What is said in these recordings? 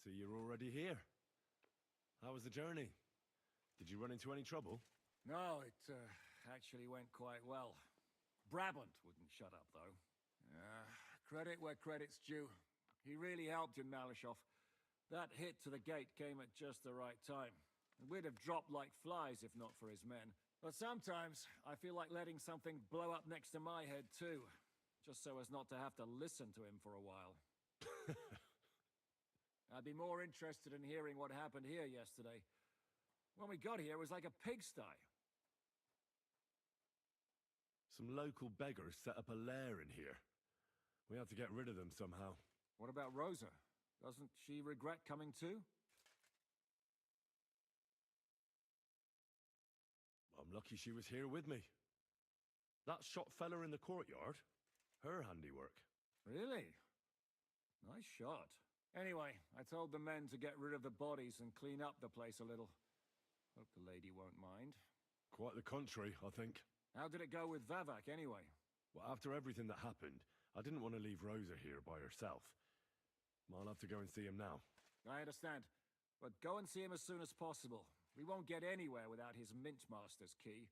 So you're already here. How was the journey? Did you run into any trouble? No, it actually went quite well. Brabant wouldn't shut up, though. Credit where credit's due. He really helped in Malishov. That hit to the gate came at just the right time. We'd have dropped like flies if not for his men. But sometimes, I feel like letting something blow up next to my head too. Just so as not to have to listen to him for a while. I'd be more interested in hearing what happened here yesterday. When we got here, it was like a pigsty. Some local beggars set up a lair in here. We had to get rid of them somehow. What about Rosa? Doesn't she regret coming too? I'm lucky she was here with me. That shot fella in the courtyard, her handiwork. Really? Nice shot. Anyway, I told the men to get rid of the bodies and clean up the place a little. Hope the lady won't mind. Quite the contrary, I think. How did it go with Vavak, anyway? Well, after everything that happened, I didn't want to leave Rosa here by herself. I'll have to go and see him now. I understand. But go and see him as soon as possible. We won't get anywhere without his Mintmaster's key.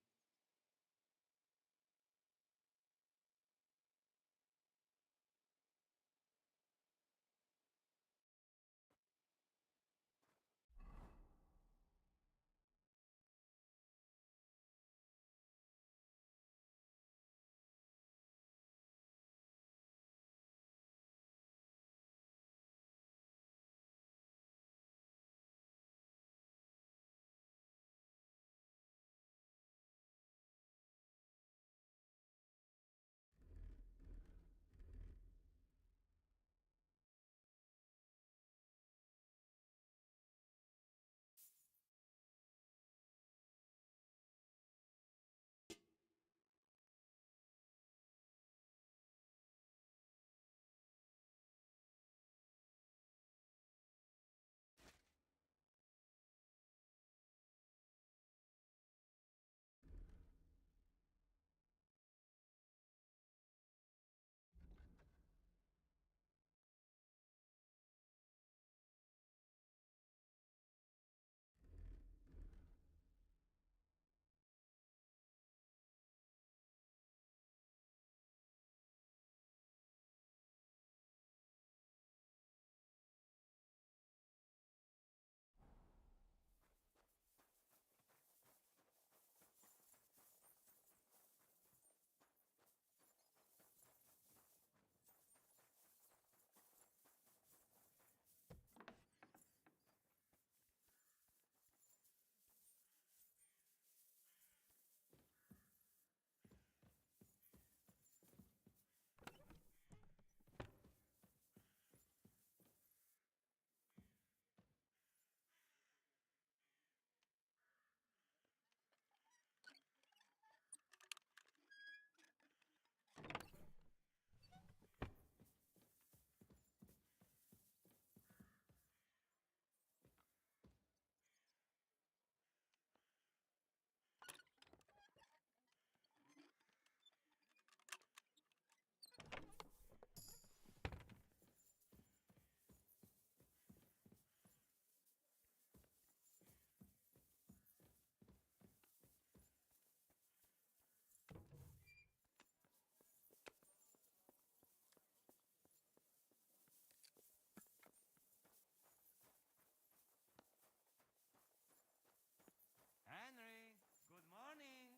Henry, good morning.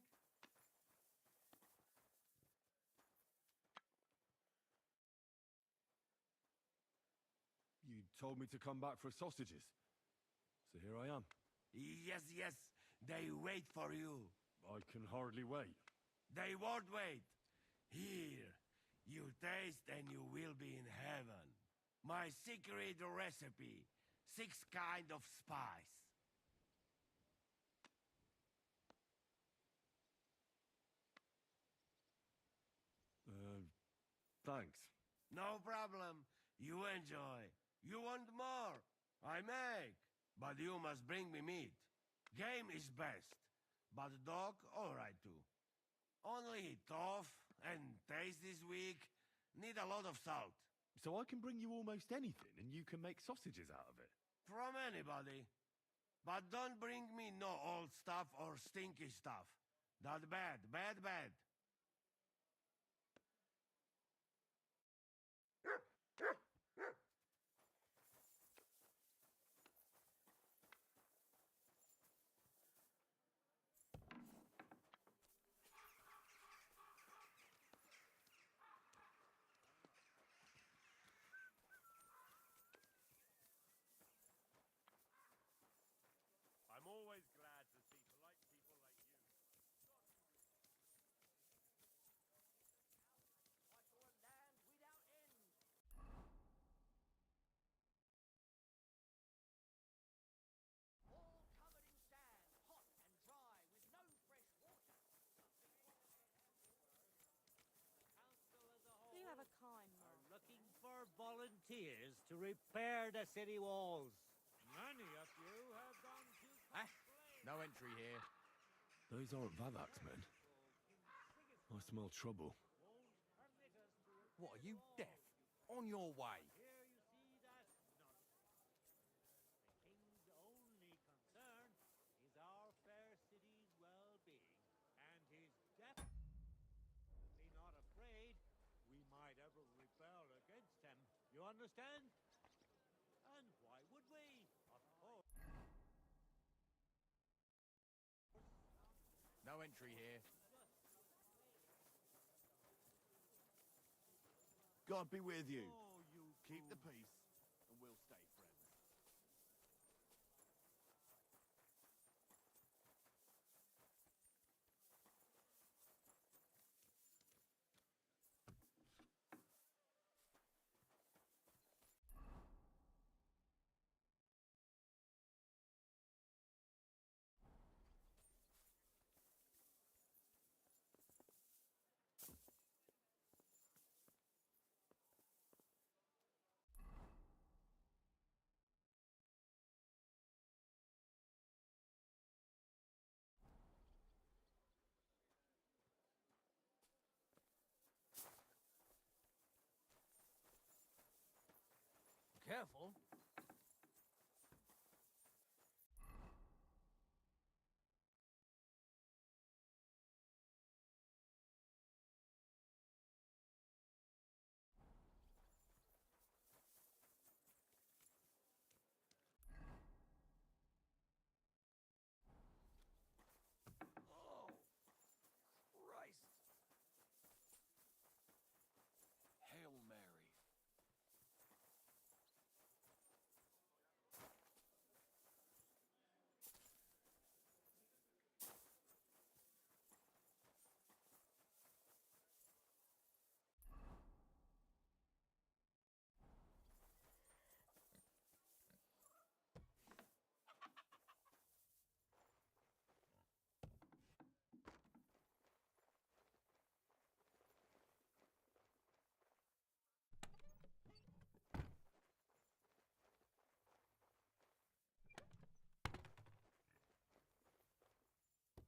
You told me to come back for sausages. So here I am. Yes, yes, they wait for you. I can hardly wait. They won't wait. Here, you taste and you will be in heaven. My secret recipe, 6 kind of spice. Thanks. No problem. You enjoy. You want more? I make. But you must bring me meat. Game is best. But dog, alright too. Only tough and taste this weak. Need a lot of salt. So I can bring you almost anything and you can make sausages out of it? From anybody. But don't bring me no old stuff or stinky stuff. That bad, bad, bad. I'm always glad to see polite people like you. All covered in sand, hot and dry, with no fresh water. Do you have a kind Are mark? looking for volunteers to repair the city walls. Many of you have gone to No entry here. Those aren't Valak's men. I smell trouble. What, are you deaf? On your way. Here you see that nonsense. The king's only concern is our fair city's well-being, and he's definitely not afraid we might ever rebel against him. You understand? And why would we? Of course. No entry here. God be with you. Oh, you Keep the peace, and we'll stay friends. Careful. Oh, Christ. Hail Mary.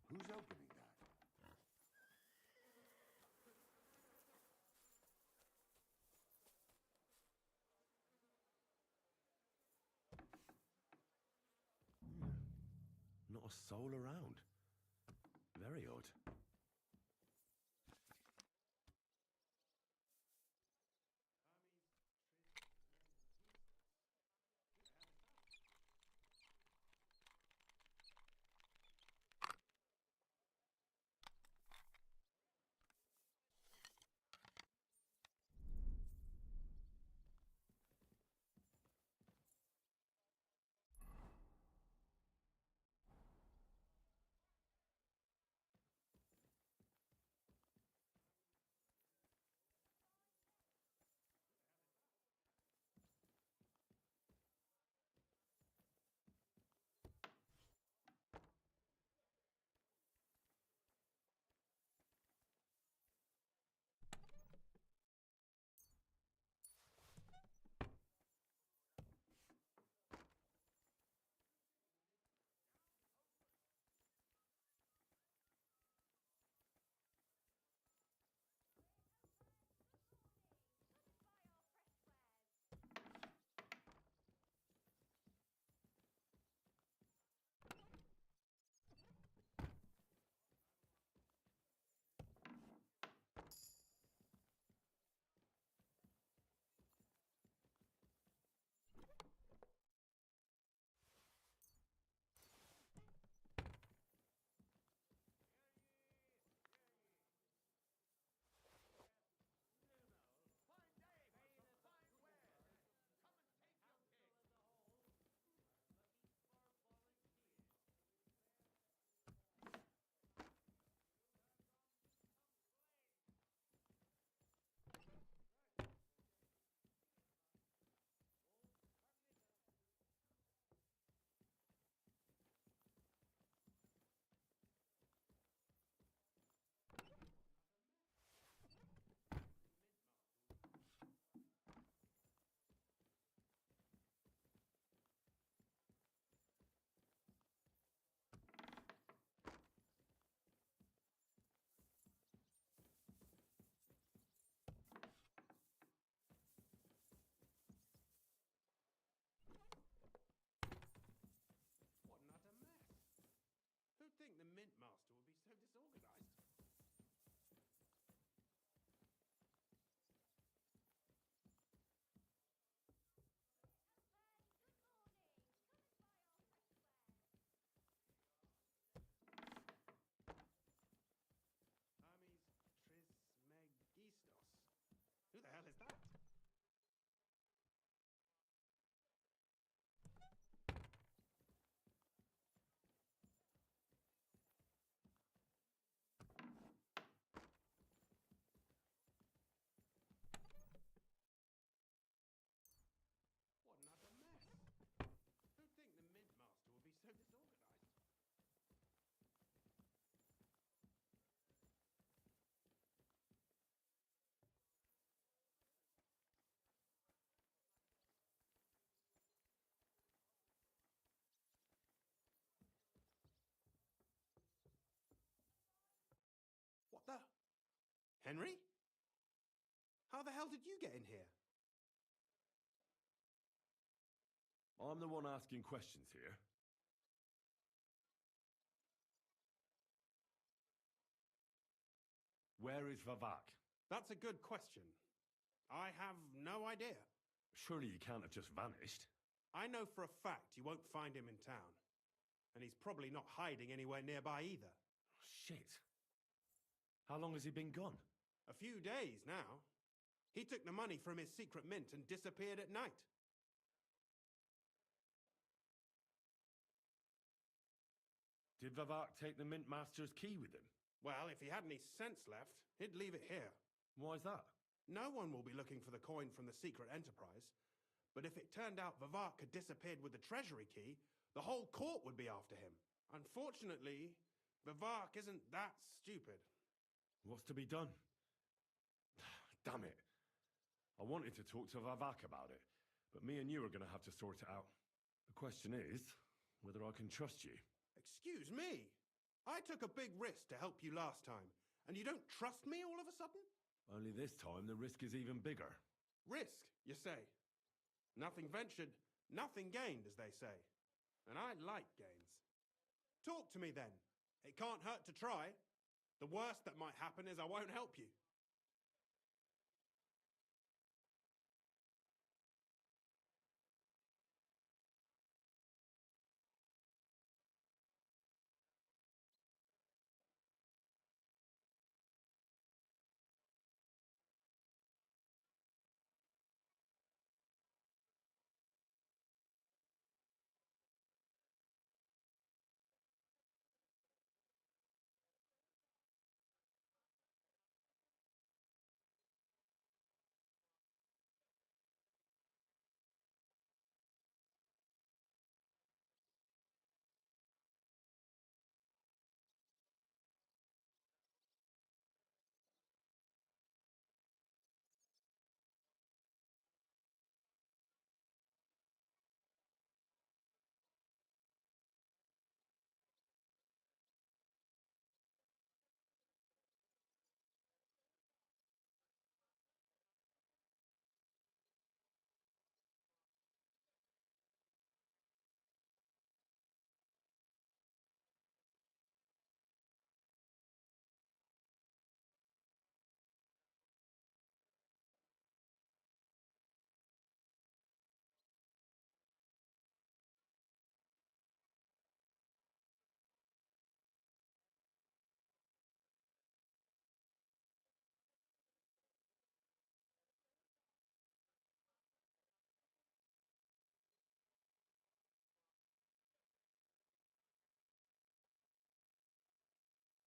Who's opening that? Not a soul around. Very odd. What the? Henry? How the hell did you get in here? I'm the one asking questions here. Where is Vavak? That's a good question. I have no idea. Surely he can't have just vanished. I know for a fact you won't find him in town. And he's probably not hiding anywhere nearby either. Shit. How long has he been gone? A few days now. He took the money from his secret mint and disappeared at night. Did Vavak take the Mint Master's key with him? Well, if he had any sense left, he'd leave it here. Why's that? No one will be looking for the coin from the secret enterprise. But if it turned out Vavak had disappeared with the treasury key, the whole court would be after him. Unfortunately, Vavak isn't that stupid. What's to be done? Damn it. I wanted to talk to Vavak about it, but me and you are going to have to sort it out. The question is whether I can trust you. Excuse me. I took a big risk to help you last time, and you don't trust me all of a sudden? Only this time the risk is even bigger. Risk, you say? Nothing ventured, nothing gained, as they say. And I like gains. Talk to me then. It can't hurt to try. The worst that might happen is I won't help you.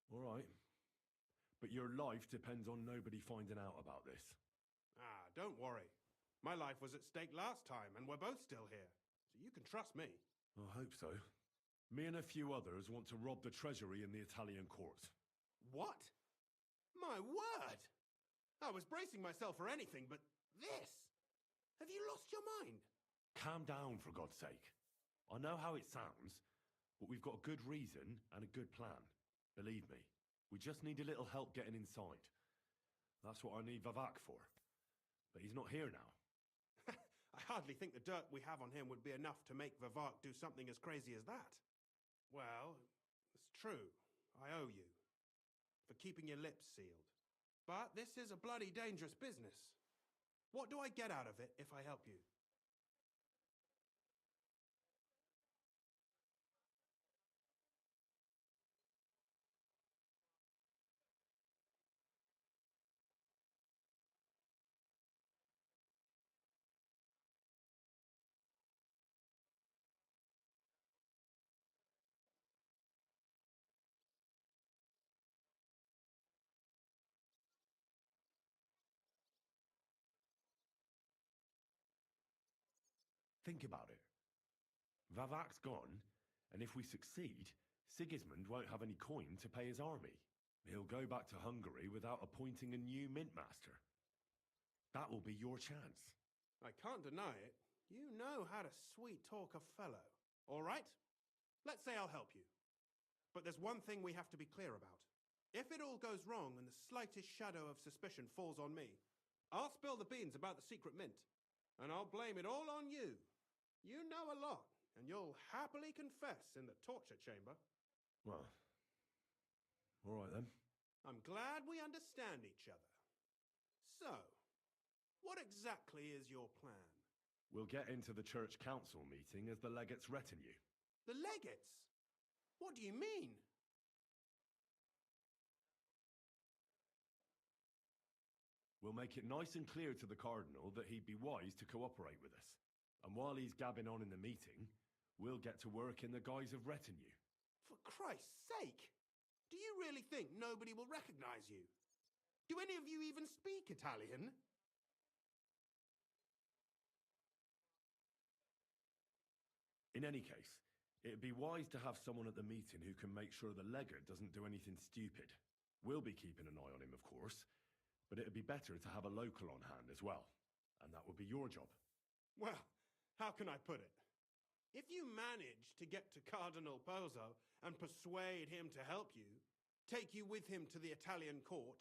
All right. But your life depends on nobody finding out about this. Ah, don't worry. My life was at stake last time, and we're both still here. So you can trust me. I hope so. Me and a few others want to rob the treasury in the Italian court. What? My word! I was bracing myself for anything, but this? Have you lost your mind? Calm down, for God's sake. I know how it sounds, but we've got a good reason and a good plan. Believe me, we just need a little help getting inside. That's what I need Vavak for. But he's not here now. I hardly think the dirt we have on him would be enough to make Vavak do something as crazy as that. Well, it's true. I owe you. For keeping your lips sealed. But this is a bloody dangerous business. What do I get out of it if I help you? Think about it. Vavak's gone, and if we succeed, Sigismund won't have any coin to pay his army. He'll go back to Hungary without appointing a new mint master. That will be your chance. I can't deny it. You know how to sweet-talk a fellow. All right? Let's say I'll help you. But there's one thing we have to be clear about. If it all goes wrong and the slightest shadow of suspicion falls on me, I'll spill the beans about the secret mint, and I'll blame it all on you. You know a lot, and you'll happily confess in the torture chamber. Well, all right then. I'm glad we understand each other. So, what exactly is your plan? We'll get into the church council meeting as the legate's retinue. The legates? What do you mean? We'll make it nice and clear to the Cardinal that he'd be wise to cooperate with us. And while he's gabbing on in the meeting, we'll get to work in the guise of retinue. For Christ's sake! Do you really think nobody will recognize you? Do any of you even speak Italian? In any case, it'd be wise to have someone at the meeting who can make sure the legate doesn't do anything stupid. We'll be keeping an eye on him, of course, but it'd be better to have a local on hand as well. And that would be your job. Well, how can I put it? If you manage to get to Cardinal Pozzo and persuade him to help you, take you with him to the Italian court,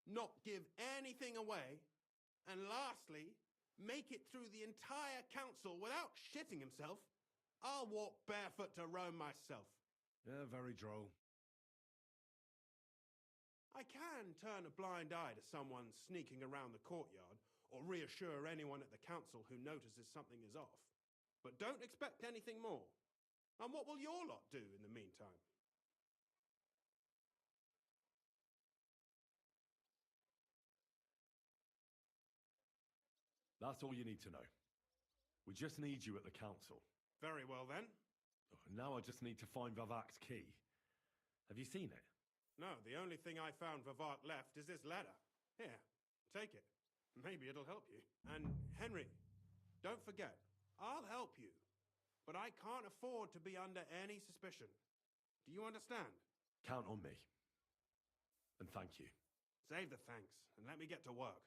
not give anything away, and lastly, make it through the entire council without shitting himself, I'll walk barefoot to Rome myself. Yeah, very droll. I can turn a blind eye to someone sneaking around the courtyard or reassure anyone at the council who notices something is off. But don't expect anything more. And what will your lot do in the meantime? That's all you need to know. We just need you at the council. Very well then. Now I just need to find Vavak's key. Have you seen it? No, the only thing I found Vavak left is this ladder. Here, take it. Maybe it'll help you. And Henry, don't forget, I'll help you. But I can't afford to be under any suspicion. Do you understand? Count on me. And thank you. Save the thanks, and let me get to work.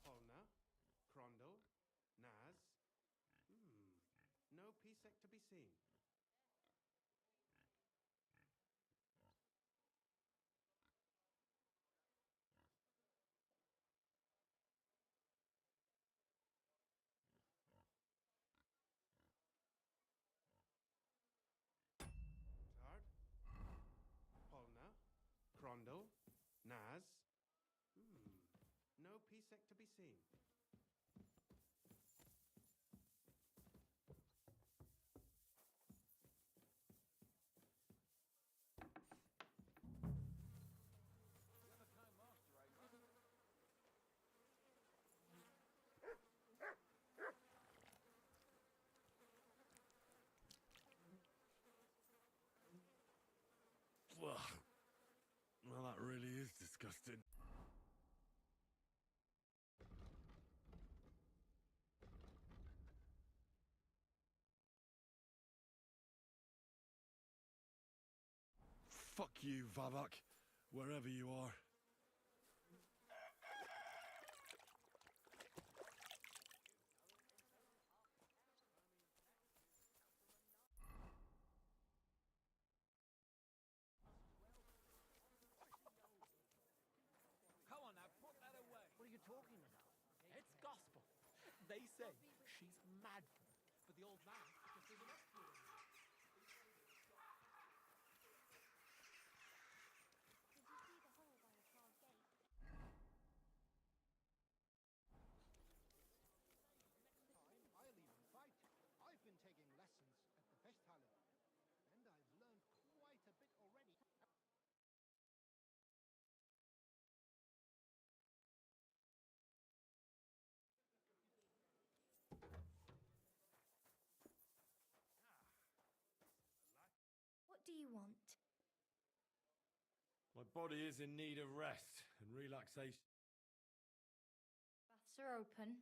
Polna, Crondel, Naz. No Pisek to be seen. Tard, Polna, Crondel, Naz. No Pisek to be seen. Well, that really is disgusting. Fuck you, Vavak, wherever you are. Come on now, put that away. What are you talking about? It's gospel. They say she's mad for it, but the old man just isn't up to it. I'll even fight. I've been taking lessons at the The body is in need of rest and relaxation. Baths are open.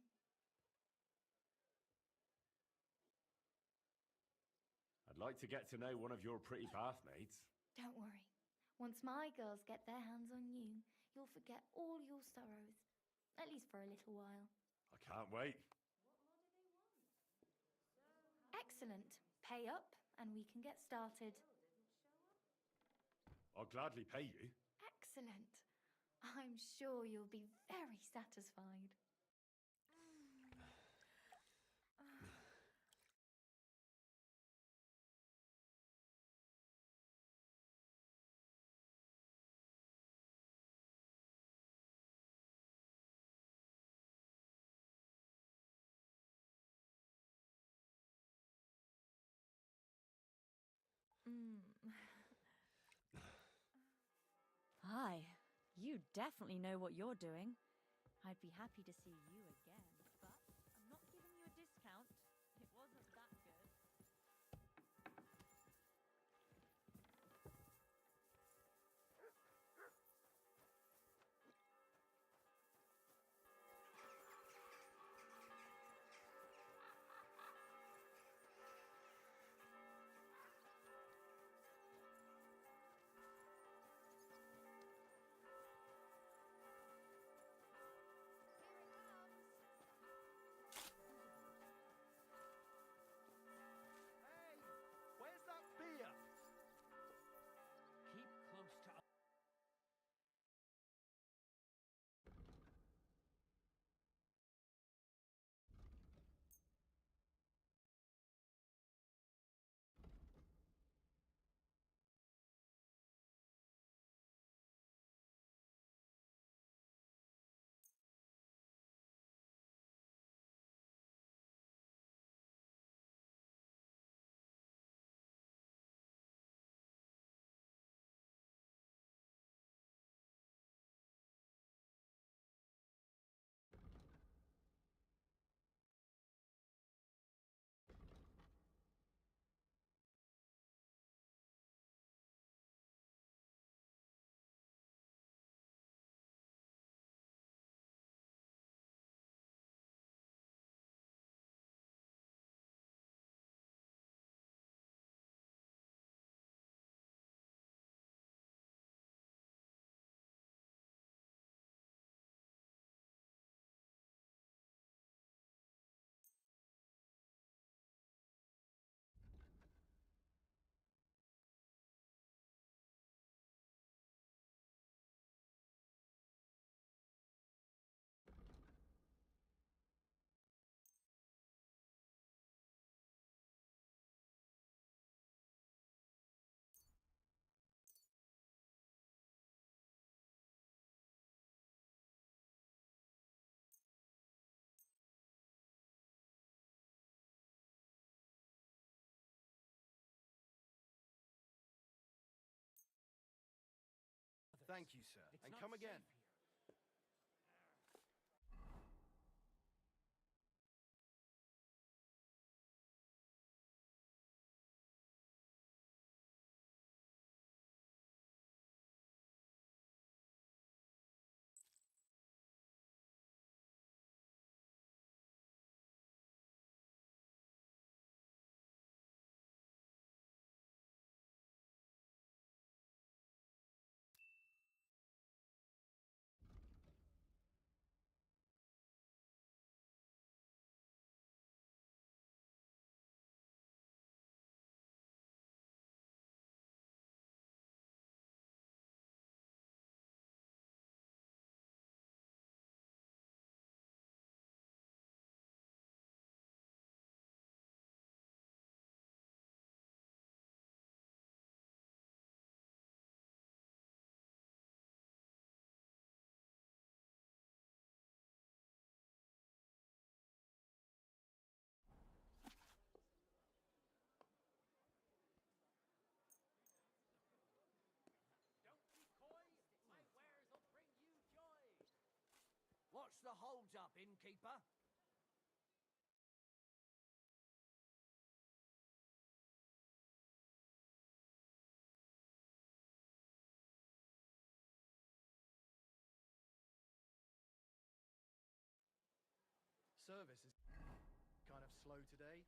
I'd like to get to know one of your pretty bathmaids. Don't worry. Once my girls get their hands on you, you'll forget all your sorrows. At least for a little while. I can't wait. Excellent. Pay up and we can get started. I'll gladly pay you. Excellent. I'm sure you'll be very satisfied. Hi, you definitely know what you're doing. I'd be happy to see you again, but I'm not giving you a discount. It wasn't that good. Hey, where's that beer? Keep close to. Thank you, sir. It's And not come again. safe here. Don't be coy. My wares will bring you joy. What's the hold up, innkeeper? service is kind of slow today.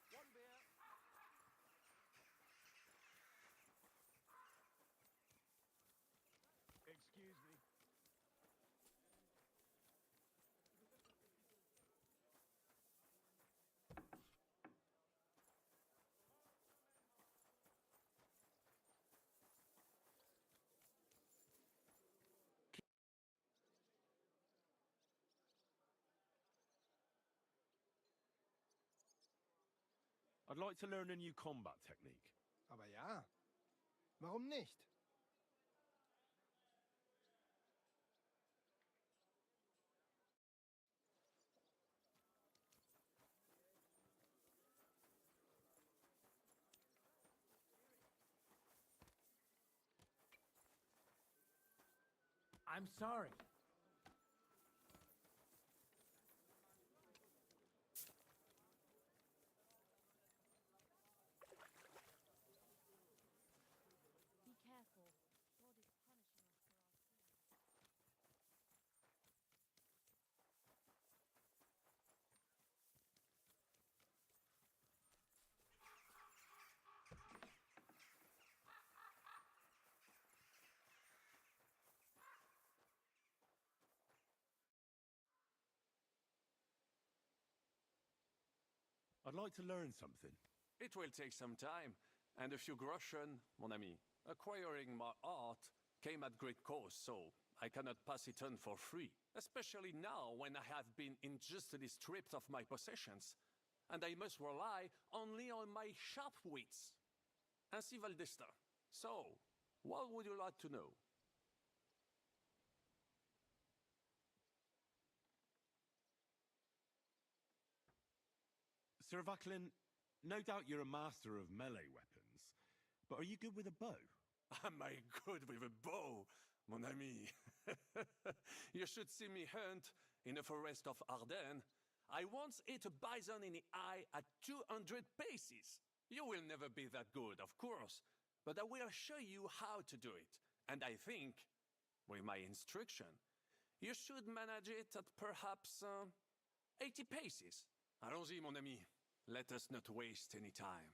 One beer. Excuse me. I'd like to learn a new combat technique. Aber ja, warum nicht? I'm sorry. Be careful. God is punishing us for our sins. I'd like to learn something. It will take some time, and a few groschen, mon ami. Acquiring my art came at great cost, so I cannot pass it on for free. Especially now when I have been injustly stripped of my possessions, and I must rely only on my sharp wits. Ainsi va le destin. So, what would you like to know? Sir Vaclin, no doubt you're a master of melee weapons, but are you good with a bow? Am I good with a bow, mon ami? You should see me hunt in the forest of Ardennes. I once hit a bison in the eye at 200 paces. You will never be that good, of course, but I will show you how to do it. And I think, with my instruction, you should manage it at perhaps 80 paces. Allons-y, mon ami. Let us not waste any time.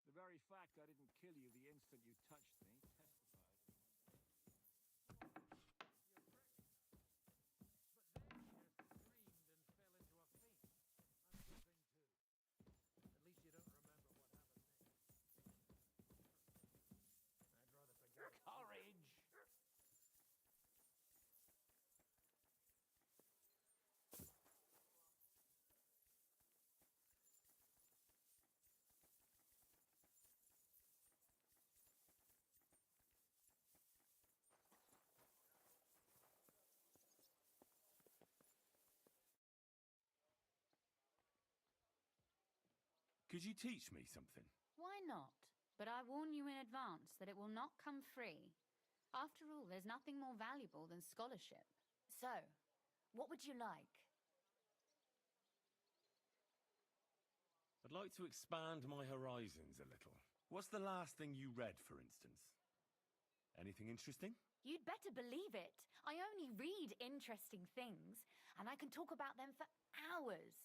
The very fact I didn't kill you the instant you touched me testifies. Courage! Could you teach me something? Why not? But I warn you in advance that it will not come free. After all, there's nothing more valuable than scholarship. So, what would you like? I'd like to expand my horizons a little. What's the last thing you read, for instance? Anything interesting? You'd better believe it. I only read interesting things, and I can talk about them for hours.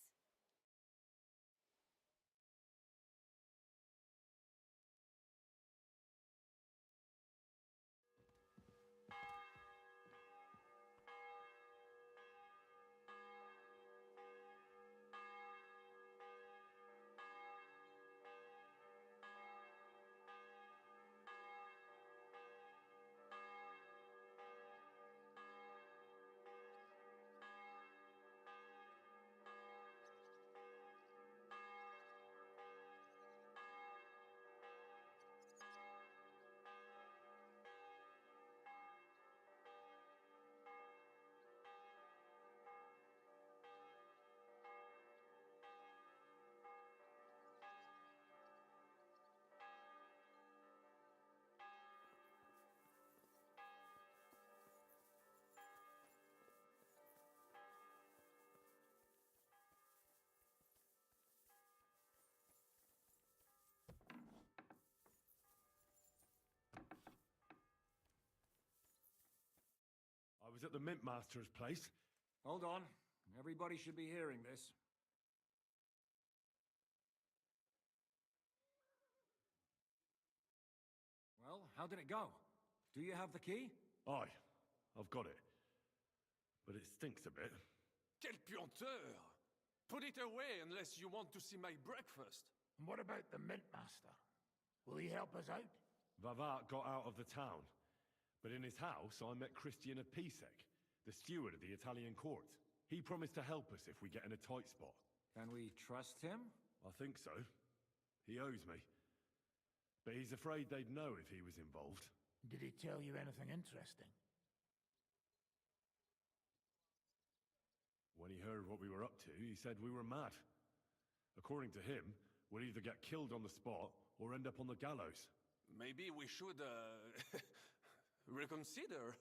was at the Mint Master's place. Hold on. Everybody should be hearing this. Well, how did it go? Do you have the key? Aye, I've got it. But it stinks a bit. Quel puanteur! Put it away unless you want to see my breakfast. And what about the Mint Master? Will he help us out? Vavart got out of the town. But in his house, I met Christian of Pisek, the steward of the Italian court. He promised to help us if we get in a tight spot. Can we trust him? I think so. He owes me. But he's afraid they'd know if he was involved. Did he tell you anything interesting? When he heard what we were up to, he said we were mad. According to him, we'll either get killed on the spot or end up on the gallows. Maybe we should, reconsider.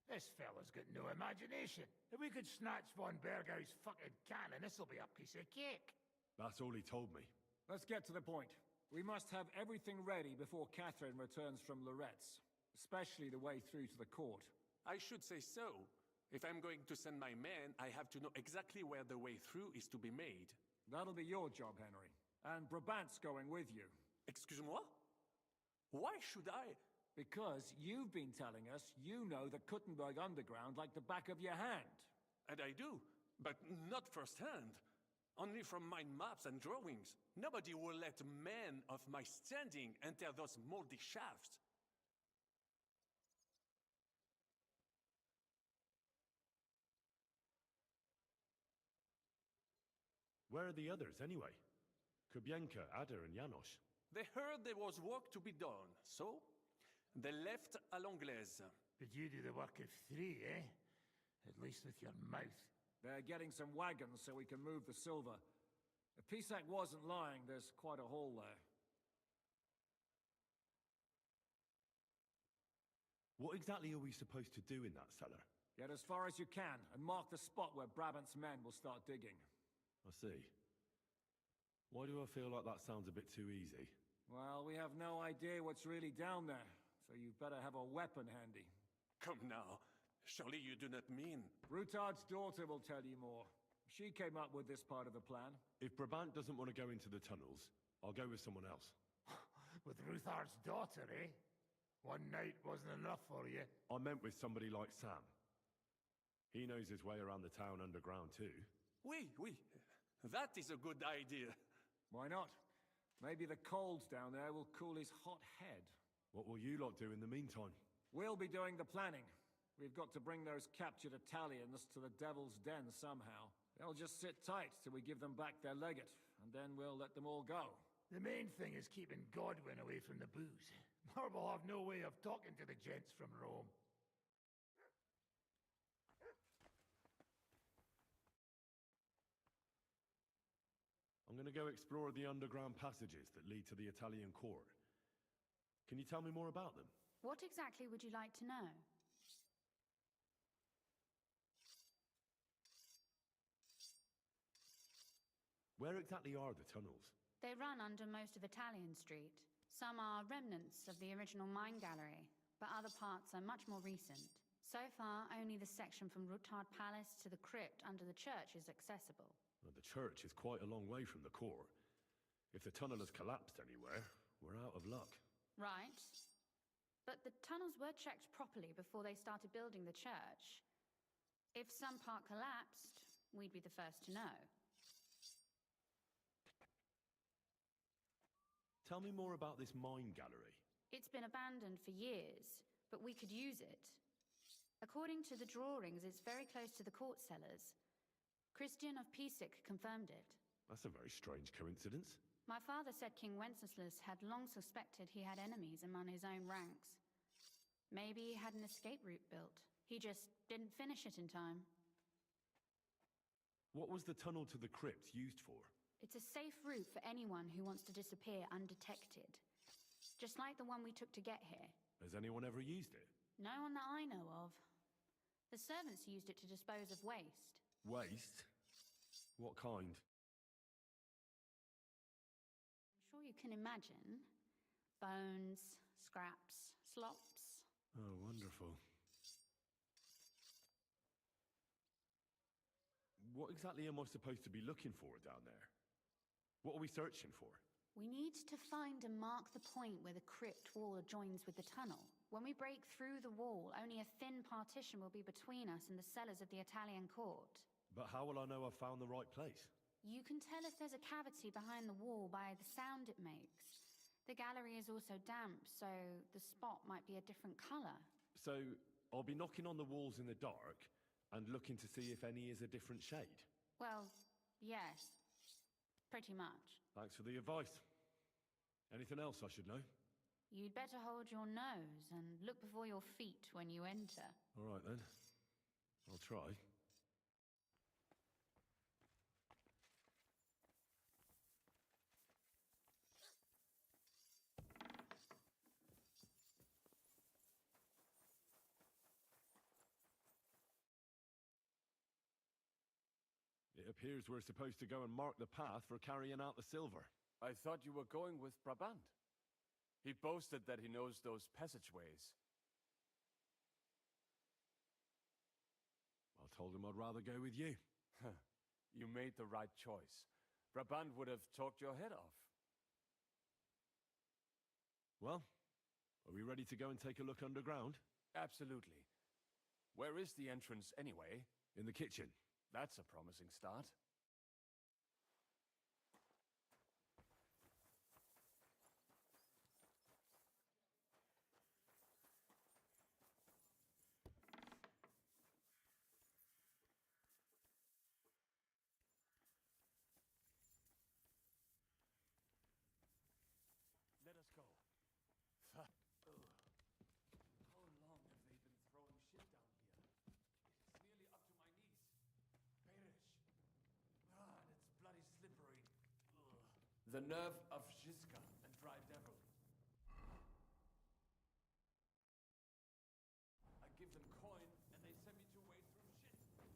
This fella's got no imagination. If we could snatch von Bergau's fucking cannon, this'll be a piece of cake. That's all he told me. Let's get to the point. We must have everything ready before Catherine returns from Loretz, especially the way through to the court. I should say so. If I'm going to send my men, I have to know exactly where the way through is to be made. That'll be your job, Henry. And Brabant's going with you. Excuse-moi? Why should I? Because you've been telling us you know the Kuttenberg underground like the back of your hand. And I do, but not firsthand. Only from mind maps and drawings. Nobody will let men of my standing enter those moldy shafts. Where are the others, anyway? Kubienka, Ada, and Janos. They heard there was work to be done, so they left à l'anglaise. But you do the work of 3, eh? At least with your mouth. They're getting some wagons so we can move the silver. If Pisak wasn't lying, there's quite a hole there. What exactly are we supposed to do in that cellar? Get as far as you can and mark the spot where Brabant's men will start digging. I see. Why do I feel like that sounds a bit too easy? Well, we have no idea what's really down there, so you better have a weapon handy. Come now. Surely you do not mean... Rutard's daughter will tell you more. She came up with this part of the plan. If Brabant doesn't want to go into the tunnels, I'll go with someone else. With Rutard's daughter, eh? One night wasn't enough for you. I meant with somebody like Sam. He knows his way around the town underground too. Oui. That is a good idea. Why not? Maybe the cold down there will cool his hot head. What will you lot do in the meantime? We'll be doing the planning. We've got to bring those captured Italians to the Devil's Den somehow. They'll just sit tight till we give them back their legate, and then we'll let them all go. The main thing is keeping Godwin away from the booze. Or we'll have no way of talking to the gents from Rome. I'm going to go explore the underground passages that lead to the Italian court. Can you tell me more about them? What exactly would you like to know? Where exactly are the tunnels? They run under most of Italian Street. Some are remnants of the original mine gallery, but other parts are much more recent. So far, only the section from Rutard Palace to the crypt under the church is accessible. Well, the church is quite a long way from the court. If the tunnel has collapsed anywhere, we're out of luck. Right. But the tunnels were checked properly before they started building the church. If some part collapsed, we'd be the first to know. Tell me more about this mine gallery. It's been abandoned for years, but we could use it. According to the drawings, it's very close to the court cellars. Christian of Pisek confirmed it. That's a very strange coincidence. My father said King Wenceslas had long suspected he had enemies among his own ranks. Maybe he had an escape route built. He just didn't finish it in time. What was the tunnel to the crypt used for? It's a safe route for anyone who wants to disappear undetected. Just like the one we took to get here. Has anyone ever used it? No one that I know of. The servants used it to dispose of waste. Waste? What kind? I'm sure you can imagine. Bones, scraps, slops. Oh, wonderful. what exactly am I supposed to be looking for down there? What are we searching for? We need to find and mark the point where the crypt wall joins with the tunnel. When we break through the wall, only a thin partition will be between us and the cellars of the Italian court. But how will I know I've found the right place? You can tell if there's a cavity behind the wall by the sound it makes. The gallery is also damp, so the spot might be a different color. So, I'll be knocking on the walls in the dark and looking to see if any is a different shade. Well, yes. Pretty much. Thanks for the advice. Anything else I should know? You'd better hold your nose and look before your feet when you enter. All right then. I'll try. It appears we're supposed to go and mark the path for carrying out the silver. I thought you were going with Brabant. He boasted that he knows those passageways. I told him I'd rather go with you. You made the right choice. Brabant would have talked your head off. Well, are we ready to go and take a look underground? Absolutely. Where is the entrance anyway? In the kitchen. That's a promising start. Let us go. How long have they been throwing shit down here? It's nearly up to my knees. Perish. Ah, and it's bloody slippery. Ugh. The nerve of Žižka and Dry Devil. I give them coin and they send me to wade through shit.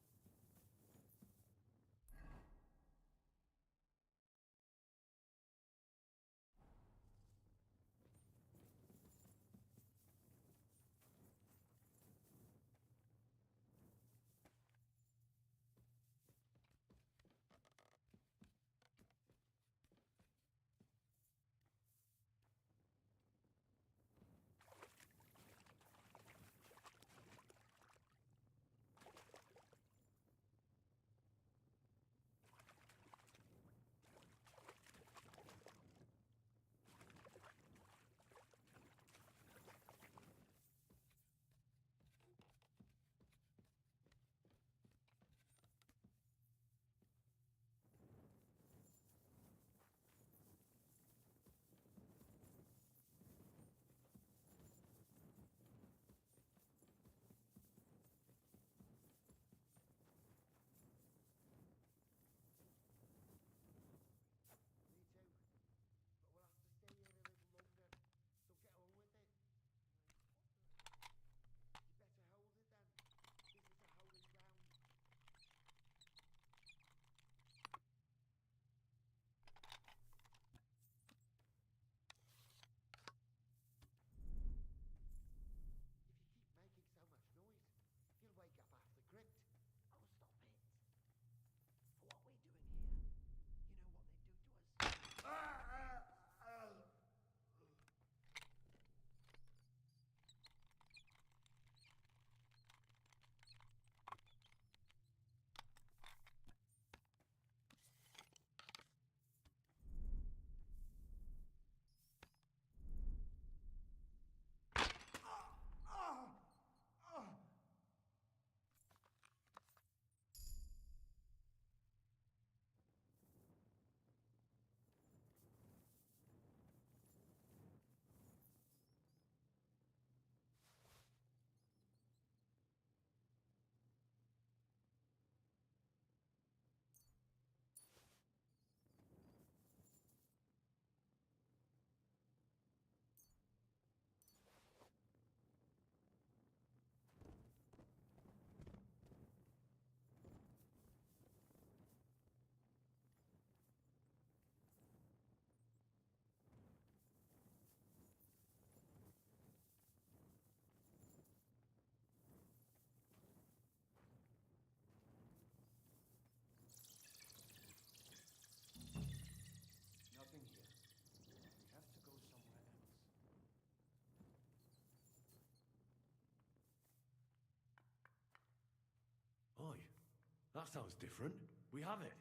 That sounds different. We have it.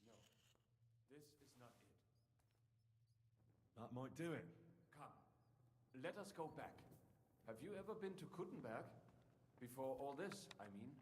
No, this is not it. That might do it. Come, let us go back. Have you ever been to Kuttenberg? Before all this, I mean.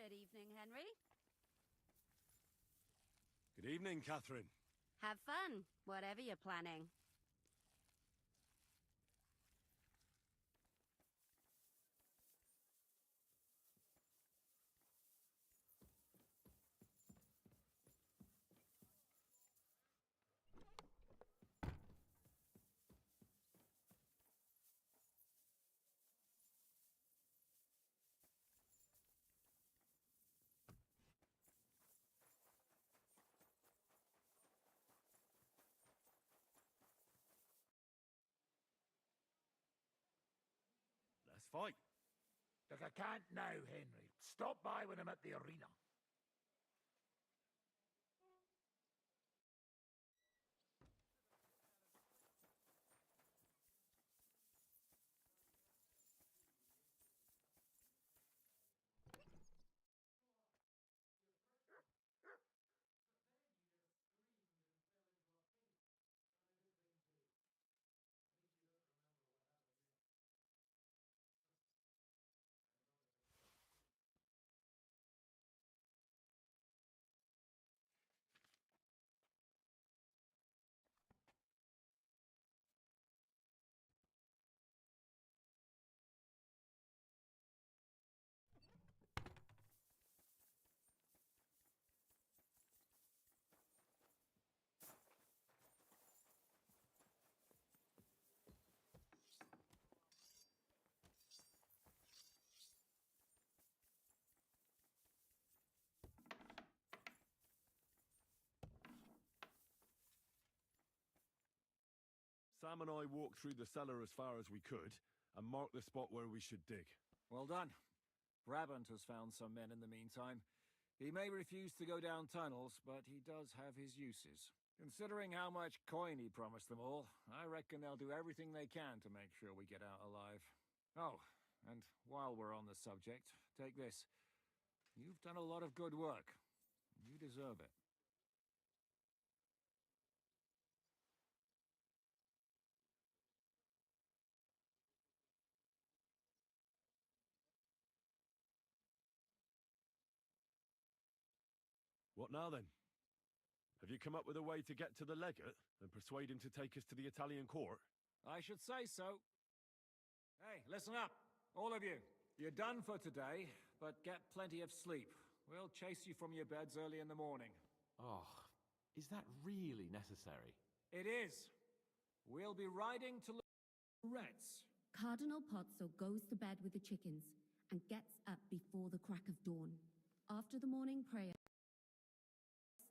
Good evening, Henry. Good evening, Catherine. Have fun, whatever you're planning. Let's fight. Look, I can't now, Henry. Stop by when I'm at the arena. Sam and I walked through the cellar as far as we could and marked the spot where we should dig. Well done. Brabant has found some men in the meantime. He may refuse to go down tunnels, but he does have his uses. Considering how much coin he promised them all, I reckon they'll do everything they can to make sure we get out alive. Oh, and while we're on the subject, take this. You've done a lot of good work. You deserve it. What now then? Have you come up with a way to get to the legate and persuade him to take us to the Italian court? I should say so. Hey, listen up, all of you. You're done for today, but get plenty of sleep. We'll chase you from your beds early in the morning. Oh, is that really necessary? It is. We'll be riding to Reds. Cardinal Pozzo goes to bed with the chickens and gets up before the crack of dawn. After the morning prayer,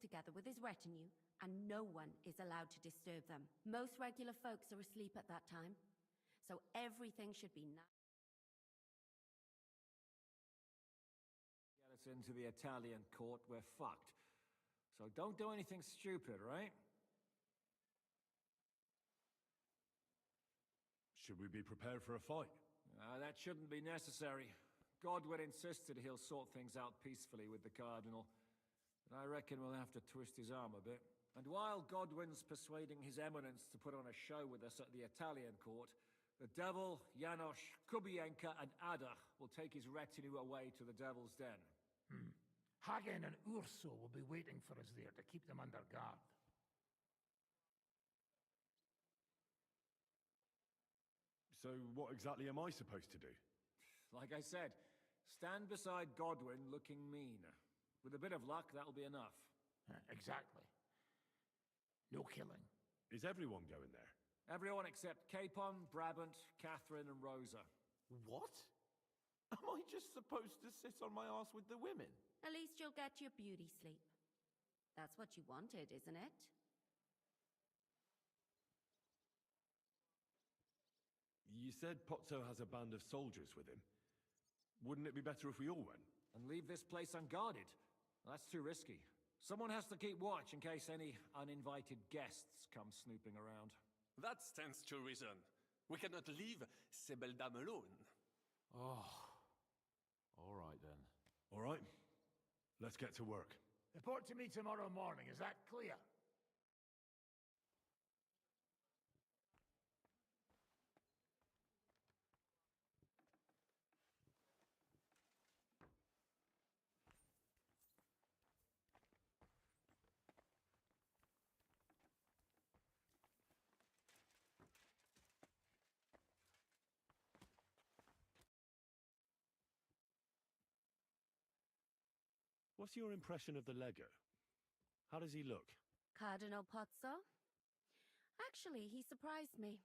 Together with his retinue, and no one is allowed to disturb them. Most regular folks are asleep at that time, so everything should be nice. Get us into the Italian court, we're fucked. So don't do anything stupid, right? Should we be prepared for a fight? That shouldn't be necessary. Godwin insisted he'll sort things out peacefully with the Cardinal, but I reckon we'll have to twist his arm a bit. And while Godwin's persuading His Eminence to put on a show with us at the Italian court, the Devil, Janosch, Kubienka, and Ada will take his retinue away to the Devil's Den. Hagen and Urso will be waiting for us there to keep them under guard. So what exactly am I supposed to do? Like I said, stand beside Godwin looking mean. With a bit of luck, that'll be enough. Exactly. No killing. Is everyone going there? Everyone except Capon, Brabant, Catherine, and Rosa. What? Am I just supposed to sit on my ass with the women? At least you'll get your beauty sleep. That's what you wanted, isn't it? You said Pozzo has a band of soldiers with him. Wouldn't it be better if we all went? And leave this place unguarded? That's too risky. Someone has to keep watch in case any uninvited guests come snooping around. That stands to reason. We cannot leave ces belles dames alone. Oh. All right then. All right. Let's get to work. Report to me tomorrow morning, is that clear? What's your impression of the Legate? How does he look? Cardinal Pozzo? Actually, he surprised me.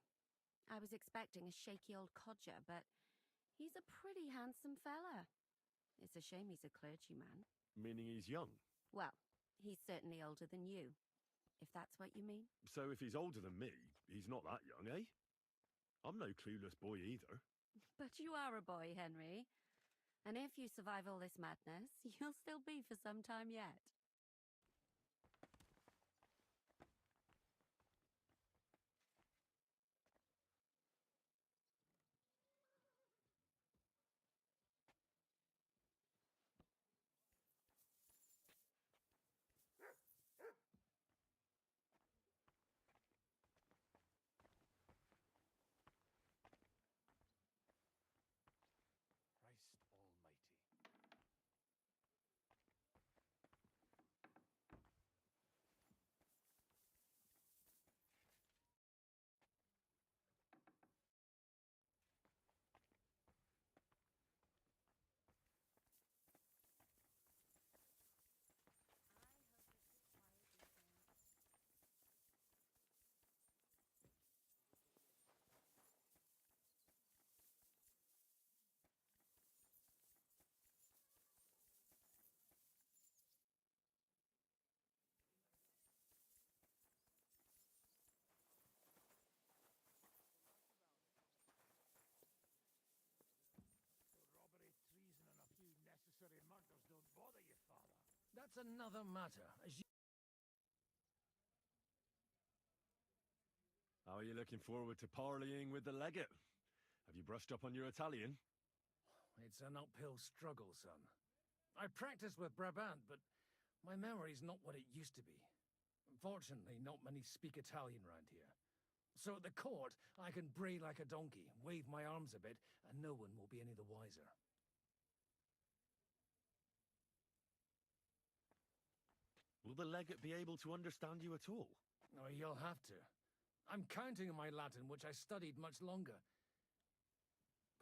I was expecting a shaky old codger, but he's a pretty handsome fella. It's a shame he's a clergyman. Meaning he's young? Well, he's certainly older than you, if that's what you mean. So if he's older than me, he's not that young, eh? I'm no clueless boy either. But you are a boy, Henry. And if you survive all this madness, you'll still be for some time yet. That's another matter. How are you looking forward to parleying with the Legate? Have you brushed up on your Italian? It's an uphill struggle, son. I practiced with Brabant, but my memory's not what it used to be. Fortunately, not many speak Italian round here. So at the court, I can bray like a donkey, wave my arms a bit, and no one will be any the wiser. Will the Legate be able to understand you at all? Oh, you'll have to. I'm counting on my Latin, which I studied much longer.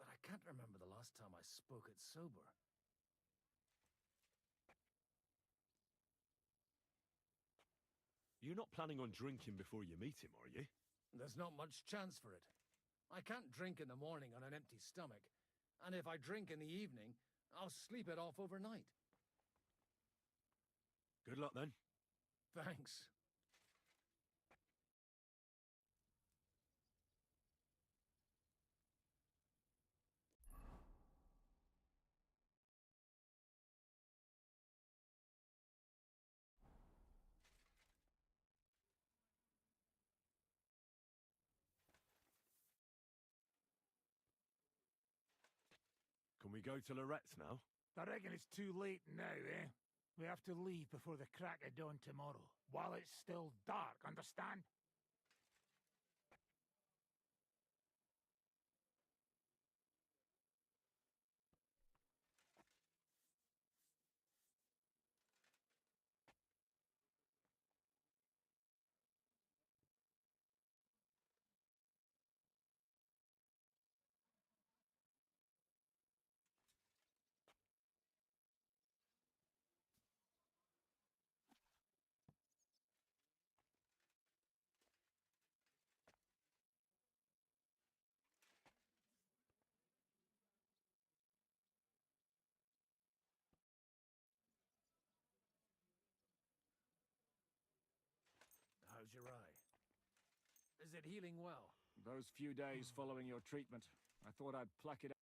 But I can't remember the last time I spoke it sober. You're not planning on drinking before you meet him, are you? There's not much chance for it. I can't drink in the morning on an empty stomach. And if I drink in the evening, I'll sleep it off overnight. Good luck, then. Thanks. Can we go to Loretz now? I reckon it's too late now, eh? We have to leave before the crack of dawn tomorrow, while it's still dark, understand? How's your eye? Is it healing well? Those few days following your treatment, I thought I'd pluck it out.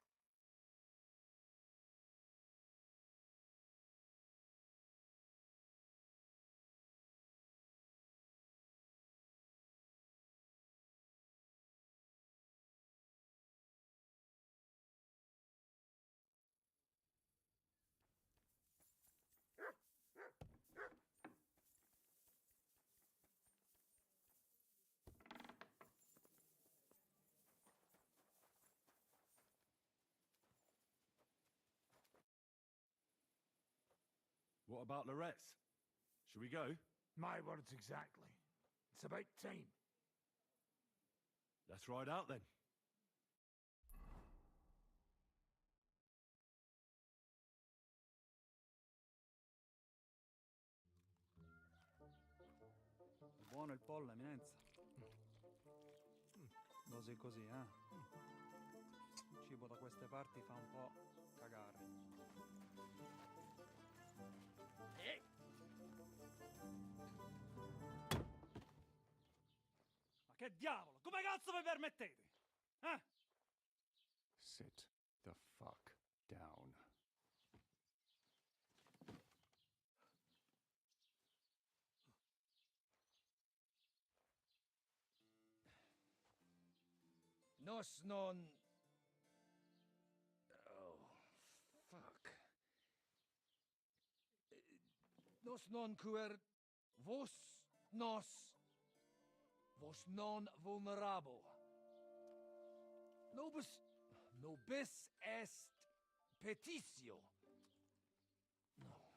What about Loretz? Should we go? My words exactly. It's about time. Let's ride out then. Buono il pollo, eminenza. Così così, eh? Il cibo da queste parti fa un po' cagare. Ma che diavolo? Come cazzo vi permettete? Eh? Sit the fuck down. Nos non... Oh, fuck. Nos non quer... Vos nos... Vos non vulnerabo. Nobis est petitio. No.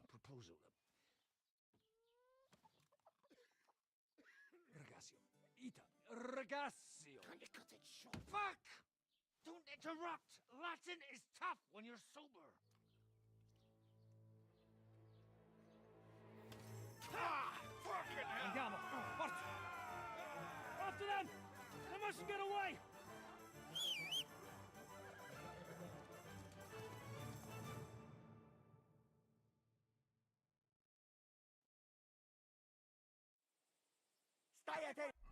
Proposal. Ragazio. Ita. Ragazio. Can you cut it short? Fuck! Don't interrupt! Latin is tough when you're sober. Ah! Fucking hell! Andiamo! Forza! After them! They mustn't get away! Stai attento!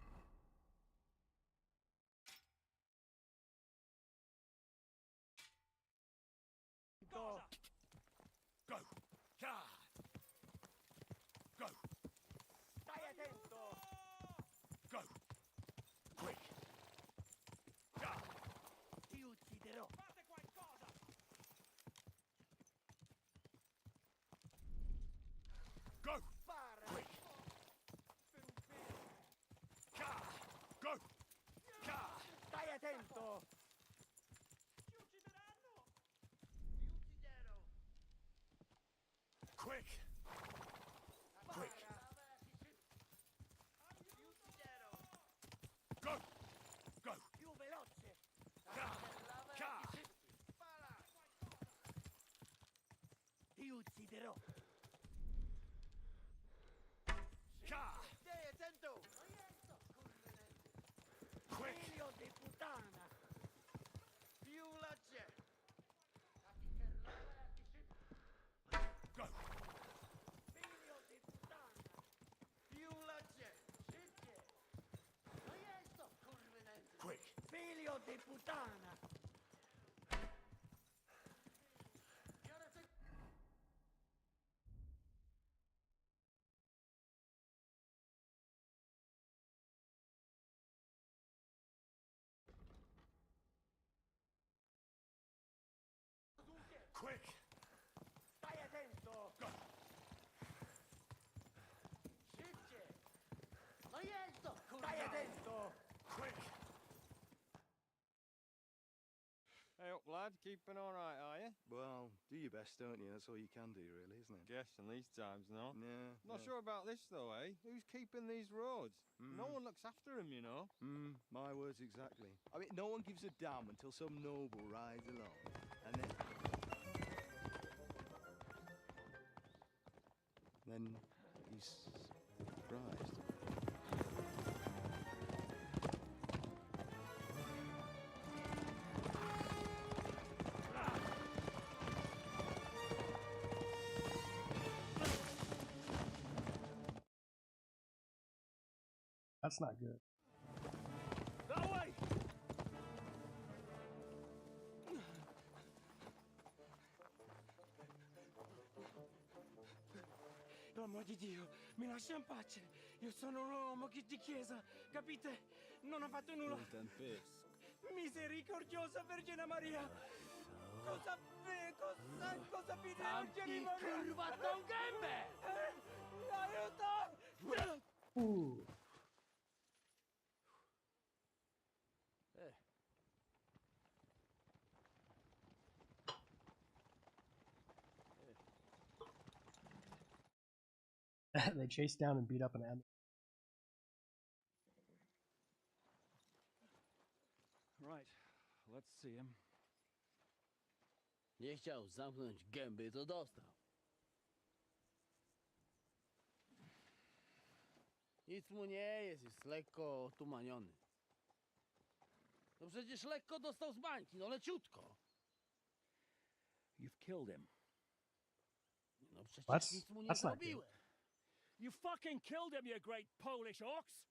Cosa? Go! Ja! Go! Stai attento! Go! Quick! Ja! Ti ucciderò! Fate qualcosa! Go! Spara! Quick! Per un pelo! Ja! Go! Ja! Stai attento! Ci uccideranno! Ti ucciderò! Quick! Quick! Ti ucciderò! Go! Go! Più veloce! Ja! Ja! Spara! Ti ucciderò! Ja! Stai attento! Quick! Figlio di puttana! Più veloce! Go! Figlio di puttana! Più veloce! Quick! Figlio di puttana! Quick! Stai attento! Szybciej! No jest to, kurwa! Stai attento! Quick! Hey up, lad. Keeping all right, are you? Well, do your best, don't you? That's all you can do, really, isn't it? Guess in these times, no? Yeah. Not sure about this, though, eh? Who's keeping these roads? No one looks after them, you know. My words exactly. I mean, no one gives a damn until some noble rides along. And then he's surprised. That's not good. That way! Per amor di Dio, mi lascia in pace. Io sono un uomo di chiesa, capite? Non ho fatto nulla. Misericordiosa Vergine Maria! Cosa pide Vergine Maria? Curva un gambe! Aiuto! They chase down and beat up an enemy. Right, let's see him. Nie chciał zamknąć gęby, to dostał. Nic mu nie jest lekko otumaniony. No przecież lekko dostał z bańki, no leciutko. You've killed him. No przecież nic mu nie zrobiłem. You fucking killed him, you great Polish ox!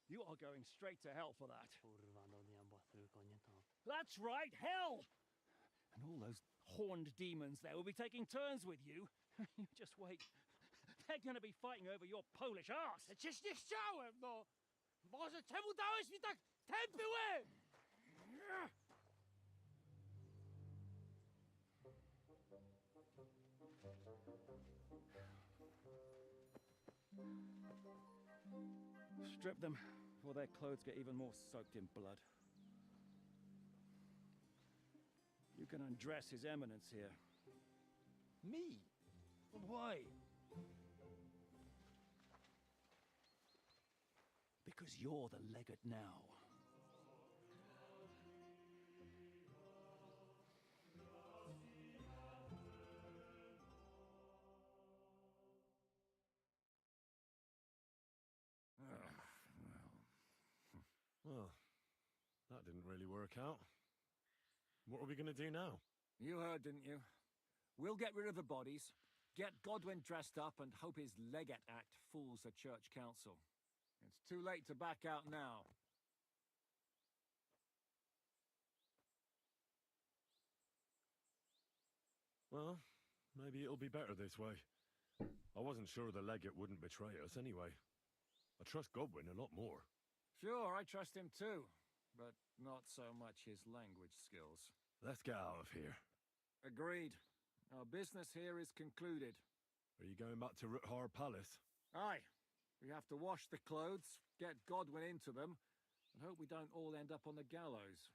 You are going straight to hell for that. That's right, hell! And all those horned demons there will be taking turns with you. You just wait. They're gonna be fighting over your Polish ass! Przecież nie chciałem, no! Boże, czemu dałeś mi tak tępy łeb? Strip them before their clothes get even more soaked in blood. You can undress His Eminence here. Me? But why? Because you're the legate now. Well, that didn't really work out. What are we going to do now? You heard, didn't you? We'll get rid of the bodies, get Godwin dressed up, and hope his Legate Act fools the Church Council. It's too late to back out now. Well, maybe it'll be better this way. I wasn't sure the legate wouldn't betray us anyway. I trust Godwin a lot more. Sure, I trust him too, but not so much his language skills. Let's get out of here. Agreed. Our business here is concluded. Are you going back to Ruthar Palace? Aye. We have to wash the clothes, get Godwin into them, and hope we don't all end up on the gallows.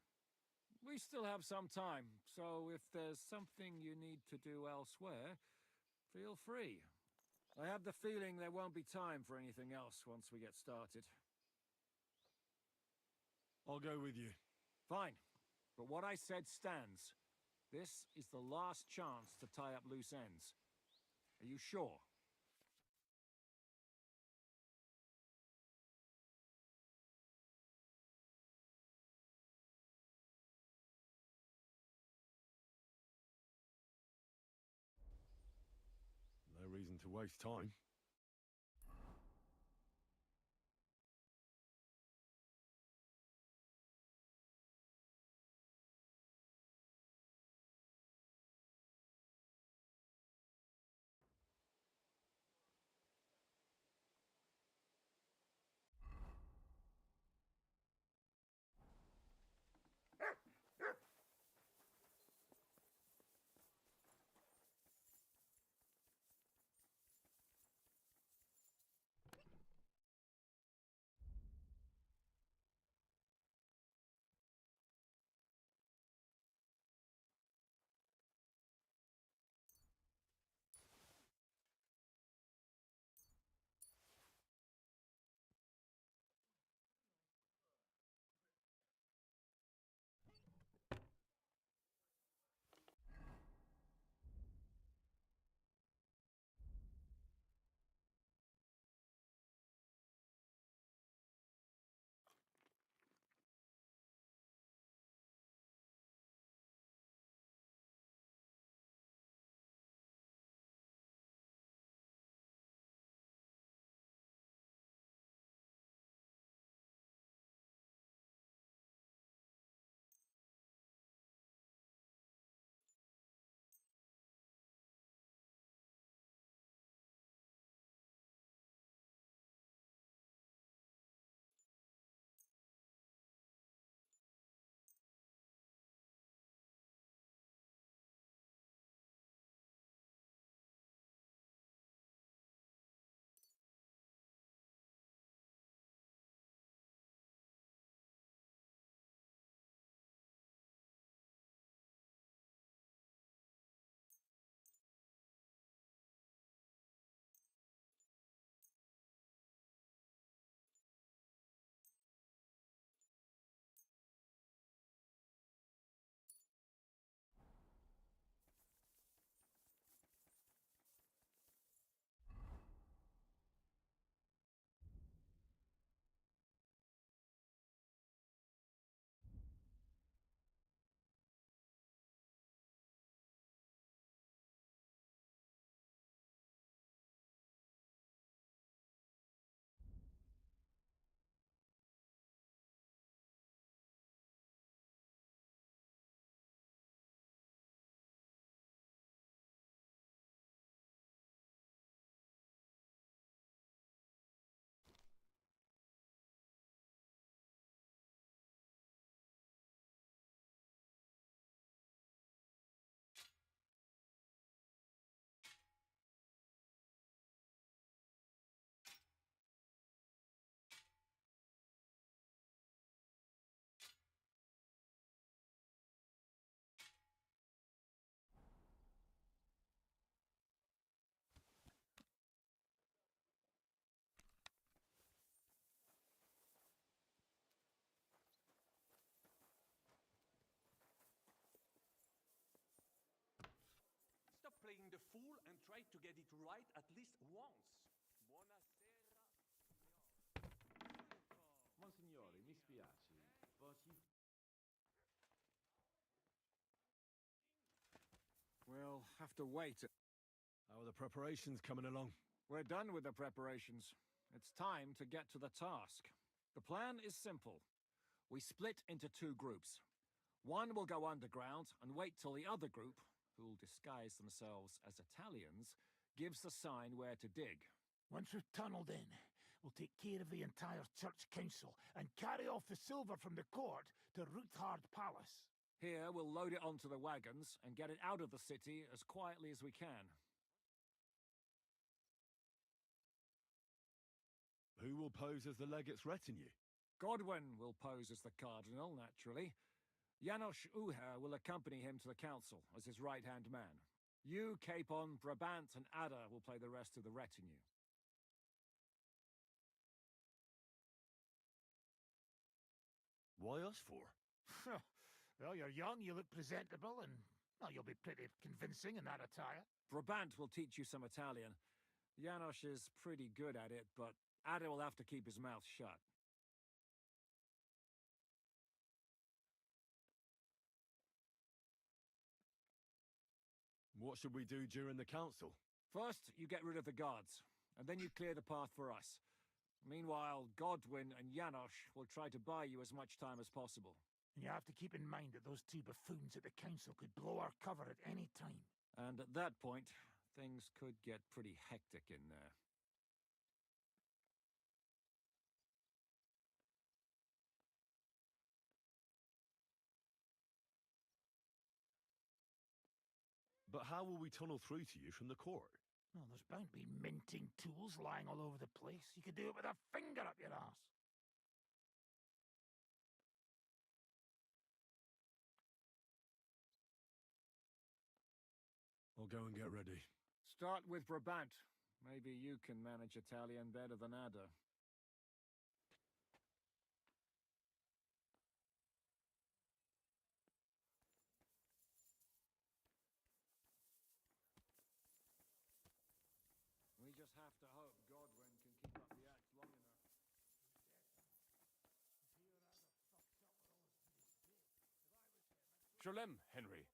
We still have some time, so if there's something you need to do elsewhere, feel free. I have the feeling there won't be time for anything else once we get started. I'll go with you. Fine. But what I said stands. This is the last chance to tie up loose ends. Are you sure? No reason to waste time. acting the fool and try to get it right at least once. Buonasera, Monsignore, mi spiace, but you... We'll have to wait. How are the preparations coming along? We're done with the preparations. It's time to get to the task. The plan is simple. We split into two groups. One will go underground and wait till the other group, who'll disguise themselves as Italians, gives the sign where to dig. Once we've tunneled in, we'll take care of the entire church council and carry off the silver from the court to Ruthard Palace. Here, we'll load it onto the wagons and get it out of the city as quietly as we can. Who will pose as the legate's retinue? Godwin will pose as the cardinal, naturally. Janos Uher will accompany him to the council as his right-hand man. You, Capon, Brabant, and Ada will play the rest of the retinue. Why us for? Well, you're young, you look presentable, and well, you'll be pretty convincing in that attire. Brabant will teach you some Italian. Janos is pretty good at it, but Ada will have to keep his mouth shut. What should we do during the council? First, you get rid of the guards, and then you clear the path for us. Meanwhile, Godwin and Janos will try to buy you as much time as possible. And you have to keep in mind that those two buffoons at the council could blow our cover at any time. And at that point, things could get pretty hectic in there. But how will we tunnel through to you from the court? Well, there's bound to be minting tools lying all over the place. You could do it with a finger up your arse. I'll go and get ready. Start with Brabant. Maybe you can manage Italian better than Ada. We just have to hope Godwin can keep up the act long enough. Sholem, Henry.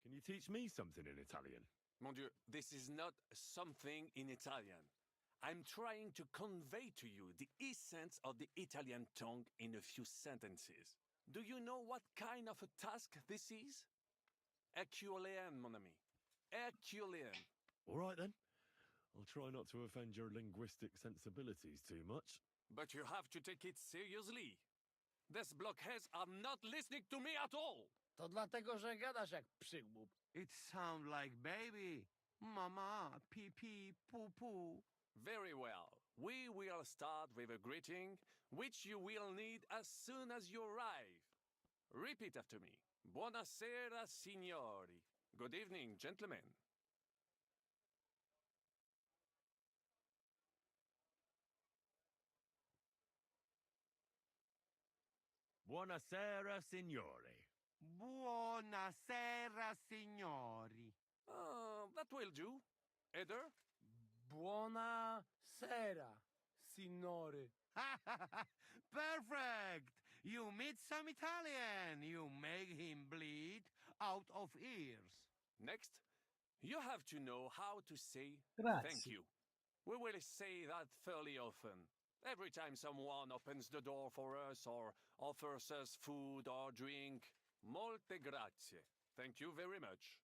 Can you teach me something in Italian? Mon Dieu, this is not something in Italian. I'm trying to convey to you the essence of the Italian tongue in a few sentences. Do you know what kind of a task this is? Herculean, mon ami. Herculean. All right, then. I'll try not to offend your linguistic sensibilities too much. But you have to take it seriously. These blockheads are not listening to me at all. To dlatego, że gadasz jak przygłup. It sounds like baby. Mama, pee pee, poo poo. Very well. We will start with a greeting, which you will need as soon as you arrive. Repeat after me. Buonasera, signori. Good evening, gentlemen. Buonasera, signori. Buonasera, signori. That will do. Eder? Buona sera, signore. Perfect! You meet some Italian. You make him bleed out of ears. Next, you have to know how to say Grazie. thank you. We will say that fairly often. Every time someone opens the door for us or offers us food or drink. Molte grazie. Thank you very much.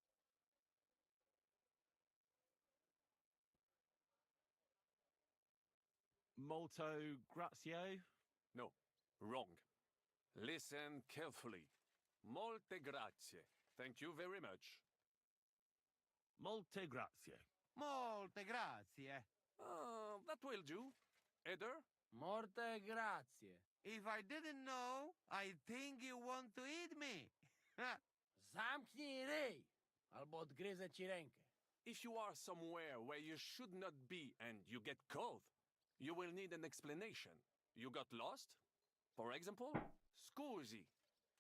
Molto grazie? No, wrong. Listen carefully. Molte grazie. Thank you very much. Molte grazie. Molte grazie. That will do. Eder? Morte grazie. If I didn't know, I think you want to eat me. Zamknij ryj, albo odgryzę ci rękę. If you are somewhere where you should not be and you get caught, you will need an explanation. You got lost? For example, scusi,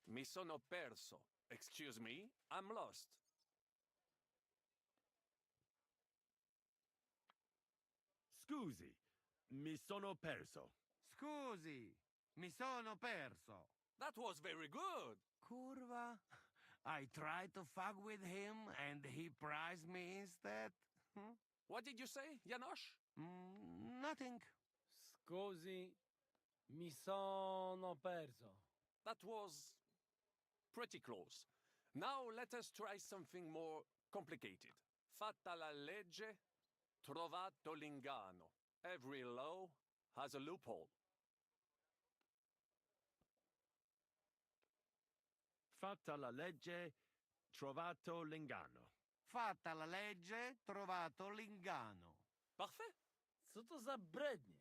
mi sono perso. Excuse me, I'm lost. Scusi, mi sono perso. Scusi, mi sono perso. That was very good. Curva. I tried to fuck with him and he prized me instead. What did you say, Janosch? Nothing. Scusi, mi sono perso. That was pretty close. Now let us try something more complicated. Fatta la legge, trovato l'ingano. Every law has a loophole. Fatta la legge, trovato l'ingano. Fatta la legge, trovato l'ingano. Parfait. Co to za brednie?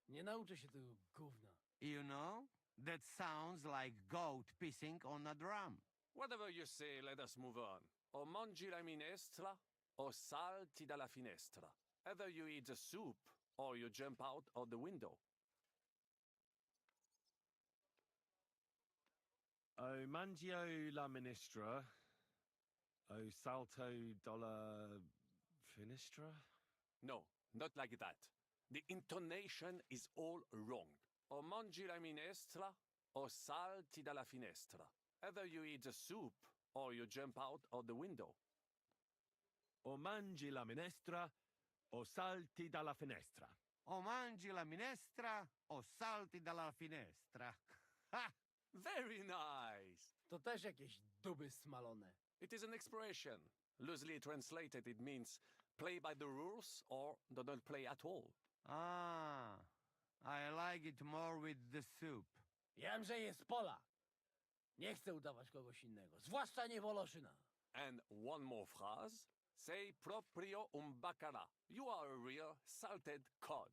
Nie nauczę się tego gówna. You know, that sounds like goat pissing on a drum. Whatever you say, let us move on. O mangi la minestra, o salti dalla finestra. Either you eat the soup, or you jump out of the window. O mangio la minestra, o salto dalla finestra? No, not like that. The intonation is all wrong. O mangi la minestra, o salti dalla finestra. Either you eat the soup, or you jump out of the window. O mangi la minestra, o salti dalla finestra. O mangi la minestra, o salti dalla finestra. Ha! Very nice! To też jakieś duby smalone. It is an expression. Loosely translated, it means play by the rules or do not play at all. Ah, I like it more with the soup. Wiem, że jest Polak. Nie chcę udawać kogoś innego, zwłaszcza nie Woloszyna. And one more phrase. Sei proprio un bacala. You are a real salted cod.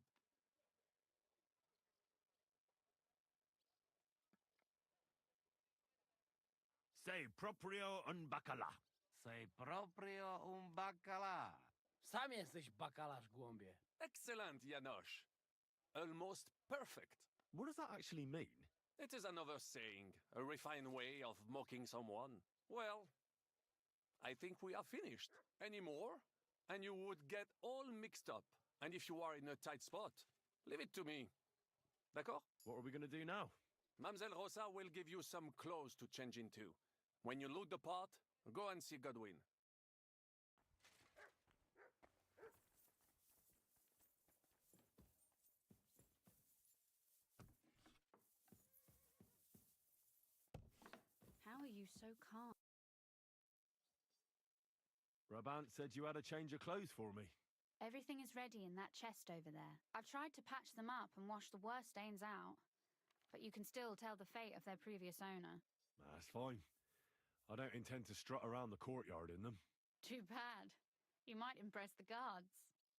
Sei proprio un bacala. Sei proprio un baccalà. Sam jesteś bakalarz, głąbie. Excellent, Janosch. Almost perfect. What does that actually mean? It is another saying, a refined way of mocking someone. Well, I think we are finished. Any more? And you would get all mixed up. And if you are in a tight spot, leave it to me. D'accord? What are we going to do now? Mamselle Rosa will give you some clothes to change into. When you look the part, go and see Godwin. How are you so calm? Brabant said you had a change of clothes for me. Everything is ready in that chest over there. I've tried to patch them up and wash the worst stains out, but you can still tell the fate of their previous owner. That's fine. I don't intend to strut around the courtyard in them. Too bad. You might impress the guards.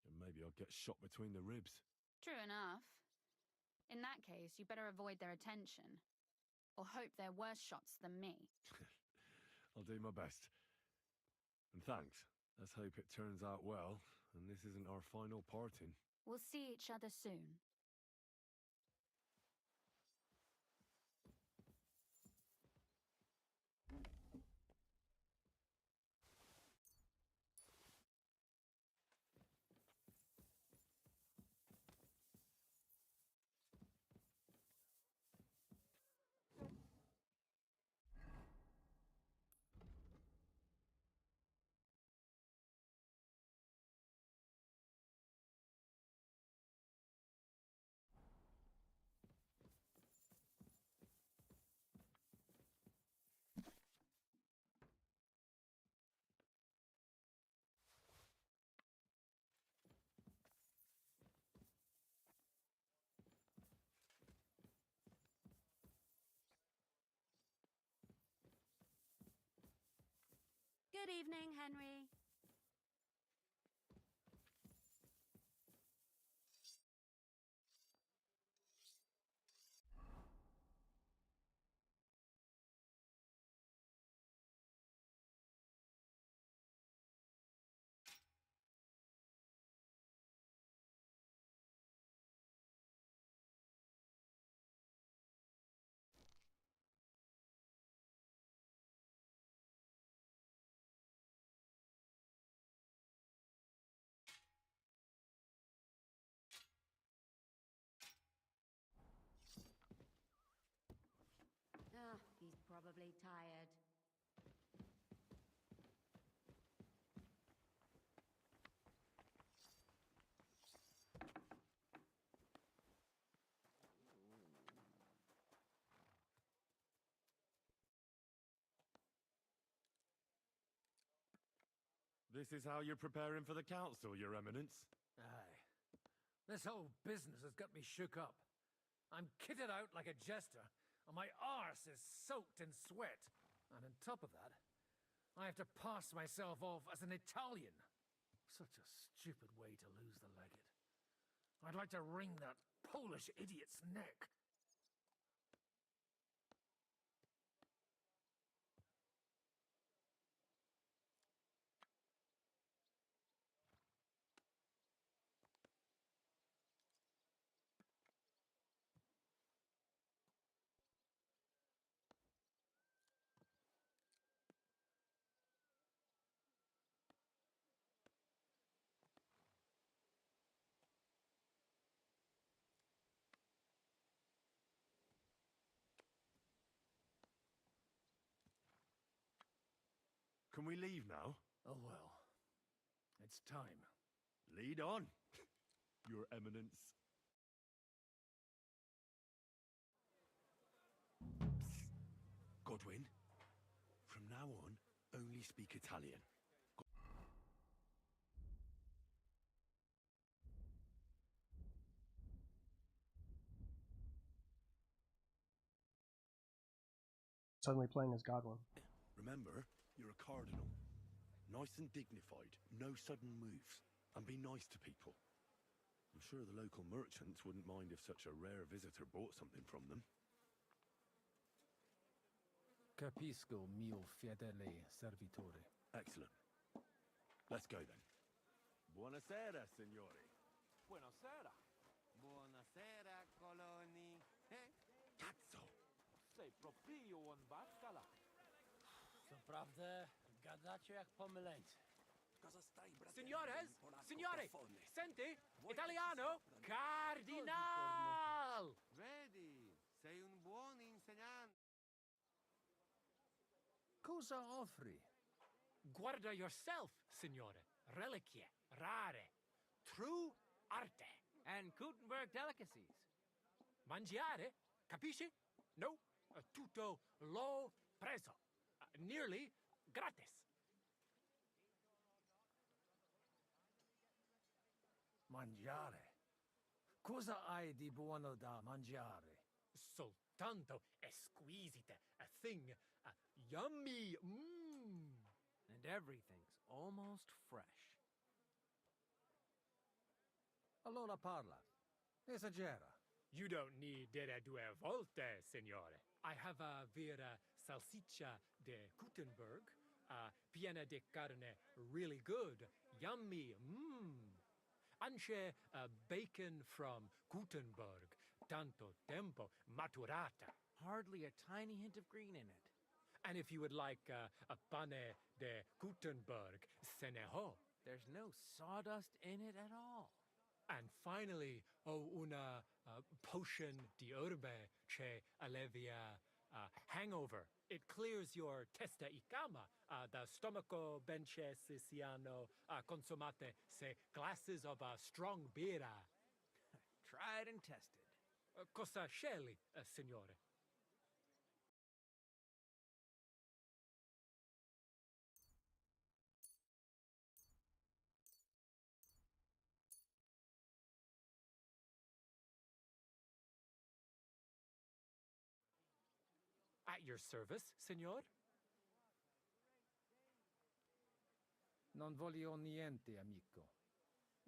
And maybe I'll get shot between the ribs. True enough. In that case, you better avoid their attention. Or hope they're worse shots than me. I'll do my best. And thanks. Let's hope it turns out well, and this isn't our final parting. We'll see each other soon. Good evening, Henry. This is how you're preparing for the council, Your Eminence? Aye. This whole business has got me shook up. I'm kitted out like a jester, and my arse is soaked in sweat. And on top of that, I have to pass myself off as an Italian. Such a stupid way to lose the legate. I'd like to wring that Polish idiot's neck. Can we leave now? Oh well. It's time. Lead on, Your Eminence. Godwin, from now on, only speak Italian. Suddenly playing as Godwin. Remember, you're a cardinal. Nice and dignified, no sudden moves, and be nice to people. I'm sure the local merchants wouldn't mind if such a rare visitor bought something from them. Capisco, mio fedele servitore. Excellent. Let's go then. Buonasera, signori. Buonasera. Buonasera, coloni. Cazzo! Sei proprio un baccala. Naprawdę, gadacie jak pomyleńcy. Signores, signore, senti, italiano, cardinal! Vedi, sei un buon insegnante. Cosa offri? Guarda yourself, signore. Reliquie, rare, true arte. And Gutenberg delicacies. Mangiare, capisci? No, tutto l'ho preso. Nearly gratis. Mangiare. Cosa hai di buono da mangiare? Soltanto esquisite, a thing, yummy, And everything's almost fresh. Allora parla. Esagera. You don't need dire due volte, signore. I have a vera salsiccia de Gutenberg, piena di carne, really good, yummy, Anche bacon from Gutenberg, tanto tempo maturata. Hardly a tiny hint of green in it. And if you would like a pane de Gutenberg, se ne ho. There's no sawdust in it at all. And finally, una potion di herbe che allevia hangover. It clears your testa y cama, the stomaco benche siano consumate se glasses of strong birra. Tried and tested. Cosa scegli, signore? At your service, signor? Non voglio niente, amico.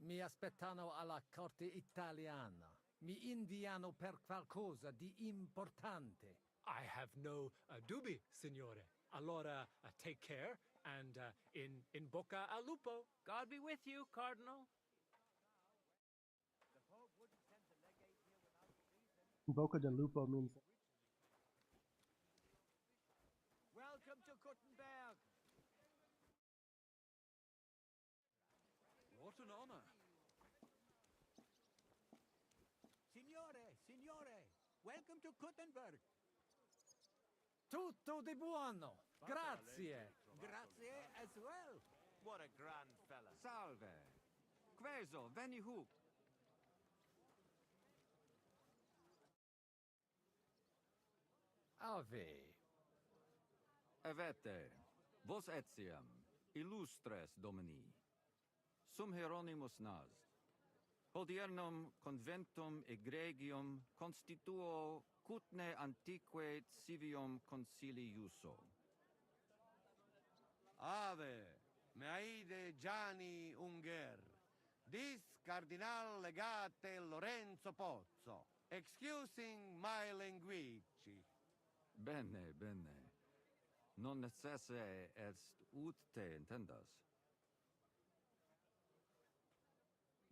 Mi aspettano alla corte italiana. Mi inviano per qualcosa di importante. I have no dubbi, signore. Allora, take care, and in bocca al lupo. God be with you, Cardinal. Boca de Lupo means Welcome to Gutenberg. What an honor. Signore, welcome to Gutenberg. Tutto di buono. Grazie. Grazie as well. What a grand fella. Salve. Queso, veni hook. Ave. Avete. Vos etiam. Illustres Domini, sum Hieronymus nas, hodiernum conventum egregium constituo cutne antique civium concili iuso. Ave, meaide Gianni Unger, dis Cardinal Legate Lorenzo Pozzo, excusing my linguici. Bene, bene. Non necesse est ut te intendas.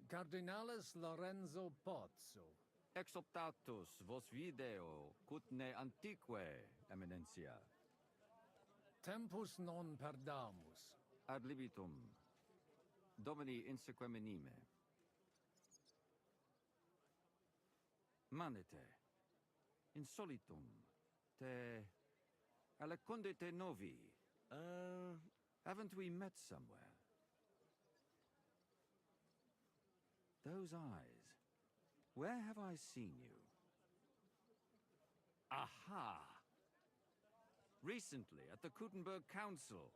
Cardinalis Lorenzo Pozzo. Exoptatus vos video cutne antique, Eminentia. Tempus non perdamus. Ad libitum. Domini insequem minime. Manete. Insolitum. Te alecundite novi. Haven't we met somewhere? Those eyes. Where have I seen you? Aha! Recently, at the Kuttenberg Council.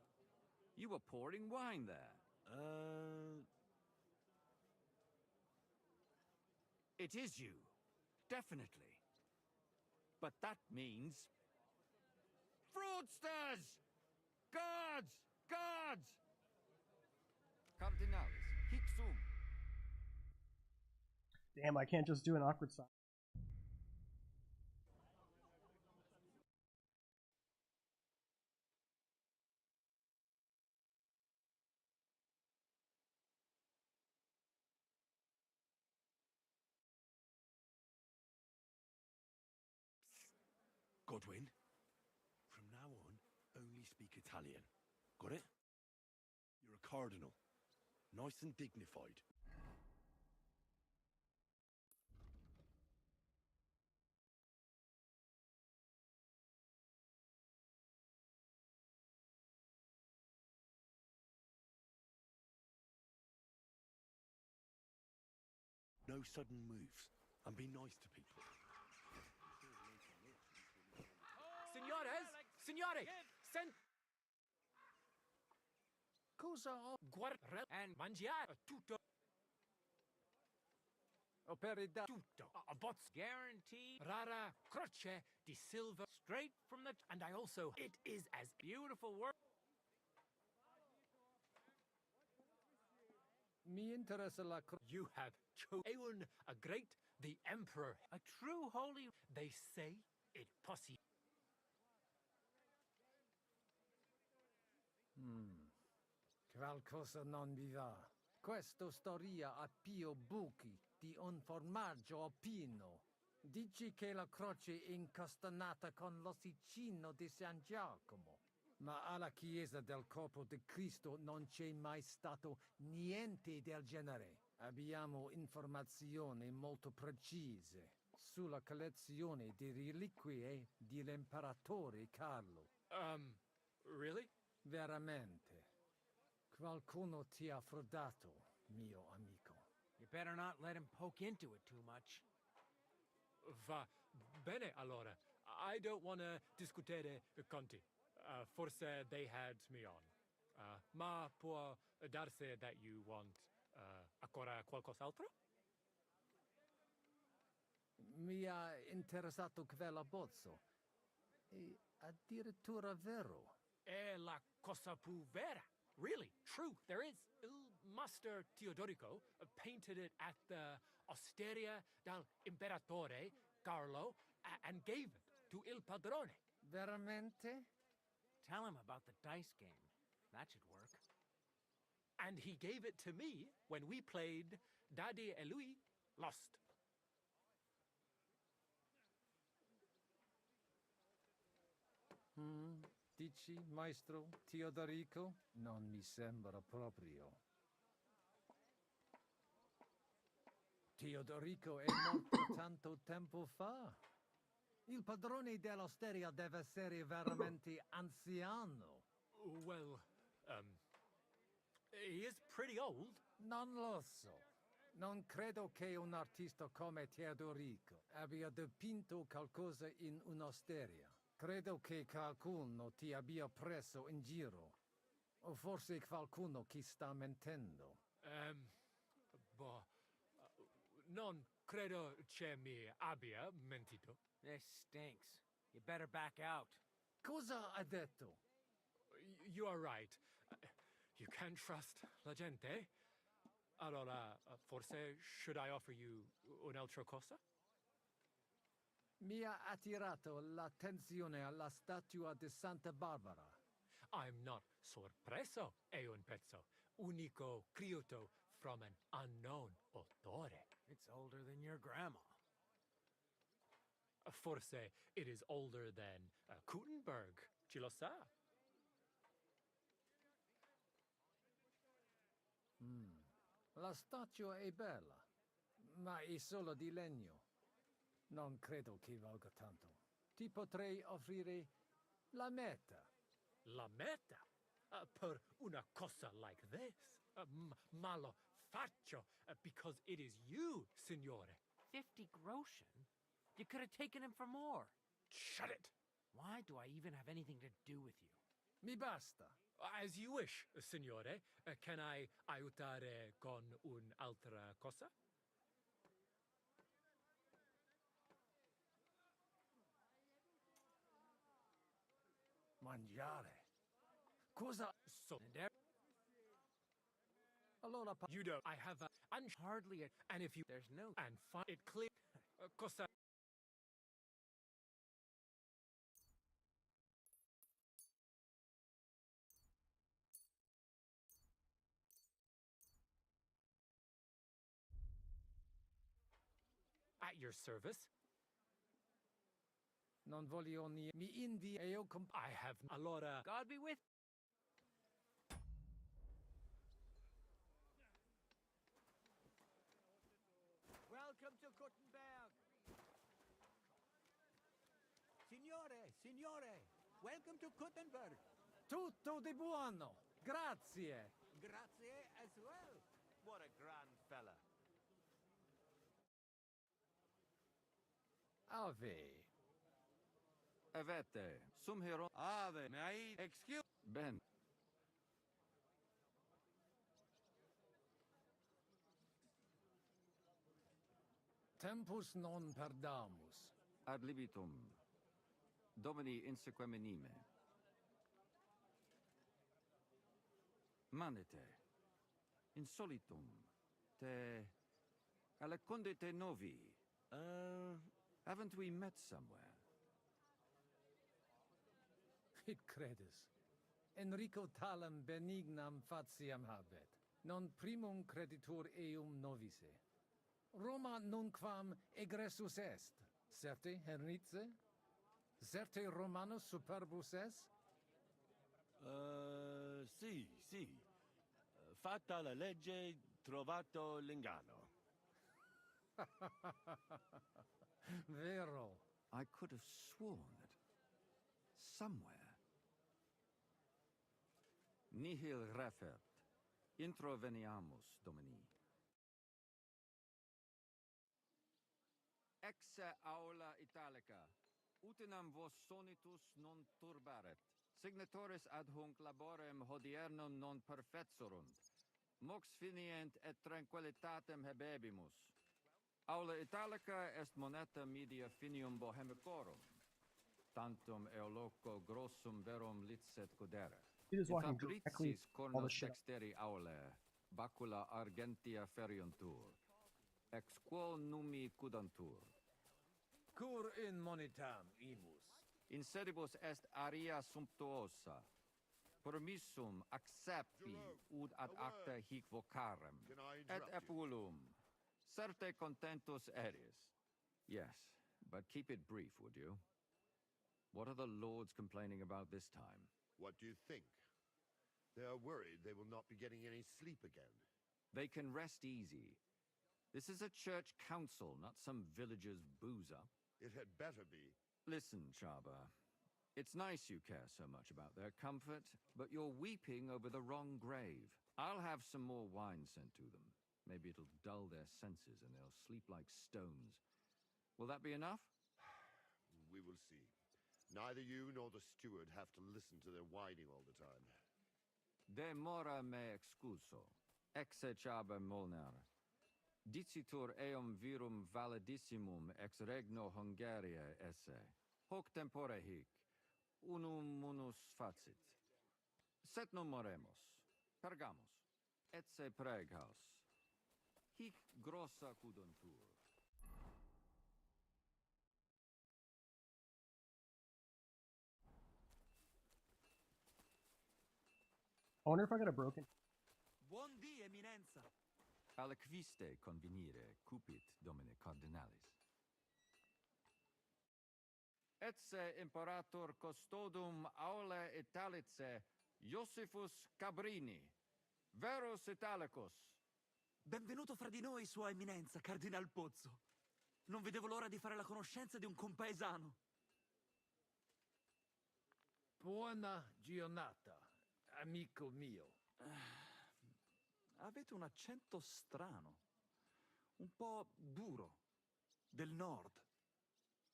You were pouring wine there. It is you. Definitely. But that means... fraudsters! Guards! Guards! Cardinalis, hic sum. Damn, I can't just do an awkward sign. Godwin, from now on, only speak Italian. Got it? You're a cardinal. Nice and dignified. No sudden moves, and be nice to people. Signores! Signore! Cosa ho guardare and mangiare tutto. Operida. Tutto. A bots guaranteed. Rara croce di silver straight from the... And I also... It is as beautiful work. Mi interessa la You have chosen a great, the emperor, a true holy. They say it possible. Qualcosa non vi va. Questa storia a Pio Buchi di un formaggio alpino. Dici che la croce è incastenata con l'ossicino di San Giacomo. Ma alla chiesa del corpo di Cristo non c'è mai stato niente del genere. Abbiamo informazioni molto precise sulla collezione di reliquie dell'imperatore Carlo. Really? Veramente. Qualcuno ti ha frodato, mio amico. You better not let him poke into it too much. Va bene allora. I don't want to discutere conti. Forse they had me on. Ma può darsi that you want ancora qualcos'altro? Mi ha interessato quell'abbozzo. E addirittura vero. È la cosa più vera. Really, true, there is. Il Master Teodorico painted it at the Osteria del Imperatore Carlo and gave it to Il Padrone. Veramente? Tell him about the dice game. That should work. And he gave it to me when we played Daddy e lui lost. Dici, maestro Teodorico? Non mi sembra proprio. Teodorico è morto tanto tempo fa. Il padrone dell'osteria deve essere veramente anziano. Well, he is pretty old. Non lo so. Non credo che un artista come Teodorico abbia dipinto qualcosa in un'osteria. Credo che qualcuno ti abbia preso in giro. O forse qualcuno chi sta mentendo. Boh, non credo che mi abbia mentito. This stinks. You better back out. Cosa ha detto? You are right. You can't trust la gente. Allora, forse should I offer you un'altra cosa? Mi ha attirato l'attenzione alla statua di Santa Barbara. I'm not sorpreso, è un pezzo unico creato from an unknown autore. It's older than your grandma. Forse it is older than Gutenberg. Chi lo sa? La statua è bella, ma è solo di legno. Non credo che valga tanto. Ti potrei offrire la metà. La metà? Per una cosa like this? Ma lo faccio because it is you, signore. 50 groschen? You could have taken him for more. Shut it! Why do I even have anything to do with you? Mi basta. As you wish, signore. Can I aiutare con un'altra cosa? Mangiare. Cosa? So, Allora, you don't. I have hardly a. And if you. There's no. And find it clear. Cosa? At your service. non voglio mi indi e io I have. Allora. God be with. Welcome to Gutenberg. Signore, welcome to Gutenberg. Tutto di buono. Grazie. Grazie as well. What a grand fella. Ave. Avete, sum hero. Ave, may I excuse? Ben. Tempus non perdamus. Ad libitum. Domini insequem anime. Manete. Insolitum. Te. Alaconde te novi. Haven't we met somewhere? Hic credis. Enrico talam benignam fatiam habet. Non primum creditur eum novice. Roma nunquam egressus est. Certe, Henrice? Certe Romanus superbus est? Sì. Fatta la legge, trovato l'inganno. Vero. I could have sworn that somewhere. Nihil refert. Introveniamus, Domini. Ex aula italica. Utinam vos sonitus non turbaret. Signatoris ad hunc laborem hodiernum non perfetsurunt. Mox finient et tranquillitatem habebimus. Aula italica est moneta media finium bohemicorum. Tantum eoloco grossum verum licet godere. He was walking directly Fabricis all the cornos shit. dexteri aulae, bacula argentia feriuntur. Ex quo numi cudantur. Cur in monitam imus. In sedibus est aria sumptuosa. Permissum accepti ud ad acta hic vocarem. Et epulum. Certe contentus eris. Yes, but keep it brief, would you? What are the lords complaining about this time? What do you think? They are worried they will not be getting any sleep again. They can rest easy. This is a church council, not some villager's boozer. It had better be. Listen, Chaba. It's nice you care so much about their comfort, but you're weeping over the wrong grave. I'll have some more wine sent to them. Maybe it'll dull their senses and they'll sleep like stones. Will that be enough? We will see. Neither you nor the steward have to listen to their whining all the time. De mora me excuso. Exe chaber molnar. Dicitur eum virum validissimum ex regno Hungaria esse. Hoc tempore hic. Unum munus facit. Set non moremus. Pergamus. Etse preghaus. Hic grossa cuduntur. I wonder if I got a broken. Buon dì, eminenza. Aliquiste convenire cupit domine cardinalis. Etse imperator custodum aule Italice Iosifus Cabrini, verus Italicus. Benvenuto fra di noi, Sua Eminenza, Cardinal Pozzo. Non vedevo l'ora di fare la conoscenza di un compaesano. Buona giornata, amico mio. Avete un accento strano, un po' duro, del nord.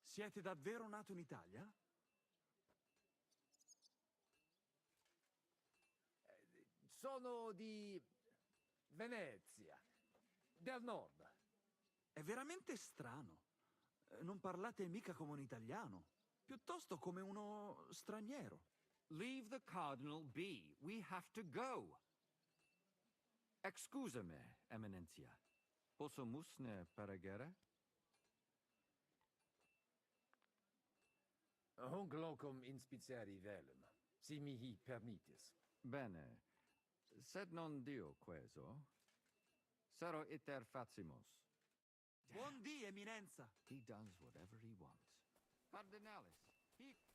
Siete davvero nato in Italia? Sono di Venezia, del nord. È veramente strano. Non parlate mica come un italiano, piuttosto come uno straniero. Leave the cardinal be. We have to go. Excusame, eminentia. Posso musne paregere? Hunc locum inspiciari velum, si mihi permittis. Bene. Sed non dio queso. Sero iter facimus. Buon dì, eminenza. He does whatever he wants. Cardinalis, hic.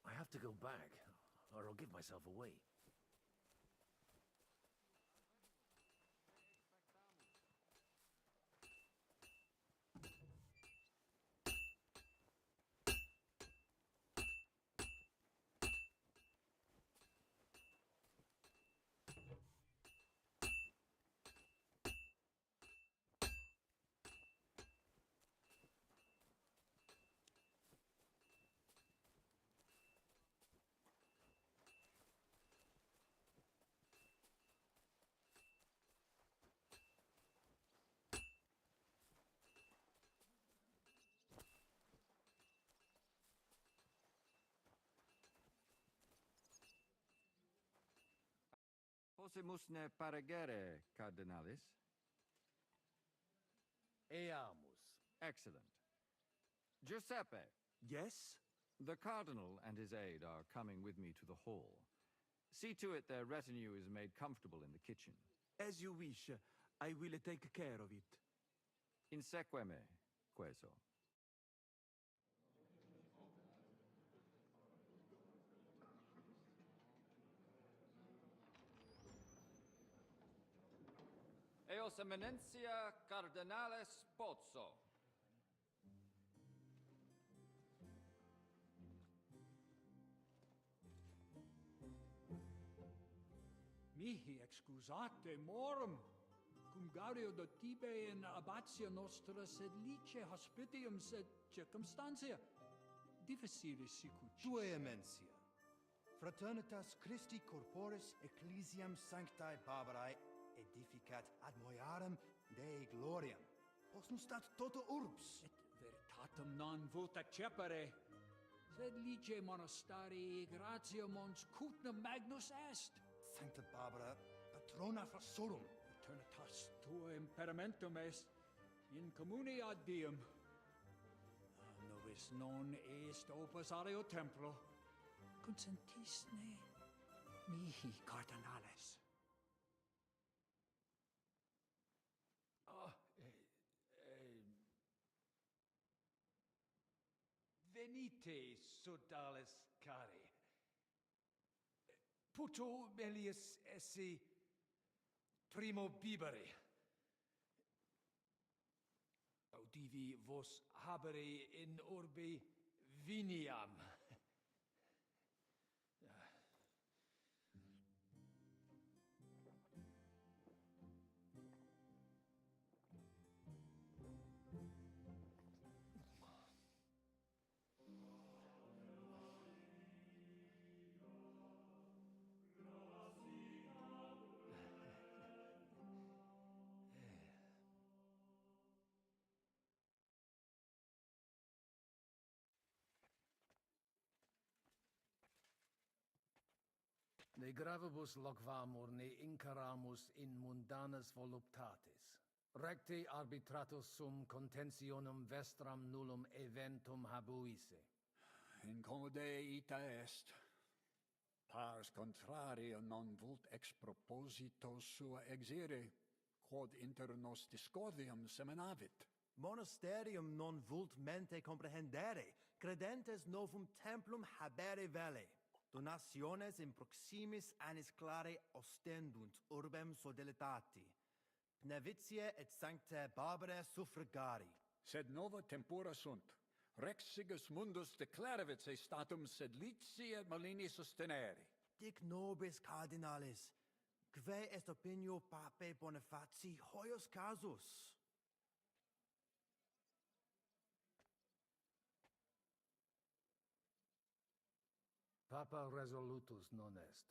I have to go back, or I'll give myself away. Possimus ne paregere, cardinalis? Eamus. Excellent. Giuseppe. Yes? The cardinal and his aide are coming with me to the hall. See to it their retinue is made comfortable in the kitchen. As you wish. I will take care of it. Inseque me, queso. Eos eminentia cardinales Pozzo. Mihi excusate morum, cum gaudio do tibe in abatio nostra sed lice hospitium sed circumstantia difficile sicut. Tue emensia. Fraternitas Christi corporis ecclesiam sanctae Barbarae edificat ad moiarem Dei gloriam. Posnustat toto urbs. Et veritatem non vult accepere, sed lice monastarii gratiam mons cutnam magnus est. Sancta Barbara, patrona frassorum. Eternitas tua imperamentum est in communi ad diem. Novis non est opus aleo templo, consentisne mihi cardinales. Venite, sodales cari. Puto melius esse primo bibere. Audivi vos habere in orbe viniam. Ne gravibus loquamur ne incaramus in mundanas voluptatis. Recte arbitratus sum contentionum vestram nullum eventum habuisse. Incomode ita est. Pars contrario non vult ex proposito sua exire, quod inter nos discordium seminavit. Monasterium non vult mente comprehendere, credentes novum templum habere vele. Donationes in proximis annis clare ostendunt urbem sodelitati. Pnevitiae et sanctae Barbarae suffragari. Sed nova tempora sunt. Rex sigus mundus declaravit se statum sed lici et malini sostenere. Dic nobis cardinales, quae est opinio papae Bonifati hoius casus? Papa resolutus non est.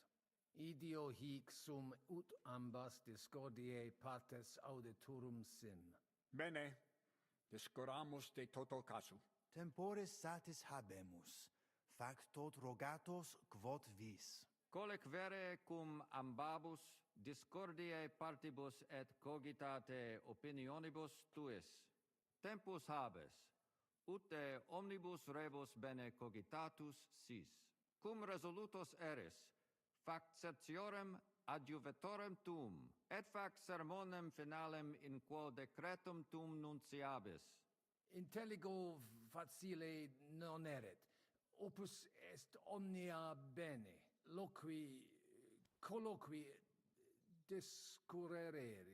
Idio hic sum ut ambas discordiae partes auditorum sin. Bene, discuramus de toto casu. Temporis satis habemus, factot rogatos quod vis. Colec vere cum ambabus discordiae partibus et cogitate opinionibus tuis. Tempus habes, ute omnibus rebus bene cogitatus sis. Cum resolutos eris, fac septiorem adjuvetorem tuum, et fac sermonem finalem in quo decretum tuum nunciabis. Intelligo facile non erit. Opus est omnia bene. Loqui, colloqui, discurrere.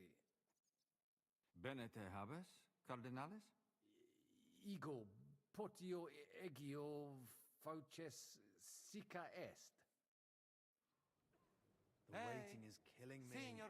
Bene te habes, cardinales? Ego, potio egio fauces sica est. The waiting is killing me. Signor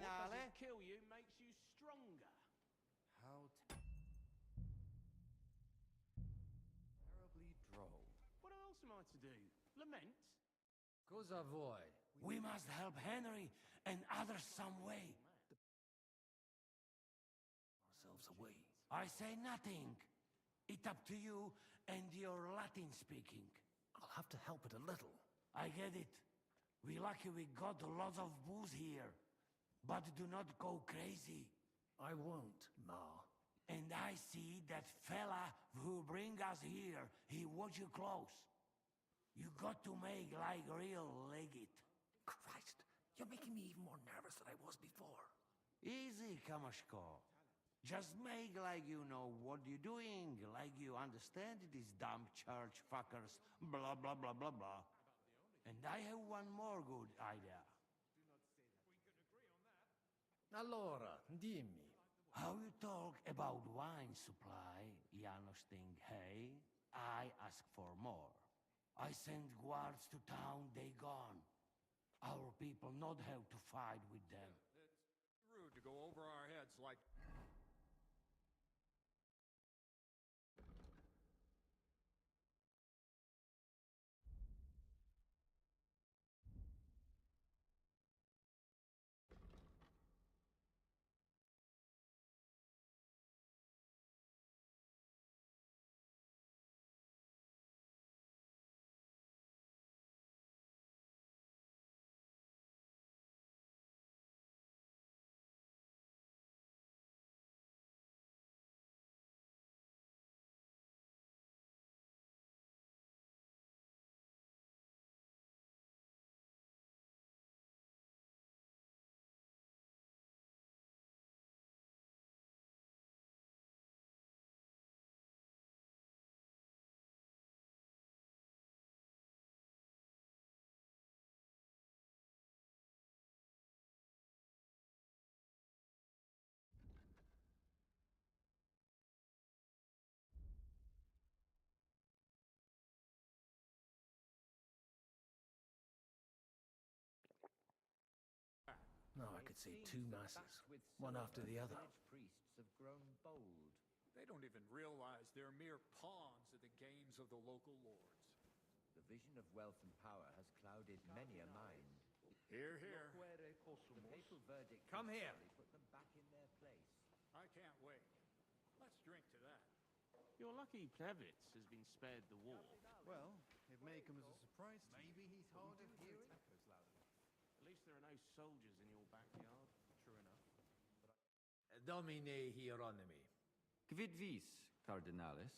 Cardinale. What doesn't kill you makes you stronger. How terribly droll. What else am I to do? Lament? Cosa vuoi? We must help Henry and others some way. Ourselves away. I say nothing. It's up to you and your Latin speaking. I'll have to help it a little. I get it. We lucky we got lots of booze here. But do not go crazy. I won't, Ma. And I see that fella who bring us here. He watch you close. You got to make like real legit. Christ, you're making me even more nervous than I was before. Easy, Kamashko. Just make like you know what you're doing, like you understand these dumb church fuckers, blah, blah, blah, blah, blah. And I have one more good idea. Allora, dimmi. How you talk about wine supply, Janos think, hey, I ask for more. I send guards to town, they gone. Our people not have to fight with them. It's rude to go over our heads like... No, I could say two masses, one after the other. Priests have grown bold. They don't even realize they're mere pawns at the games of the local lords. The vision of wealth and power has clouded many a mind. Here, here. The papal verdict Come has here. surely put them back in their place. I can't wait. Let's drink to that. You're lucky Plevitz has been spared the war. Well, it may come as a surprise to you. Maybe he's hard of hearing. At least there are no soldiers in your backyard. True enough. Domine Hieronymi. Quid vis, Cardinalis?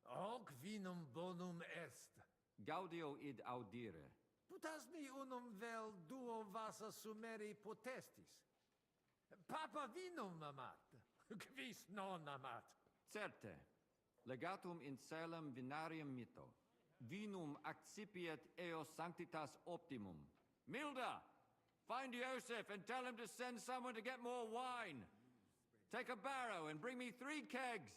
Hoc vinum bonum est. Gaudio id audire. Putas mi unum vel duo vasa sumeri potestis. Papa vinum amat. Quis non amat. Certe. Legatum in celem vinarium mito. Vinum accipiet eo sanctitas optimum. Milda! Find Joseph and tell him to send someone to get more wine. Take a barrow and bring me 3 kegs.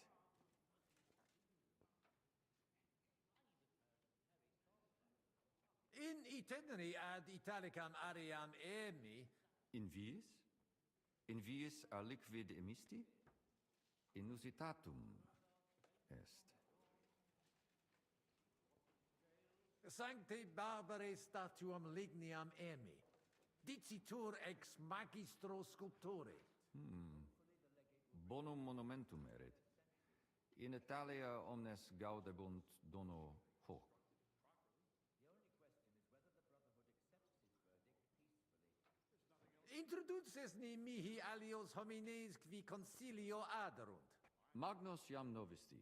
In itinere ad Italicam ariam emi. In viis? In viis a liquid emisti? Inusitatum est. Sancte Barbare statuam ligniam emi. Dicitur ex magistro sculptore. Bonum monumentum erit. In Italia omnes gaudebunt dono hoc. Introduces ni mihi alios homines qui concilio aderunt. Magnus jam novisti.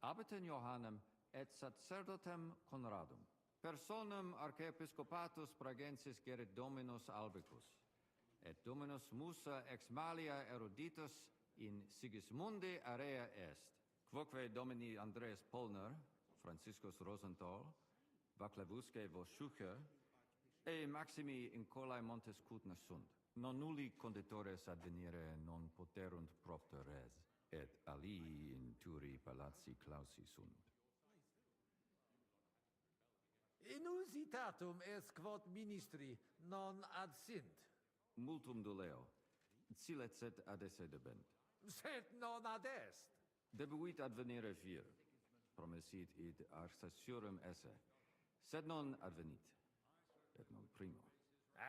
Abitem Johannem et sacerdotem Conradum. Personam archiepiscopatus Pragensis gerit Dominus Albicus. Et Dominus Musa ex malia eruditus in Sigismundi area est. Quoque Domini Andreas Polner, Franciscus Rosenthal, Vaclavusque Voschucher, e Maximi in colae montes cutnes sunt. Non nulli conditores advenire non poterunt propter res, et alii in turi palazzi clausi sunt. Inusitatum est quod ministri non ad sint. Multum doleo. Silecet ad esse debent. Sed non ad est. Debuit advenire vir. Promesit id arsaciorem esse. Sed non advenit. Et non primo.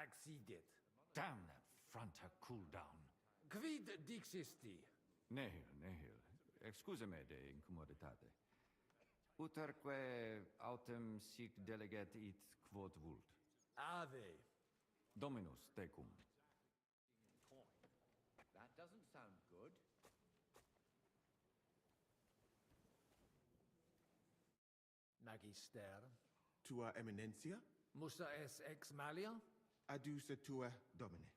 Accidit. Damn that front cool down. Quid dixisti? Nihil. Excuse me de incommoditate. Uterque autem sic deleget it quod vult. Ave. Dominus tecum. That doesn't sound good. Magister. Tua eminencia? Musa es ex malia? Adduce tua domine.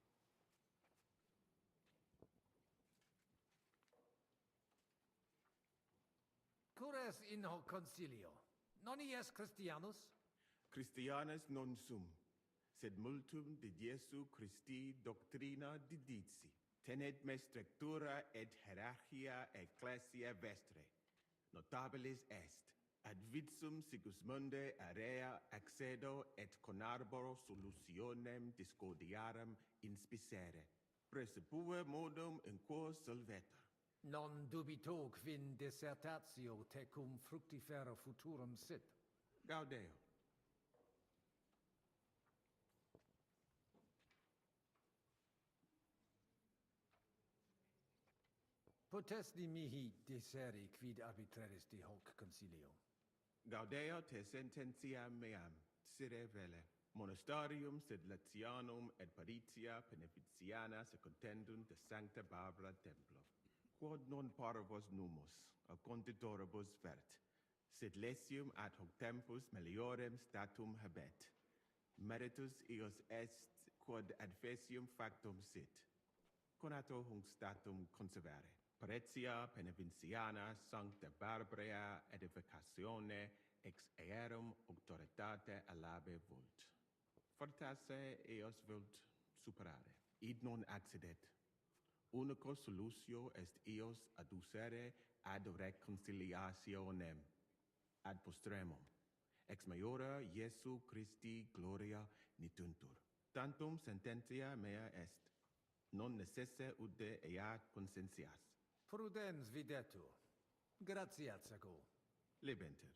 Cures in hoc concilio. Non ies Christianus? Christianus non sum, sed multum de Jesu Christi doctrina didici. Tenet me strictura et hierarchia ecclesia vestre. Notabilis est. Ad vitsum Sigismunde area accedo et conarboro solutionem discordiarum inspicere. Precipue modum in quo solveta. Non dubito quin dissertatio tecum fructifera futurum sit. Gaudeo. Potesti mihi dicere quid arbitraris de hoc concilio. Gaudeo te sententia meam, sire vele. Monastarium sed Latianum et Paritia Beneficiana secondendunt de Sancta Barbara Templo. Quod non parvos numus, a conditoribus vert, sed lesium ad hoc tempus meliorem statum habet. Meritus eos est quod ad facium factum sit. Conato hunc statum conservare. Paretia Beneficiana Sancta Barbara edificatione ex aerum auctoritate alabe vult. Fortasse eos vult superare. Id non accidet. Unico solutio est eos adducere ad reconciliationem, ad postremum. Ex maiora Iesu Christi gloria nituntur. Tantum sententia mea est. Non necesse ude ea consentias. Prudens videtur. Gratiat ago. Lebenter.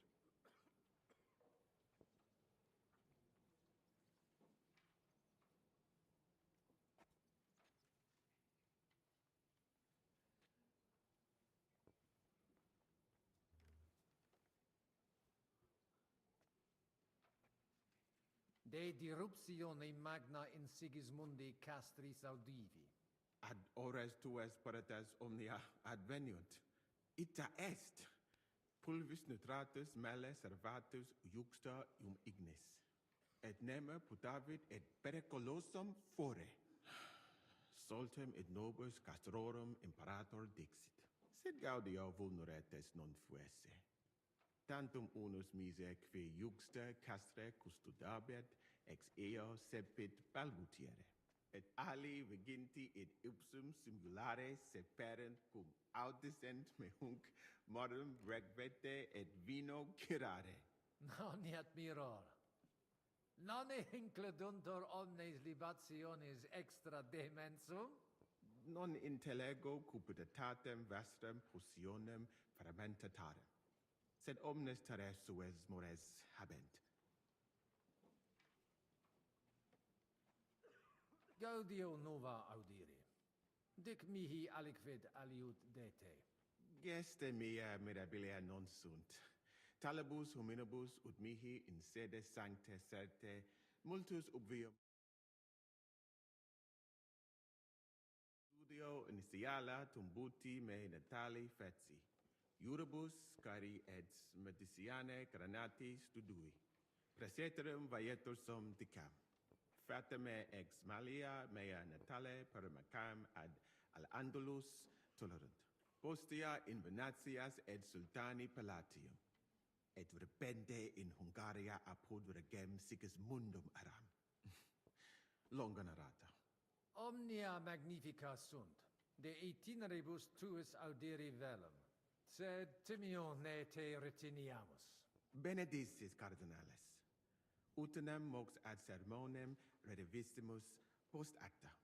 De diruptione magna in Sigismundi castris audivi. Ad ores tuas paratas omnia adveniunt. Ita est. Pulvis nitratus male servatus juxta ignis. Et neme putavit et periculosum fore. Soltem et nobis castrorum imperator dixit. Sed gaudio vulneretes non fuesse. Tantum unus mise qui juxta castre custodabit ex eo sepit balbutiere. Et ali viginti et ipsum singulare seperent cum audisent me hunc modum regvete et vino cirare. Non admiror. Non incleduntur omnes libationes extra demensum? Non intellego cupiditatem vestrem potionem fermentatarem. Sed omnes terressues mores habent. Gaudio nova audire. Dic mihi aliquid aliud dete. Geste mea mirabilia non sunt. Talibus hominibus ut mihi in sede sancte certe multus obvium studio initiala tumbuti me natali feci. Iuribus cari et mediciane granati studui. Praeterum vaietur sum dicam. Fatame ex malia mea natale per macam ad al Andalus tolerant. Postea in Venatias et Sultani Palatium. Et repente in Hungaria apud regem Sigismundum aram. Longa narrata. Omnia magnifica sunt, de itineribus tuus audiri velum, sed timio ne te retiniamus. Benedictis, cardinales. utinam mox ad sermonem redivissimus post acta.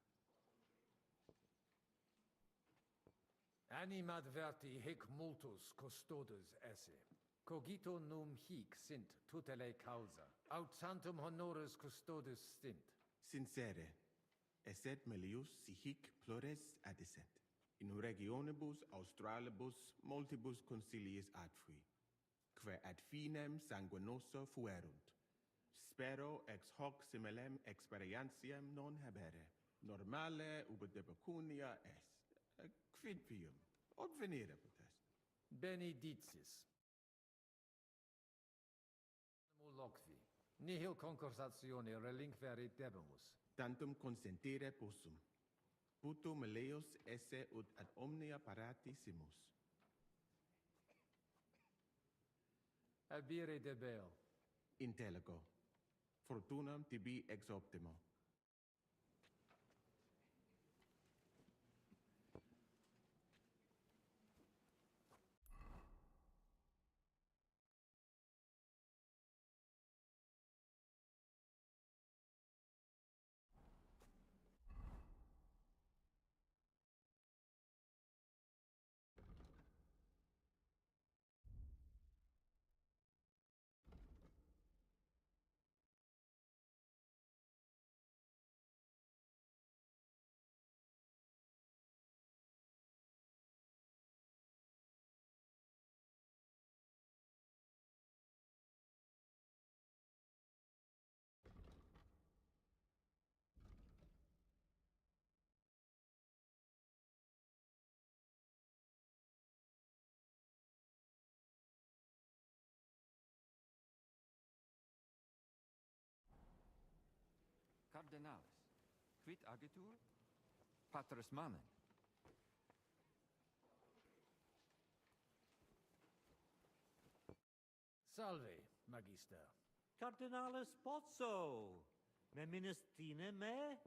Animad verti hic multus custodes esse. Cogito num hic sint tutelae causa, aut tantum honoris custodes stint. Sincere, esset melius si hic plures addicent. In regionibus australibus multibus consiliis adfui, quae ad finem sanguinosa fuerunt. Spero ex hoc similem experientiam non habere. Normale ubi de pecunia est. Quid vium? Ob venire potest? Benedictis. Loqui. Nihil concursatione relinquere debemus. Tantum consentire possum. Puto meleus esse ut ad omnia paratissimus. Abire debeo. Intellego. Fortunam tibi ex optimo. Cardenalis, quid agitur? Patris manen. Salve, magister. Cardinalis Pozzo, me ministine me?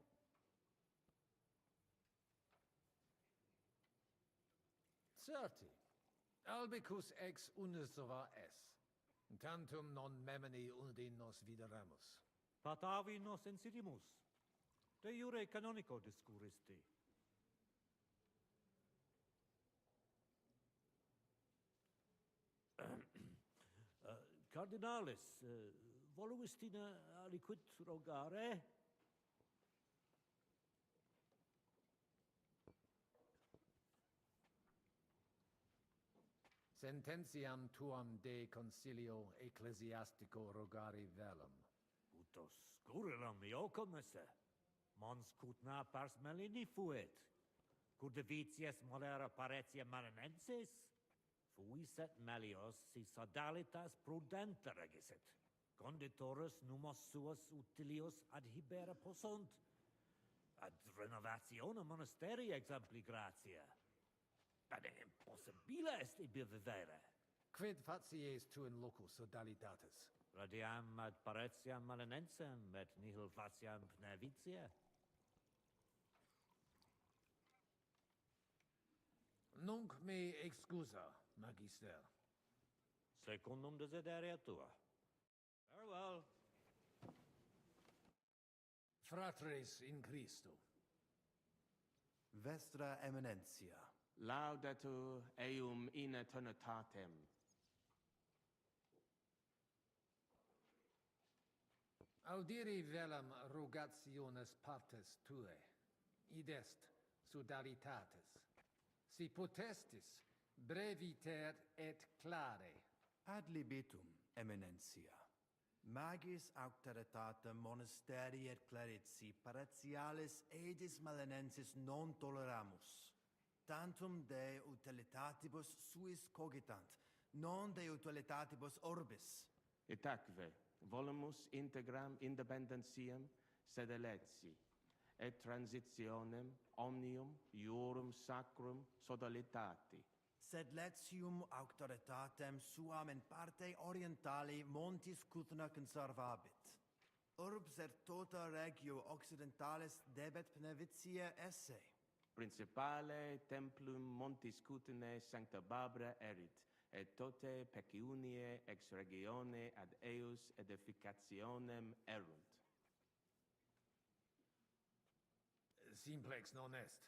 Certi. Albicus ex unisova es. Tantum non memini undi nos videremus. Patavi nos insidimus. De jure canonico discuristi. Cardinalis, voluistina aliquid rogare? Sententiam tuam de concilio ecclesiastico rogari velum. Utos scurrilum iocum esse. Mons cutna pars melini fuit. Curdivitias molera paretia manenensis? Fuis et melios si sodalitas prudenta regisit. Conditorus numos suos utilius adhibere possunt. Ad renovatione monasteri exempli gratia. Ad impossibile est ibi vivere. Quid facies tu in loco sodalitatis? Radiam ad paretiam malinensem et nihil faciam pnevitia. Nunc me excusa, magister. Secundum desideria tua. Farewell. Fratres in Christo. Vestra Eminentia. Laudatur eum in eternitatem. Audiri velam rogationes partes tue. Id est sodalitatis. Si potestis, breviter et clare. Ad libitum, Eminentia. Magis auctoritatem monasteri et clerici paretialis edis malinensis non toleramus. Tantum de utilitatibus suis cogitant, non de utilitatibus orbis. Itaque, volumus integram independentiam sed eletsi, et transitionem omnium iorum sacrum sodalitati. Sed letium auctoritatem suam in parte orientali montis Cuthna conservabit. Urbs et tota regio occidentalis debet pnevitia esse. Principale templum montis Cuthnae sancta Barbara erit, et tote pecuniae ex regione ad eius edificationem erunt. Simplex non est.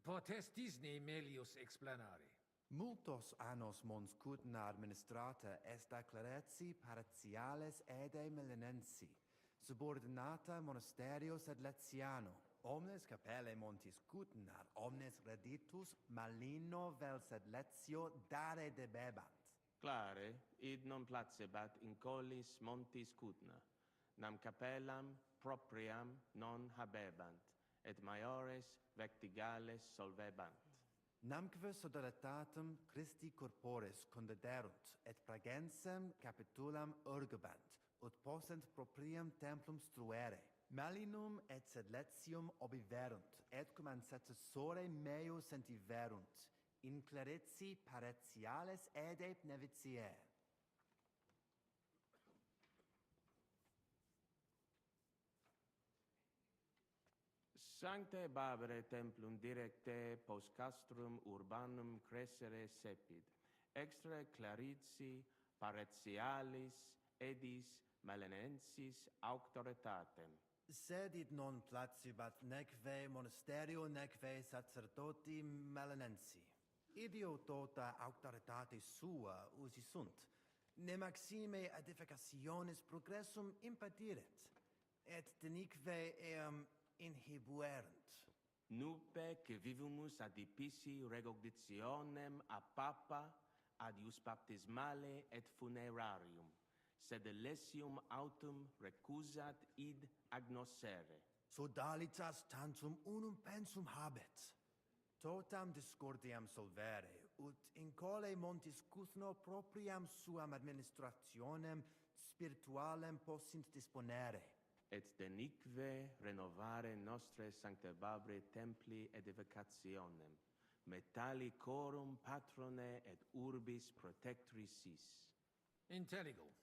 Potestisne melius explanare. Multos annos mons cutna administrata est declaratsi paritiales ede melanensi, subordinata monasterio sed letiano. Omnes capelle montis cutnar, omnes reditus malino vel sed letio dare debebant. Clare, id non placebat in collis montis cutna, nam capellam propriam non habebant, et maiores vectigales solvebant. Namque sodalitatem Christi corporis condederunt, et pragensem capitulam urgebant, ut possent proprium templum struere. Malinum et sed letium obiverunt, et cum ancestore meus sentiverunt, in clariti paritiales ede nevitiae. Sancte Barbare templum directe post castrum urbanum crescere sepid, extra clarici paritialis edis melanensis auctoritatem. Sed id non placibat neque monasterio neque sacerdoti melanensi. Idio tota auctoritate sua usi sunt, ne maxime edificationis progressum impediret, et denique eam inhibuerent. Nupe que vivumus adipici recognitionem a papa adius baptismale et funerarium, sed lesium autum recusat id agnoscere. Sodalitas tantum unum pensum habet, totam discordiam solvere, ut in cole montis cuthno propriam suam administrationem spiritualem possint disponere. Et denique renovare nostre Sancte Barbare templi edificationem, metallicorum patrone et urbis protectricis. Intelligo.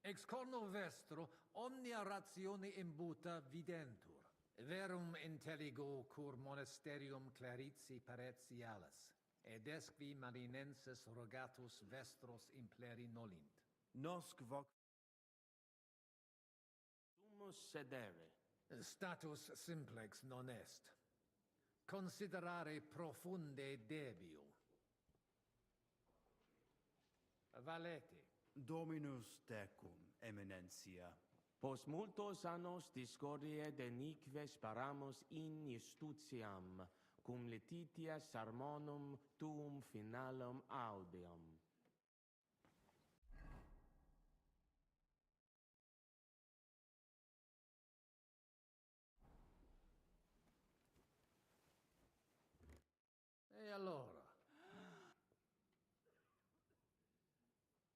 Ex corno vestro omnia ratione imbuta videntur. Verum intelligo cur monasterium clarici paritialis, ed esqui marinenses rogatus vestros impleri nolint. Nosc voc Sedere. Status simplex non est. Considerare profunde debio. Valete. Dominus tecum, eminentia. Post multos annos discordie denique sparamus in justitiam, cum letitia sermonum tuum finalum audium. E allora?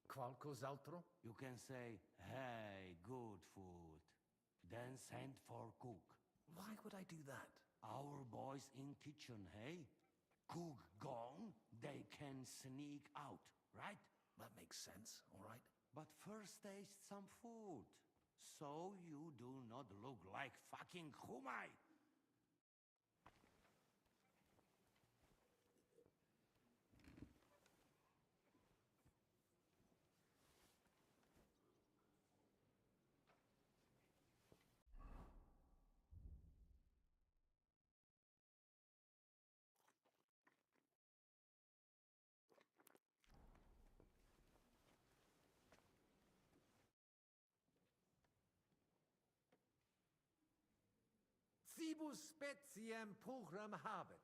Qualcos'altro? You can say, hey, good food. Then send for cook. Why would I do that? Our boys in kitchen, hey? Cook gone, they can sneak out, right? That makes sense, all right? But first taste some food, so you do not look like fucking Humai. Cibus speciem puram habet,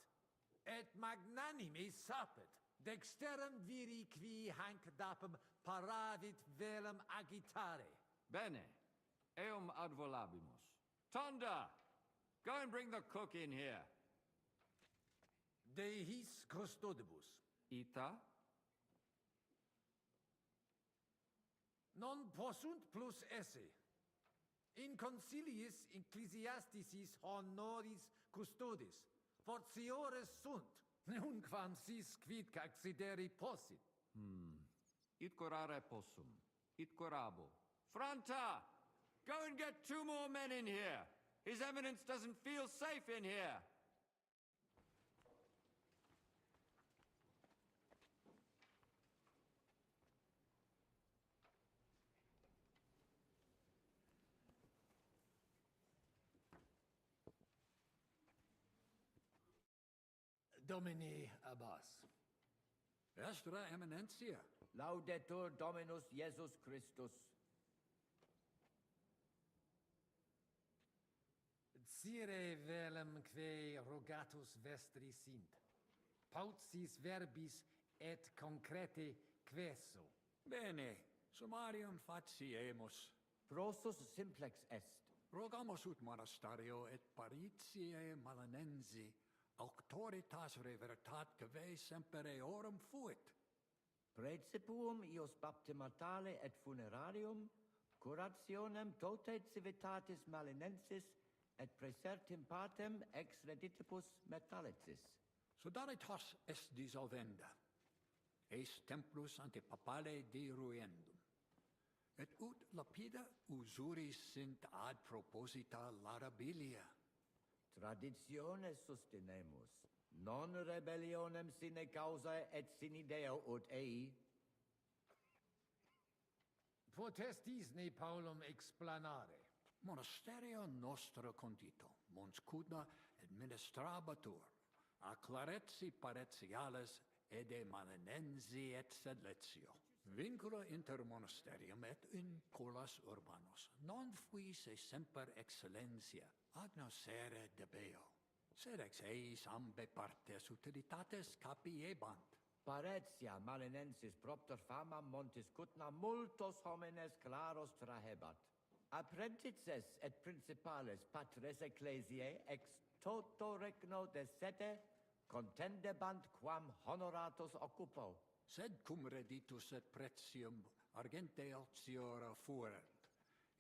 et magnanimi sapet, dexterum viri qui hanc dapum paravit velum agitare. Bene, eum ad volabimus. Tonda! Go and bring the cook in here. De his custodibus. Ita? Non possunt plus esse. In conciliis ecclesiasticis honoris custodis, fortiores sunt, nunquam sis quid accideri possit. It curare possum. It curabo. Franta! Go and get 2 more men in here. His Eminence doesn't feel safe in here. Domini Abbas. Vestra Eminentia. Laudetur Dominus Jesus Christus. Sire velum que rogatus vestri sint. Pautsis verbis et concrete queso. Bene, summarium faciemus. Prosus simplex est. Rogamus ut monasterio et paritiae malanensi auctoritas revertat cave semper eorum fuit. Praecipium ius baptimatale et funerarium, curationem tote civitatis malinensis et praesertim patem ex reditibus metallicis. Sodalitas est dissolvenda. Eis templus ante papale deruendum. Et ut lapida usuris sint ad proposita larabilia. Traditiones sustenemus, non rebellionem sine causa et sine Deo ut ei. Potestis ne Paulum explanare. Monasterio nostro condito, mons cudna administrabatur, a clareti paretiales ede malinensi et sedletio. Vincula inter monasterium et in colas urbanos, non fuisse semper excellentia, agnoscere debeo, sed ex eis ambe partes utilitates capiebant. Paretia malinensis propter fama montis cutna multos homines claros trahebat. Apprentices et principales patres ecclesiae ex toto regno de sede contendebant quam honoratus occupo. Sed cum reditus et pretium argente altiora fuerent.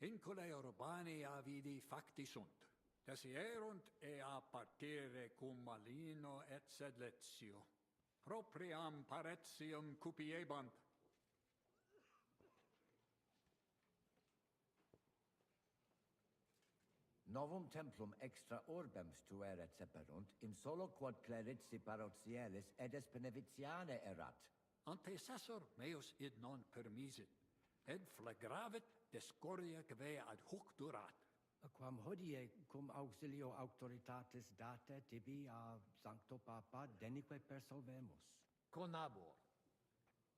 Inculae urbani avidi facti sunt. Desierunt ea partire cum malino et sedletio. Propriam paretium cupiebant. Novum templum extra orbem stueret seperunt, in solo quod clerici parotialis edes benevitiane erat. Antecessor meus id non permisit, ed flagravit discordia cave ad hoc durat. Quam hodie cum auxilio auctoritatis date tibi a Sancto Papa denique persolvemus. Conabor.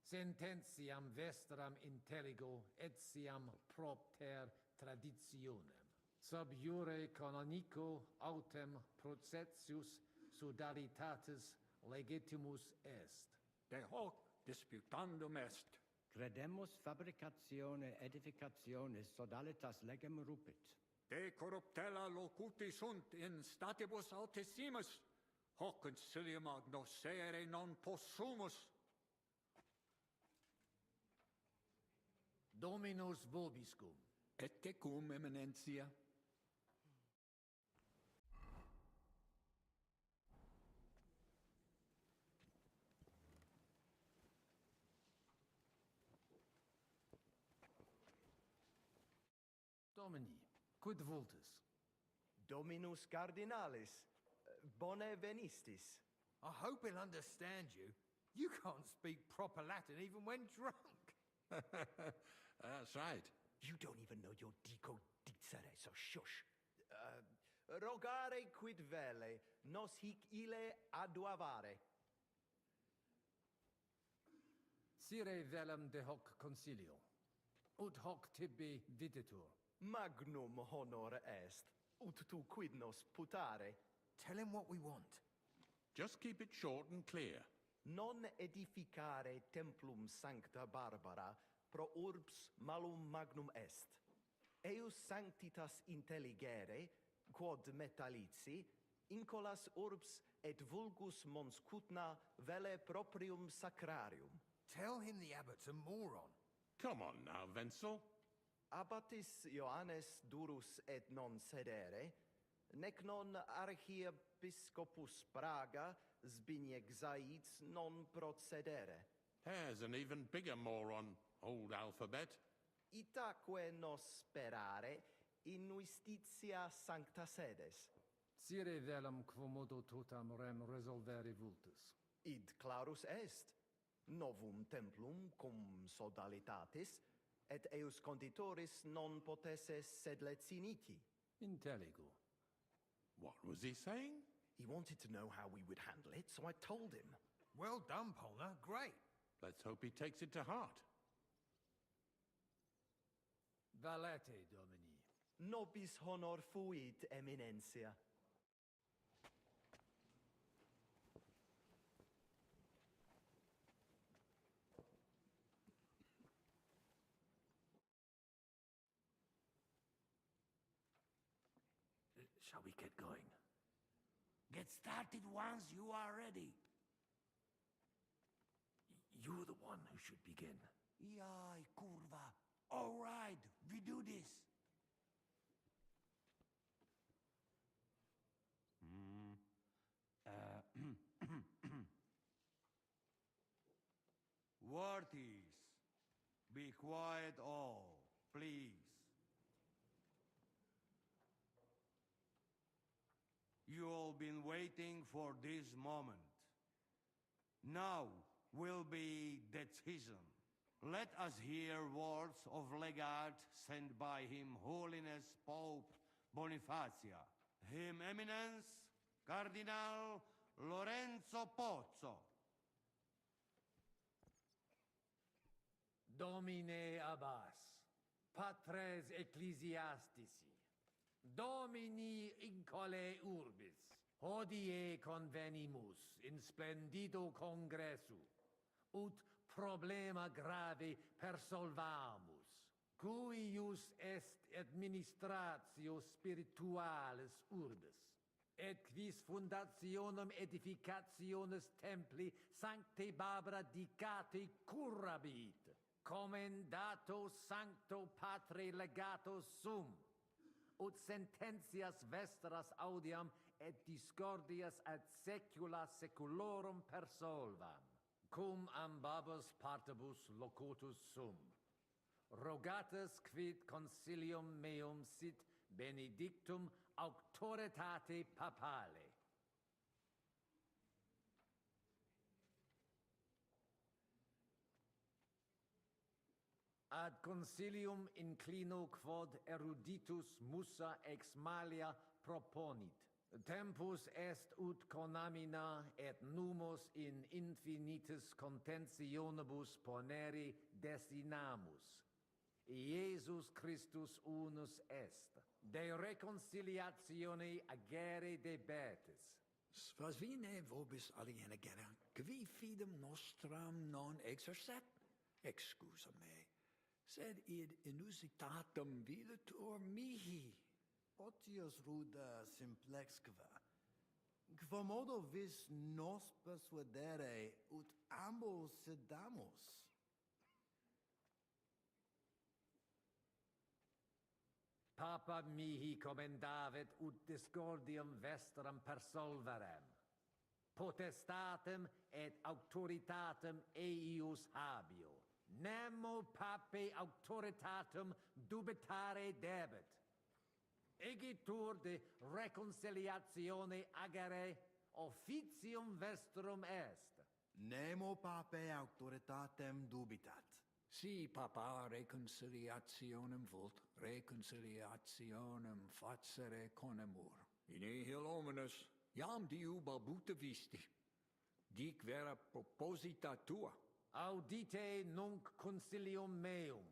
Sententiam vestram intelligo etiam propter traditionem. Sub iure canonico autem processius sodalitatis legitimus est. De hoc disputandum est. Credemus fabricatione edificationis sodalitas legem rupit. De corruptella locuti sunt in statibus altissimus, hoc concilium agnoscere non possumus. Dominus vobiscum. Et tecum eminentia. Domini, quid vultus? Dominus cardinalis, bone venistis. I hope he'll understand you. You can't speak proper Latin even when drunk. That's right. You don't even know your dico dicere, so shush. Rogare quid vele, nos hic ille aduavare. Sire velum de hoc concilio, ut hoc tibi videtur. Magnum honor est, ut tu quid nos putare. Tell him what we want. Just keep it short and clear. Non edificare templum sancta Barbara pro urbs malum magnum est. Eius sanctitas intelligere, quod metallici, incolas urbs et vulgus mons cutna vele proprium sacrarium. Tell him the abbot's a moron. Come on now, Wenzel. Abbatis Ioannes durus et non sedere, nec non archiepiscopus Praga Zbigniew Zaitz non procedere. There's an even bigger moron, old alphabet. Itaque nos sperare in justitia sancta sedes. Sire velum quomodo totam rem resolvere vultus. Id clarus est. Novum templum cum sodalitatis, et eius conditoris non potesse sedleciniti. Intelligo. What was he saying? He wanted to know how we would handle it, so I told him. Well done, Polna. Great. Let's hope he takes it to heart. Valete, Domini. Nobis honor fuit, eminencia. Shall we get going? Get started once you are ready. You're the one who should begin. Yai, kurva. All right, we do this. Worthies, be quiet all, please. You all been waiting for this moment. Now will be decision. Let us hear words of legate sent by Him Holiness Pope Bonifacia, Him Eminence Cardinal Lorenzo Pozzo. Domine Abbas, patres ecclesiastici, Domini incole urbis, hodie convenimus in splendido congressu, ut problema grave persolvamus, cuius est administratio spiritualis urbis, et quis fundationem edificationis templi sancte Barbara dicate currabit, commendato sancto patre legato sum, ut sententias vestras audiam et discordias ad secula seculorum persolvam, cum ambabus partibus locutus sum. Rogatus quid consilium meum sit benedictum auctoritate papale. Ad consilium inclino quod eruditus musa ex malia proponit. Tempus est ut conamina et numus in infinitus contentionibus ponere destinamus. Iesus Christus unus est, de reconciliatione agere debetis. Svasvine vobis aliena gera, qui fidem nostram non exercet? Excusa me, sed id inusitatum viditur mihi. Otius ruda simplexqua. Quomodo vis nos persuadere ut ambos sedamus? Papa mihi commendavit ut discordium vestram persolverem. Potestatem et auctoritatem eius habio. Nemo pape auctoritatem dubitare debet. Egitur de reconciliatione agere officium vestrum est. Nemo pape auctoritatem dubitat. Si papa reconciliationem vult, reconciliationem facere conemur. In nihil hominis, iam diu balbuta visti. Dic vera proposita tua. Audite nunc concilium meum,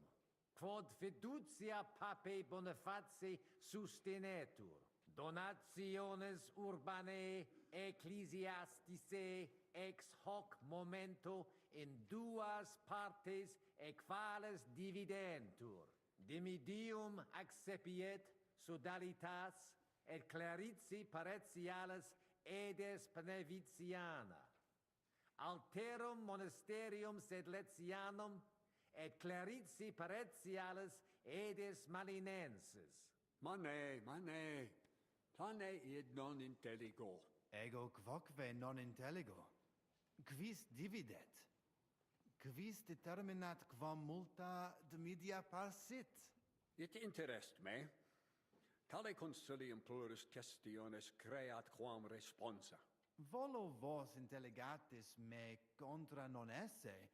quod fiducia pape Boniface sustenetur, donationes urbanae ecclesiasticae ex hoc momento in duas partes equales dividentur, dimidium accepiet sodalitas et clarici paretialis edes Beneviciana. Alterum monasterium sed Letianum et clarici paretialis edes Malinensis. Mane, tane id non intelligo. Ego quoque non intelligo. Quis dividet? Quis determinat quam multa dimidia parsit? It interest me. Tale consilium plurus questiones creat quam responsa. Volo vos intelligatis me contra non esse,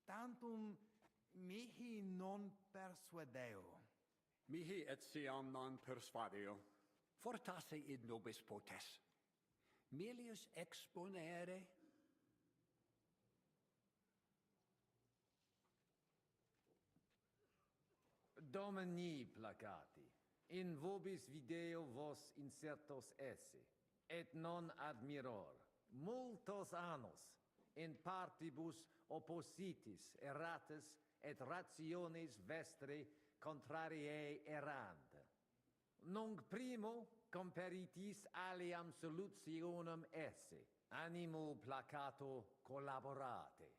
tantum mihi non persuadeo. Mihi etiam non persuadeo. Fortasse id nobis potes. Milius exponere? Domini placati, in vobis video vos insertos esse, et non admiror, multos annos, in partibus oppositis erratis et rationis vestre contrariae errant. Nunc primo comperitis aliam solutionem esse, animo placato collaborate.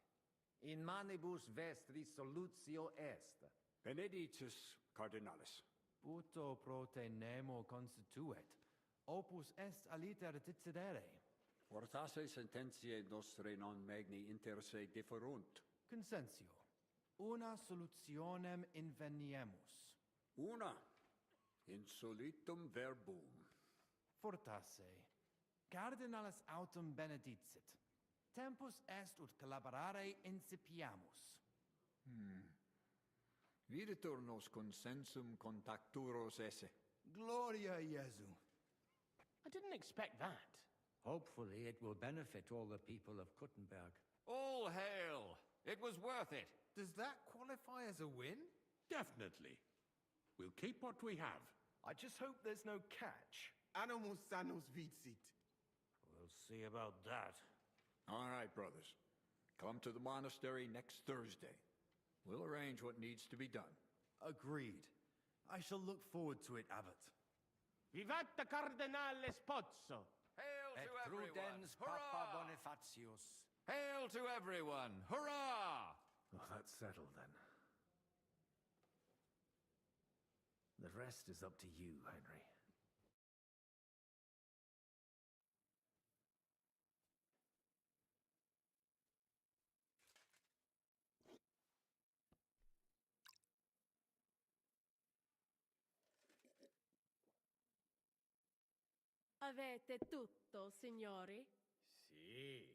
In manibus vestri solutio est. Benedictus cardinalis. Puto prote nemo constituet. Opus est aliter decidere. Fortasse sententiae nostre non magni inter se deferunt. Consensio. Una solutionem inveniemus. Una. Insolitum verbum. Fortasse. Cardinalis autem benedicit. Tempus est ut collaborare incipiamus. Videtur nos consensum contacturos esse. Gloria Jesu. I didn't expect that. Hopefully it will benefit all the people of Kuttenberg. All hail! It was worth it. Does that qualify as a win? Definitely. We'll keep what we have. I just hope there's no catch. Animus sanus vicit. We'll see about that. All right, brothers. Come to the monastery next Thursday. We'll arrange what needs to be done. Agreed. I shall look forward to it, Abbot. Vivat the Cardinale Spozzo! Hail Et to everyone! prudens Hurrah! Papa Bonifatius. Hail to everyone! Hurrah! Well, that's settled then. The rest is up to you, Henry. Avete tutto, signori? Sì,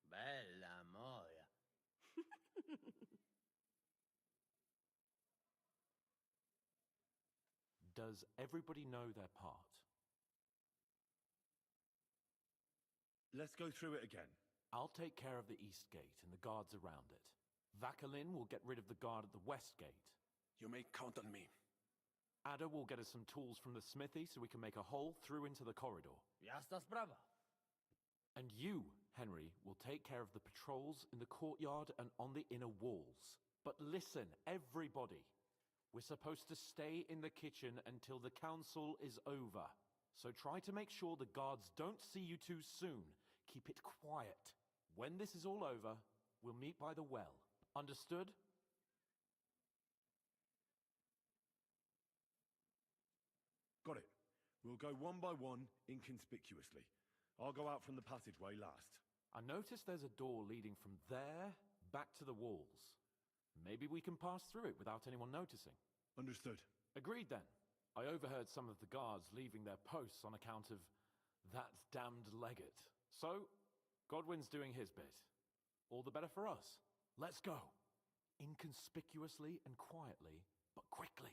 bella moia. Does everybody know their part? Let's go through it again. I'll take care of the east gate and the guards around it. Vakalin will get rid of the guard at the west gate. You may count on me. Ada will get us some tools from the smithy so we can make a hole through into the corridor. Jastas brava. And you, Henry, will take care of the patrols in the courtyard and on the inner walls. But listen, everybody. We're supposed to stay in the kitchen until the council is over. So try to make sure the guards don't see you too soon. Keep it quiet. When this is all over, we'll meet by the well. Understood? Got it. We'll go one by one, inconspicuously. I'll go out from the passageway last. I noticed there's a door leading from there back to the walls. Maybe we can pass through it without anyone noticing. Understood. Agreed then. I overheard some of the guards leaving their posts on account of that damned legate. So, Godwin's doing his bit. All the better for us. Let's go. Inconspicuously and quietly, but quickly.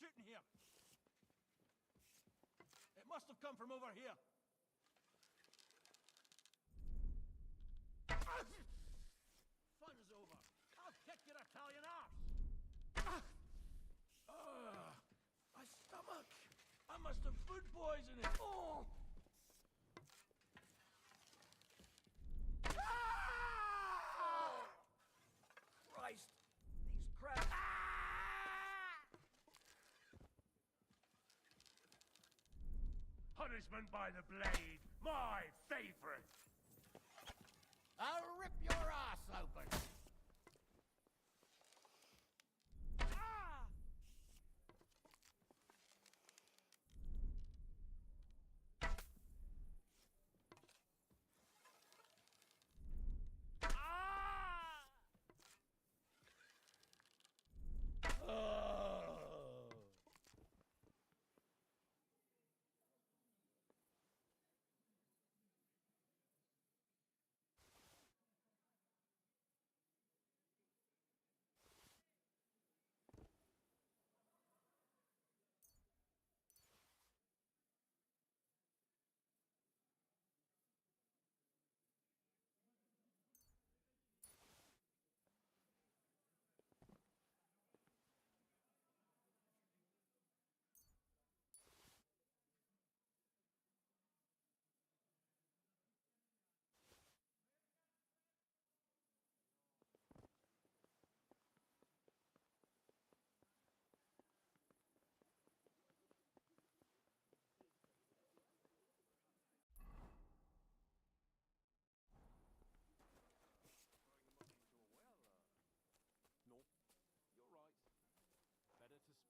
sitting here? It must have come from over here. Fun's over. I'll kick your Italian arse. My stomach. I must have food poisoning. Oh! Christ! These crabs. Punishment by the blade, my favorite. I'll rip your ass open.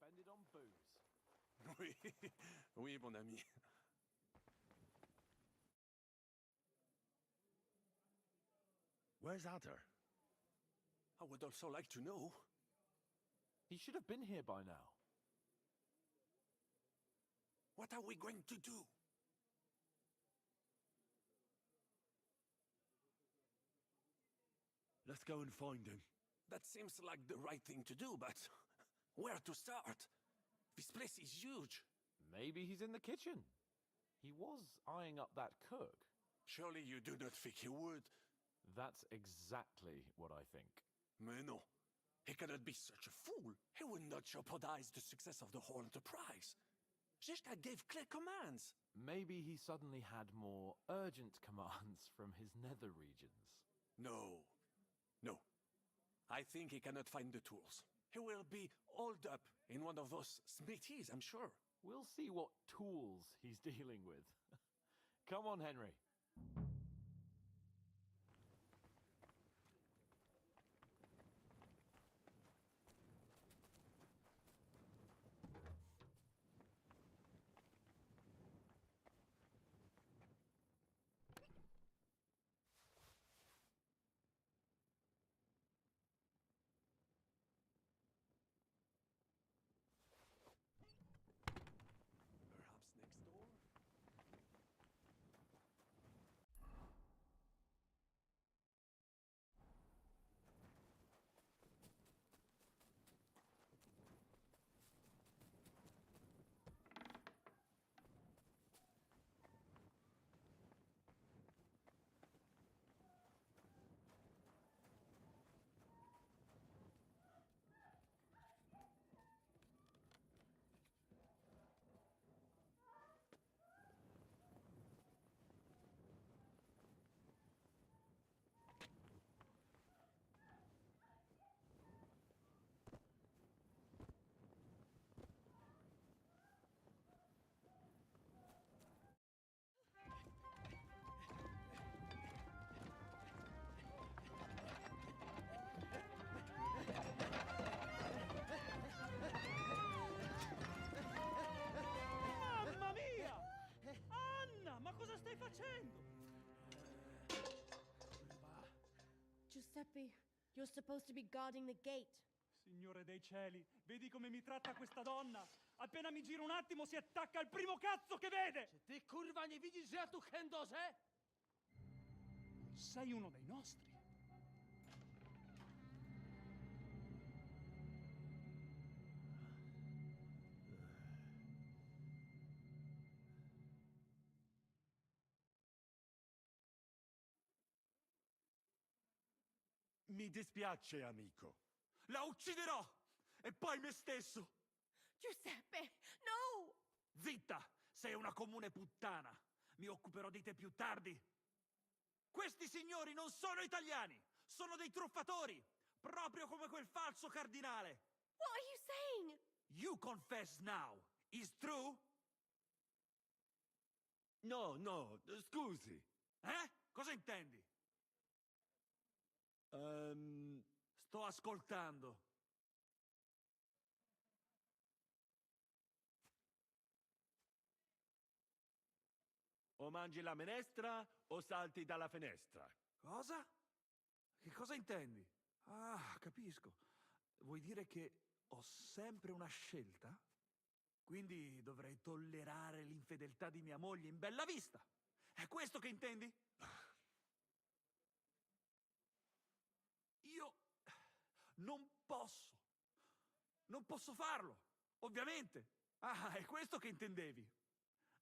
Spend it on booze. Oui, oui, mon ami. Where's Adder? I would also like to know. He should have been here by now. What are we going to do? Let's go and find him. That seems like the right thing to do, but where to start? This place is huge. Maybe he's in the kitchen. He was eyeing up that cook. Surely you do not think he would? That's exactly what I think. Mais non. He cannot be such a fool. He will not jeopardize the success of the whole enterprise. Zizka gave clear commands. Maybe he suddenly had more urgent commands from his nether regions. No. No. I think he cannot find the tools. He will be holed up in one of those smithies, I'm sure. We'll see what tools he's dealing with. Come on, Henry. Giuseppe, you're supposed to be guarding the gate. Signore dei cieli, vedi come mi tratta questa donna? Appena mi giro un attimo si attacca al primo cazzo che vede! Se ty kurwa nie widzisz, że ja tu chędozę? Sei uno dei nostri. Mi dispiace, amico. La ucciderò! E poi me stesso! Giuseppe, no! Zitta! Sei una comune puttana! Mi occuperò di te più tardi! Questi signori non sono italiani! Sono dei truffatori! Proprio come quel falso cardinale! What are you saying? You confess now! Is true? No, no, scusi. Eh? Cosa intendi? Sto ascoltando. O mangi la minestra o salti dalla finestra. Cosa? Che cosa intendi? Ah, capisco. Vuoi dire che ho sempre una scelta? Quindi dovrei tollerare l'infedeltà di mia moglie in bella vista. È questo che intendi? Io non posso. Non posso farlo, ovviamente. Ah, è questo che intendevi.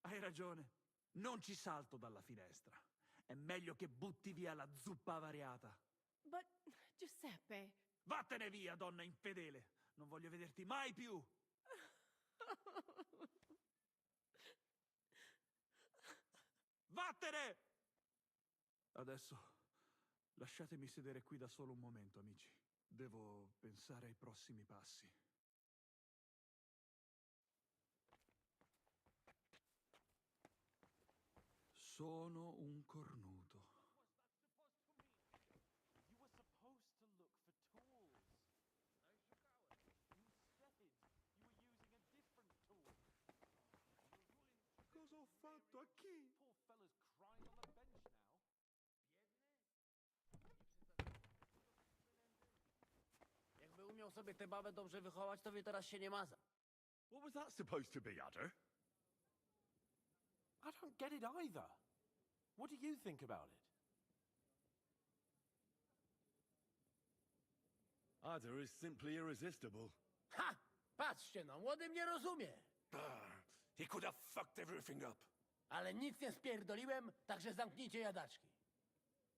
Hai ragione. Non ci salto dalla finestra. È meglio che butti via la zuppa avariata. But, Giuseppe... Vattene via, donna infedele. Non voglio vederti mai più. Vattene! Adesso lasciatemi sedere qui da solo un momento, amici. Devo pensare ai prossimi passi. Sono un cornuto. You were supposed to look for tools. Instead, you were using a different tool. Cosa ho fatto a chi? Poor fella's crying on the bench now. Jakby umiał sobie tę babę dobrze wychować, to wie teraz się nie maza. What was that supposed to be, Adder? I don't get it either. What do you think about it? Adder is simply irresistible. Ha! Patrzcie no, młody mnie rozumie. He could have fucked everything up. Ale nic nie spierdoliłem, także zamknijcie jadaczki.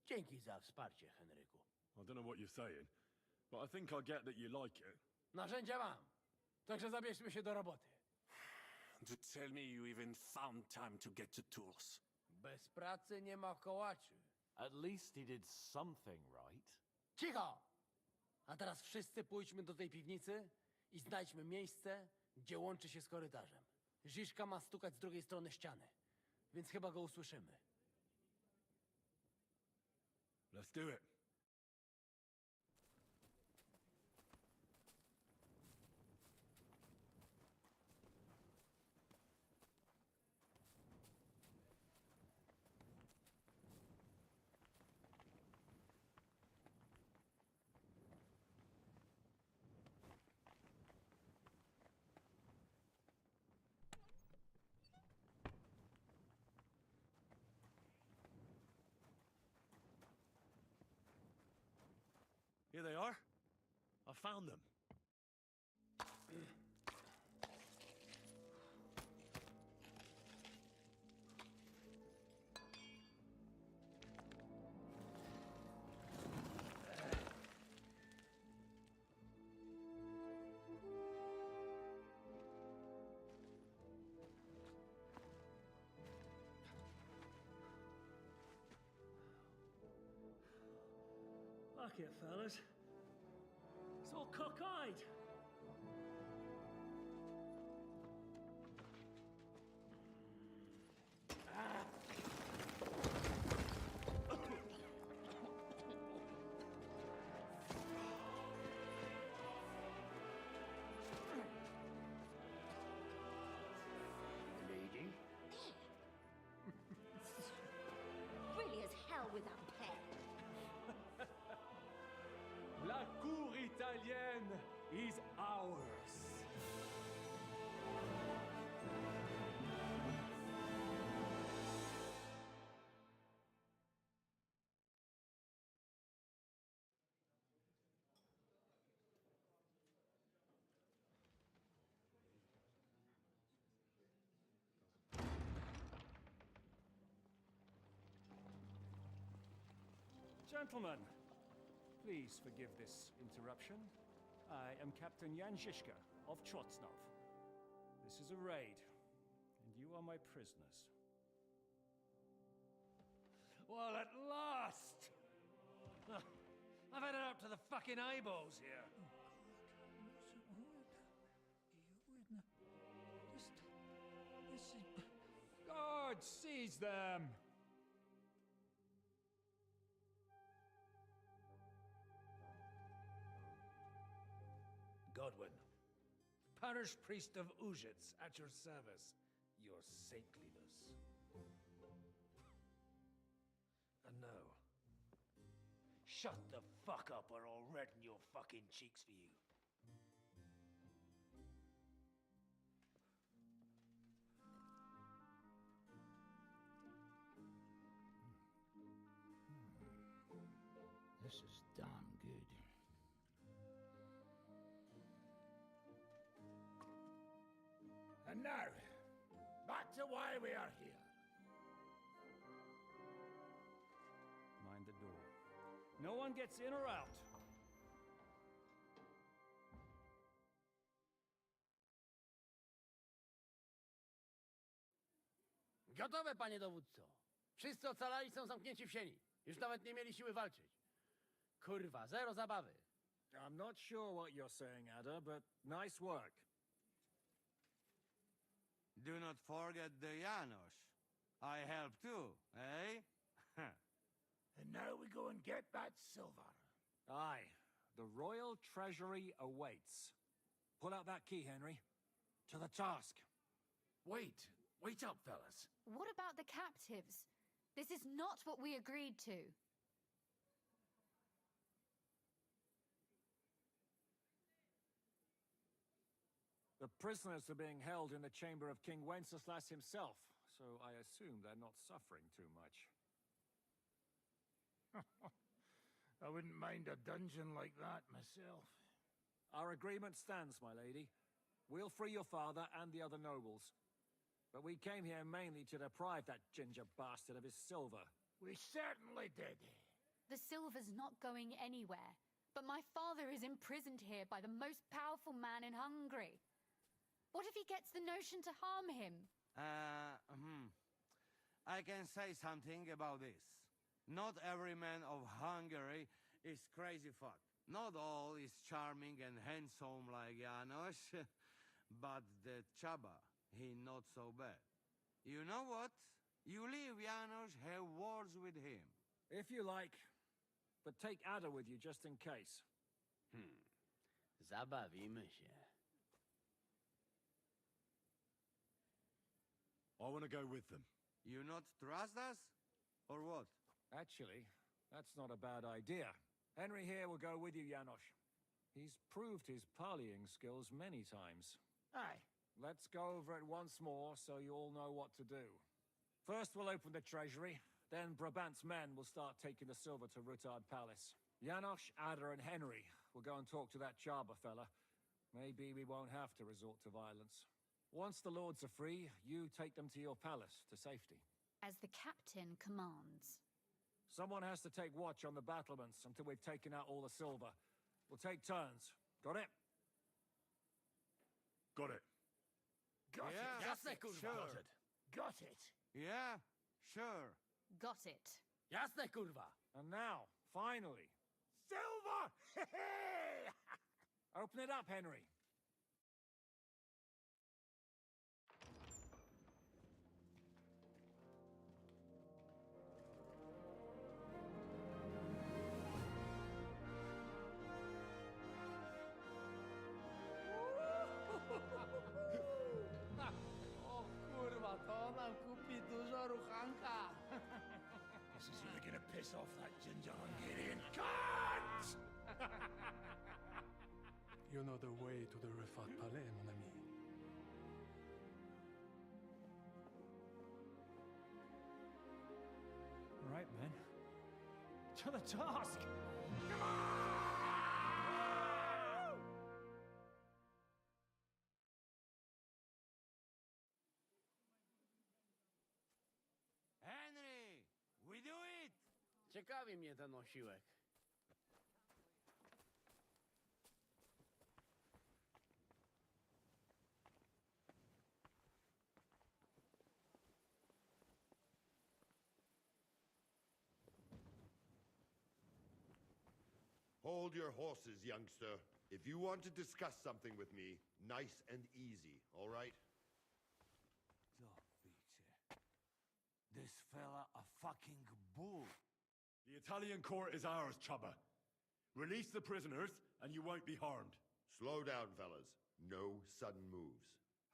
Dzięki za wsparcie, Henryku. I don't know what you're saying, but I think I get that you like it. Narzędzia mam. Także zabierzmy się do roboty. To tell me you even found time to get the tools. Bez pracy nie ma kołaczy. At least he did something right. Cicho! A teraz wszyscy pójdźmy do tej piwnicy i znajdźmy miejsce, gdzie łączy się z korytarzem. Ziszka ma stukać z drugiej strony ściany, więc chyba go usłyszymy. Let's do it. Here they are. I found them. Look it, fellas. It's all cockeyed. Lady? Really as hell without hair. La cour italienne is ours. Gentlemen, Please forgive this interruption. I am Captain Jan Žižka of Trotznov. This is a raid, and you are my prisoners. Well, at last! I've had it up to the fucking eyeballs here. God, seize them! Godwin, parish priest of Uzhitz, at your service, your saintliness. And now, shut the fuck up or I'll redden your fucking cheeks for you. This is damn good. And now, back to why we are here. Mind the door. No one gets in or out. Gotowe, panie dowódco. Wszyscy ocalali są zamknięci w sieni. Już nawet nie mieli siły walczyć. Kurwa, zero zabawy. I'm not sure what you're saying, Ada, but nice work. Do not forget the Janos. I help too, eh? And now we go and get that silver. Aye, the royal treasury awaits. Pull out that key, Henry. To the task. Wait up, fellas. What about the captives? This is not what we agreed to. The prisoners are being held in the chamber of King Wenceslas himself, so I assume they're not suffering too much. I wouldn't mind a dungeon like that myself. Our agreement stands, my lady. We'll free your father and the other nobles. But we came here mainly to deprive that ginger bastard of his silver. We certainly did. The silver's not going anywhere. But my father is imprisoned here by the most powerful man in Hungary. What if he gets the notion to harm him? I can say something about this. Not every man of Hungary is crazy fuck. Not all is charming and handsome like Janos, but the Chaba, he not so bad. You know what? You leave Janos, have words with him. If you like, but take Ada with you just in case. Zabawimy się. I want to go with them. You not trust us? Or what? Actually, that's not a bad idea. Henry here will go with you, Janos. He's proved his parleying skills many times. Aye. Let's go over it once more so you all know what to do. First we'll open the treasury, then Brabant's men will start taking the silver to Rutard Palace. Janos, Ada and Henry will go and talk to that Chaba fella. Maybe we won't have to resort to violence. Once the lords are free, you take them to your palace to safety. As the captain commands. Someone has to take watch on the battlements until we've taken out all the silver. We'll take turns. Got it? Got it. Got Yeah, it. Jasne, kurwa. sure. Got it. Yeah, sure. Got it. Jasne, kurwa. And now, finally, Silver! open it up, Henry. O kurwa, to nam kupi dużo ruchanka. This is really gonna piss off that ginger Hungarian cunt! You know the way to the Rifat Palais, mon ami. All right, men. To the task! Henry, we do it! Ciekawi mnie ten osiłek. Hold your horses, youngster. If you want to discuss something with me, nice and easy, all right? This fella a fucking bull. The Italian court is ours, Chubba. Release the prisoners, and you won't be harmed. Slow down, fellas. No sudden moves.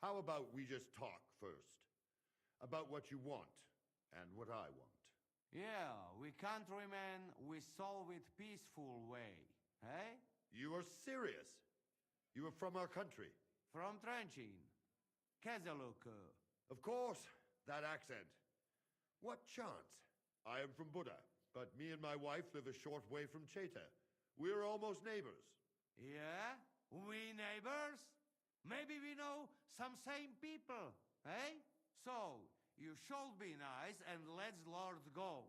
How about we just talk first? About what you want, and what I want. Yeah, we countrymen, we solve it peaceful way, eh? You are serious? You are from our country? From Trenchin. Kezeluk. Of course, that accent. What chance? I am from Buddha, but me and my wife live a short way from Cheta. We're almost neighbors. Yeah? We neighbors? Maybe we know some same people, eh? So, you should be nice and let's Lord go.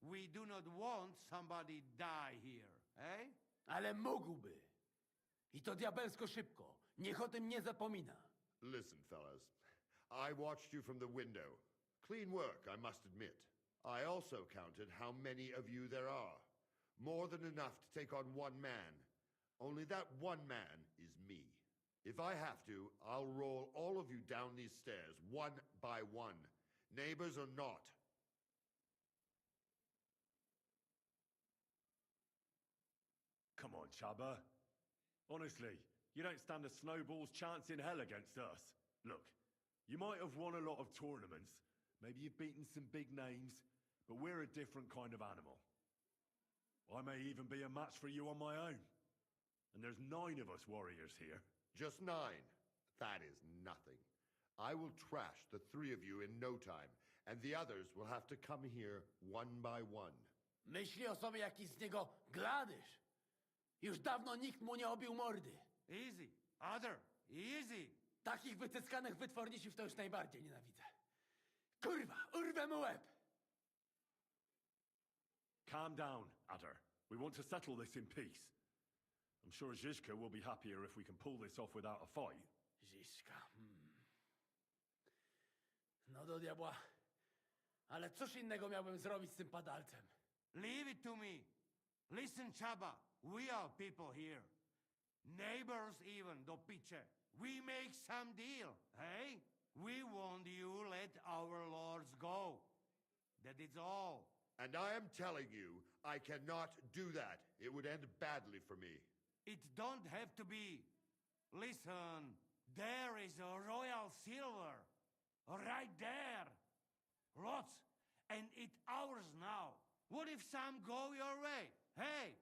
We do not want somebody die here, eh? Ale mógłby. I to diabelsko szybko. Niech o tym nie zapomina. Listen, fellas. I watched you from the window. Clean work, I must admit. I also counted how many of you there are. More than enough to take on one man. Only that one man is me. If I have to, I'll roll all of you down these stairs, one by one. Neighbors or not. Come on, Chubba. Honestly, you don't stand a snowball's chance in hell against us. Look, you might have won a lot of tournaments. Maybe you've beaten some big names, but we're a different kind of animal. I may even be a match for you on my own. And there's 9 of us warriors here. Just 9. That is nothing. I will trash the 3 of you in no time, and the others will have to come here one by one. Myśli o sobie jakiś z niego gladysz. Już dawno nikt mu nie obił mordy. Easy. Other. Easy. Takich wycyskanych wytworniciów to już najbardziej nienawidzę. Kurwa, urwę mu łeb! Calm down, Adder. We want to settle this in peace. I'm sure Zizka will be happier if we can pull this off without a fight. Zizka. No do diabła. Ale cóż innego miałbym zrobić z tym padalcem? Leave it to me. Listen, Chaba. We are people here. Neighbors even, do piche. We make some deal, hey? We want you let our lords go. That is all. And I am telling you, I cannot do that. It would end badly for me. It don't have to be. Listen, there is a royal silver. Right there. Lots. And it ours now. What if some go your way? Hey,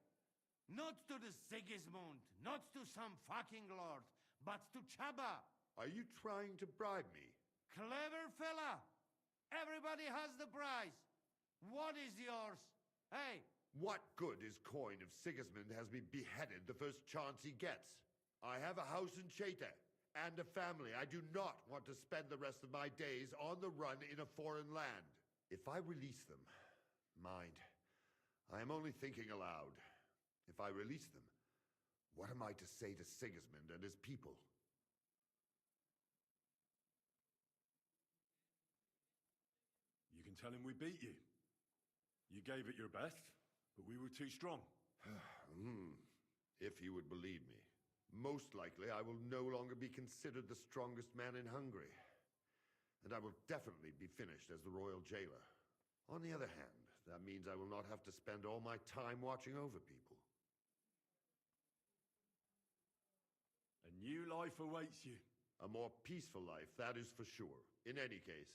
not to the Sigismund, not to some fucking lord, but to Chaba. Are you trying to bribe me? Clever fella. Everybody has the prize. What is yours? Hey. What good is coin if Sigismund has me beheaded the first chance he gets? I have a house in Cheta and a family. I do not want to spend the rest of my days on the run in a foreign land. If I release them, mind, I am only thinking aloud. If I release them, what am I to say to Sigismund and his people? You can tell him we beat you. You gave it your best, but we were too strong. If he would believe me. Most likely, I will no longer be considered the strongest man in Hungary. And I will definitely be finished as the royal jailer. On the other hand, that means I will not have to spend all my time watching over people. A new life awaits you. A more peaceful life, that is for sure. In any case,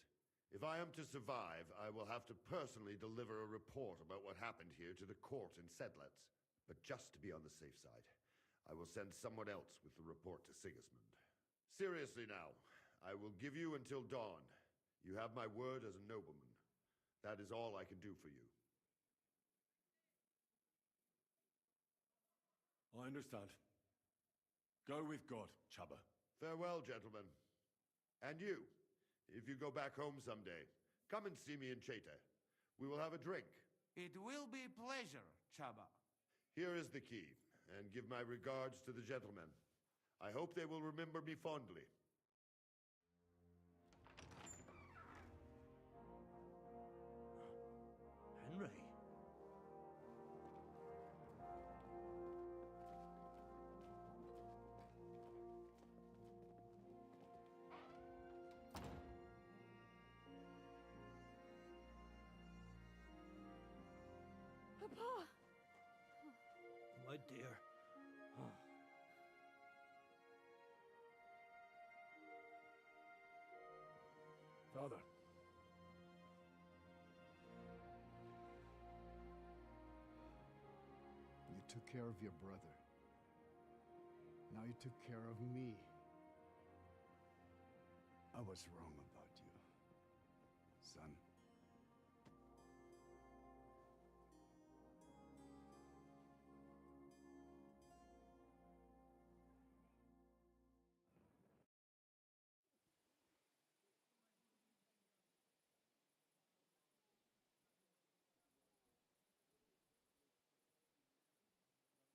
if I am to survive, I will have to personally deliver a report about what happened here to the court in Sedlets. But just to be on the safe side, I will send someone else with the report to Sigismund. Seriously now, I will give you until dawn. You have my word as a nobleman. That is all I can do for you. I understand. Go with God, Chubba. Farewell, gentlemen. And you, if you go back home someday, come and see me in Cheta. We will have a drink. It will be a pleasure, Chaba. Here is the key, and give my regards to the gentlemen. I hope they will remember me fondly. Henry? dear. Father. You took care of your brother. Now you took care of me. I was wrong about you, son.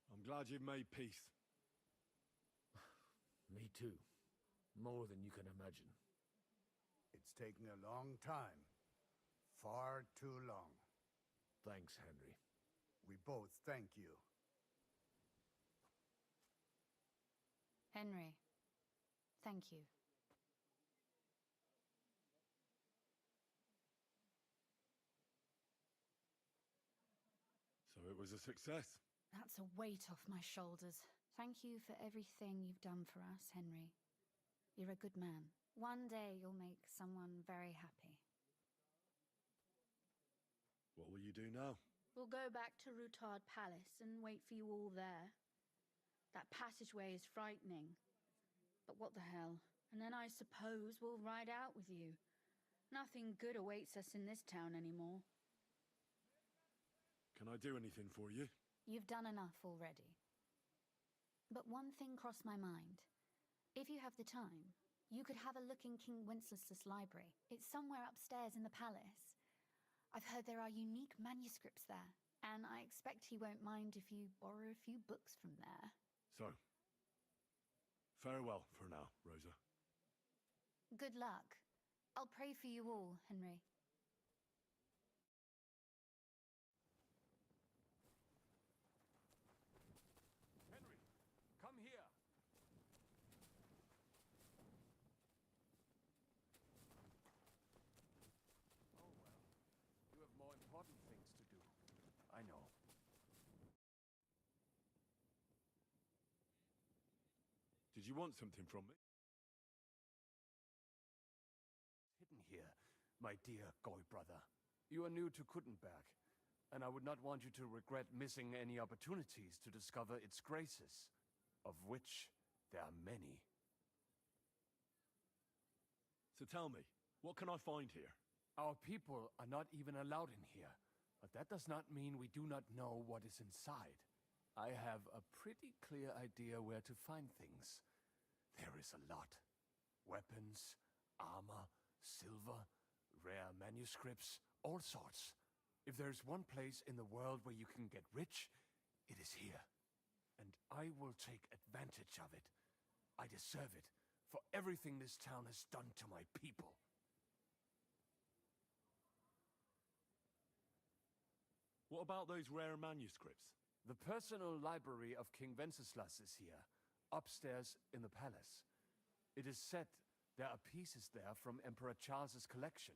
I'm glad you've made peace. Me too. More than you can imagine. It's taken a long time. Far too long. Thanks, Henry. We both thank you. Henry, thank you. So it was a success. That's a weight off my shoulders. Thank you for everything you've done for us, Henry. You're a good man. One day you'll make someone very happy. What will you do now? We'll go back to Rutard Palace and wait for you all there. That passageway is frightening. But what the hell? And then I suppose we'll ride out with you. Nothing good awaits us in this town anymore. Can I do anything for you? You've done enough already. But one thing crossed my mind. If you have the time, you could have a look in King Wenceslas' library. It's somewhere upstairs in the palace. I've heard there are unique manuscripts there, and I expect he won't mind if you borrow a few books from there. So, farewell for now, Rosa. Good luck. I'll pray for you all, Henry. Henry, come here. Oh, well. You have more important things to do. I know. Did you want something from me? Hidden here, my dear Goy brother. You are new to Kuttenberg, and I would not want you to regret missing any opportunities to discover its graces, of which there are many. So tell me, what can I find here? Our people are not even allowed in here, but that does not mean we do not know what is inside. I have a pretty clear idea where to find things. There is a lot. Weapons, armor, silver, rare manuscripts, all sorts. If there's one place in the world where you can get rich, it is here. And I will take advantage of it. I deserve it for everything this town has done to my people. What about those rare manuscripts? The personal library of King Wenceslas is here, upstairs in the palace. It is said there are pieces there from Emperor Charles's collection.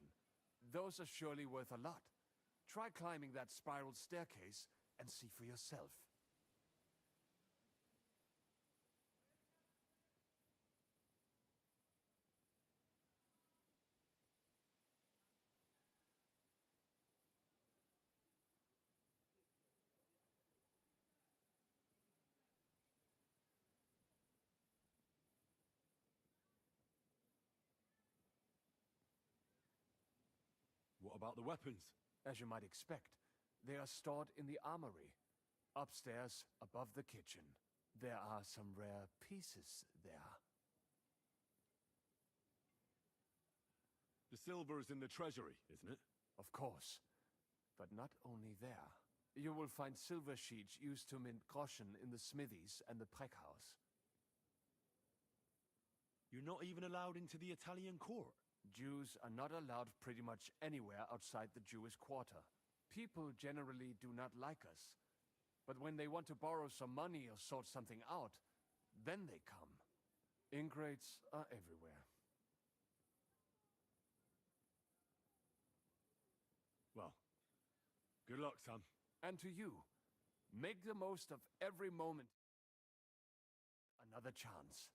Those are surely worth a lot. Try climbing that spiral staircase and see for yourself. What about the weapons? As you might expect, they are stored in the armory, upstairs above the kitchen. There are some rare pieces there. The silver is in the treasury, isn't it? Of course, but not only there. You will find silver sheets used to mint groschen in the smithies and the Preck house. You're not even allowed into the Italian court. Jews are not allowed pretty much anywhere outside the Jewish quarter. People generally do not like us. But when they want to borrow some money or sort something out, then they come. Ingrates are everywhere. Well, good luck, son. And to you. Make the most of every moment. Another chance.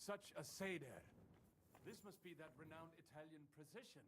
such a seder. This must be that renowned Italian physician.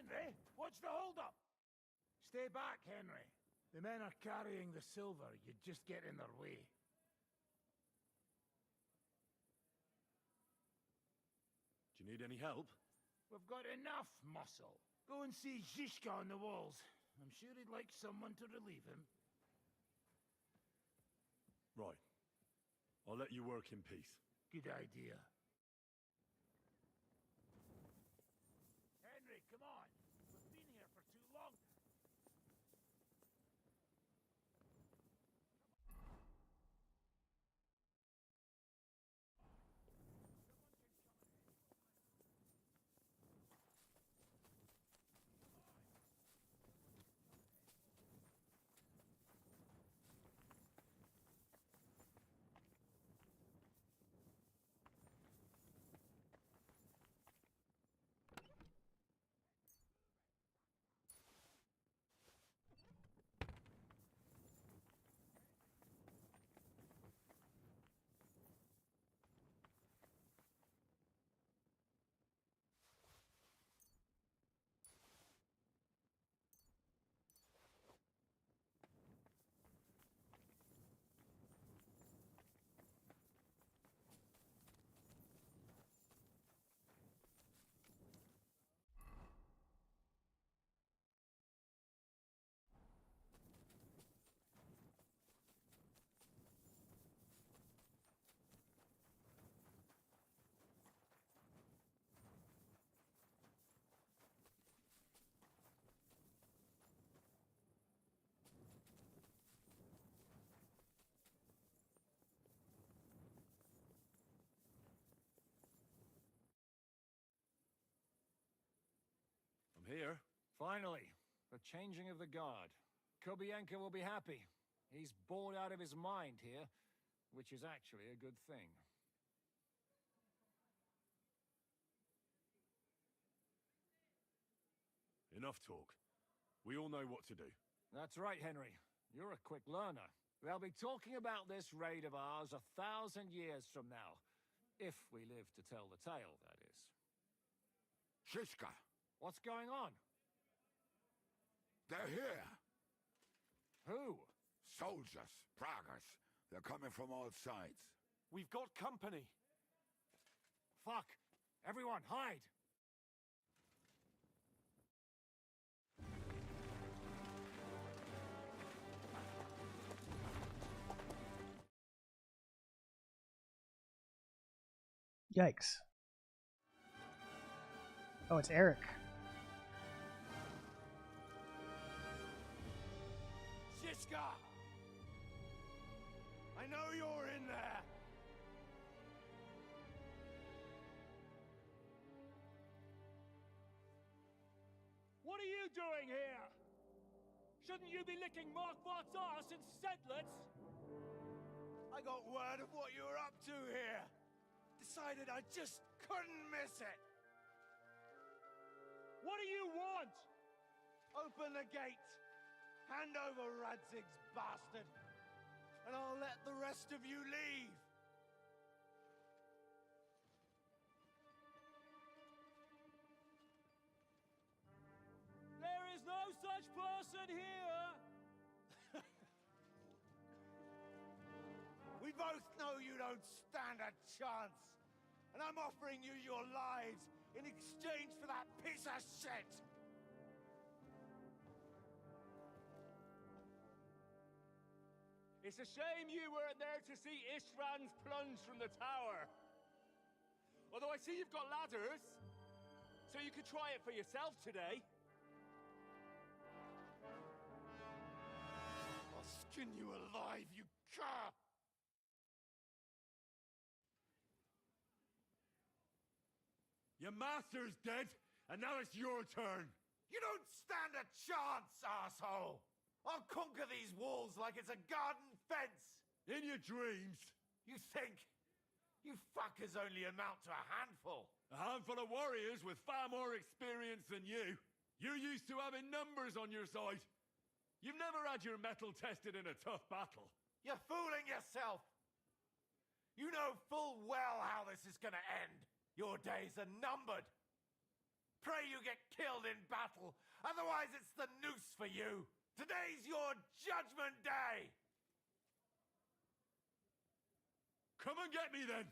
Henry, what's the holdup? Stay back, Henry. The men are carrying the silver. You just get in their way. Do you need any help? We've got enough muscle. Go and see Zhishka on the walls. I'm sure he'd like someone to relieve him. Right. I'll let you work in peace. Good idea. Henry, come on. We've been here for too long. I'm here. Finally, the changing of the guard. Kobienka will be happy. He's bored out of his mind here, which is actually a good thing. Enough talk. We all know what to do. That's right, Henry. You're a quick learner. They'll be talking about this raid of ours 1,000 years from now. If we live to tell the tale, that is. Shishka, What's going on? they're here. Who? Soldiers, Pragas. They're coming from all sides. We've got company. Fuck! Everyone, hide! Yikes. Oh, it's Eric. Shishka! I know you're in there! What are you doing here? Shouldn't you be licking Markvart's ass in Sedlitz? I got word of what you were up to here. Decided I just couldn't miss it. What do you want? Open the gate. Hand over Radzig's bastard. and I'll let the rest of you leave. There is no such person here! We both know you don't stand a chance. And I'm offering you your lives in exchange for that piece of shit! It's a shame you weren't there to see Ishrand's plunge from the tower. Although I see you've got ladders, so you could try it for yourself today. I'll skin you alive, you cur! Your master's dead, and now it's your turn. You don't stand a chance, asshole! I'll conquer these walls like it's a garden fence! In your dreams. You think? You fuckers only amount to a handful. A handful of warriors with far more experience than you. You're used to having numbers on your side. You've never had your mettle tested in a tough battle. You're fooling yourself! You know full well how this is gonna end. Your days are numbered. Pray you get killed in battle, otherwise it's the noose for you. Today's your judgment day! Come and get me then!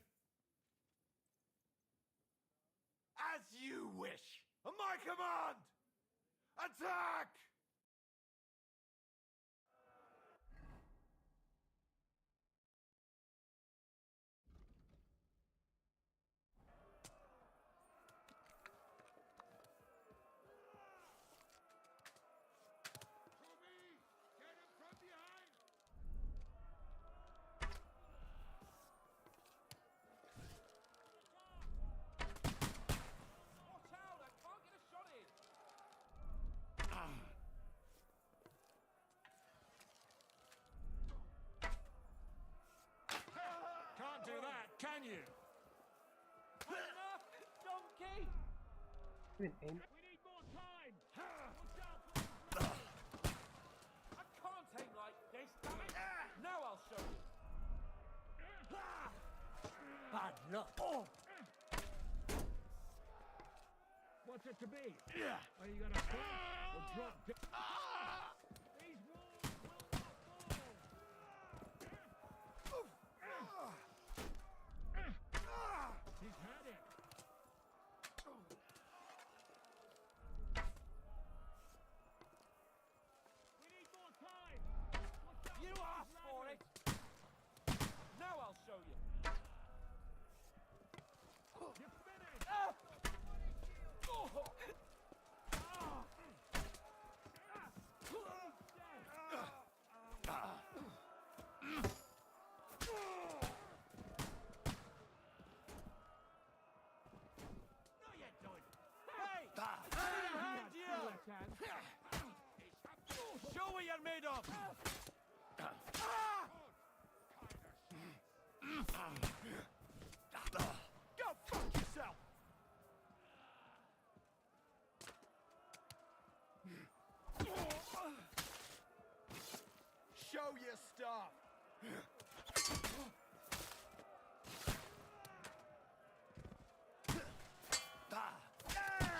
As you wish. On my command! Attack! Can't do that, can you? Enough, donkey! Even aim. We need more time! Watch out for the I can't aim like this, damn it! Now I'll show you! Bad luck. Oh. What's it to be? Are you gonna fight or drop down? These walls will not fall! He's had it. We need more time! You asked for it! Now I'll show you! You're finished! Show what you're made of! Go fuck yourself! Show your stuff!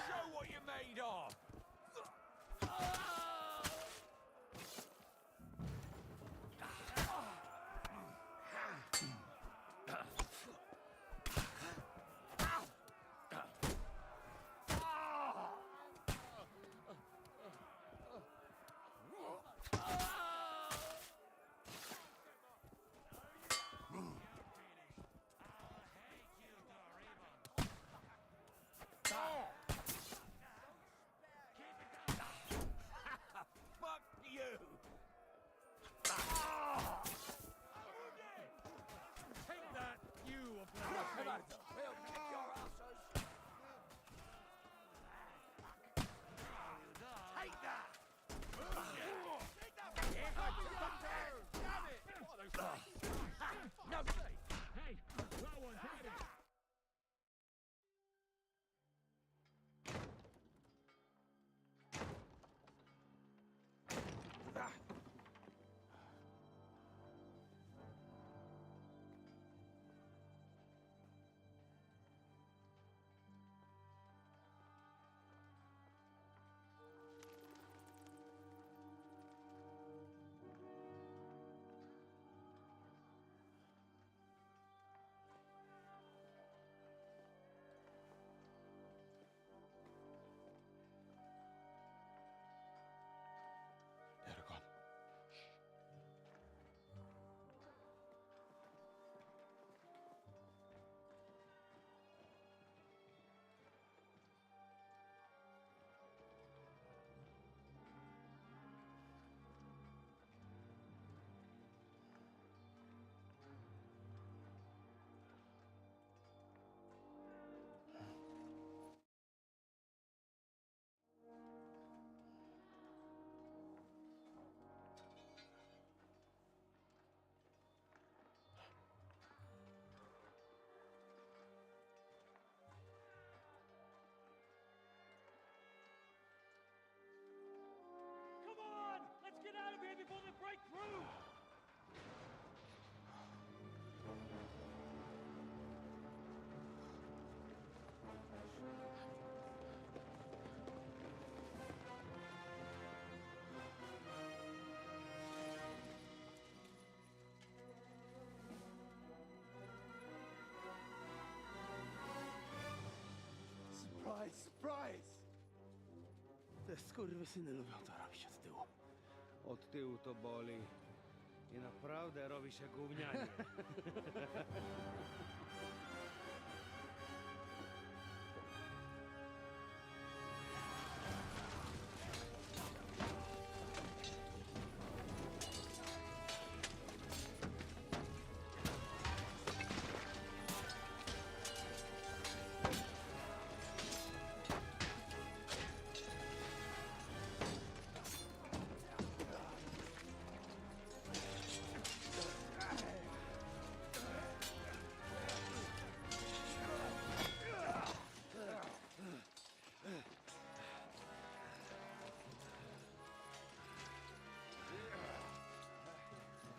Show what you're made of! Te skurwysyny lubią to robić od tyłu. Od tyłu to boli. I naprawdę robi się gównianie.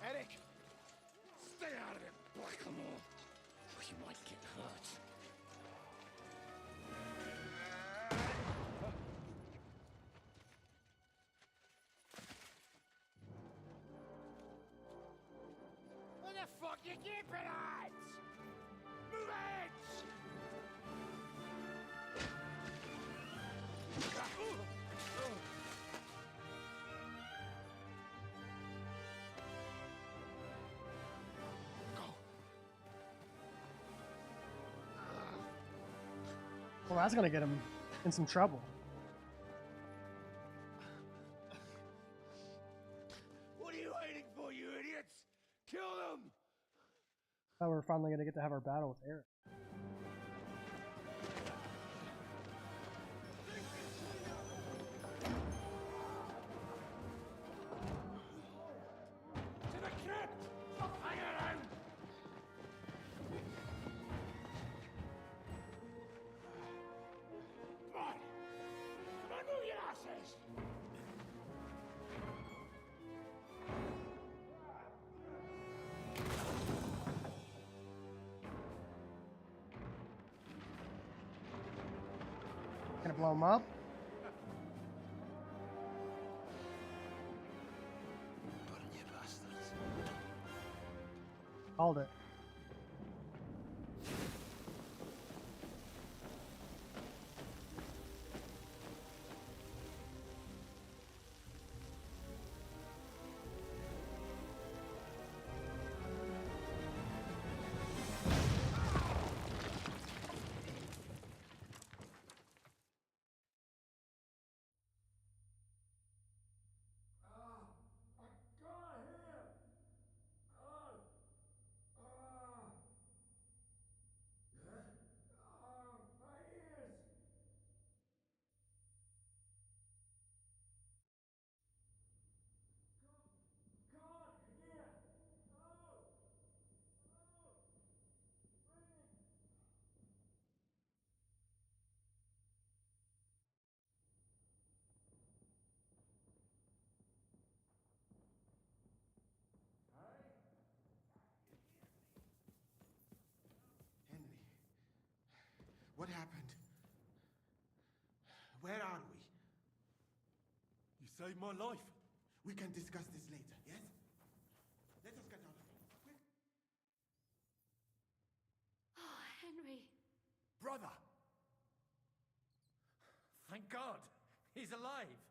Eric! Stay out of it, Blackamoor! Or you might get hurt. What the fuck you keeping at? Move it! Well, that's gonna get him in some trouble. What are you waiting for, you idiots? Kill them! Thought we were finally gonna get to have our battle with Eric. To the crypt! Hang around! Come on! Come on, move your asses! Gonna blow him up. You bastards. Called it. What happened? Where are we? You saved my life. We can discuss this later, yes? Let us get out of here. Quick. Oh, Henry. Brother! Thank God! He's alive!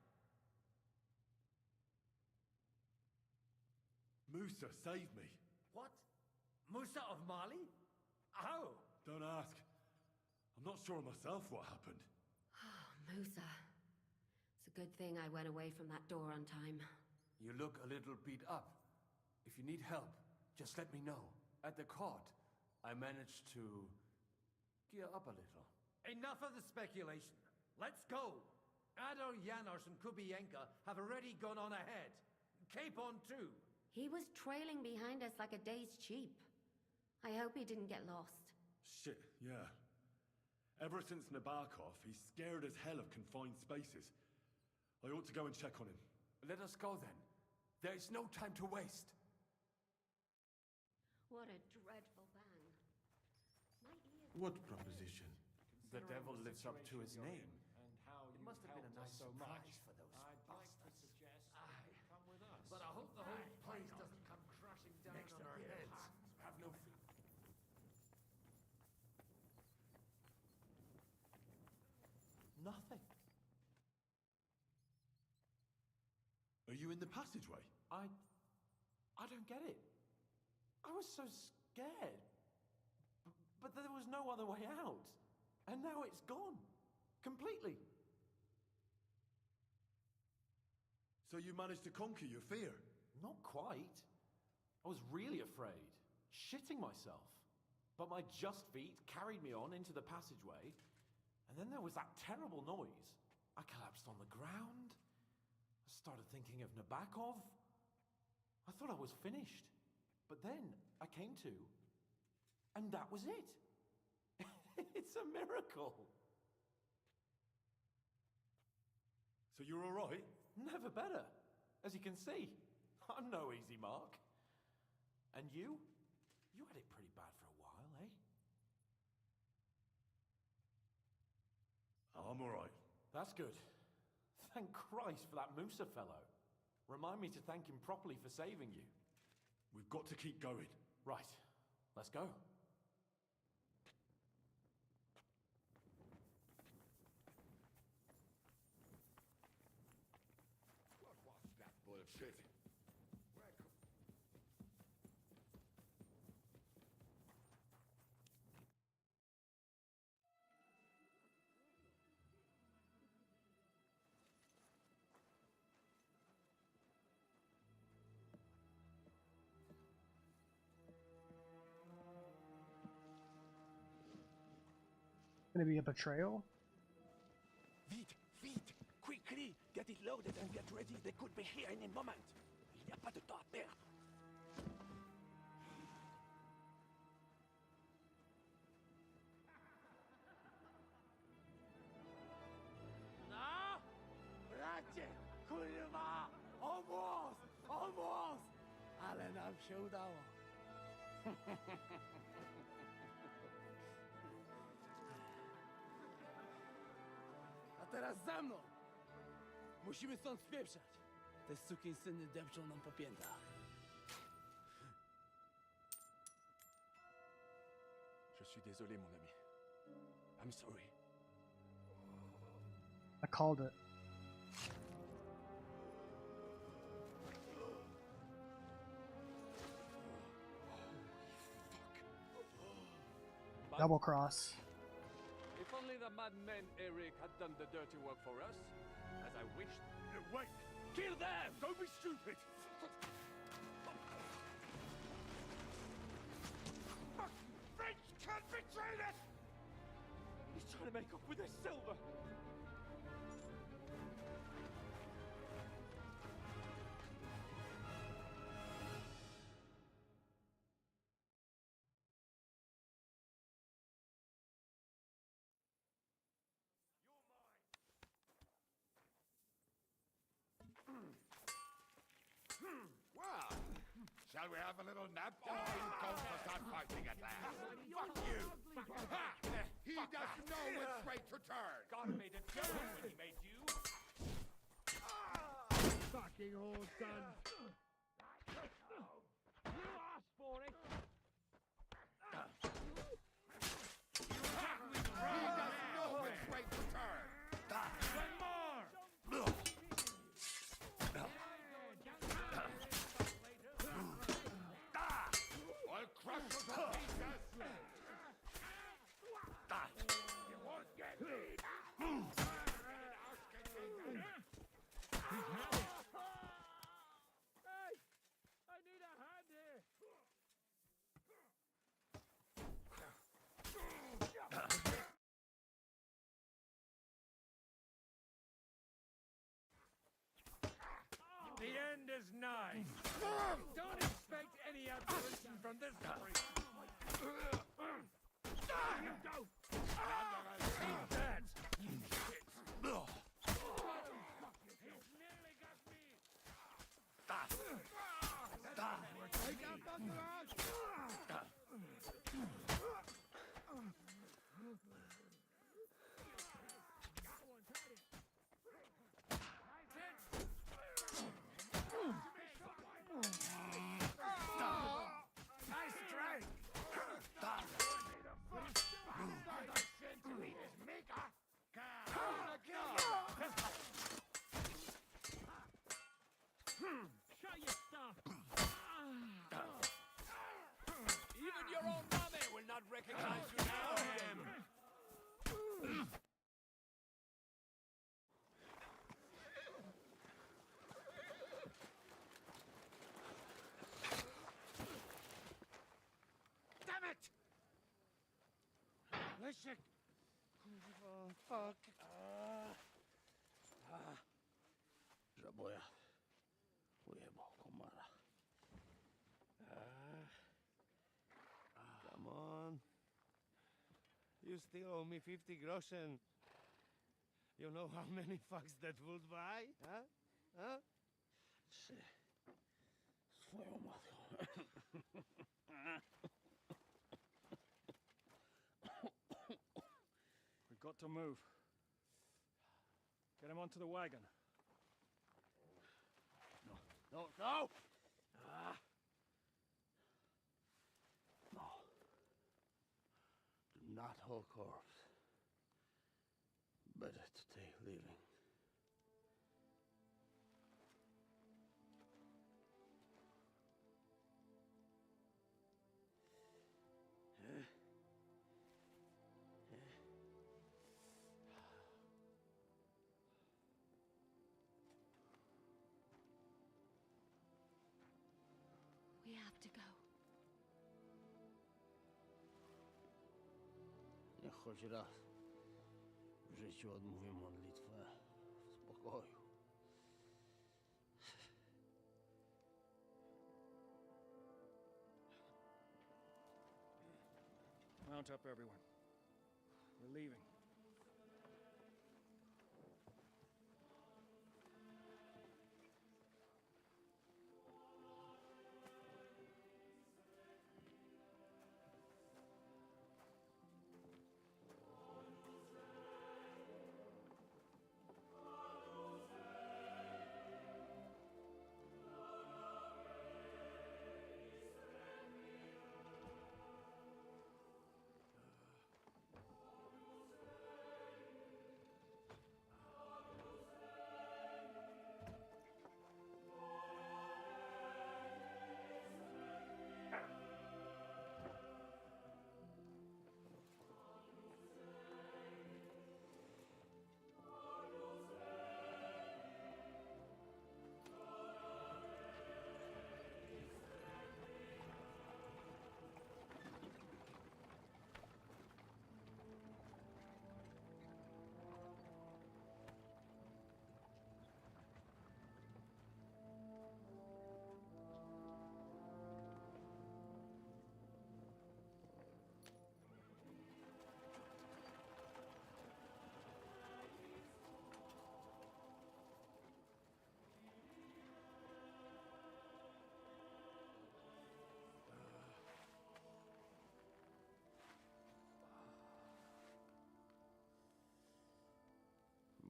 Musa saved me. What? Musa of Mali? How? Don't ask. I'm not sure myself what happened. Oh, Musa. It's a good thing I went away from that door on time. You look a little beat up. If you need help, just let me know. At the court, I managed to gear up a little. Enough of the speculation. Let's go! Adar Janos and Kubienka have already gone on ahead. Cape on too. He was trailing behind us like a day's sheep. I hope he didn't get lost. Shit, yeah. Ever since Nabokov, he's scared as hell of confined spaces. I ought to go and check on him. Let us go then. There is no time to waste. What a dreadful bang. My ears... What proposition? The devil lives up to his name. It must have been a nice surprise for those bastards. Come with us. But I hope the whole place doesn't come crashing down on our heads. Have no fear. Nothing. you in the passageway? I don't get it. I was so scared. But there was no other way out. And now it's gone. Completely. So you managed to conquer your fear? Not quite. I was really afraid. Shitting myself. But my just feet carried me on into the passageway. And then there was that terrible noise. I collapsed on the ground. I started thinking of Nabokov. I thought I was finished. But then I came to. And that was it. It's a miracle. So you're all right? Never better. As you can see, I'm no easy mark. And you? You had it pretty bad for a while, eh? I'm all right. That's good. Thank Christ for that Musa fellow. Remind me to thank him properly for saving you. We've got to keep going. Right. Let's go. What was that bullshit? Gonna be a betrayal? Vite, vite, quickly, get it loaded and get ready. They could be here in a moment. Il n'y a pas de temps à perdre. No! Bracie, kurwa! Almost! Almost! Ale nam się udało. A teraz za mną! Musimy stąd spieprzać. Te sukinsyny depczą nam po piętach. Je suis désolé, mon ami. I'm sorry. I called it. Double cross. If only the madman Eric had done the dirty work for us, as I wished. Wait! Kill them! Don't be stupid! Fucking French can't betray us! He's trying to make up with his silver! Well, shall we have a little nap? Or are you going to start fighting at last? Fuck you! Ha! He doesn't know which way to turn! God made a joke when he made you. Fucking all done. You asked for it. He doesn't know which way to turn! One more! I'll crush you to pieces! You won't get me! Hey! I need a hand here! The end is nigh. Don't expect any absolution from this priest. You go! Take that! You shit! He's nearly got me! Take that fucker out! Nice strike! Rysiek! Kurwa, fuck. Żaboja. Ujebał komara. Come on. You still owe me 50 groschen. You know how many fucks that would buy? Huh? Huh? Swoją matką. We've got to move. Get him onto the wagon. No, no! Ah. No. Do not hold corpse. Better to take living. We have to go. Niech choć raz w życiu odmówię modlitwę w spokoju. Mount up, everyone. We're leaving.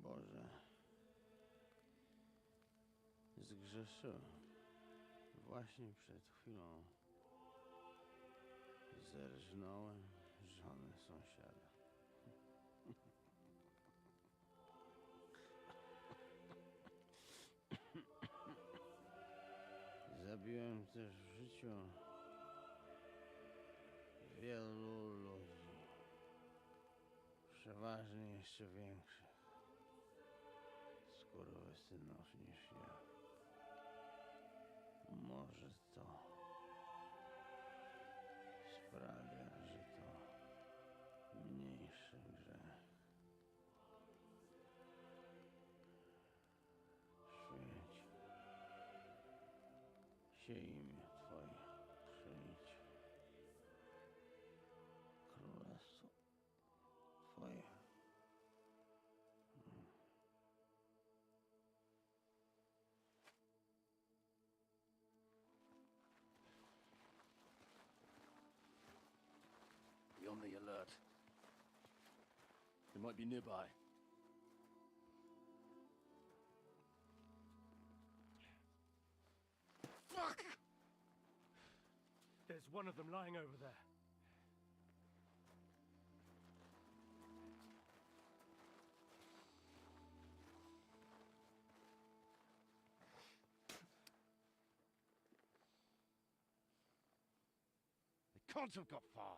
Boże, zgrzeszyłem. Właśnie przed chwilą zerżnąłem żonę sąsiada. Zabiłem też w życiu wielu ludzi, przeważnie jeszcze większych skurwysynów niż ja. Może to sprawia, że to mniejszy grzech. Świeć się imię Twoje, przyjdź królestwo Twoje. Be on the alert. They might be nearby. Fuck! There's one of them lying over there. They can't have got far.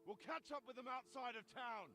We'll catch up with them outside of town.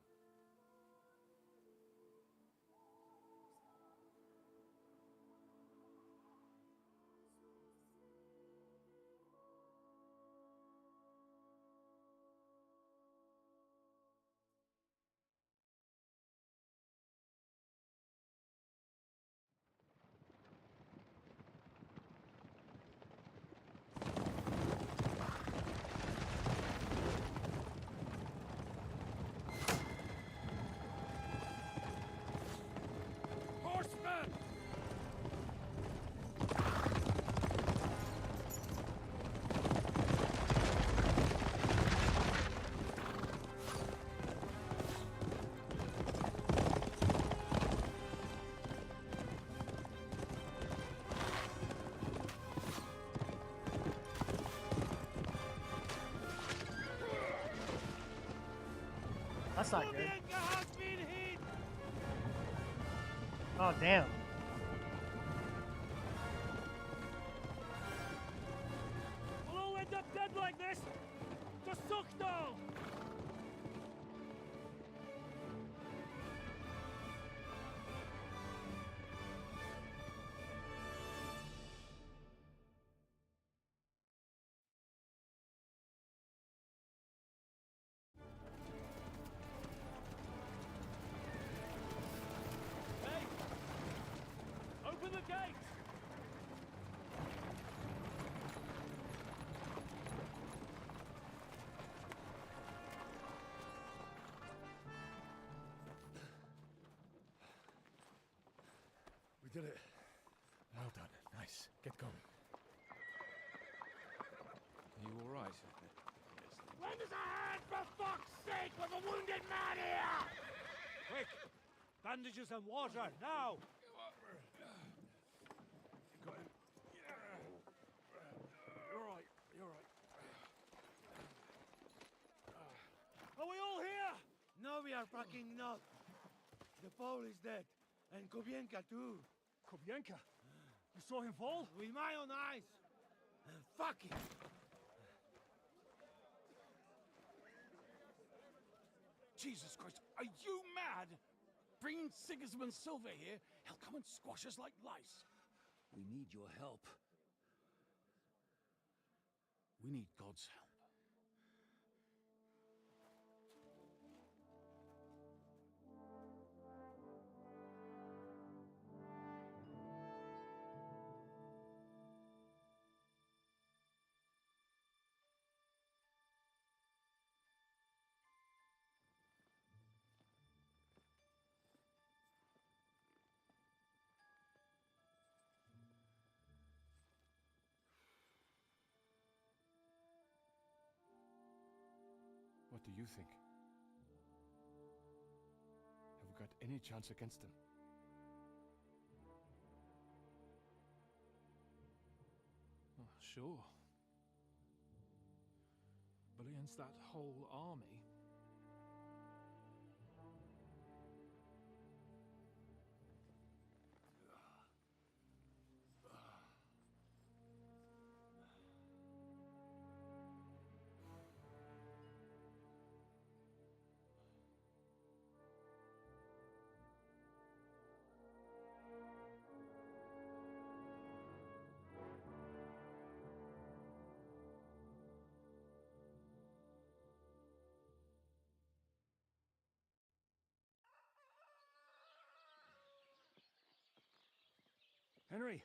that's not good. Oh, damn. We'll all end up dead like this! Just suck now! Hey! Open the gate! We did it. Well done. Nice. Get going. Are you all right? Lend us a hand, for fuck's sake, with a wounded man here! Quick! Bandages and water, now! You're right, you're right. Are we all here? No, we are fucking not. The Pole is dead, and Kobienka too. Kobienka? You saw him fall? With my own eyes. Fuck it. Jesus Christ, are you mad? Bring Sigismund Silva here, he'll come and squash us like lice. We need your help. We need God's help. What do you think? Have we got any chance against them? Oh, sure. But against that whole army... Henry!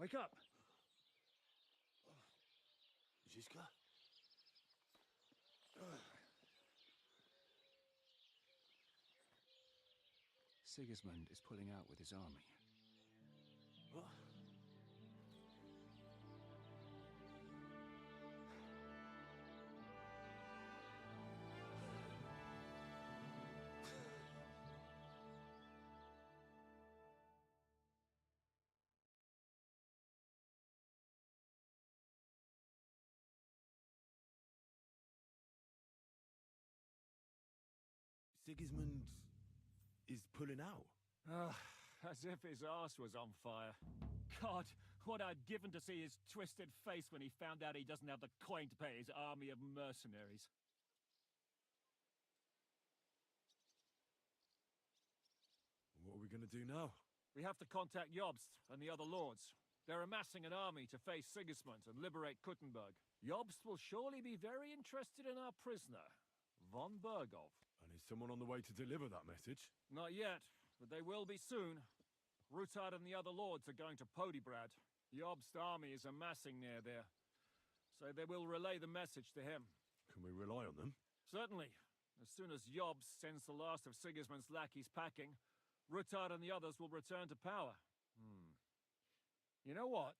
Wake up! Ziska? Sigismund is pulling out with his army. What? Sigismund is pulling out. As if his arse was on fire. God, what I'd given to see his twisted face when he found out he doesn't have the coin to pay his army of mercenaries. What are we going to do now? We have to contact Jobst and the other lords. They're amassing an army to face Sigismund and liberate Kuttenberg. Jobst will surely be very interested in our prisoner, von Bergov. And is someone on the way to deliver that message? Not yet, but they will be soon. Rutard and the other lords are going to Podibrad. Jobst's army is amassing near there, so they will relay the message to him. Can we rely on them? Certainly. As soon as Jobst sends the last of Sigismund's lackeys packing, Rutard and the others will return to power. You know what?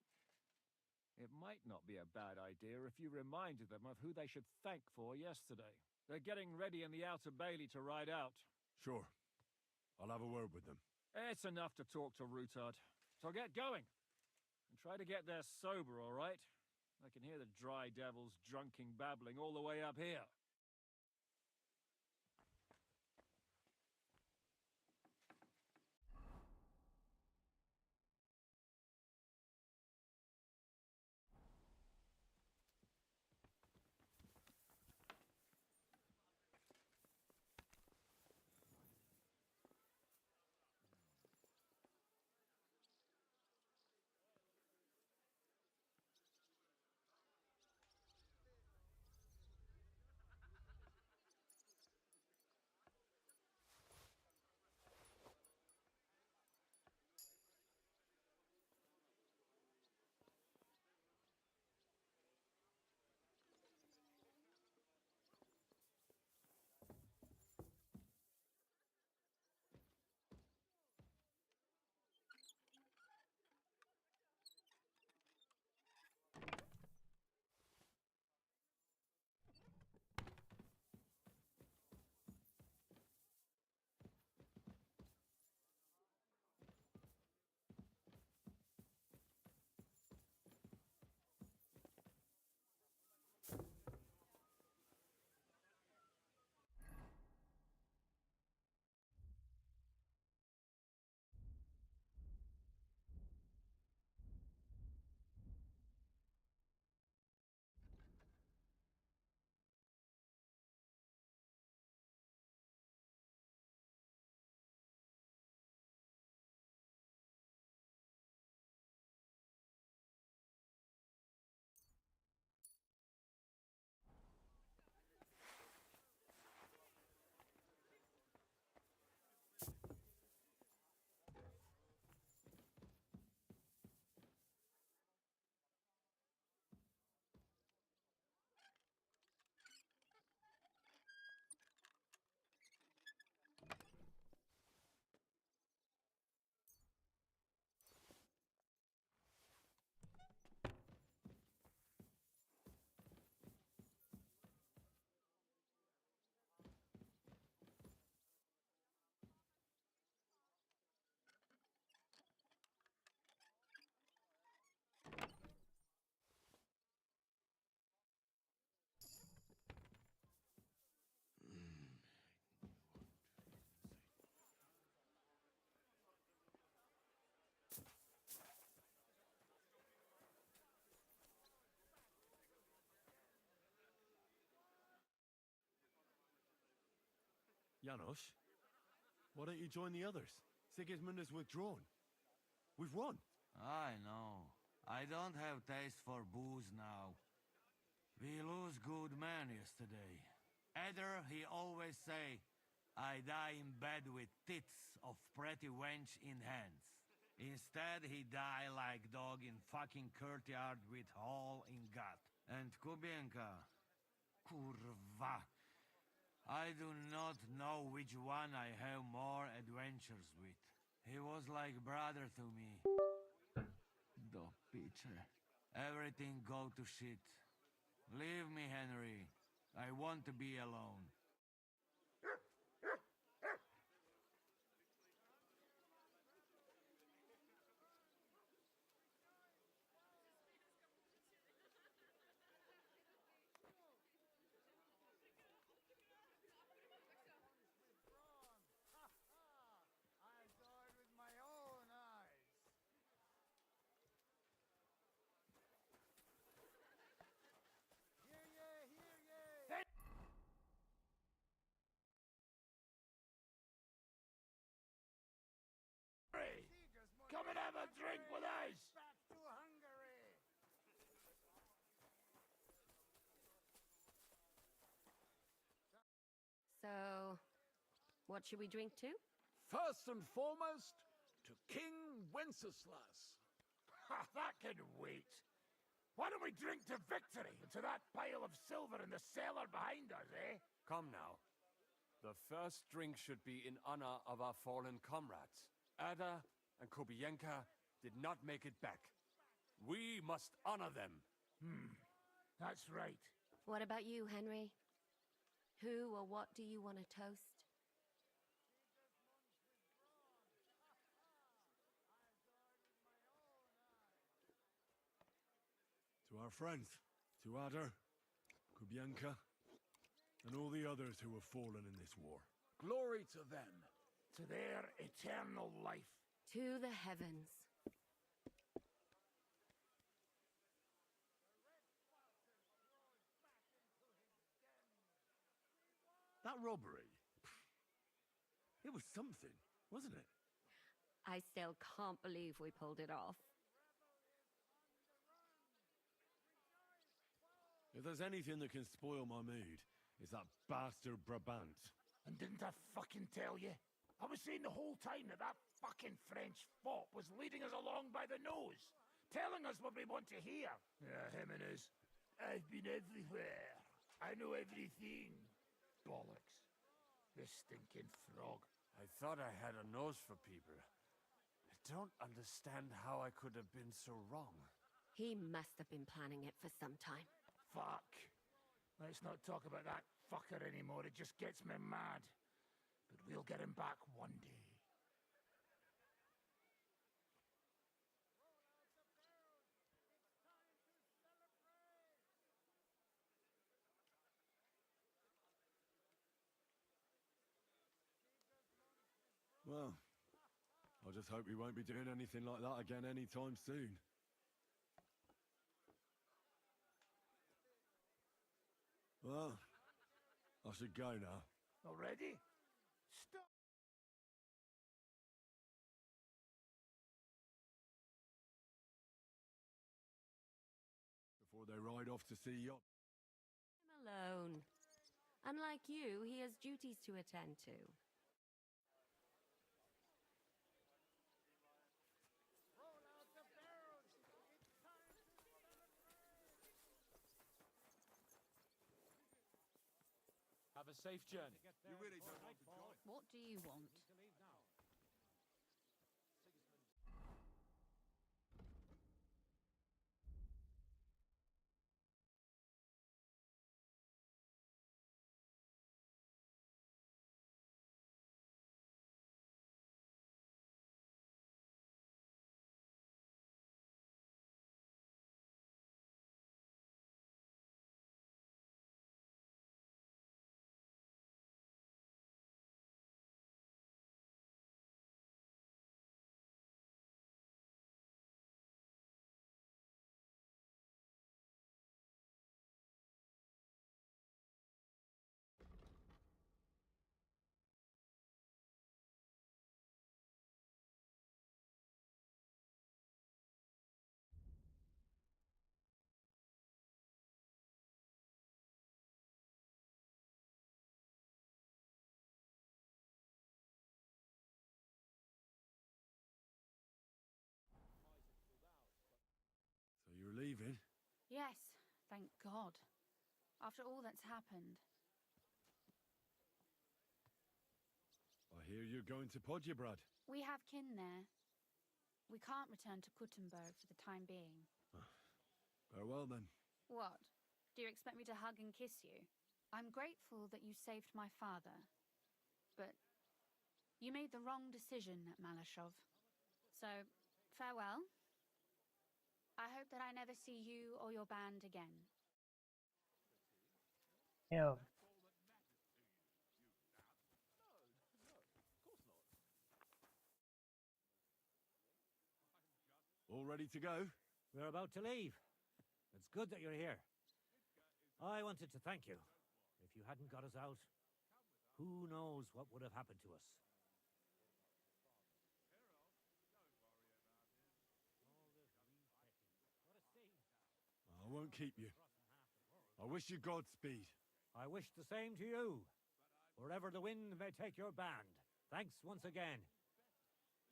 It might not be a bad idea if you reminded them of who they should thank for yesterday. They're getting ready in the Outer Bailey to ride out. Sure. I'll have a word with them. It's enough to talk to Rutard. So get going. And try to get there sober, all right? I can hear the dry devil's drunken babbling all the way up here. Janos, why don't you join the others? Sigismund has withdrawn. We've won. I know. I don't have taste for booze now. We lose good men yesterday. Eder, he always say, I die in bed with tits of pretty wench in hands. Instead, he die like dog in fucking courtyard with hole in gut. And Kubienka, kurwa. I do not know which one I have more adventures with. He was like brother to me. Do picze. Everything go to shit. Leave me, Henry. I want to be alone. Come and have a drink with us! So, what should we drink to? First and foremost, to King Wenceslas. Ha, that can wait. Why don't we drink to victory and to that pile of silver in the cellar behind us, eh? Come now. The first drink should be in honor of our fallen comrades. Ada and Kubienka did not make it back. We must honor them. That's right. What about you, Henry? Who or what do you want to toast? To our friends, to Adar, Kubienka, and all the others who have fallen in this war. Glory to them. To their eternal life. To the heavens. That robbery, it was something, wasn't it? I still can't believe we pulled it off. If there's anything that can spoil my mood, it's that bastard Brabant. And didn't I fucking tell you? I was saying the whole time that that fucking French fop was leading us along by the nose, telling us what we want to hear. Yeah, him and his, I've been everywhere. I know everything. Bollocks. This stinking frog. I thought I had a nose for people. I don't understand how I could have been so wrong. He must have been planning it for some time. Fuck. Let's not talk about that fucker anymore. It just gets me mad. But we'll get him back one day. Well, I just hope we won't be doing anything like that again anytime soon. Well, I should go now. Already? Stop. Before they ride off to see yacht. I'm alone. Unlike you, he has duties to attend to. Have a safe journey. You really don't want to join. What do you want? leaving? Yes, thank God. After all that's happened. I hear you're going to Podjebrad. We have kin there. We can't return to Kuttenberg for the time being. Farewell, then. What? Do you expect me to hug and kiss you? I'm grateful that you saved my father. But you made the wrong decision at Malashov. So, farewell. I hope that I never see you or your band again. Yeah. All ready to go? We're about to leave. It's good that you're here. I wanted to thank you. If you hadn't got us out, who knows what would have happened to us. I won't keep you. I wish you Godspeed. I wish the same to you. Wherever the wind may take your band. Thanks once again.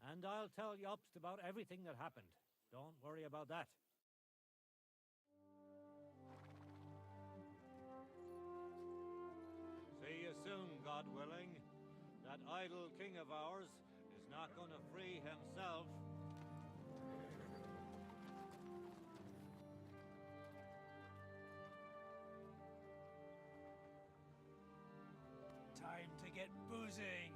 And I'll tell Jobst about everything that happened. Don't worry about that. See you soon, God willing. That idle king of ours is not going to free himself. Time to get boozing.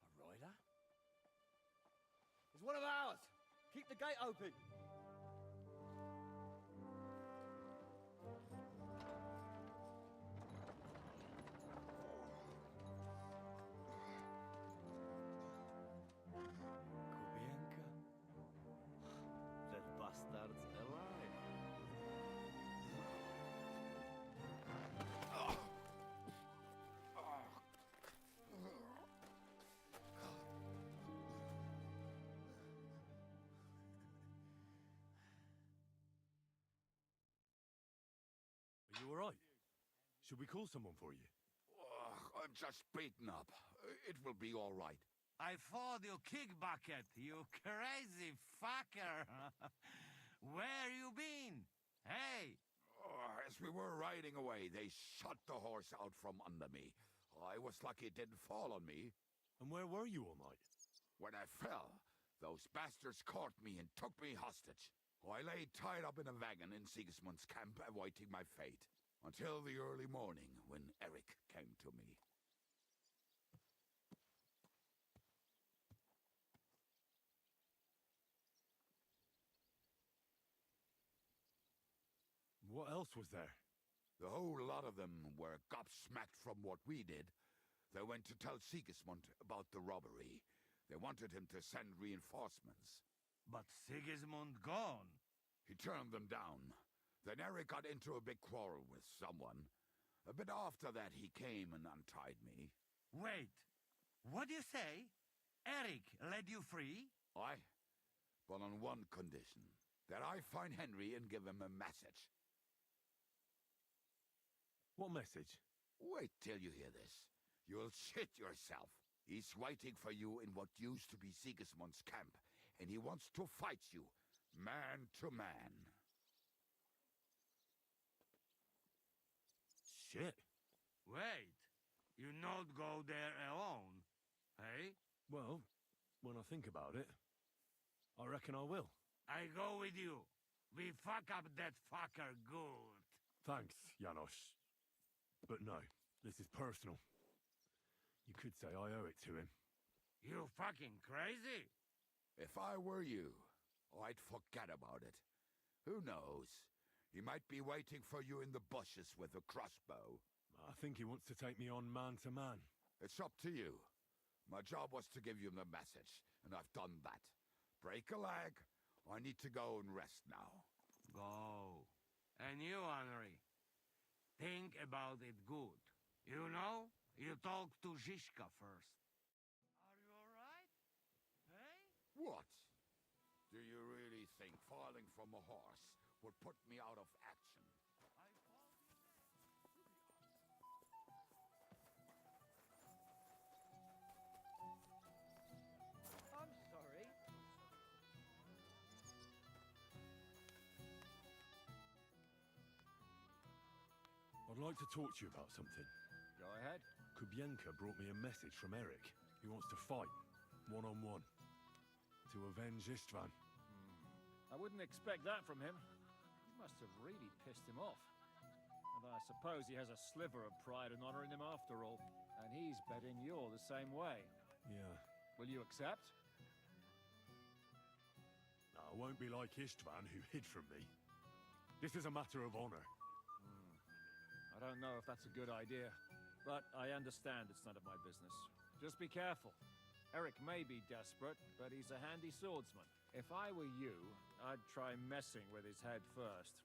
A rider? It's one of ours. Keep the gate open. Kubienka? That bastard's alive. Are you all right? Should we call someone for you? I'm just beaten up. It will be all right. I fought you kick bucket, you crazy fucker. Where you been? Hey! As we were riding away, they shot the horse out from under me. I was lucky it didn't fall on me. And where were you all night? When I fell, those bastards caught me and took me hostage. I lay tied up in a wagon in Sigismund's camp, awaiting my fate, until the early morning when Eric came to me. What else was there? The whole lot of them were gobsmacked from what we did. They went to tell Sigismund about the robbery. They wanted him to send reinforcements. But Sigismund gone. He turned them down. Then Eric got into a big quarrel with someone. A bit after that, he came and untied me. Wait, what do you say? Eric led you free? Aye, but on one condition. That I find Henry and give him a message. What message? Wait till you hear this. You'll shit yourself. He's waiting for you in what used to be Sigismund's camp, and he wants to fight you, man to man. Shit. Wait, you not go there alone, hey? Well, when I think about it, I reckon I will. I go with you. We fuck up that fucker good. Thanks, Janos. But no, this is personal. You could say I owe it to him. You fucking crazy? If I were you, I'd forget about it. Who knows? He might be waiting for you in the bushes with a crossbow. I think he wants to take me on man to man. It's up to you. My job was to give you the message, and I've done that. Break a leg. I need to go and rest now. Go. And you, Henry, think about it good. You know, you talk to Zizka first. Are you all right? Hey? What? Do you really think falling from a horse would put me out of action? like to talk to you about something. Go ahead. Kubienka brought me a message from Eric. He wants to fight, one-on-one, to avenge Istvan. I wouldn't expect that from him. You must have really pissed him off. And I suppose he has a sliver of pride and honor in him after all. And he's betting you're the same way. Yeah. Will you accept? No, I won't be like Istvan, who hid from me. This is a matter of honor. I don't know if that's a good idea, but I understand it's none of my business. Just be careful. Eric may be desperate, but he's a handy swordsman. If I were you, I'd try messing with his head first.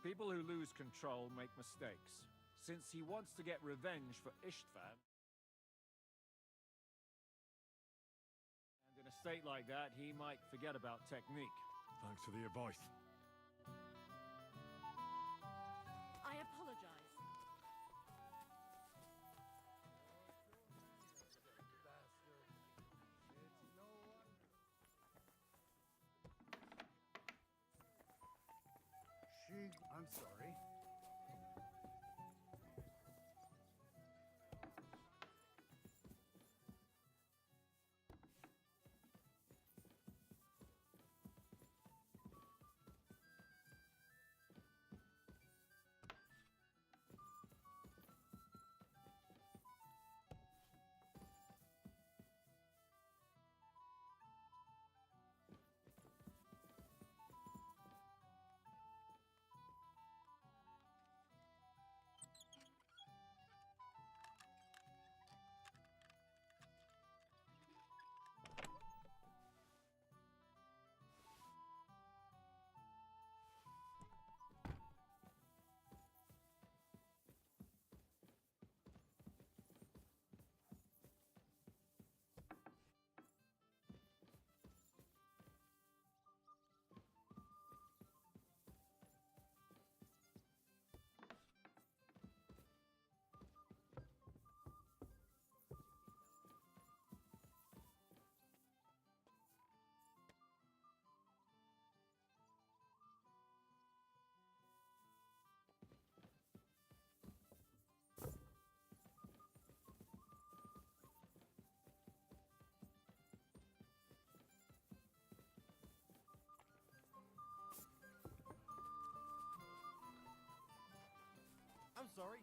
People who lose control make mistakes. Since he wants to get revenge for Istvan, and in a state like that, he might forget about technique. Thanks for the advice. I apologize. I'm sorry. I'm sorry.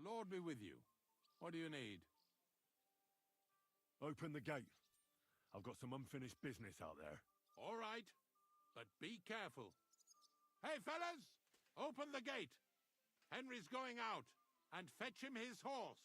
The Lord be with you. What do you need? Open the gate. I've got some unfinished business out there. All right, but be careful. Hey, fellas! Open the gate. Henry's going out, and fetch him his horse.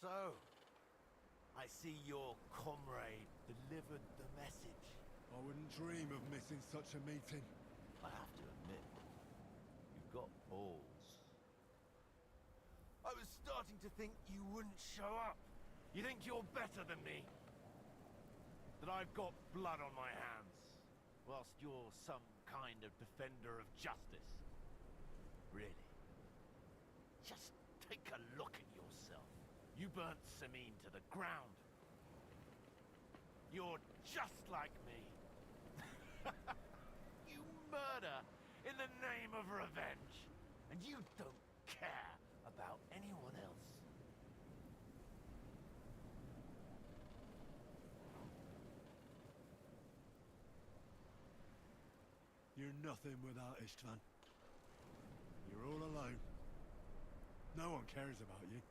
So, I see your comrade delivered the message. I wouldn't dream of missing such a meeting. I have to admit, you've got balls. I was starting to think you wouldn't show up. You think you're better than me? That I've got blood on my hands, whilst you're some kind of defender of justice. Really? Just take a look at yourself. You burnt Sameen to the ground. You're just like me. You murder in the name of revenge, and you don't care about anyone else. You're nothing without Istvan. You're all alone. No one cares about you.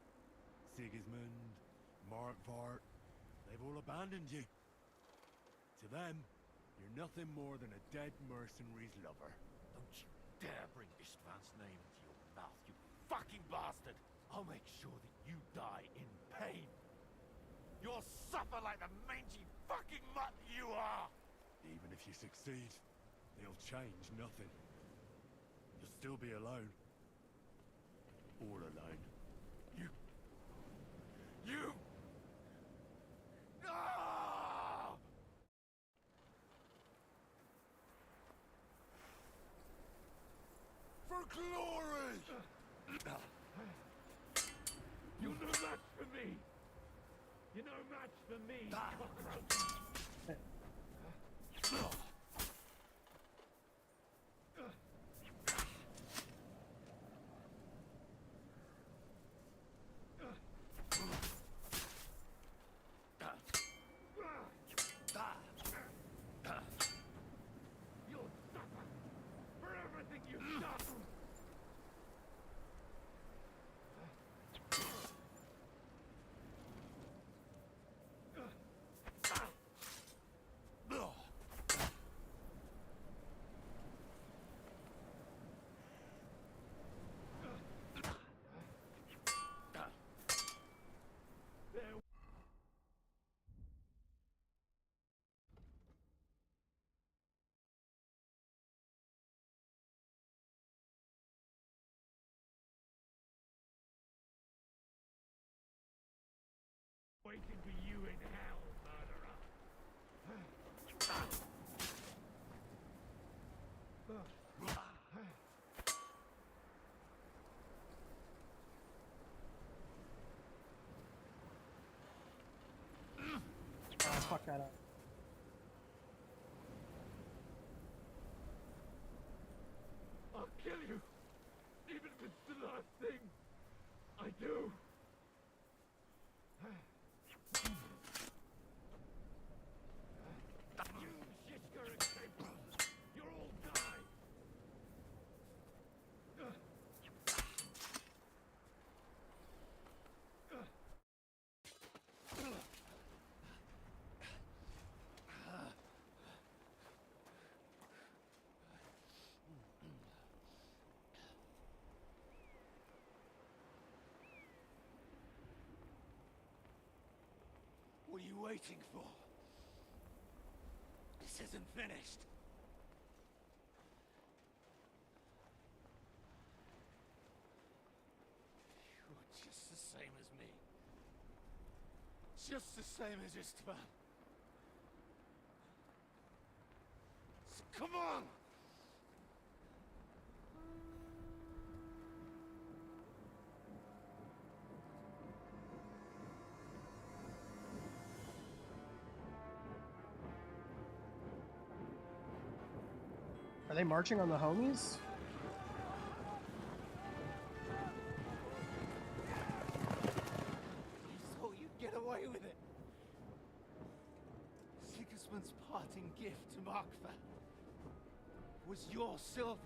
Sigismund, Markvart, they've all abandoned you. To them, you're nothing more than a dead mercenary's lover. Don't you dare bring Istvan's name into your mouth, you fucking bastard! I'll make sure that you die in pain. You'll suffer like the mangy fucking mutt you are! Even if you succeed, it'll change nothing. You'll still be alone. All alone. You! No! For glory! You're no match for me! You're no match for me, cockroach! You'll suffer for everything you've done! Waiting for you in hell, murderer! Oh, fuck that up. I'll kill you, even if it's the last thing I do. You Shishka escaped. You'll all die. What are you waiting for? This isn't finished. You're just the same as me. Just the same as Istvan. So come on! Are they marching on the homies? You thought you'd get away with it. Sigismund's parting gift to Markva was your silver.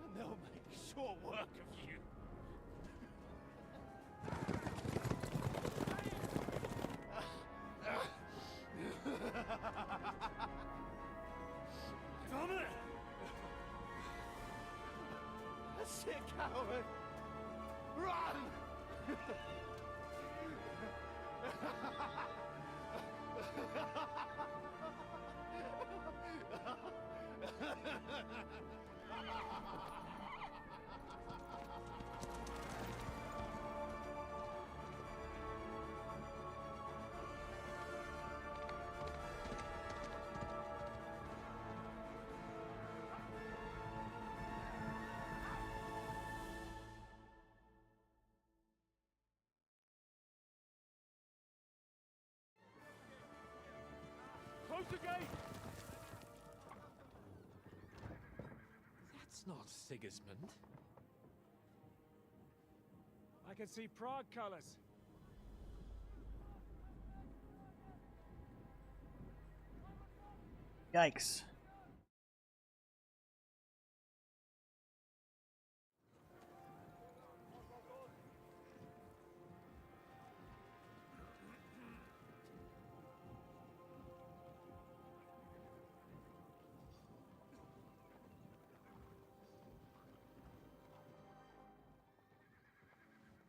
And they'll make short work of you. Come here! Wretched coward! Run! Close the gate! That's not Sigismund. I can see Prague colors. Yikes.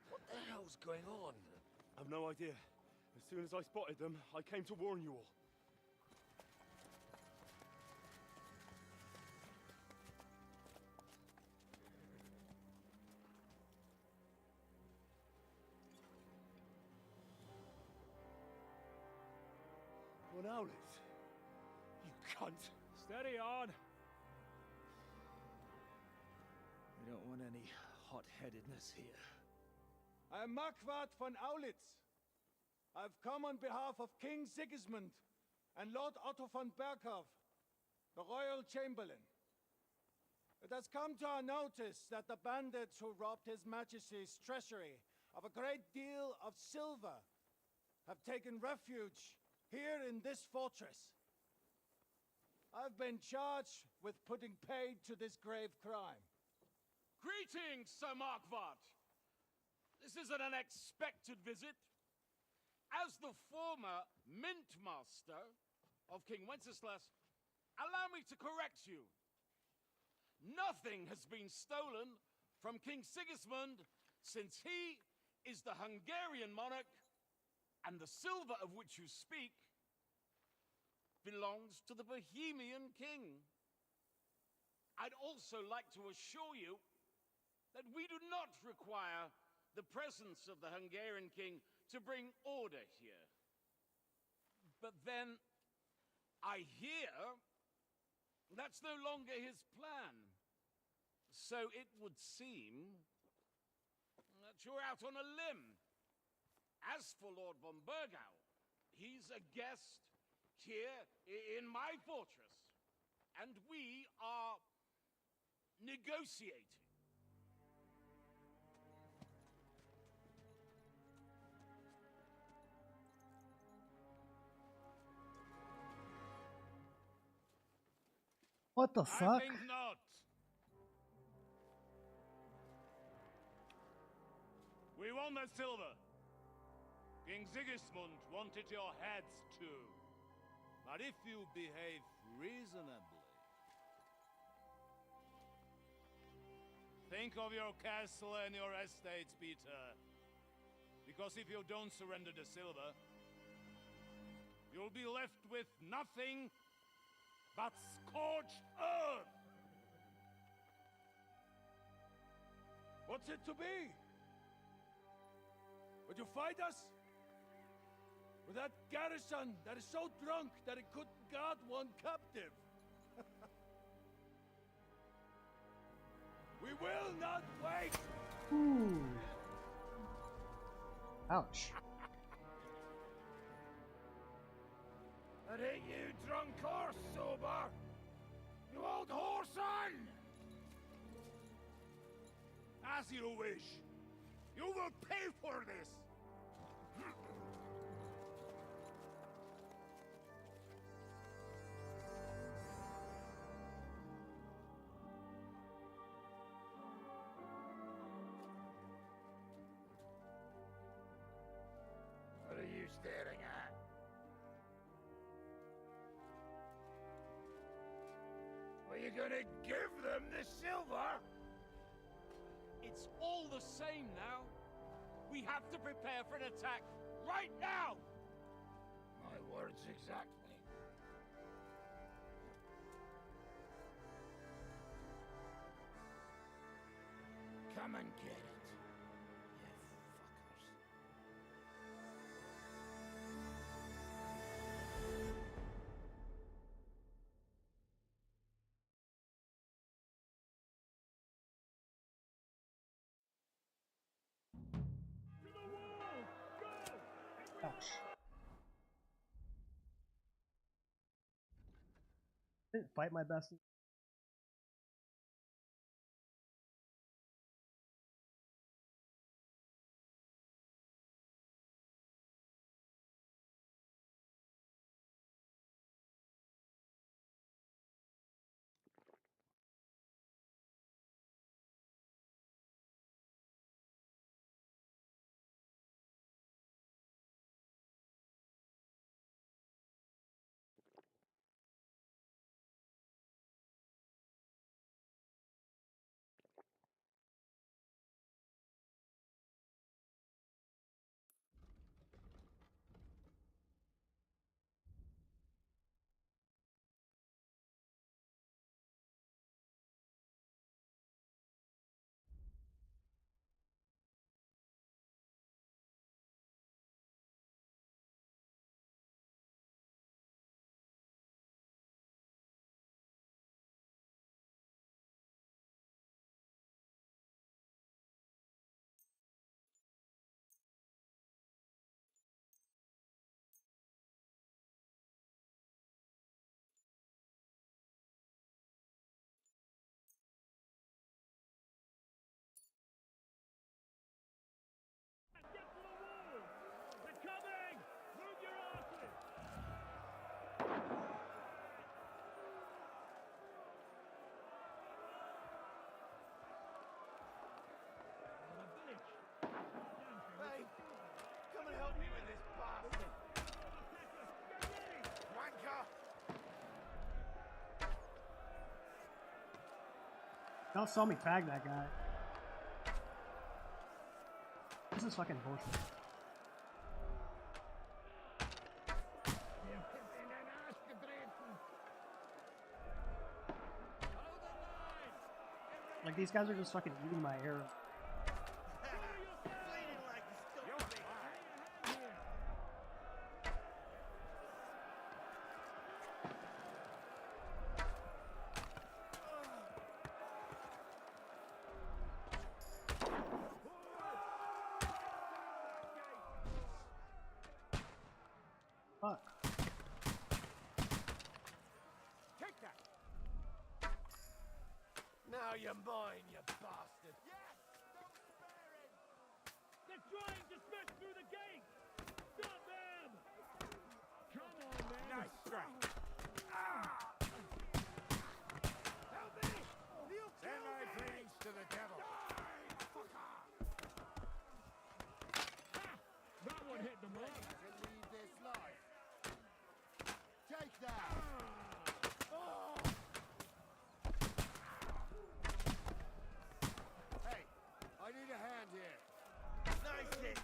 What the hell's going on? I've no idea. As soon as I spotted them, I came to warn you all. What owlets? You cunt! Steady on. We don't want any hot-headedness here. I am Marquardt von Aulitz. I've come on behalf of King Sigismund and Lord Otto von Berghoff, the Royal Chamberlain. It has come to our notice that the bandits who robbed His Majesty's treasury of a great deal of silver have taken refuge here in this fortress. I've been charged with putting paid to this grave crime. Greetings, Sir Marquardt! This is an unexpected visit. As the former Mint Master of King Wenceslas, allow me to correct you. Nothing has been stolen from King Sigismund since he is the Hungarian monarch, and the silver of which you speak belongs to the Bohemian king. I'd also like to assure you that we do not require the presence of the Hungarian king to bring order here. But then, I hear that's no longer his plan. So it would seem that you're out on a limb. As for Lord von Bergau, he's a guest here in my fortress, and we are negotiating. What the fuck? I think not. We want the silver. King Sigismund wanted your heads too. But if you behave reasonably, think of your castle and your estates, Peter. Because if you don't surrender the silver, you'll be left with nothing but scorched earth! What's it to be? Would you fight us? With that garrison that is so drunk that it couldn't guard one captive? We will not wait! Ooh. Ouch. That ain't you, drunk or sober! You old whoreson! As you wish. You will pay for this! What are you staring at? Are you gonna give them the silver? It's all the same now. We have to prepare for an attack right now! My words exactly. Come and get it, you fuckers. Ouch. Didn't fight my best. Hey, come and help me with this bastard. Wanker! Y'all saw me tag that guy. This is fucking bullshit. Like, these guys are just fucking eating my arrows. Fuck. Take that! Now you're mine, you bastard! Yes! They're trying to smash through the gate! Stop them! Come on, man! Nice strike! Help me! Send my praise to the devil! That one hit the mark! Leave this life! Take that! Hey, I need a hand here. Nice hit!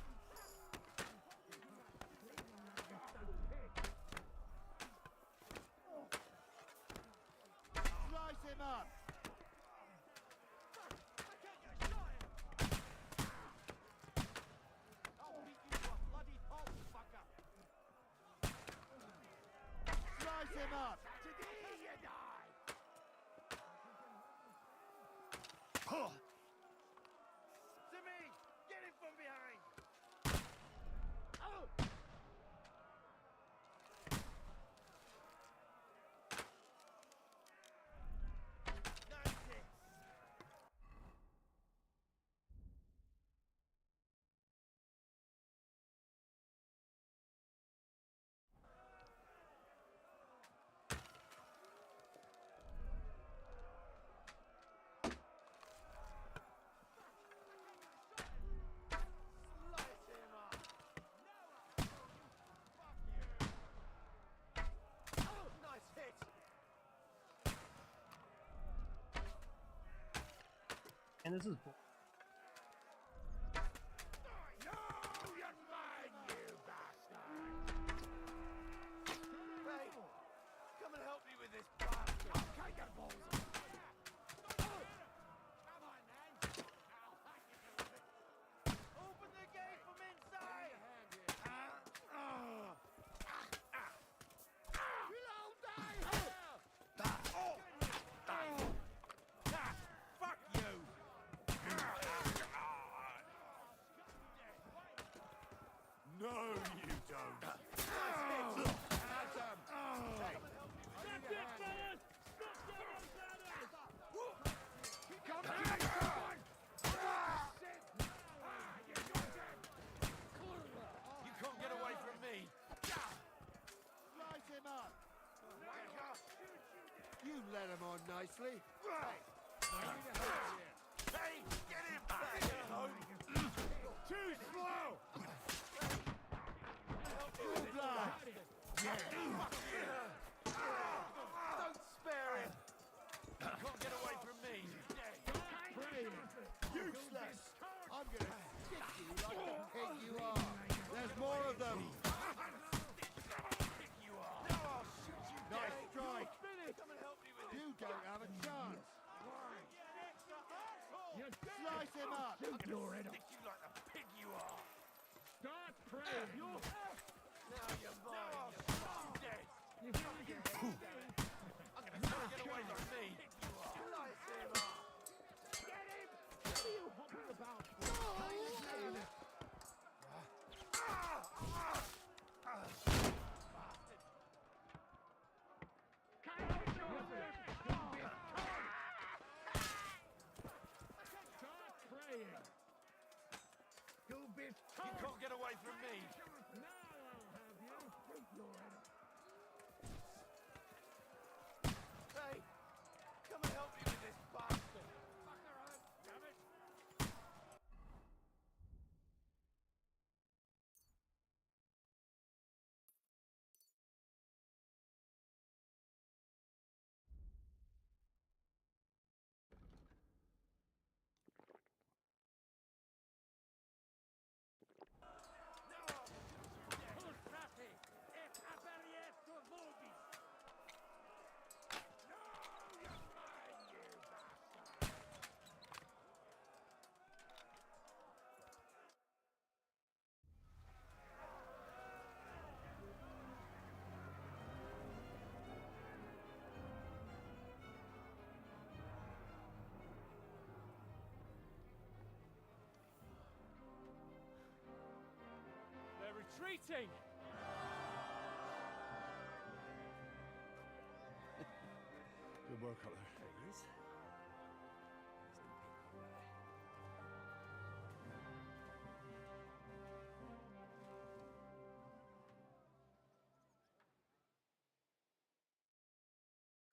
Slice him up! I'll beat you to a bloody pulp, fucker! Slice him up! Today you die! To me! Get him from behind! Oh! That's it! Slice him up! Fuck you! Oh, nice hit! And this is bull. led him on nicely. Right. Hey, get him back! Too slow! Good blood! Don't spare him! You can't get away from me! Useless! I'm gonna stick you like the pig you are! There's more of them! Nice strike! You don't have a chance! Slice him up! I'm gonna stick you like the pig you are! Start praying! Now you're mine, you're dead! I'm gonna get away from me! Slice him up! Get him! What are you hopping about? Start praying! You can't get away from me! Now I'll have you! Hey! Come and help me with this bastard! Fuck around, damn it! They're retreating! Good work up there.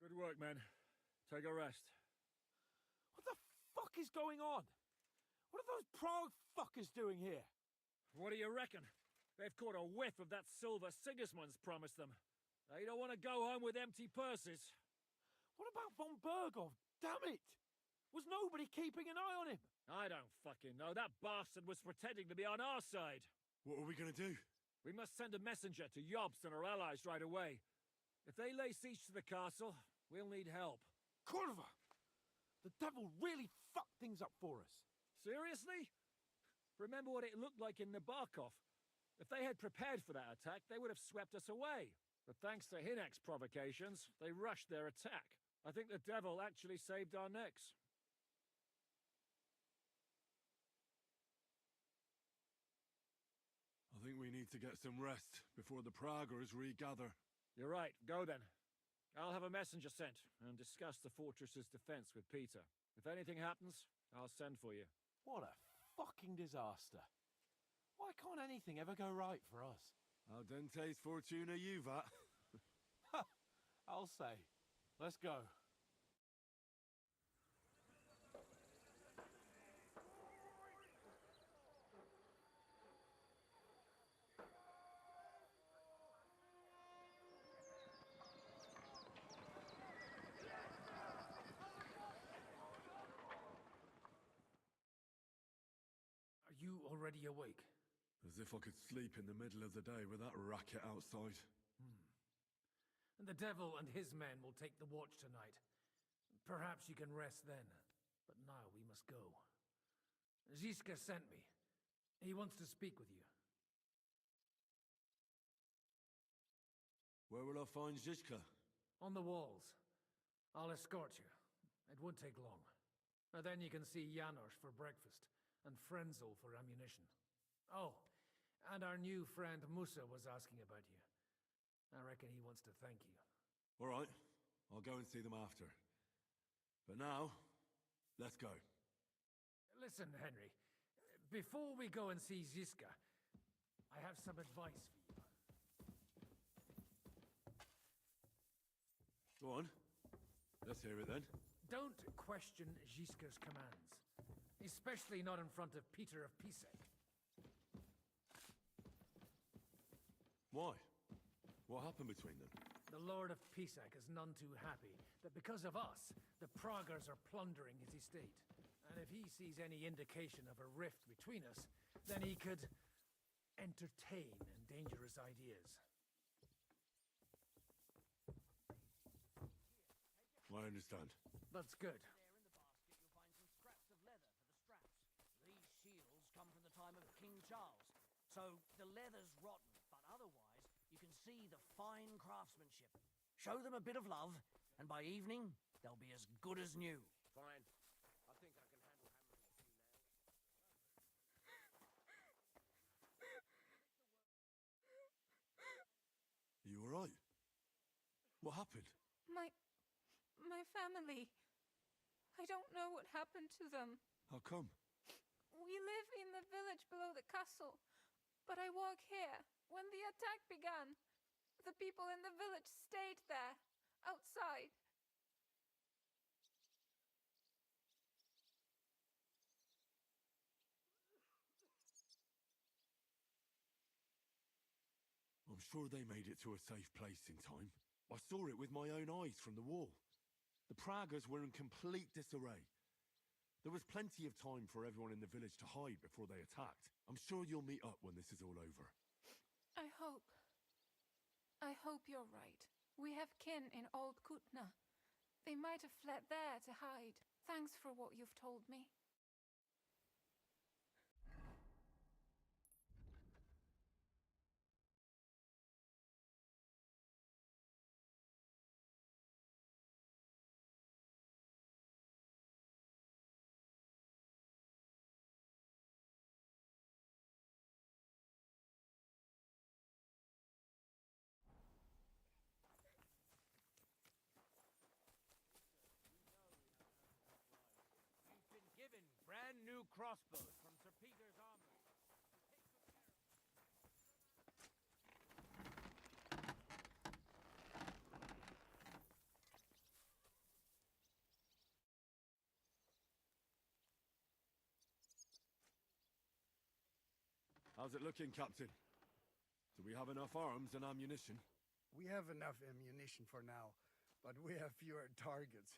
Good work, men. Take a rest. What the fuck is going on? What are those Prague fuckers doing here? What do you reckon? They've caught a whiff of that silver Sigismund's promised them. They don't want to go home with empty purses. What about von Bergov? Damn it! Was nobody keeping an eye on him? I don't fucking know. That bastard was pretending to be on our side. What are we gonna do? We must send a messenger to Jobst and our allies right away. If they lay siege to the castle, we'll need help. Kurva! The devil really fucked things up for us. Seriously? Remember what it looked like in Nabokov. If they had prepared for that attack, they would have swept us away. But thanks to Hinek's provocations, they rushed their attack. I think the devil actually saved our necks. I think we need to get some rest before the Praguers regather. You're right. Go then. I'll have a messenger sent and discuss the fortress's defense with Peter. If anything happens, I'll send for you. What a fucking disaster. Why can't anything ever go right for us? Al dente's fortuna juvat. I'll say. Let's go. Are you already awake? As if I could sleep in the middle of the day with that racket outside. And the devil and his men will take the watch tonight. Perhaps you can rest then. But now we must go. Ziska sent me. He wants to speak with you. Where will I find Zizka? On the walls. I'll escort you. It won't take long. And then you can see Janos for breakfast, and Frenzel for ammunition. Oh, and our new friend Musa was asking about you. I reckon he wants to thank you. All right, I'll go and see them after. But now, let's go. Listen, Henry. Before we go and see Ziska, I have some advice for you. Go on. Let's Let's hear it then. Don't question Gisker's commands, especially not in front of Peter of Pisek. Why? What happened between them? The Lord of Pisek is none too happy that because of us, the Praggers are plundering his estate. And if he sees any indication of a rift between us, then he could entertain dangerous ideas. I understand. That's good. These shields come from the time of King Charles, so the leather's rotten, but otherwise you can see the fine craftsmanship. Show them a bit of love, and by evening they'll be as good as new. Fine. I think I can handle hammering a few nails. Are you alright? What happened? My family. I don't know what happened to them. How come? We live in the village below the castle, but I work here. When the attack began, the people in the village stayed there, outside. I'm sure they made it to a safe place in time. I saw it with my own eyes from the wall. The Praggers were in complete disarray. There was plenty of time for everyone in the village to hide before they attacked. I'm sure you'll meet up when this is all over. I hope you're right. We have kin in Old Kutna. They might have fled there to hide. Thanks for what you've told me. Brand new crossbows from Sir Peter's armory. How's it looking, Captain? Do we have enough arms and ammunition? We have enough ammunition for now, but we have fewer targets.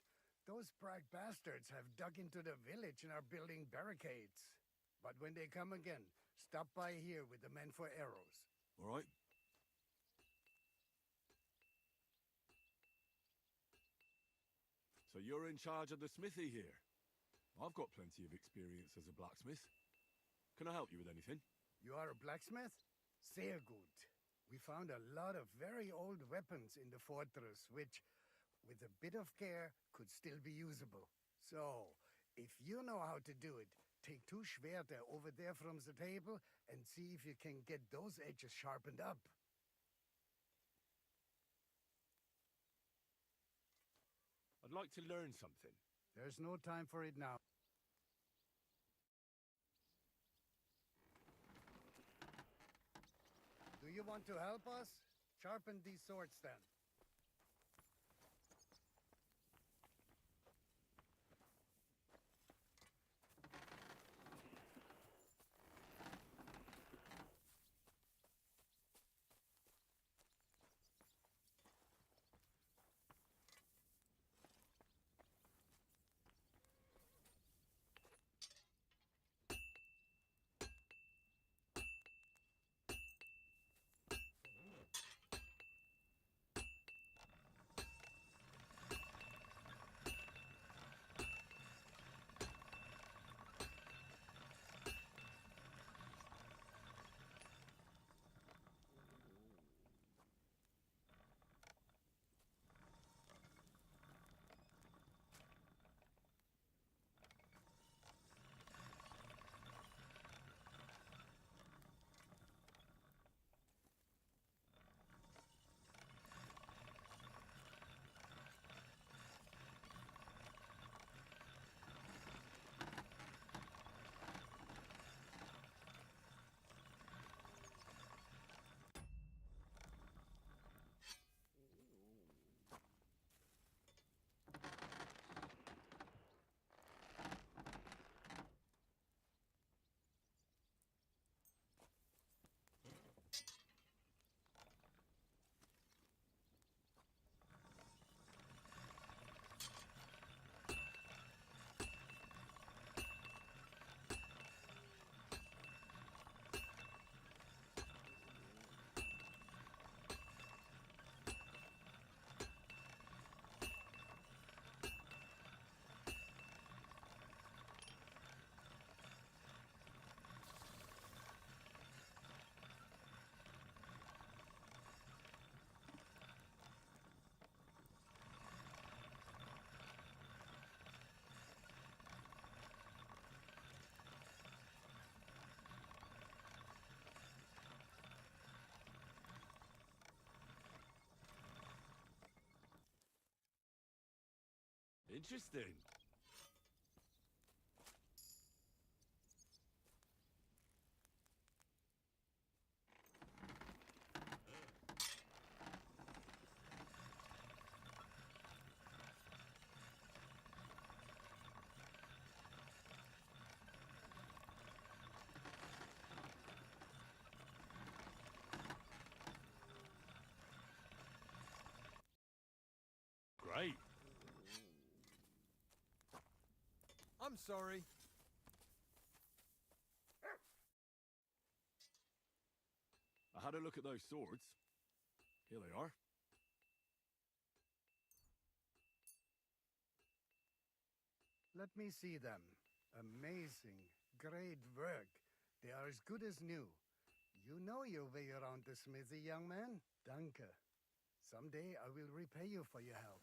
Those Prague bastards have dug into the village and are building barricades. But when they come again, stop by here with the men for arrows. All right. So you're in charge of the smithy here? I've got plenty of experience as a blacksmith. Can I help you with anything? You are a blacksmith? Sehr gut. We found a lot of very old weapons in the fortress, which, with a bit of care, could still be usable. So, if you know how to do it, take 2 Schwerter over there from the table and see if you can get those edges sharpened up. I'd like to learn something. There's no time for it now. Do you want to help us? Sharpen these swords then. Interesting. Great. I'm sorry. I had a look at those swords. Here they are. Let me see them. Amazing. Great work. They are as good as new. You know your way around the smithy, young man. Danke. Someday I will repay you for your help.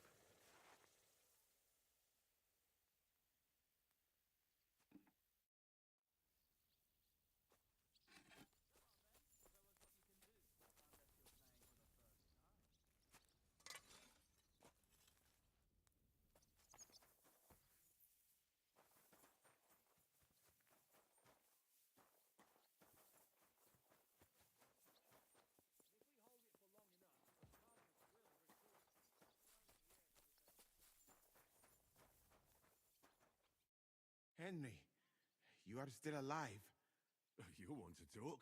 Henry, you are still alive. You want to talk?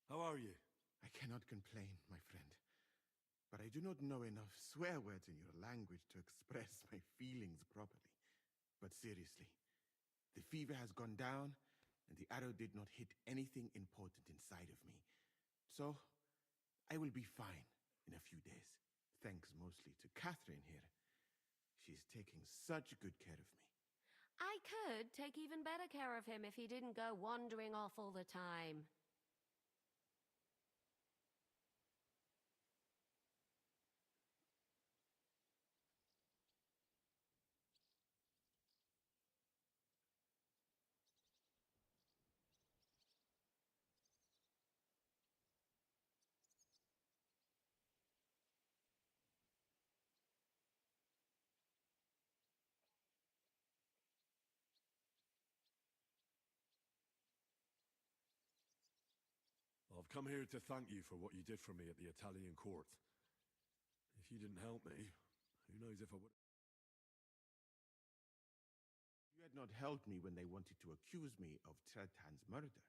How are you? I cannot complain, my friend. But I do not know enough swear words in your language to express my feelings properly. But seriously, the fever has gone down, and the arrow did not hit anything important inside of me. So, I will be fine in a few days. Thanks mostly to Catherine here. She's taking such good care of me. I could take even better care of him if he didn't go wandering off all the time. I've come here to thank you for what you did for me at the Italian court. If you didn't help me, who knows if I would... You had not helped me when they wanted to accuse me of Tretan's murder.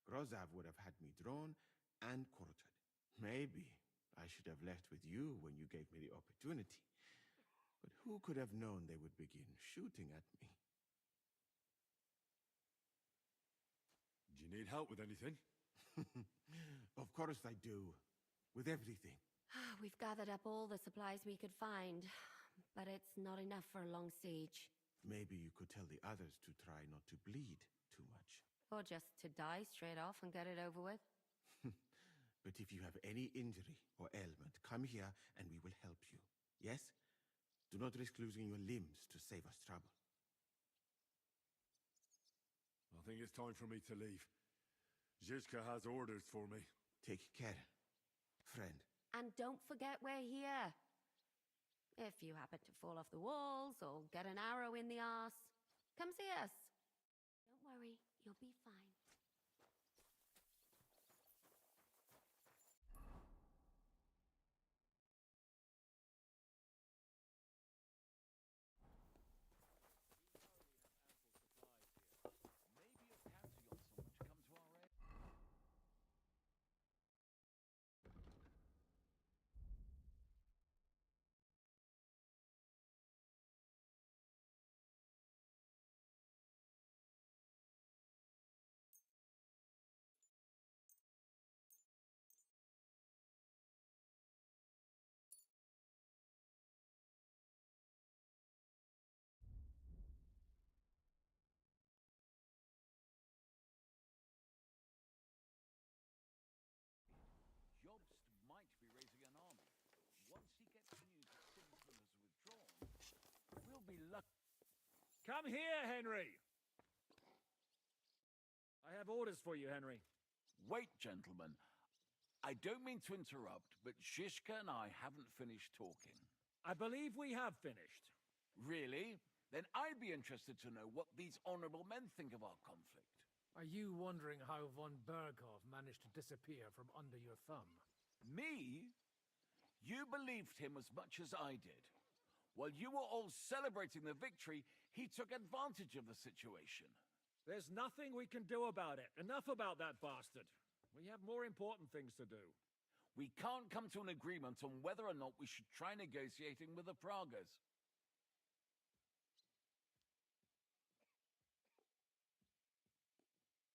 Grozav would have had me drawn and quartered. Maybe I should have left with you when you gave me the opportunity. But who could have known they would begin shooting at me? Do you need help with anything? Of course I do. With everything. We've gathered up all the supplies we could find, but it's not enough for a long siege. Maybe you could tell the others to try not to bleed too much. Or just to die straight off and get it over with. But if you have any injury or ailment, come here and we will help you. Yes? Do not risk losing your limbs to save us trouble. I think it's time for me to leave. Zizka has orders for me. Take care, friend. And don't forget we're here. If you happen to fall off the walls or get an arrow in the arse, come see us. Don't worry, you'll be fine. Come here, Henry! I have orders for you, Henry. Wait, gentlemen. I don't mean to interrupt, but Shishka and I haven't finished talking. I believe we have finished. Really? Then I'd be interested to know what these honorable men think of our conflict. Are you wondering how von Berghoff managed to disappear from under your thumb? Me? You believed him as much as I did. While you were all celebrating the victory, he took advantage of the situation. There's nothing we can do about it. Enough about that bastard. We have more important things to do. We can't come to an agreement on whether or not we should try negotiating with the Pragas.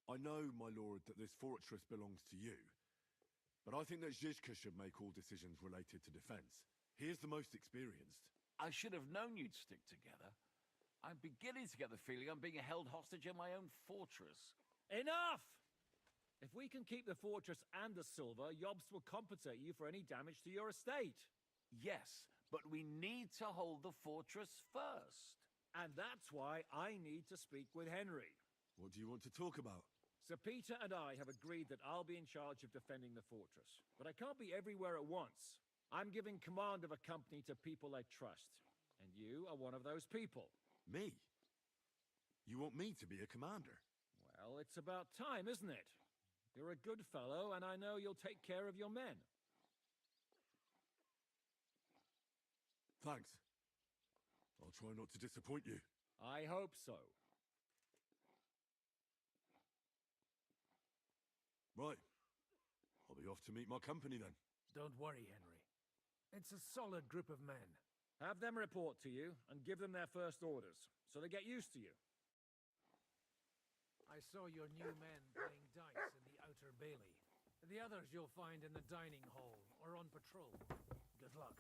I know, my lord, that this fortress belongs to you, but I think that Zizka should make all decisions related to defense. He is the most experienced. I should have known you'd stick together. I'm beginning to get the feeling I'm being held hostage in my own fortress. Enough! If we can keep the fortress and the silver, Yobst will compensate you for any damage to your estate. Yes, but we need to hold the fortress first. And that's why I need to speak with Henry. What do you want to talk about? Sir Peter and I have agreed that I'll be in charge of defending the fortress. But I can't be everywhere at once. I'm giving command of a company to people I trust. And you are one of those people. Me? You want me to be a commander? Well, it's about time, isn't it? You're a good fellow, and I know you'll take care of your men. Thanks. I'll try not to disappoint you. I hope so. Right. I'll be off to meet my company then. Don't worry, Henry. It's a solid group of men. Have them report to you, and give them their first orders, so they get used to you. I saw your new men playing dice in the outer bailey. The others you'll find in the dining hall or on patrol. Good luck.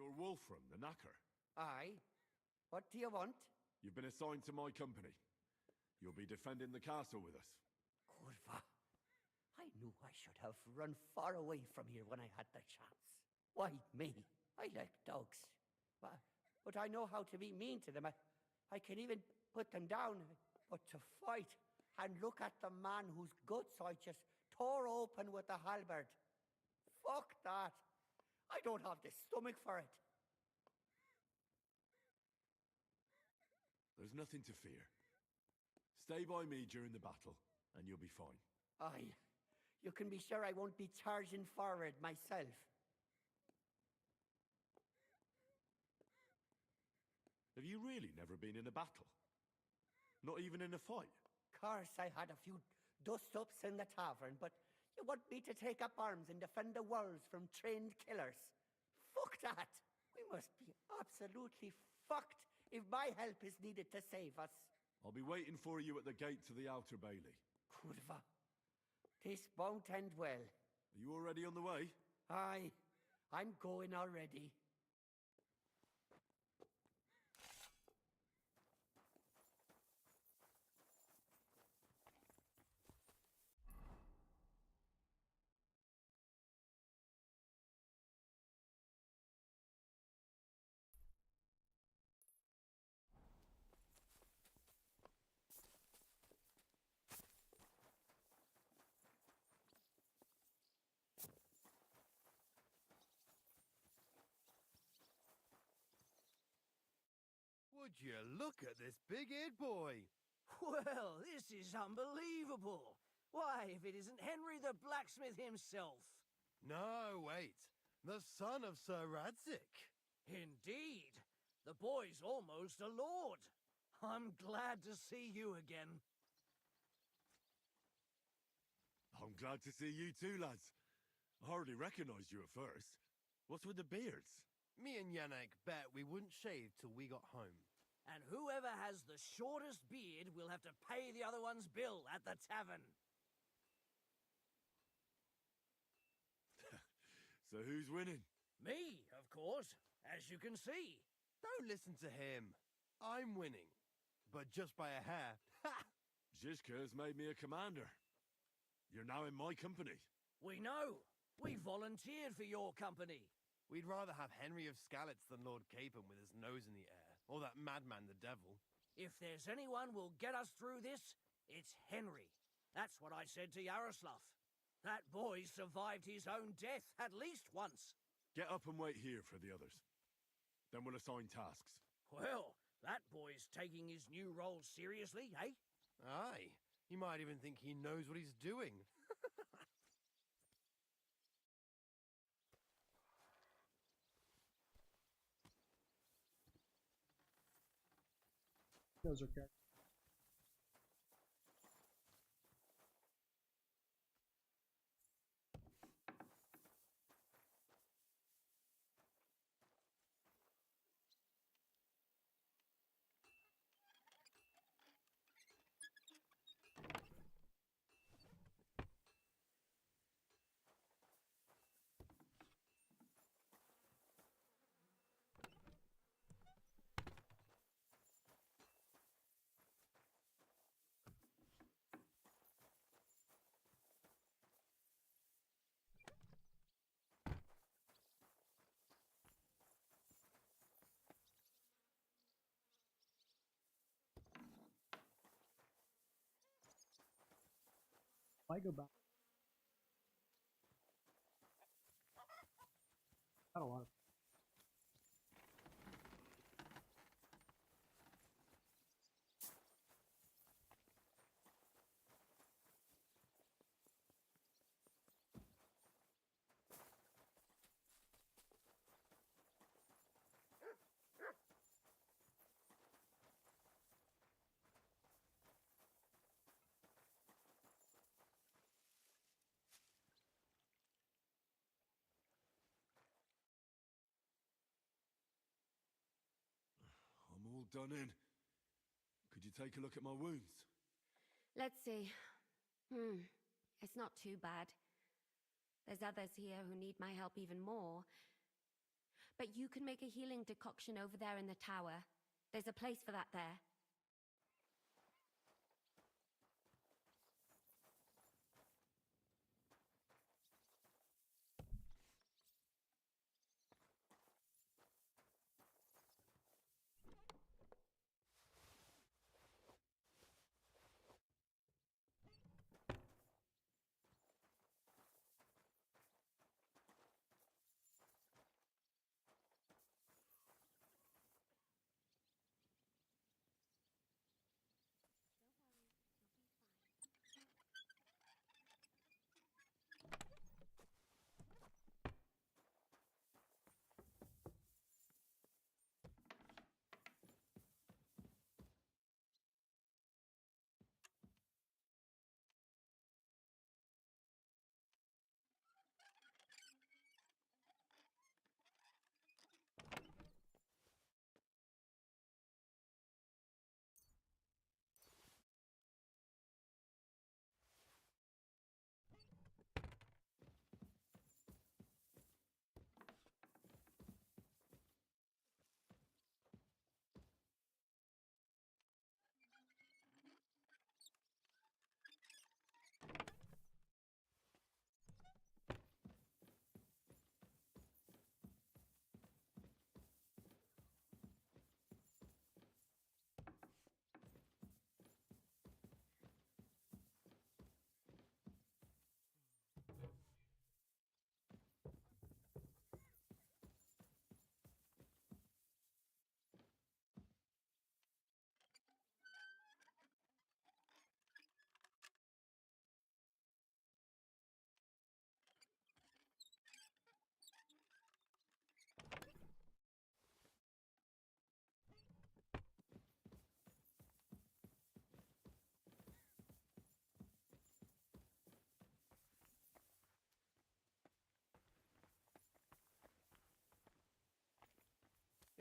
You're Wolfram, the knacker. Aye. What do you want? You've been assigned to my company. You'll be defending the castle with us. Kurva. I knew I should have run far away from here when I had the chance. Why me? I like dogs. But I know how to be mean to them. I can even put them down. But to fight and look at the man whose guts I just tore open with the halberd. Fuck that. I don't have the stomach for it. There's nothing to fear. Stay by me during the battle, and you'll be fine. Aye. You can be sure I won't be charging forward myself. Have you really never been in a battle? Not even in a fight? Course, I had a few dust-ups in the tavern, but you want me to take up arms and defend the walls from trained killers? Fuck that! We must be absolutely fucked if my help is needed to save us. I'll be waiting for you at the gate to the outer bailey. Kurva. This won't end well. Are you already on the way? Aye. I'm going already. Would you look at this big-eared boy? Well, this is unbelievable. Why, if it isn't Henry the blacksmith himself. No, wait. The son of Sir Radzik. Indeed. The boy's almost a lord. I'm glad to see you again. I'm glad to see you too, lads. I hardly recognized you at first. What's with the beards? Me and Yannick bet we wouldn't shave till we got home. And whoever has the shortest beard will have to pay the other one's bill at the tavern. So who's winning? Me, of course, as you can see. Don't listen to him. I'm winning, but just by a hair. Ha! Zhizka's made me a commander. You're now in my company. We know. We volunteered for your company. We'd rather have Henry of Skalitz than Lord Capon with his nose in the air, or that madman the devil. If there's anyone will get us through this, it's Henry. That's what I said to Yaroslav. That boy survived his own death at least once. Get up and wait here for the others. Then we'll assign tasks. Well, that boy's taking his new role seriously, eh? Aye. He might even think he knows what he's doing. Those are good. I go back. Not a lot. I'm all done in. Could you take a look at my wounds? Let's see. It's not too bad. There's others here who need my help even more. But you can make a healing decoction over there in the tower. There's a place for that there.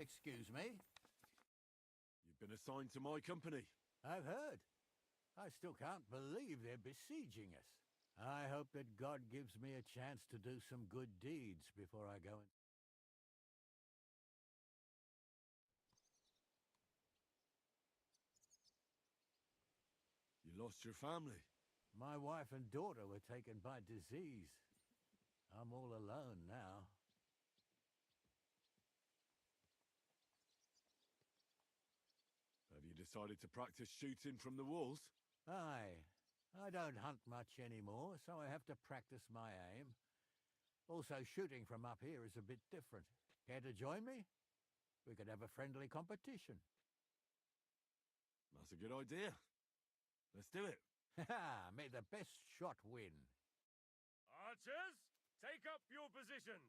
Excuse me? You been assigned to my company. I've heard. I still can't believe they're besieging us. I hope that God gives me a chance to do some good deeds before I go in. You lost your family. My wife and daughter were taken by disease. I'm all alone now. Have you decided to practice shooting from the walls? Aye. I don't hunt much anymore, so I have to practice my aim. Also, shooting from up here is a bit different. Care to join me? We could have a friendly competition. That's a good idea. Let's do it. Ha! May the best shot win. Archers, take up your positions.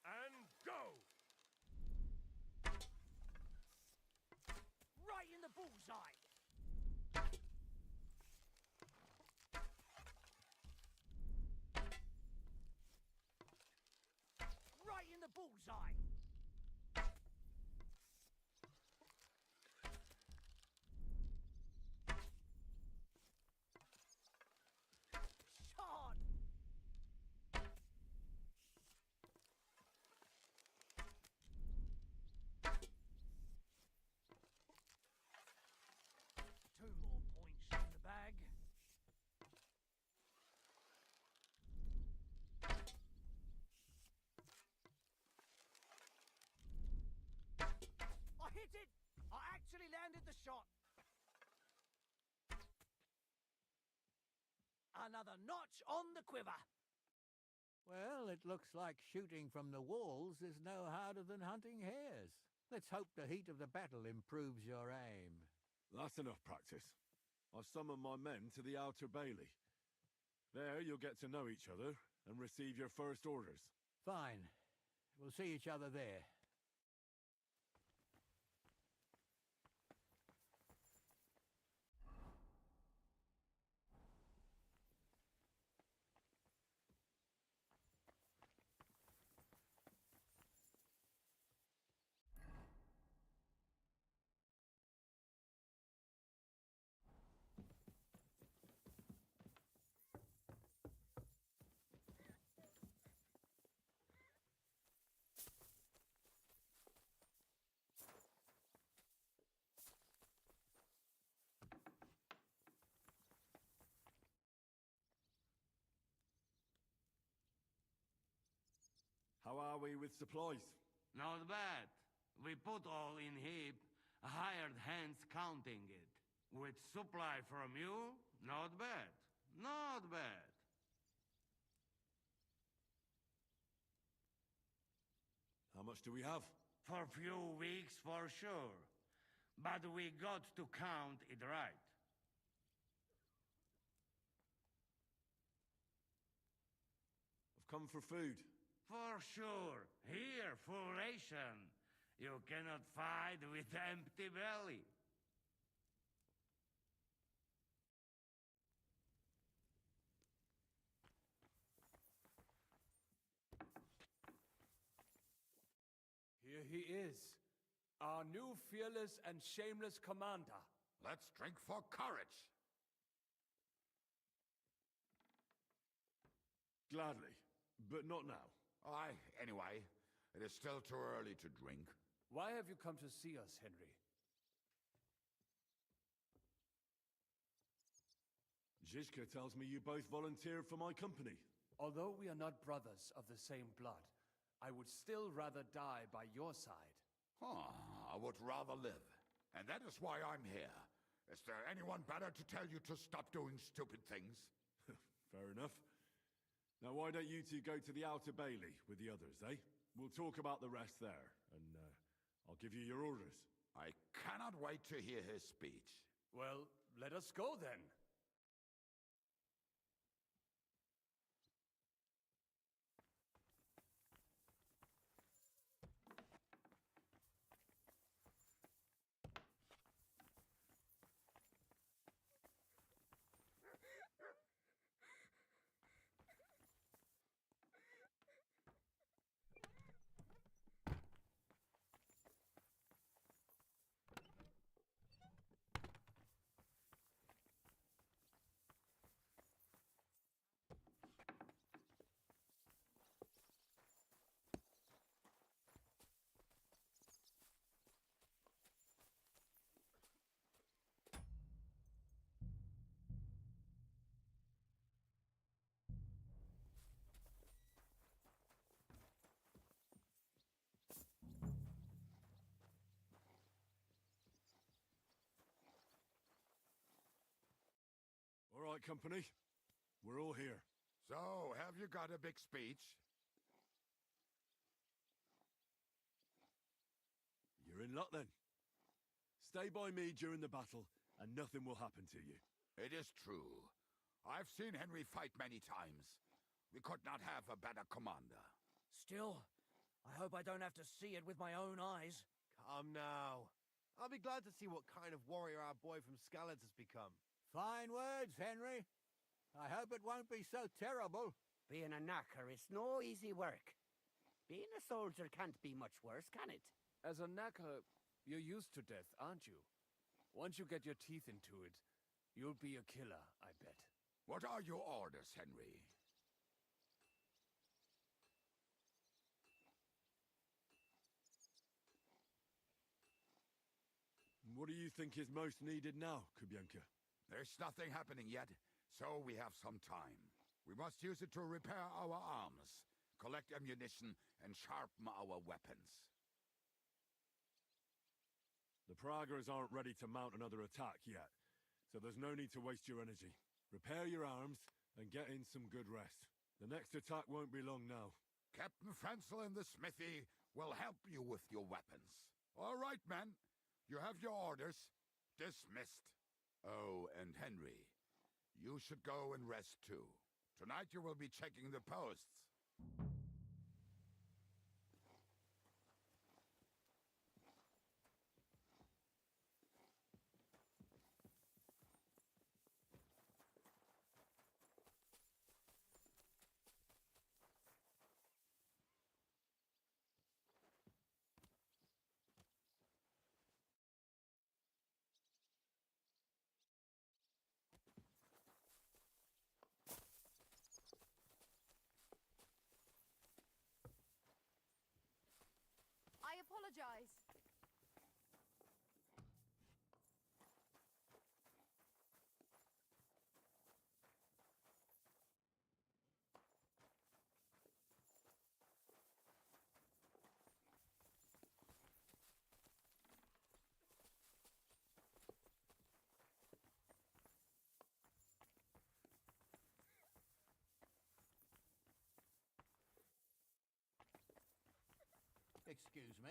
And go! Right in the bullseye. Right in the bullseye. Shot. Two more points in the bag. I hit it! I actually landed the shot. Another notch on the quiver. Well, it looks like shooting from the walls is no harder than hunting hares. Let's hope the heat of the battle improves your aim. That's enough practice. I've summoned my men to the outer bailey. There you'll get to know each other and receive your first orders. Fine. We'll see each other there. How are we with supplies? Not bad. We put all in heap, hired hands counting it. With supply from you, not bad. Not bad. How much do we have? For few weeks, for sure. But we got to count it right. I've come for food. For sure. Here, full ration. You cannot fight with empty belly. Here he is, our new fearless and shameless commander. Let's drink for courage. Gladly, but not now. Anyway, it is still too early to drink. Why have you come to see us, Henry? Zizka tells me you both volunteered for my company. Although we are not brothers of the same blood, I would still rather die by your side. I would rather live. And that is why I'm here. Is there anyone better to tell you to stop doing stupid things? Fair enough. Now, why don't you two go to the outer bailey with the others, eh? We'll talk about the rest there, and I'll give you your orders. I cannot wait to hear his speech. Well, let us go then. right, company. We're all here. So, have you got a big speech? You're in luck then. Stay by me during the battle, and nothing will happen to you. It is true. I've seen Henry fight many times. We could not have a better commander. Still, I hope I don't have to see it with my own eyes. Come now. I'll be glad to see what kind of warrior our boy from Skalitz has become. Fine words, Henry. I hope it won't be so terrible. Being a knacker is no easy work. Being a soldier can't be much worse, can it? As a knacker, you're used to death, aren't you? Once you get your teeth into it, you'll be a killer, I bet. What are your orders, Henry? What do you think is most needed now, Kubyanka? There's nothing happening yet, so we have some time. We must use it to repair our arms, collect ammunition, and sharpen our weapons. The Pragas aren't ready to mount another attack yet, so there's no need to waste your energy. Repair your arms and get in some good rest. The next attack won't be long now. Captain Frenzel in the smithy will help you with your weapons. All right, men. You have your orders. Dismissed. Oh, and Henry, you should go and rest too. Tonight you will be checking the posts. I apologize. Excuse me.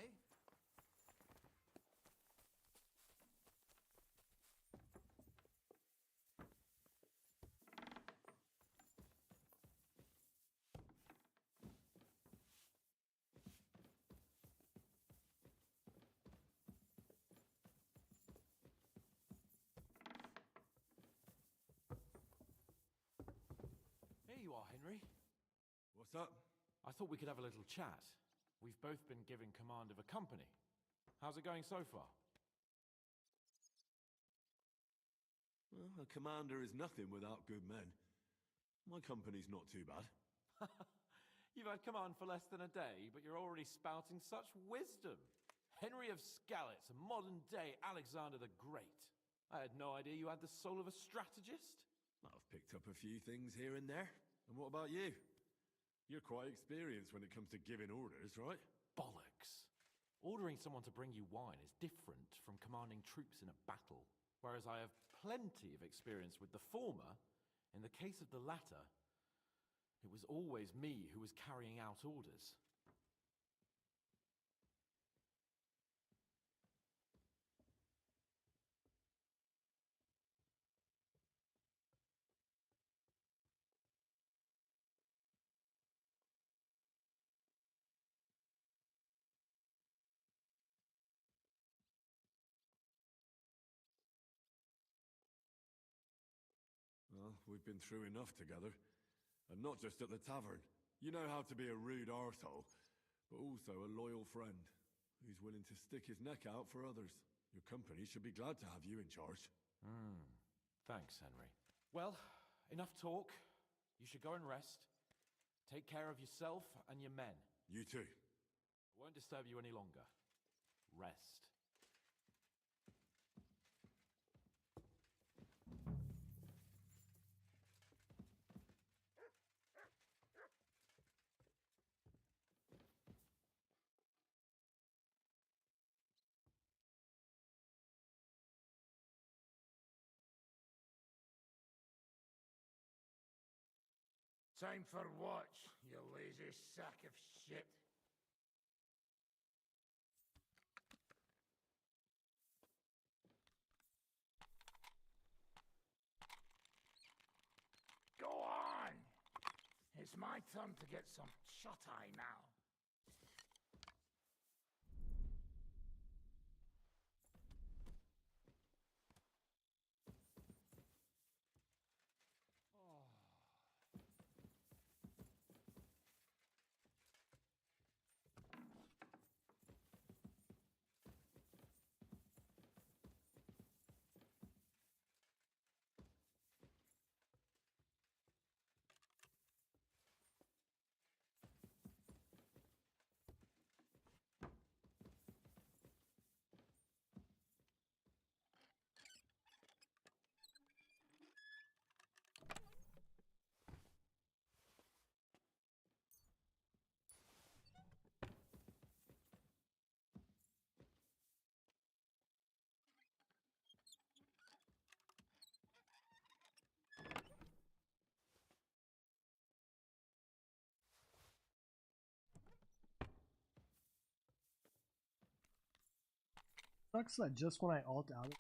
Here you are, Henry. What's up? I thought we could have a little chat. We've both been given command of a company. How's it going so far? Well, a commander is nothing without good men. My company's not too bad. You've had command for less than a day, but you're already spouting such wisdom. Henry of Skalitz, a modern-day Alexander the Great. I had no idea you had the soul of a strategist. I've picked up a few things here and there. And what about you? You're quite experienced when it comes to giving orders, right? Bollocks. Ordering someone to bring you wine is different from commanding troops in a battle. Whereas I have plenty of experience with the former, in the case of the latter, it was always me who was carrying out orders. Well, we've been through enough together. And not just at the tavern. You know how to be a rude arsehole, but also a loyal friend who's willing to stick his neck out for others. Your company should be glad to have you in charge. Thanks, Henry. Well, enough talk. You should go and rest. Take care of yourself and your men. You too. I won't disturb you any longer. Rest. Time for watch, you lazy sack of shit. Go on! It's my turn to get some shut-eye now. Sucks that just when I alt out,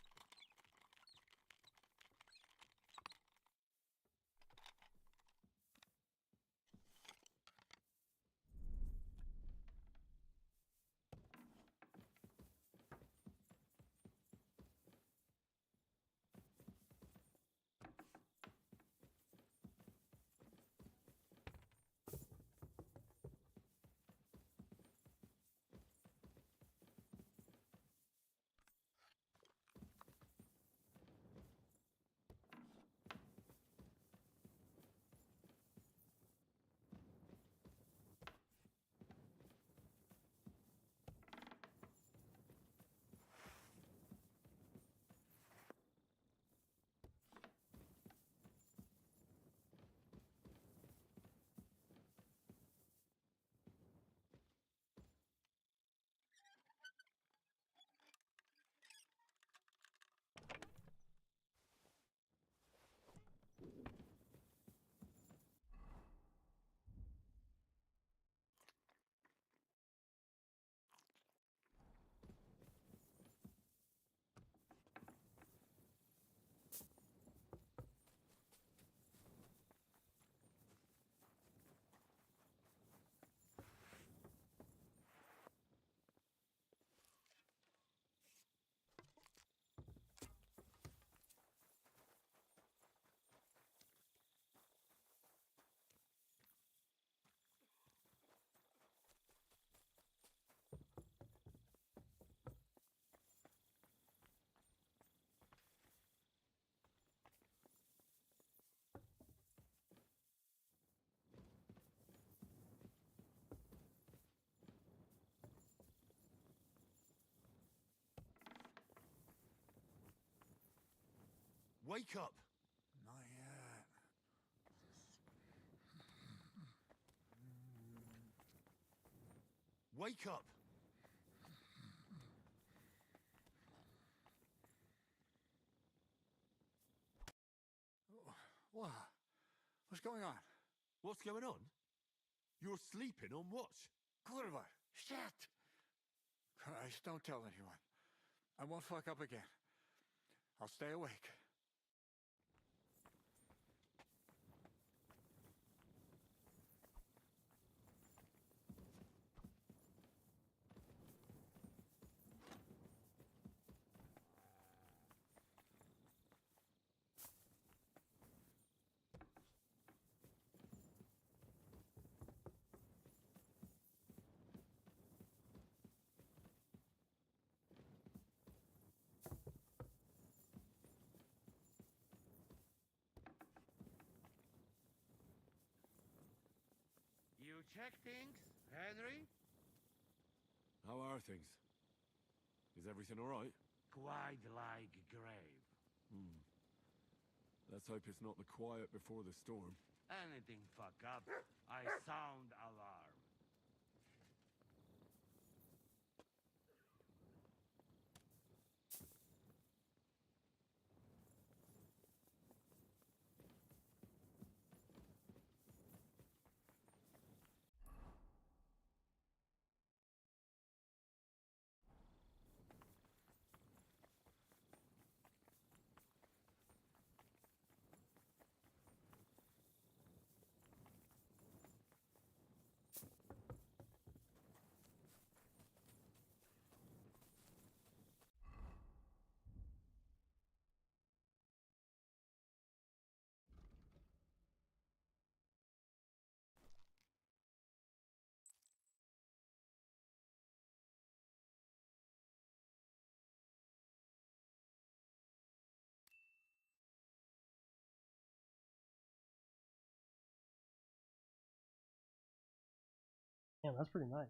Wake up! Not yet. Wake up! What? What's going on? What's going on? You're sleeping on watch. Kurva! Shit! Christ, don't tell anyone. I won't fuck up again. I'll stay awake. You check things, Henry? How are things? Is everything all right? Quite like grave. Let's hope it's not the quiet before the storm. Anything fuck up, I sound alarm. Damn, that's pretty nice.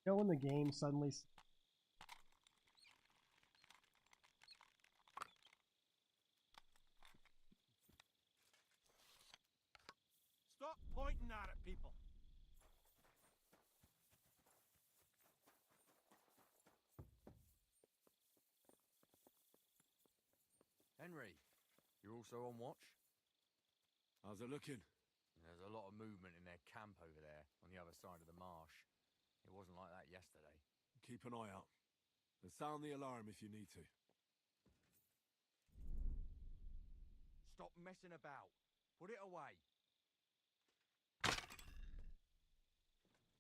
You know when the game suddenly Stop pointing that at people. Henry, you're also on watch? How's it looking? There's a lot of movement in their camp over there, on the other side of the marsh. It wasn't like that yesterday. Keep an eye out. And sound the alarm if you need to. Stop messing about. Put it away. Do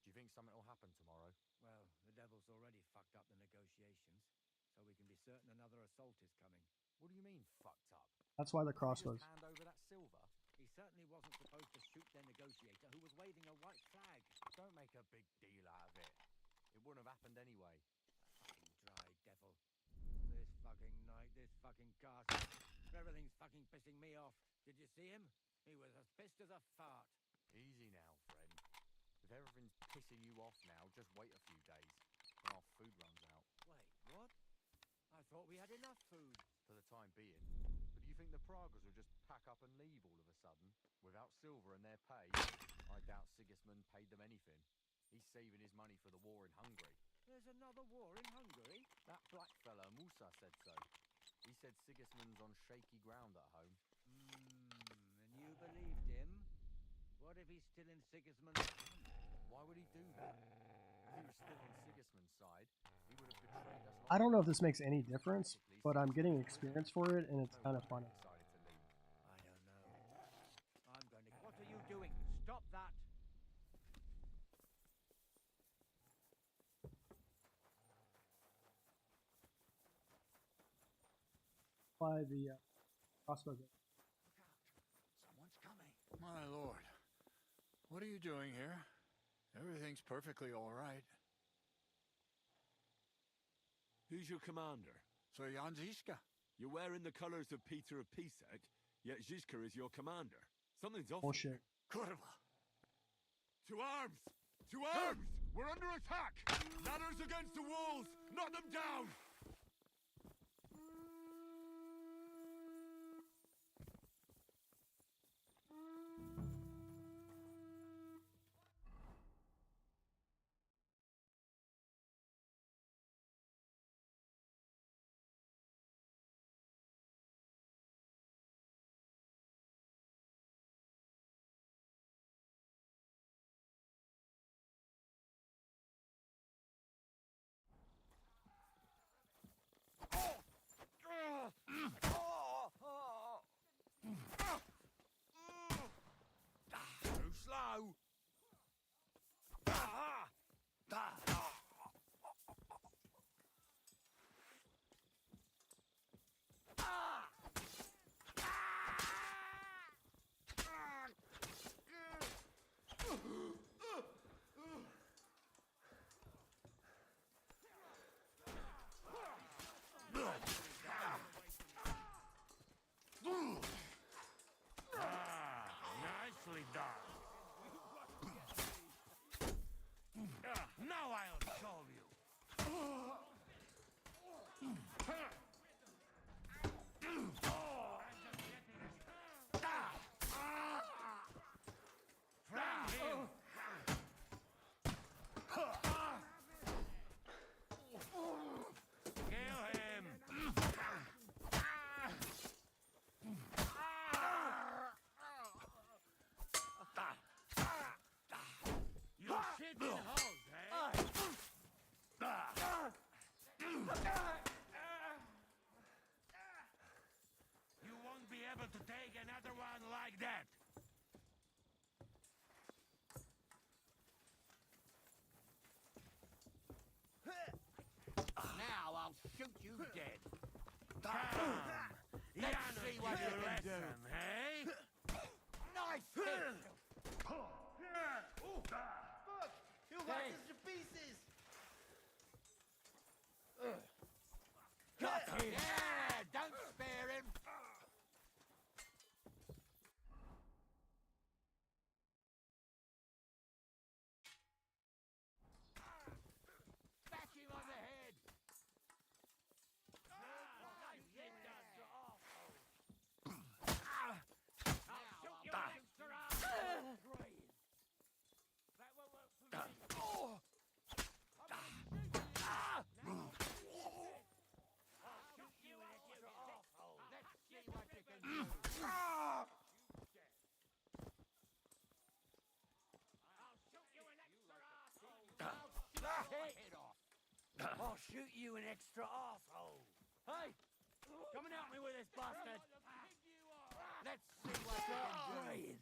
you think something will happen tomorrow? Well, the devil's already fucked up the negotiations, so we can be certain another assault is coming. What do you mean, fucked up? That's why the Did we crossbows. just hand over that silver? He certainly wasn't supposed to shoot their negotiator who was waving a white flag. Don't make a big deal out of it. It wouldn't have happened anyway. Fucking dry devil. This fucking night, this fucking castle. Everything's fucking pissing me off. Did you see him? He was as pissed as a fart. Easy now, friend. If everything's pissing you off now, just wait a few days. When our food runs out. Wait, what? I thought we had enough food. For the time being. But do you think the Pragas will just pack up and leave all of a sudden? Without silver and their pay? I doubt Sigismund paid them anything. He's saving his money for the war in Hungary. There's another war in Hungary? That black fella, Musa, said so. He said Sigismund's on shaky ground at home. And you believed him? What if he's still in Sigismund's camp? Why would he do that? If he was still on Sigismund's side, he would have betrayed us. I don't know if this makes any difference, but I'm getting experience for it, and it's kind of funny. I don't know. I'm going to... What are you doing? Stop that! By the crossbow. Someone's coming. My lord, what are you doing here? Everything's perfectly all right. Who's your commander? Sir Jan Ziska. You're wearing the colors of Peter of Pisek, yet Zizka is your commander. Something's off. Bullshit. Kurva. To arms! To arms! We're under attack! Ladders against the walls! Knock them down! dead. Come, let's see what you can do. Hey? Nice hit! Look! He'll whack us to pieces! Got him! Yeah! Don't spare him! Smash him on the head! Nice hit, Dr. Awful! I'll shoot you against her arm! Great! That will work for me! I'll shoot you an extra asshole. Hey, come and help me with this bastard. Let's see what you can do. Great.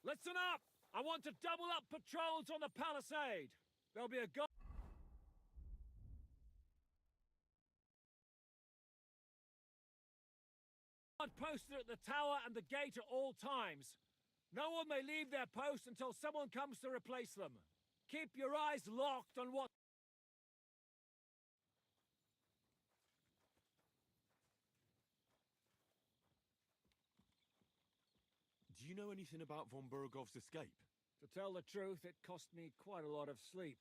Listen up! I want to double up patrols on the palisade. There'll be a guard posted at the tower and the gate at all times. No one may leave their post until someone comes to replace them. Keep your eyes locked on what... Do you know anything about von Burgov's escape? To tell the truth, it cost me quite a lot of sleep.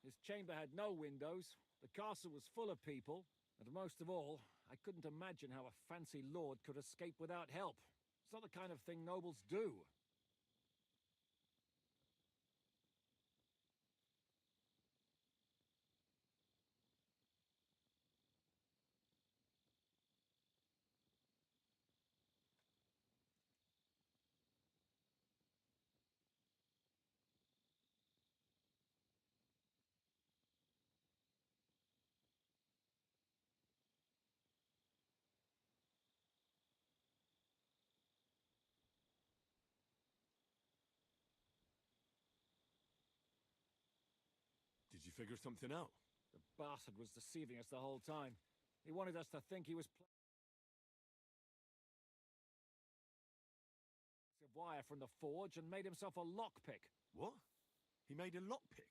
His chamber had no windows, the castle was full of people, and most of all, I couldn't imagine how a fancy lord could escape without help. It's not the kind of thing nobles do. Did you figure something out? The bastard was deceiving us the whole time. He wanted us to think he was a wire from the forge and made himself a lockpick. What? He made a lockpick?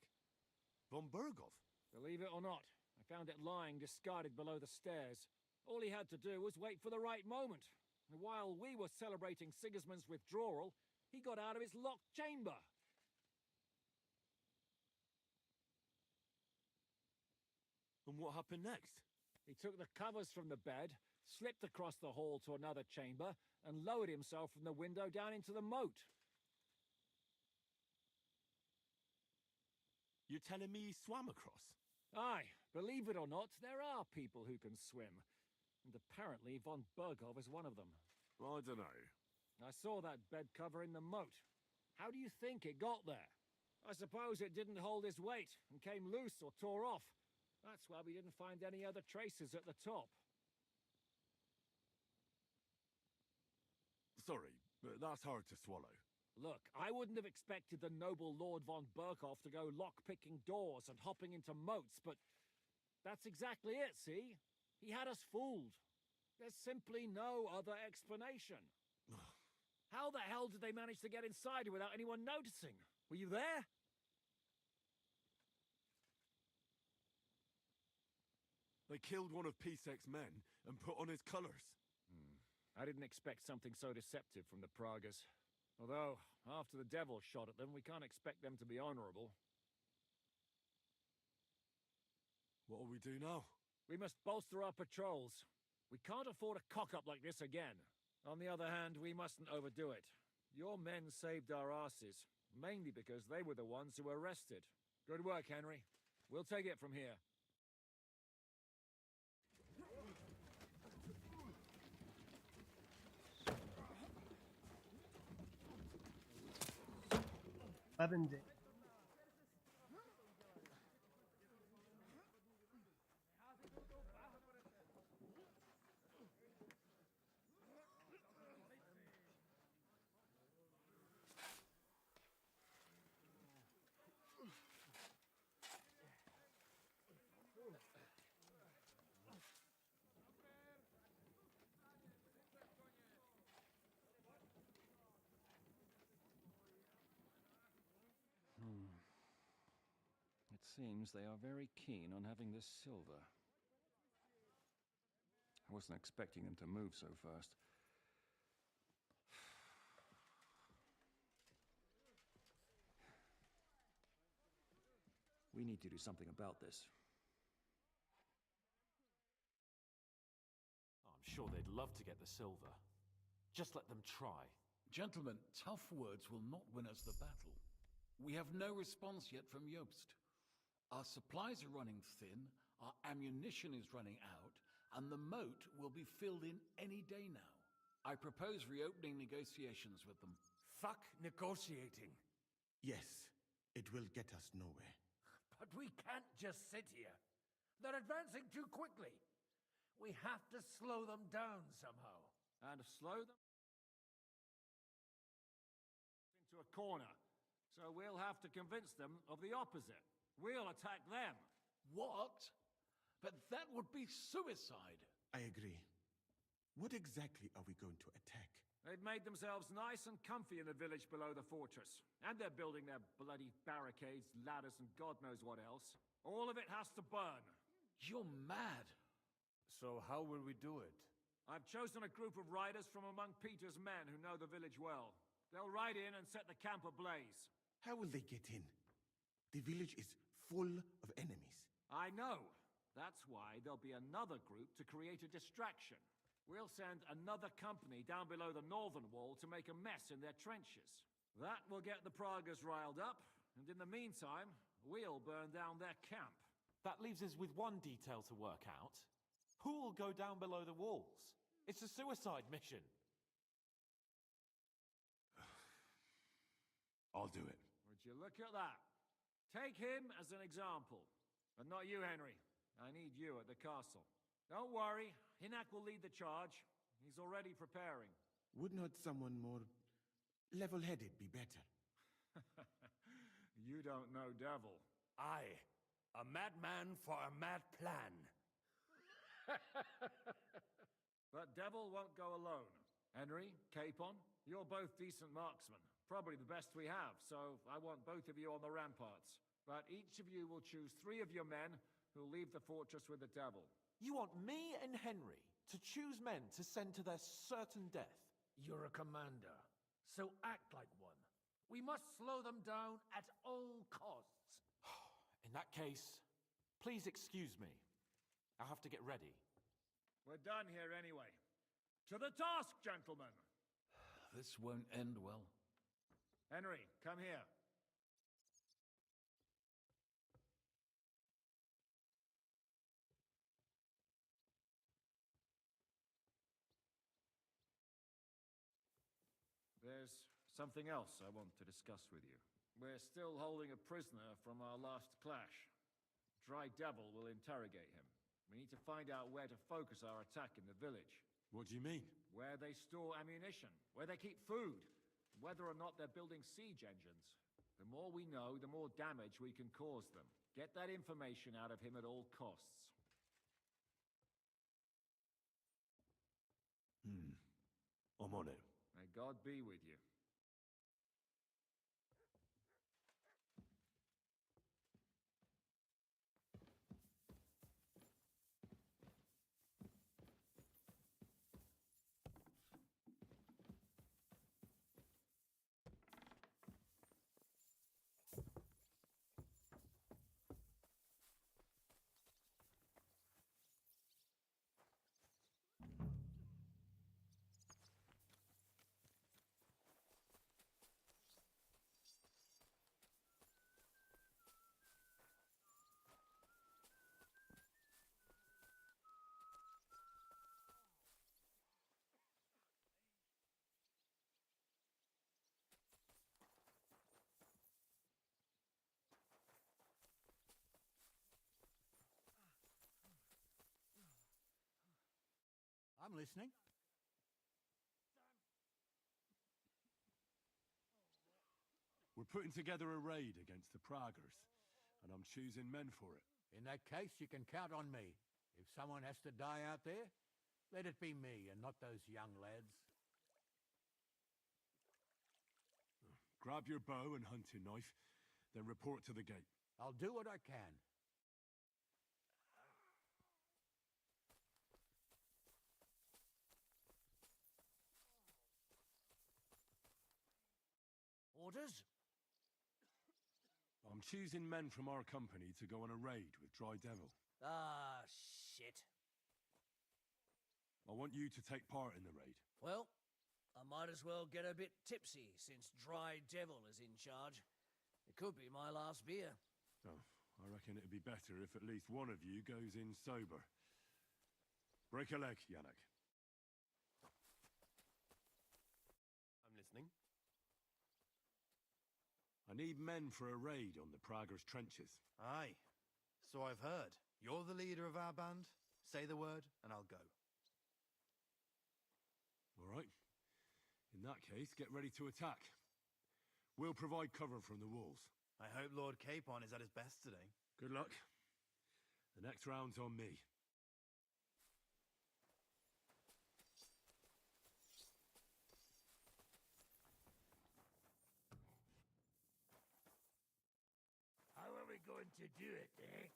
Von Burgov? Believe it or not, I found it lying discarded below the stairs. All he had to do was wait for the right moment. And while we were celebrating Sigismund's withdrawal, he got out of his locked chamber. And what happened next? He took the covers from the bed, slipped across the hall to another chamber, and lowered himself from the window down into the moat. You're telling me he swam across? Aye, believe it or not, there are people who can swim. And apparently von Berghoff is one of them. I don't know. I saw that bed cover in the moat. How do you think it got there? I suppose it didn't hold his weight and came loose or tore off. That's why we didn't find any other traces at the top. Sorry, but that's hard to swallow. Look, I wouldn't have expected the noble Lord von Berghoff to go lock-picking doors and hopping into moats, but that's exactly it, see? He had us fooled. There's simply no other explanation. How the hell did they manage to get inside without anyone noticing? Were you there? They killed one of Pisek's men and put on his colours. I didn't expect something so deceptive from the Pragas. Although, after the devil shot at them, we can't expect them to be honorable. What'll we do now? We must bolster our patrols. We can't afford a cock-up like this again. On the other hand, we mustn't overdo it. Your men saved our asses, mainly because they were the ones who were arrested. Good work, Henry. We'll take it from here. Days. It seems they are very keen on having this silver. I wasn't expecting them to move so fast. We need to do something about this. I'm sure they'd love to get the silver. Just let them try. Gentlemen, tough words will not win us the battle. We have no response yet from Jobst. Our supplies are running thin, our ammunition is running out, and the moat will be filled in any day now. I propose reopening negotiations with them. Fuck negotiating. Yes, it will get us nowhere. But we can't just sit here. They're advancing too quickly. We have to slow them down somehow. And slow them into a corner. So we'll have to convince them of the opposite. We'll attack them. What? But that would be suicide. I agree. What exactly are we going to attack? They've made themselves nice and comfy in the village below the fortress. And they're building their bloody barricades, ladders, and God knows what else. All of it has to burn. You're mad. So how will we do it? I've chosen a group of riders from among Peter's men who know the village well. They'll ride in and set the camp ablaze. How will they get in? The village is full of enemies. I know. That's why there'll be another group to create a distraction. We'll send another company down below the northern wall to make a mess in their trenches. That will get the Pragas riled up, and in the meantime, we'll burn down their camp. That leaves us with one detail to work out. Who will go down below the walls? It's a suicide mission. I'll do it. Would you look at that? Take him as an example. But not you, Henry. I need you at the castle. Don't worry, Hinak will lead the charge. He's already preparing. Would not someone more level-headed be better? You don't know Devil. Aye, a madman for a mad plan. But Devil won't go alone. Henry, Capon, you're both decent marksmen. Probably the best we have, so I want both of you on the ramparts. But each of you will choose 3 of your men who'll leave the fortress with the Devil. You want me and Henry to choose men to send to their certain death? You're a commander, so act like one. We must slow them down at all costs. In that case, please excuse me. I'll have to get ready. We're done here anyway. To the task, gentlemen! This won't end well. Henry, come here. Something else I want to discuss with you. We're still holding a prisoner from our last clash. Dry Devil will interrogate him. We need to find out where to focus our attack in the village. What do you mean? Where they store ammunition, where they keep food, whether or not they're building siege engines. The more we know, the more damage we can cause them. Get that information out of him at all costs. I'm on it. May God be with you. I'm listening. We're putting together a raid against the Praggers, and I'm choosing men for it. In that case, you can count on me. If someone has to die out there, let it be me and not those young lads. Grab your bow and hunting knife, then report to the gate. I'll do what I can. Orders? I'm choosing men from our company to go on a raid with Dry Devil. Ah, shit. I want you to take part in the raid. Well, I might as well get a bit tipsy since Dry Devil is in charge. It could be my last beer. Oh, I reckon it'd be better if at least one of you goes in sober. Break a leg, Yannick. I'm listening. I need men for a raid on the Praggers' trenches. Aye. So I've heard. You're the leader of our band. Say the word, and I'll go. All right. In that case, get ready to attack. We'll provide cover from the walls. I hope Lord Capon is at his best today. Good luck. The next round's on me. How are we going to do it, eh?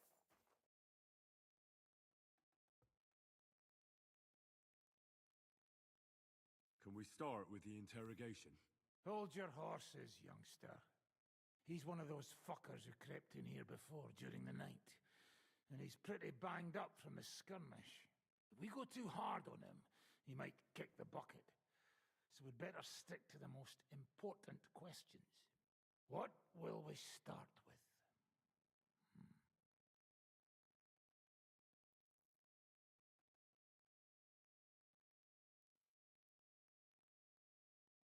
Can we start with the interrogation? Hold your horses, youngster. He's one of those fuckers who crept in here before during the night. And he's pretty banged up from the skirmish. If we go too hard on him, he might kick the bucket. So we'd better stick to the most important questions. What will we start with?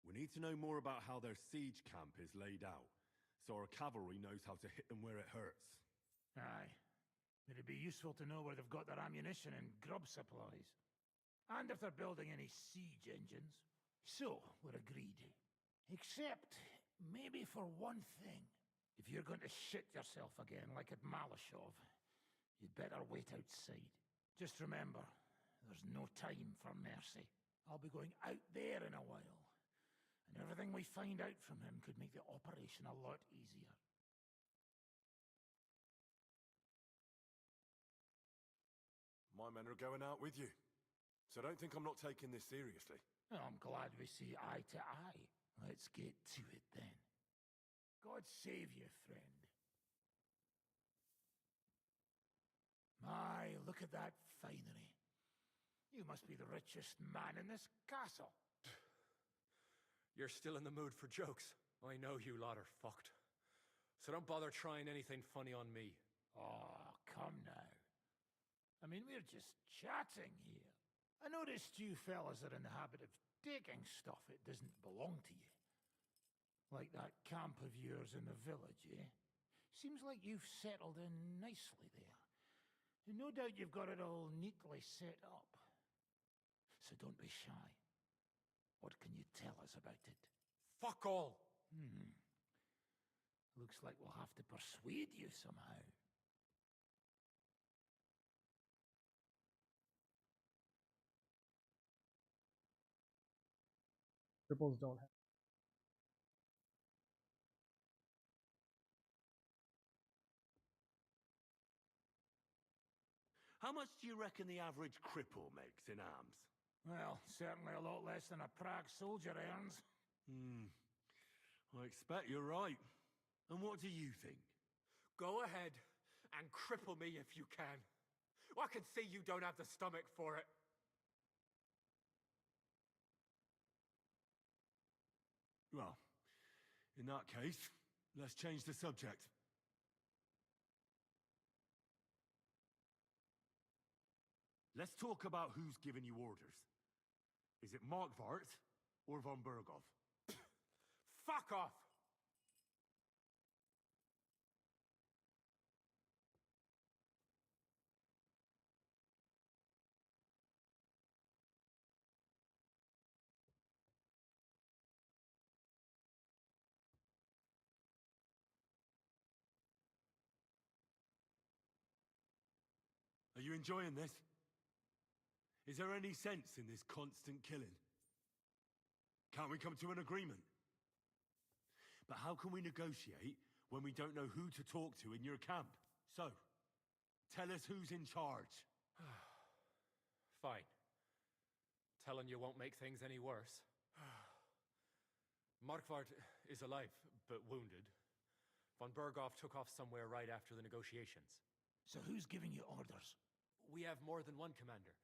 We need to know more about how their siege camp is laid out, so our cavalry knows how to hit them where it hurts. Aye. It'd be useful to know where they've got their ammunition and grub supplies. And if they're building any siege engines. So, we're agreed. Except, maybe for one thing. If you're going to shit yourself again, like at Malashov, you'd better wait outside. Just remember, there's no time for mercy. I'll be going out there in a while. And everything we find out from him could make the operation a lot easier. My men are going out with you, so don't think I'm not taking this seriously. Well, I'm glad we see eye to eye. Let's get to it then. God save you, friend. My, look at that finery. You must be the richest man in this castle. You're still in the mood for jokes. I know you lot are fucked. So don't bother trying anything funny on me. Oh, come now. I mean, we're just chatting here. I noticed you fellas are in the habit of taking stuff that doesn't belong to you. Like that camp of yours in the village, eh? Seems like you've settled in nicely there. And no doubt you've got it all neatly set up. So don't be shy. What can you tell us about it? Fuck all! Looks like we'll have to persuade you somehow. Cripples don't have. How much do you reckon the average cripple makes in arms? Well, certainly a lot less than a Prague soldier earns. I expect you're right. And what do you think? Go ahead and cripple me if you can. I can see you don't have the stomach for it. Well, in that case, let's change the subject. Let's talk about who's given you orders. Is it Markvart or von Berghoff? Fuck off! Are you enjoying this? Is there any sense in this constant killing? Can't we come to an agreement? But how can we negotiate when we don't know who to talk to in your camp? So, tell us who's in charge. Fine. Telling you won't make things any worse. Markvart is alive, but wounded. Von Berghoff took off somewhere right after the negotiations. So who's giving you orders? We have more than one commander.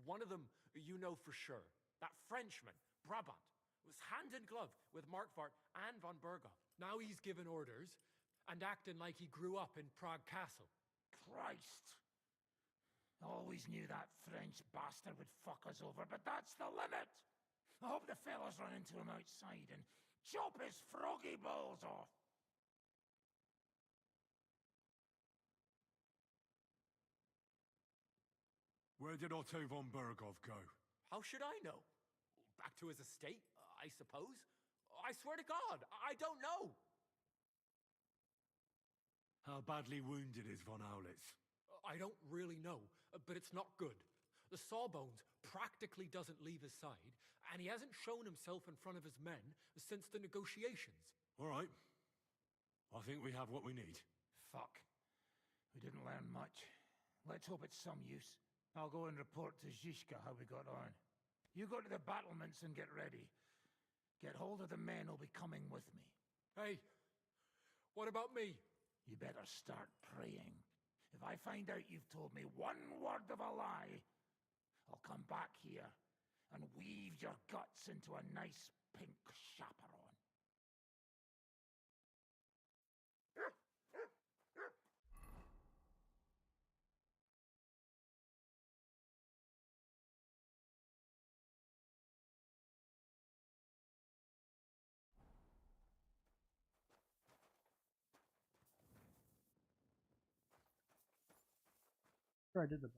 One of them you know for sure. That Frenchman, Brabant, was hand in glove with Markvart and von Berghoff. Now he's given orders and acting like he grew up in Prague Castle. Christ! Always knew that French bastard would fuck us over, but that's the limit! I hope the fellas run into him outside and chop his froggy balls off! Where did Otto von Berghoff go? How should I know? Back to his estate, I suppose? I swear to God, I don't know! How badly wounded is von Aulitz? I don't really know, but it's not good. The Sawbones practically doesn't leave his side, and he hasn't shown himself in front of his men since the negotiations. All right. I think we have what we need. Fuck. We didn't learn much. Let's hope it's some use. I'll go and report to Zizka how we got on. You go to the battlements and get ready. Get hold of the men who'll be coming with me. Hey, what about me? You better start praying. If I find out you've told me one word of a lie, I'll come back here and weave your guts into a nice pink chaperon. Sure, I did the.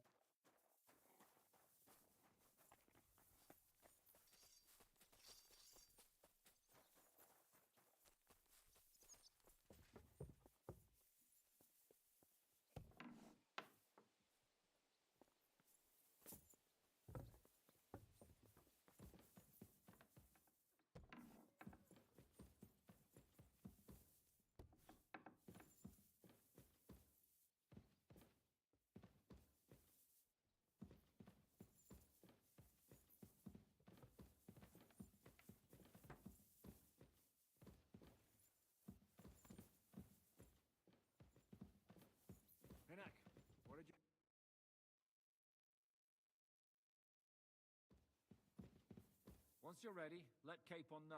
Hinak, what did you... Once you're ready, let Capon know.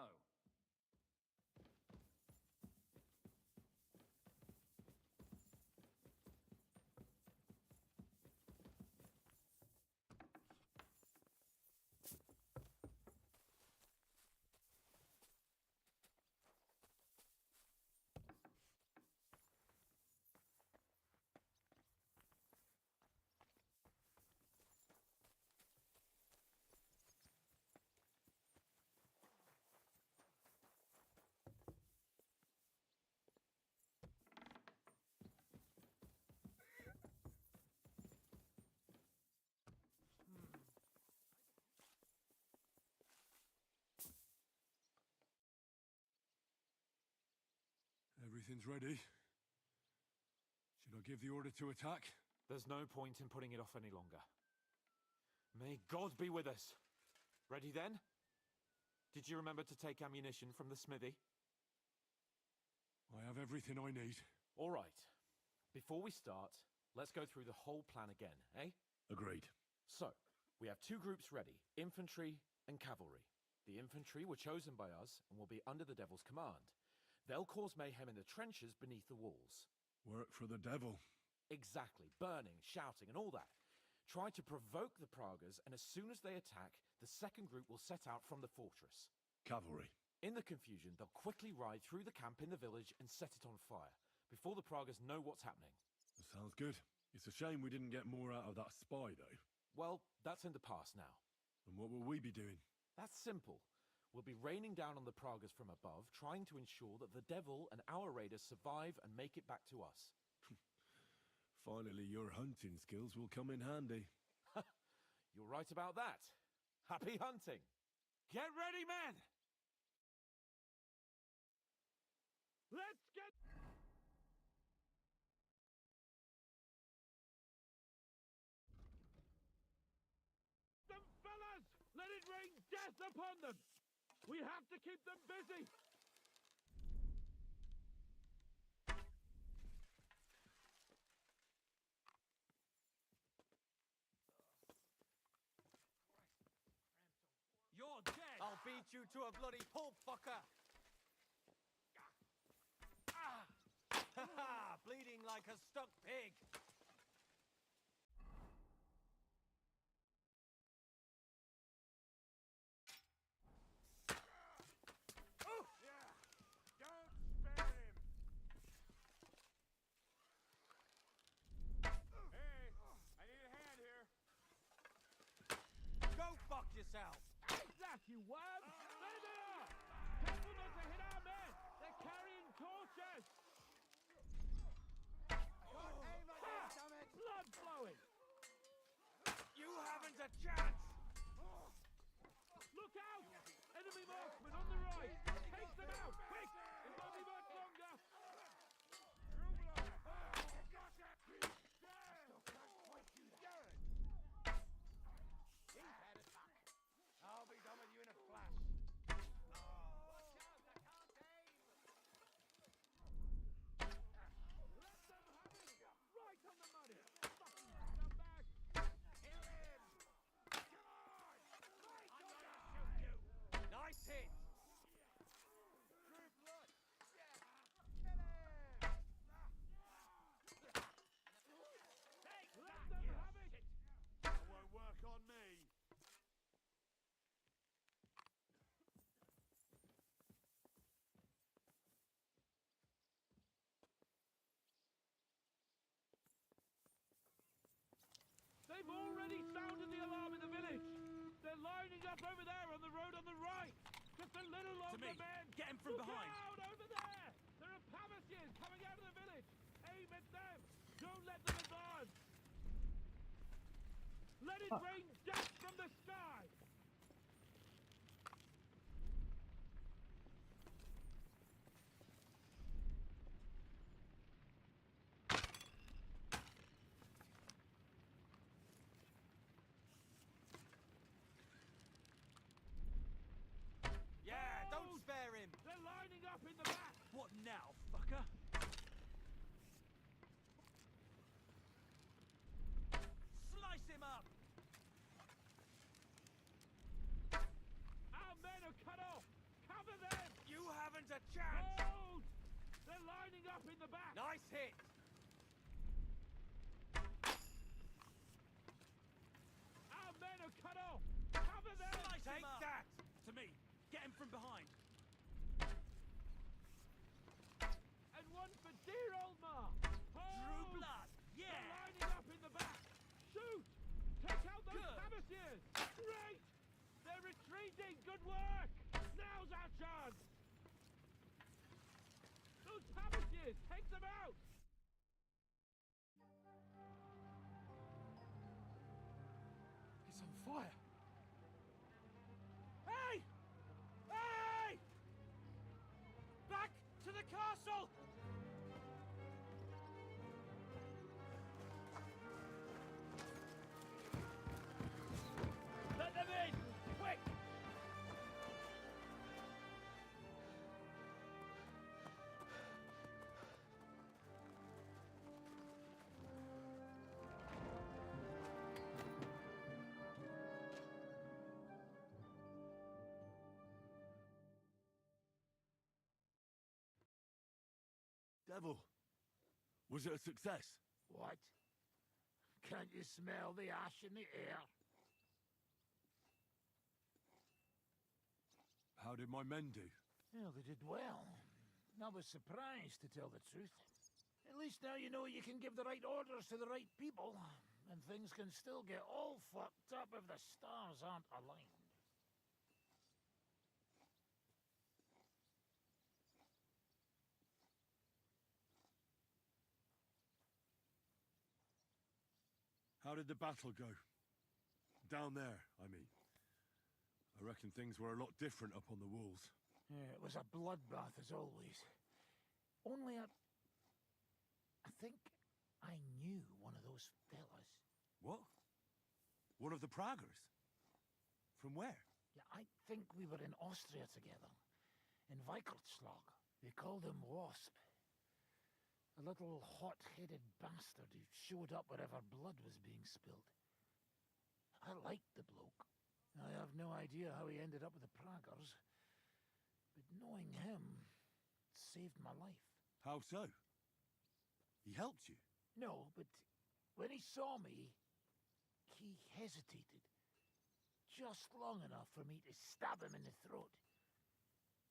Everything's ready. Should I give the order to attack? There's no point in putting it off any longer. May God be with us. Ready then? Did you remember to take ammunition from the smithy? I have everything I need. All right. Before we start, let's go through the whole plan again, eh? Agreed. So, we have two groups ready, infantry and cavalry. The infantry were chosen by us and will be under the Devil's command. They'll cause mayhem in the trenches beneath the walls. Work for the devil. Exactly. Burning, shouting, and all that. Try to provoke the Pragas, and as soon as they attack, the second group will set out from the fortress. Cavalry. In the confusion, they'll quickly ride through the camp in the village and set it on fire, before the Pragas know what's happening. That sounds good. It's a shame we didn't get more out of that spy, though. Well, that's in the past now. And what will we be doing? That's simple. We'll be raining down on the Pragas from above, trying to ensure that the devil and our raiders survive and make it back to us. Finally, your hunting skills will come in handy. You're right about that. Happy hunting! Get ready, men! Let's get... them, fellas! Let it rain death upon them! We have to keep them busy! You're dead! I'll beat you to a bloody pulp, fucker! Ah! Bleeding like a stuck pig! Yourself. That you worm! There they are! Careful not to hit our men! They're carrying torches! Blood flowing! You haven't a chance! Look out! Enemy marksman on the right! Take them out! Quick! It won't be much longer! I'll be done with you in a flash. Right on the money! Fucking come back! Kill him! Come on! I'm gonna shoot you! Nice hit! True blood! Yeah! Kill him! Let them have it! That won't work on me. They've already sounded the alarm in the village! They're lining up over there on the road on the right! Just a little longer, men! Get him from Look behind! out over there! There are Pavasiers coming out of the village! Aim at them! Don't let them advance! Let it rain death from the sky! Yeah, don't spare him! They're lining up in the back! What now, fucker? Slice him up! Our men are cut off! Cover them! You haven't a chance! Hold! They're lining up in the back! Nice hit! Our men are cut off! Cover them! Slice Take him up! that! To me! Get him from behind! And one for dear old Ma! Drew blood! Yeah! They're lining up in the back! Shoot! Take out those Pavasiers! Great! They're retreating! Good work! Now's our chance! Those Pavasiers! Take them out! It's on fire. Hey! Hey! Back to the castle! Devil, was it a success? What? Can't you smell the ash in the air? How did my men do? Well, they did well. I was surprised, to tell the truth. At least now you know you can give the right orders to the right people, and things can still get all fucked up if the stars aren't aligned. How did the battle go? Down there, I mean. I reckon things were a lot different up on the walls. Yeah, it was a bloodbath as always. Only I think I knew one of those fellas. What? One of the Praggers? From where? Yeah, I think we were in Austria together. In Weikertslag. They called him Wasp. A little hot-headed bastard who showed up wherever blood was being spilled. I liked the bloke. I have no idea how he ended up with the Praggers, but knowing him saved my life. How so? He helped you? No, but when he saw me, he hesitated. Just long enough for me to stab him in the throat.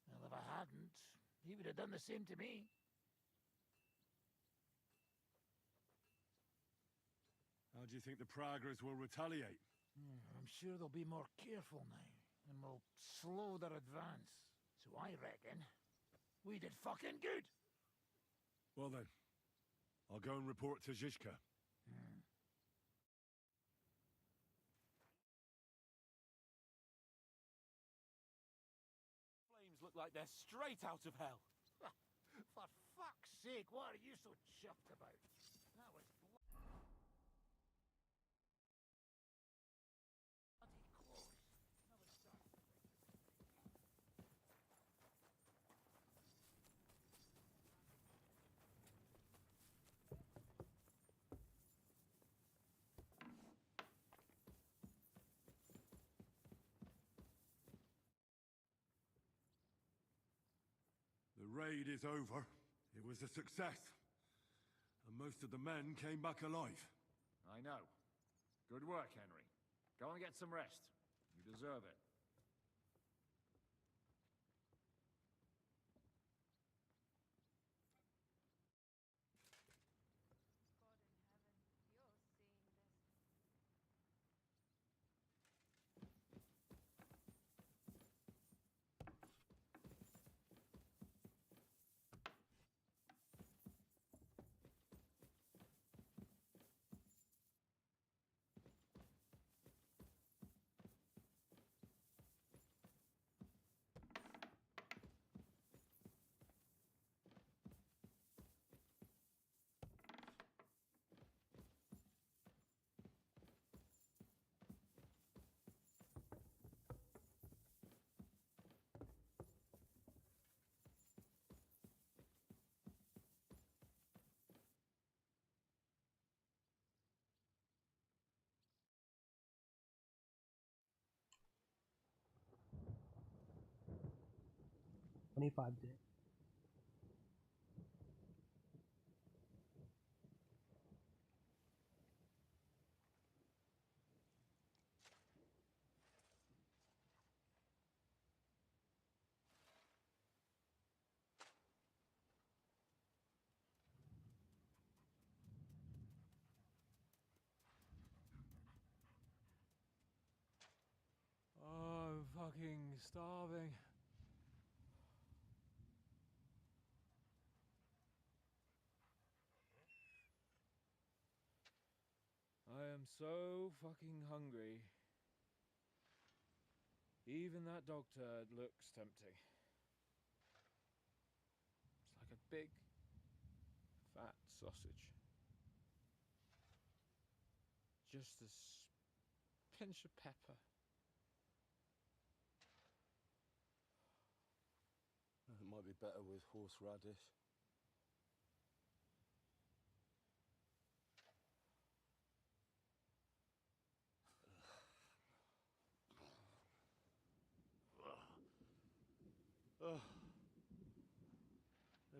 Well, if I hadn't, he would have done the same to me. How do you think the Praggers will retaliate? I'm sure they'll be more careful now, and will slow their advance. So I reckon we did fucking good. Well then, I'll go and report to Zizka. Flames look like they're straight out of hell. For fuck's sake, what are you so chuffed about? That was The raid is over. It was a success. And most of the men came back alive. I know. Good work, Henry. Go and get some rest. You deserve it. $25 day. Oh, I'm fucking starving. I am so fucking hungry. Even that dog turd looks tempting. It's like a big, fat sausage. Just a pinch of pepper. It might be better with horseradish.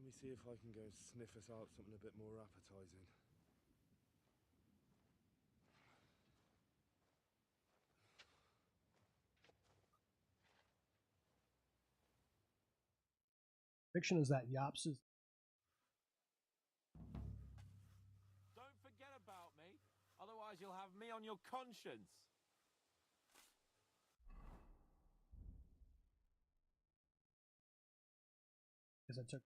Let me see if I can go sniff us out something a bit more appetizing. Fiction is that Yops is. Don't forget about me, otherwise you'll have me on your conscience. Because I took.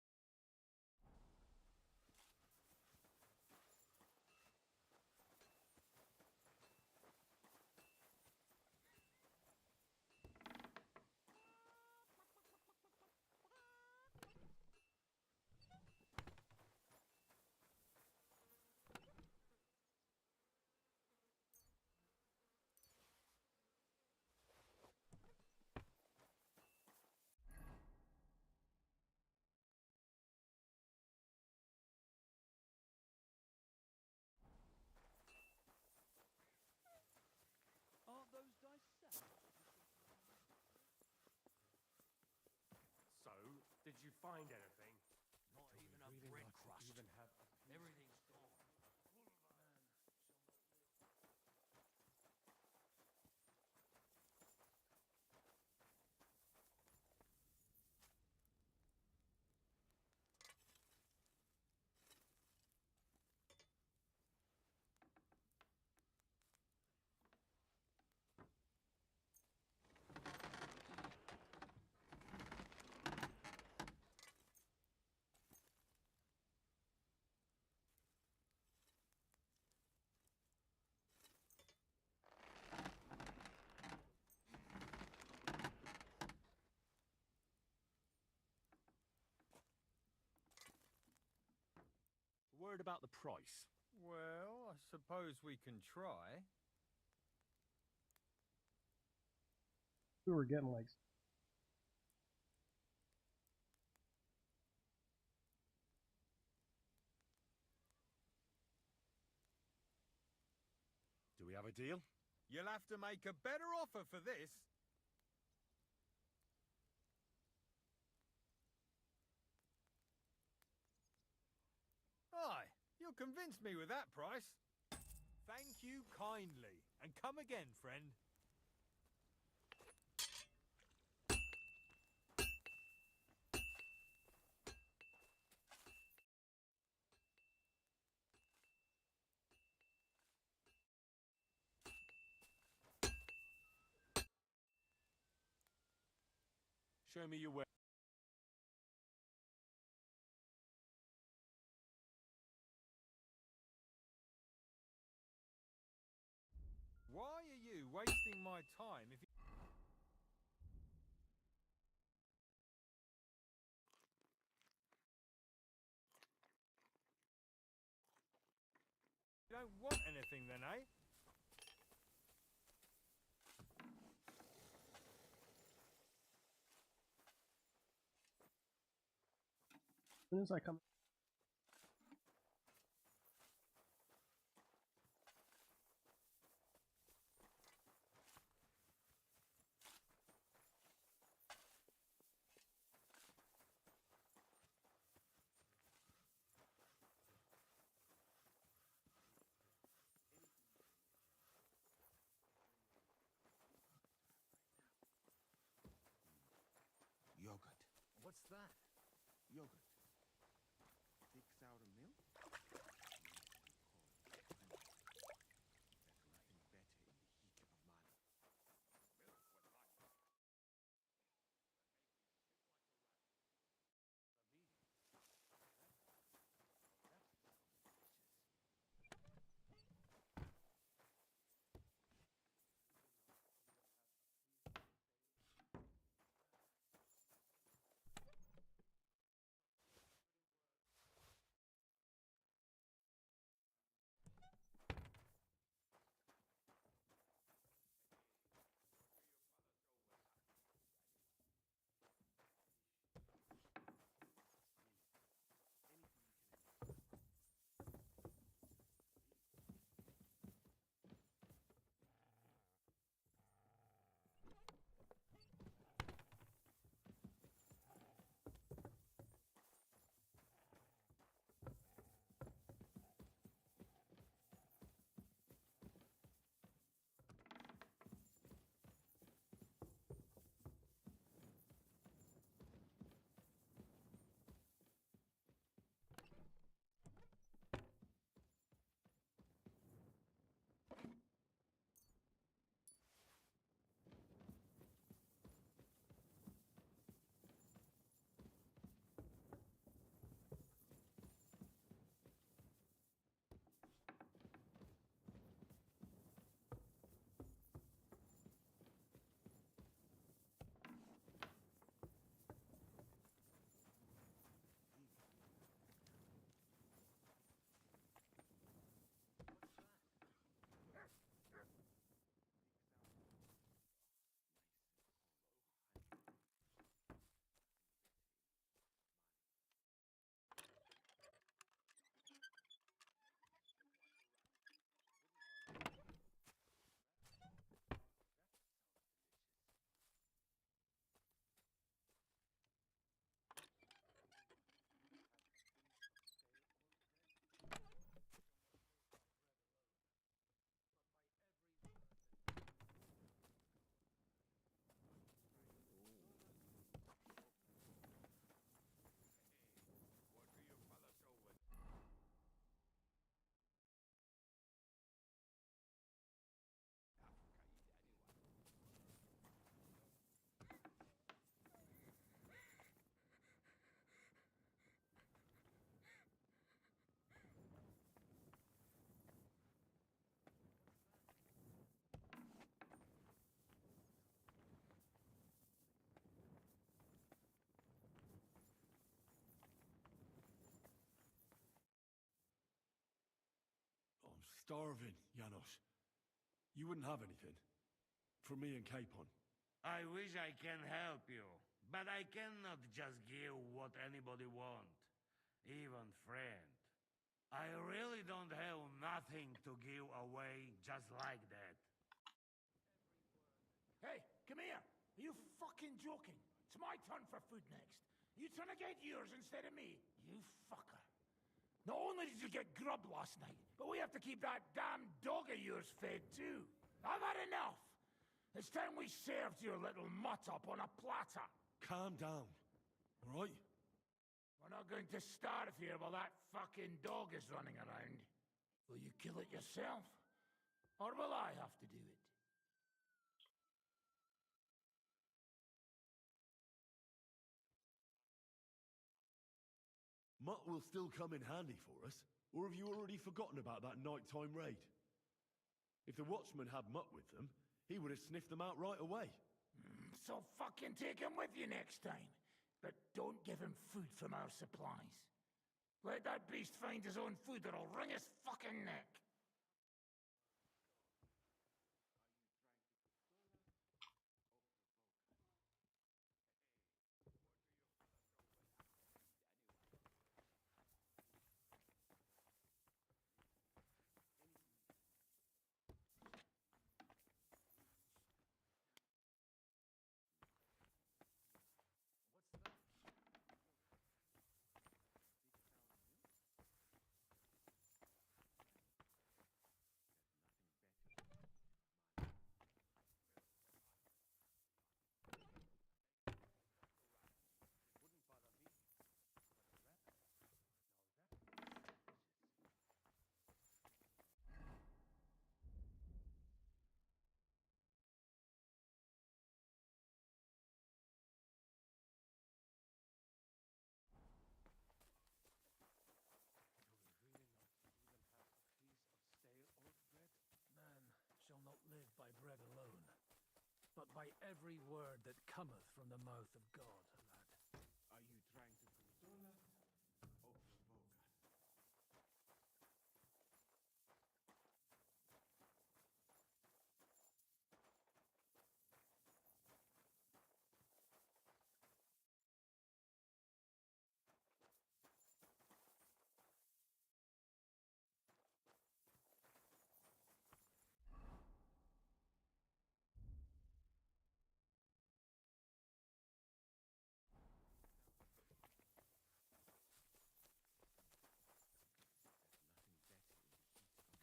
Aren't those dice set? So, did you find anything? Not even a bread crust. Everything's gone. Word about the price. Well, I suppose we can try. We were getting like. Do we have a deal? You'll have to make a better offer for this. Aye, you'll convince me with that price. Thank you kindly, and come again, friend. Show me your way. Why are you wasting my time if you... You don't want anything then, eh? As soon as I come. Yogurt. What's that? Yogurt. Thick sour milk? There's nothing better in the heat of mana. starving, Janos. You wouldn't have anything? For me and Capon. I wish I can help you, but I cannot just give what anybody want, even friend. I really don't have nothing to give away just like that. Hey, come here. Are you fucking joking? It's my turn for food next. You trying to get yours instead of me? You fucker. Not only did you get grub last night, but we have to keep that damn dog of yours fed too. I've had enough. It's time we served your little mutt up on a platter. Calm down, all right? We're not going to starve here while that fucking dog is running around. Will you kill it yourself? Or will I have to do it? Mutt will still come in handy for us, or have you already forgotten about that nighttime raid? If the watchman had Mutt with them, he would have sniffed them out right away. So fucking take him with you next time. But don't give him food from our supplies. Let that beast find his own food or I'll wring his fucking neck. Live by bread alone, but by every word that cometh from the mouth of God, lad. Are you trying to console us or provoke us?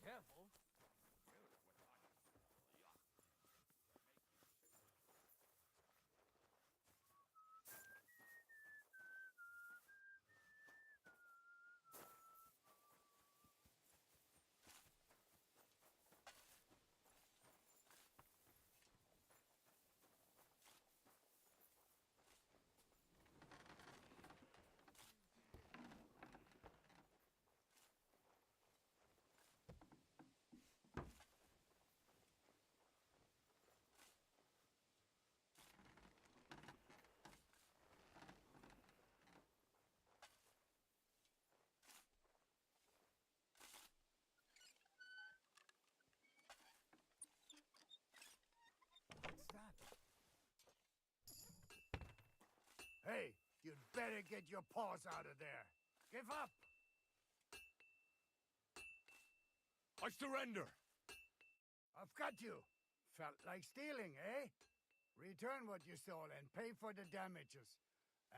Careful. Hey, you'd better get your paws out of there. Give up! I surrender! I've got you. Felt like stealing, eh? Return what you stole and pay for the damages.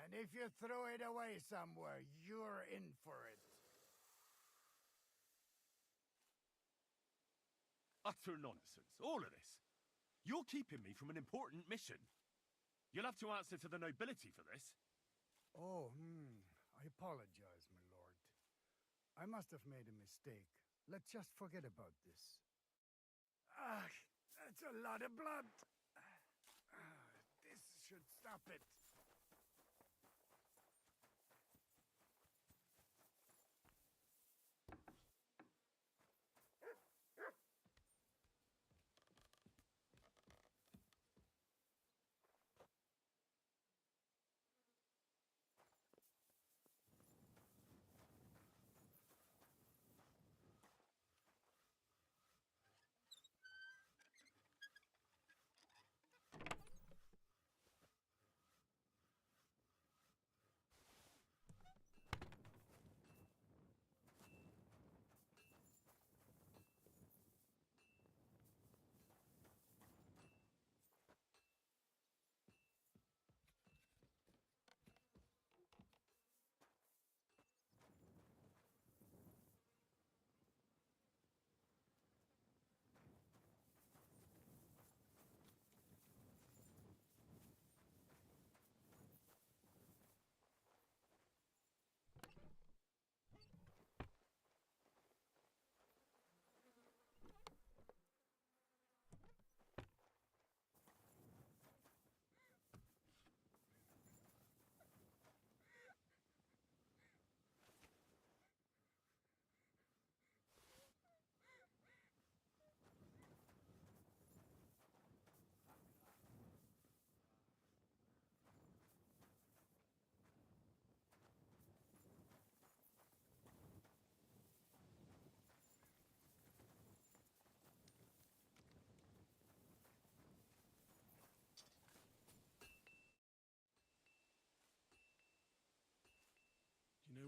And if you throw it away somewhere, you're in for it. Utter nonsense, all of this. You're keeping me from an important mission. You'll have to answer to the nobility for this. Oh, I apologize, my lord. I must have made a mistake. Let's just forget about this. Ah, that's a lot of blood. This should stop it.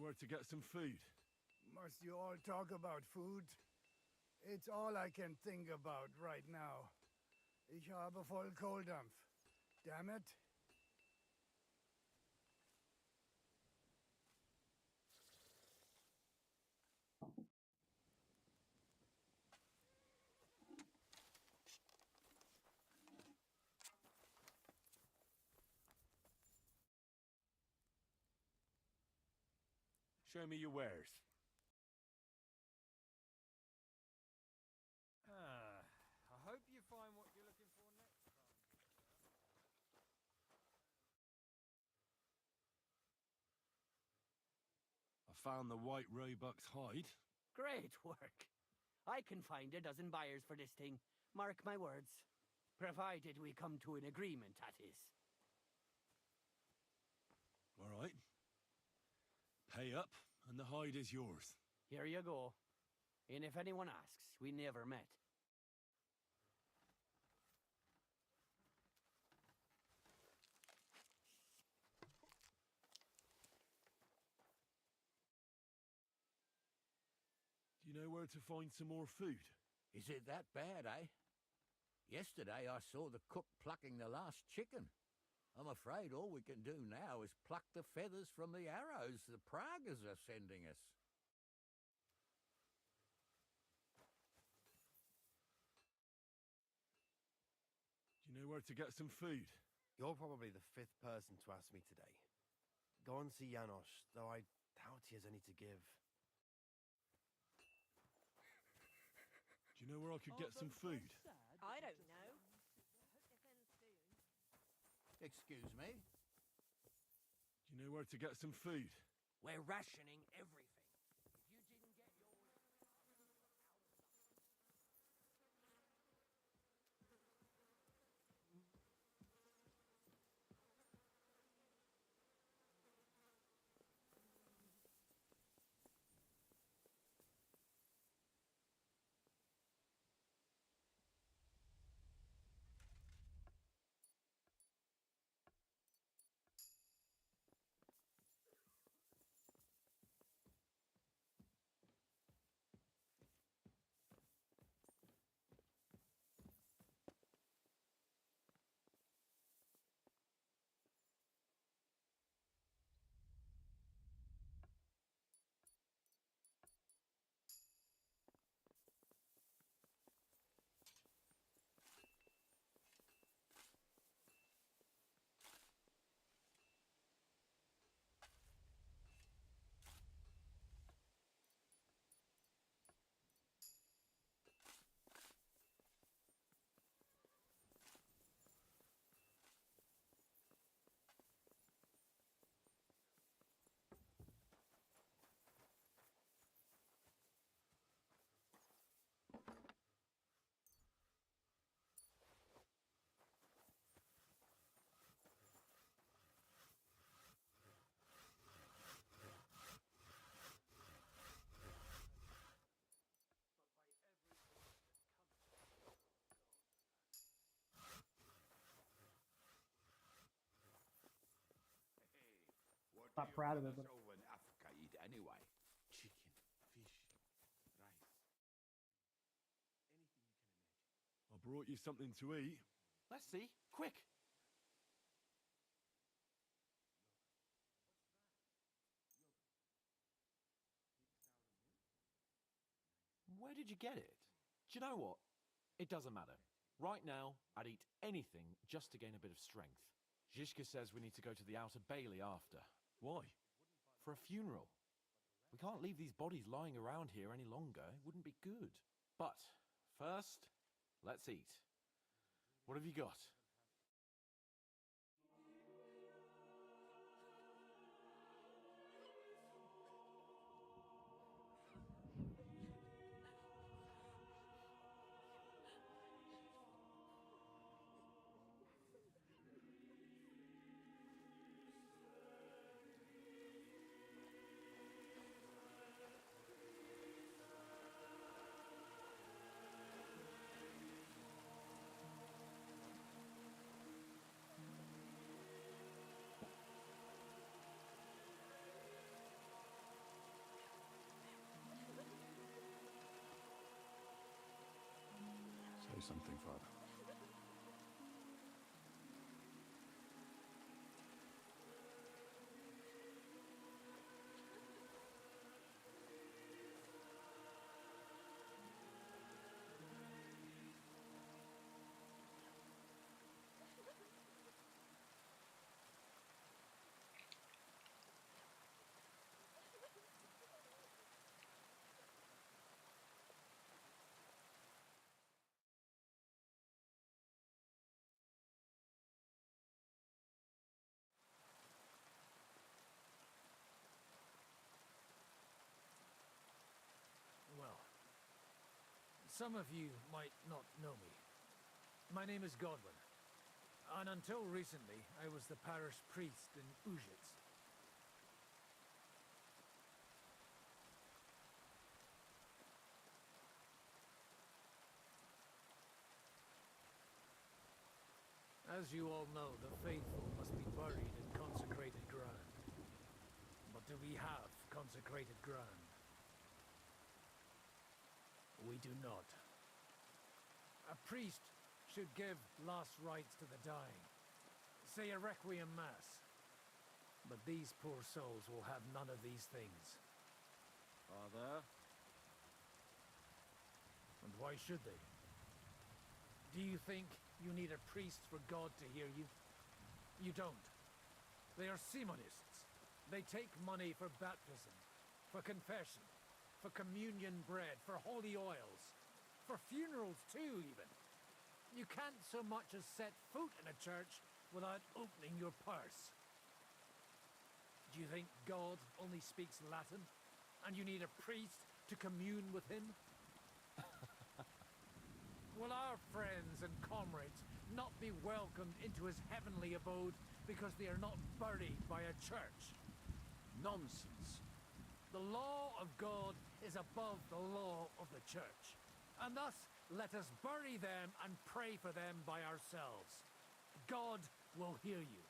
where to get some food? Must you all talk about food? It's all I can think about right now. Ich habe voll Kohldampf. Damn it. Show me your wares. I hope you find what you're looking for next time. I found the white roebuck's hide. Great work. I can find a dozen buyers for this thing. Mark my words. Provided we come to an agreement, that is. All right. Pay up, and the hide is yours. Here you go. And if anyone asks, we never met. Do you know where to find some more food? Is it that bad, eh? Yesterday I saw the cook plucking the last chicken. I'm afraid all we can do now is pluck the feathers from the arrows the Pragas are sending us. Do you know where to get some food? You're probably the 5th person to ask me today. Go and see Janos, though I doubt he has any to give. Do you know where I could get some food? I don't know. Excuse me? Do you know where to get some food? We're rationing everything. If you didn't get yours... Not proud of it, but Over in Africa eat anyway. Chicken, fish, rice. I brought you something to eat. Let's see. Quick! Where did you get it? Do you know what? It doesn't matter. Right now, I'd eat anything just to gain a bit of strength. Zhishka says we need to go to the Outer Bailey after. Why? For a funeral. We can't leave these bodies lying around here any longer. It wouldn't be good. But first, let's eat. What have you got? say something, Father. Well, some of you might not know me. My name is Godwin, and until recently, I was the parish priest in Ujits. As you all know, the faithful must be buried in consecrated ground. But do we have consecrated ground? We do not. A priest should give last rites to the dying, say a requiem mass. But these poor souls will have none of these things. Father? And why should they? Do you think you need a priest for God to hear you? You don't. They are Simonists. They take money for baptism, for confession, for communion bread, for holy oils, for funerals too, even. You can't so much as set foot in a church without opening your purse. Do you think God only speaks Latin, and you need a priest to commune with him? Will our friends and comrades not be welcomed into his heavenly abode because they are not buried by a church? Nonsense. The law of God is above the law of the church, and thus let us bury them and pray for them by ourselves. God will hear you.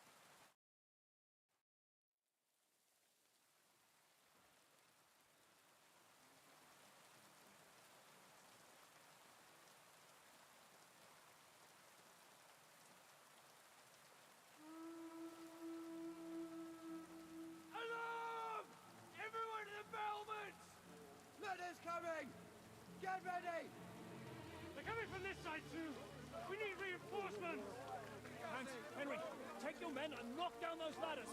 Alarm! Everyone to the battlements! Letters coming! Get ready! They're coming from this side too! We need reinforcements! Hans, Henry, take your men and knock down those ladders!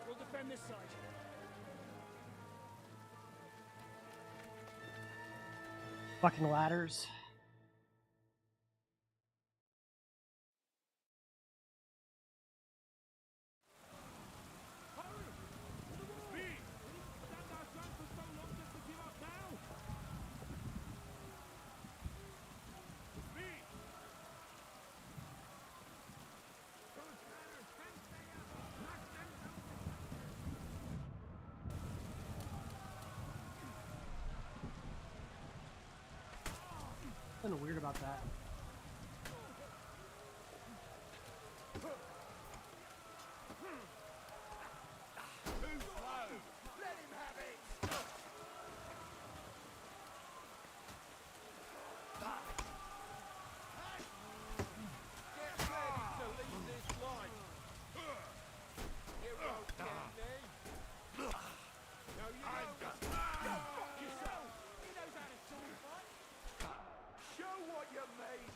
We'll defend this side. Fucking ladders. Something weird about that. Too slow! Let him have it! Get ready to leave this line! You won't get me! No, you won't! Go fuck yourself! He knows how to sword fight! Show what you're made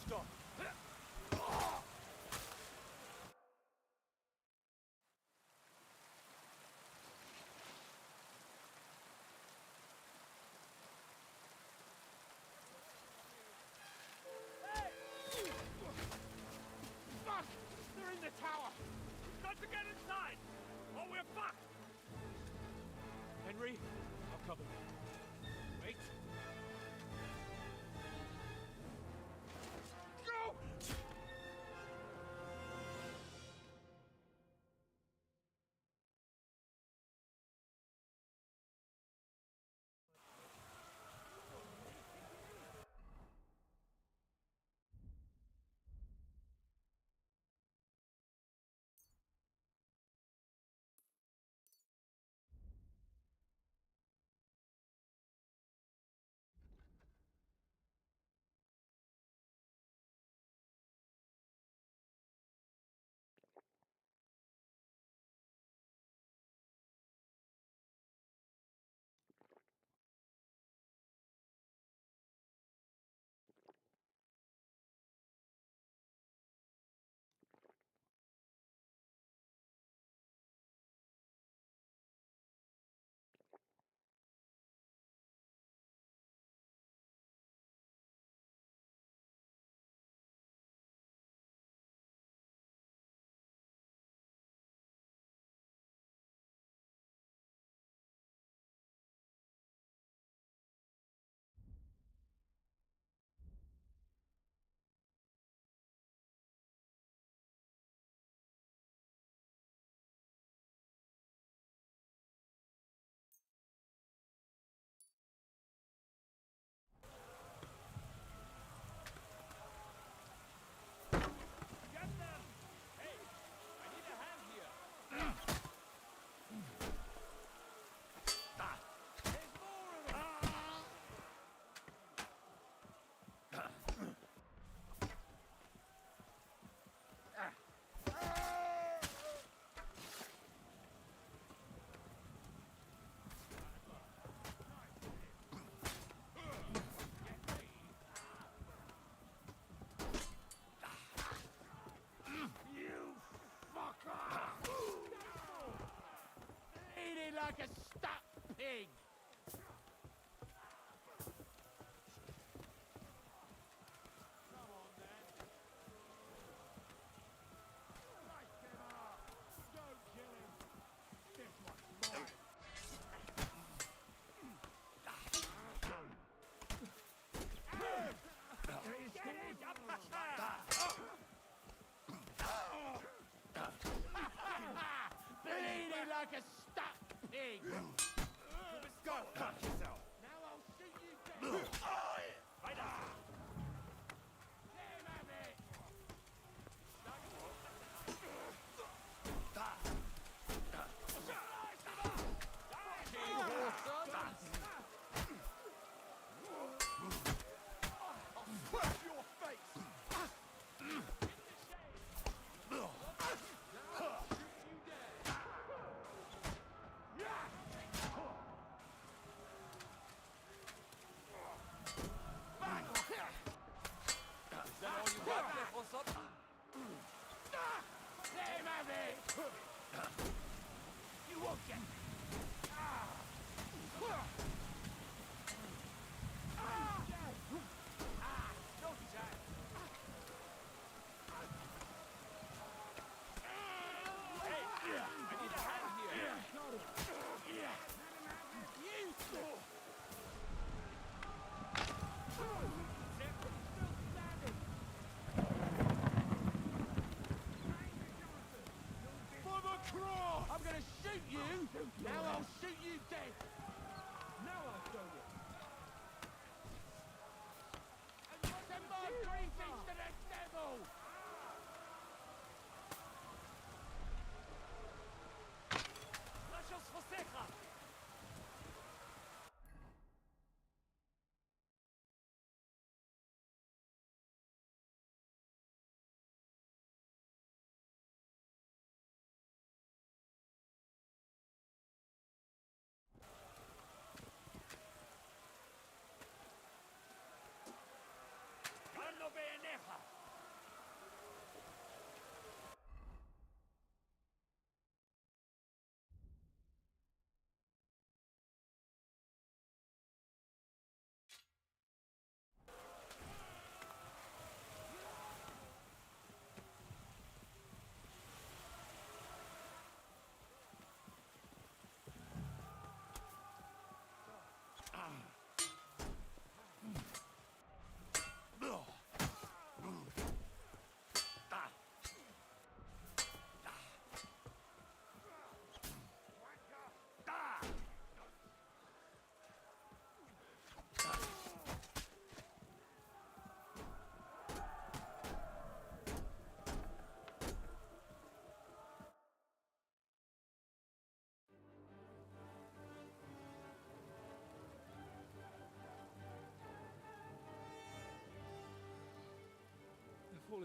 Stop! Fuck! They're in the tower! We've got to get inside! Or we're fucked! Henry, I'll cover you. Wait.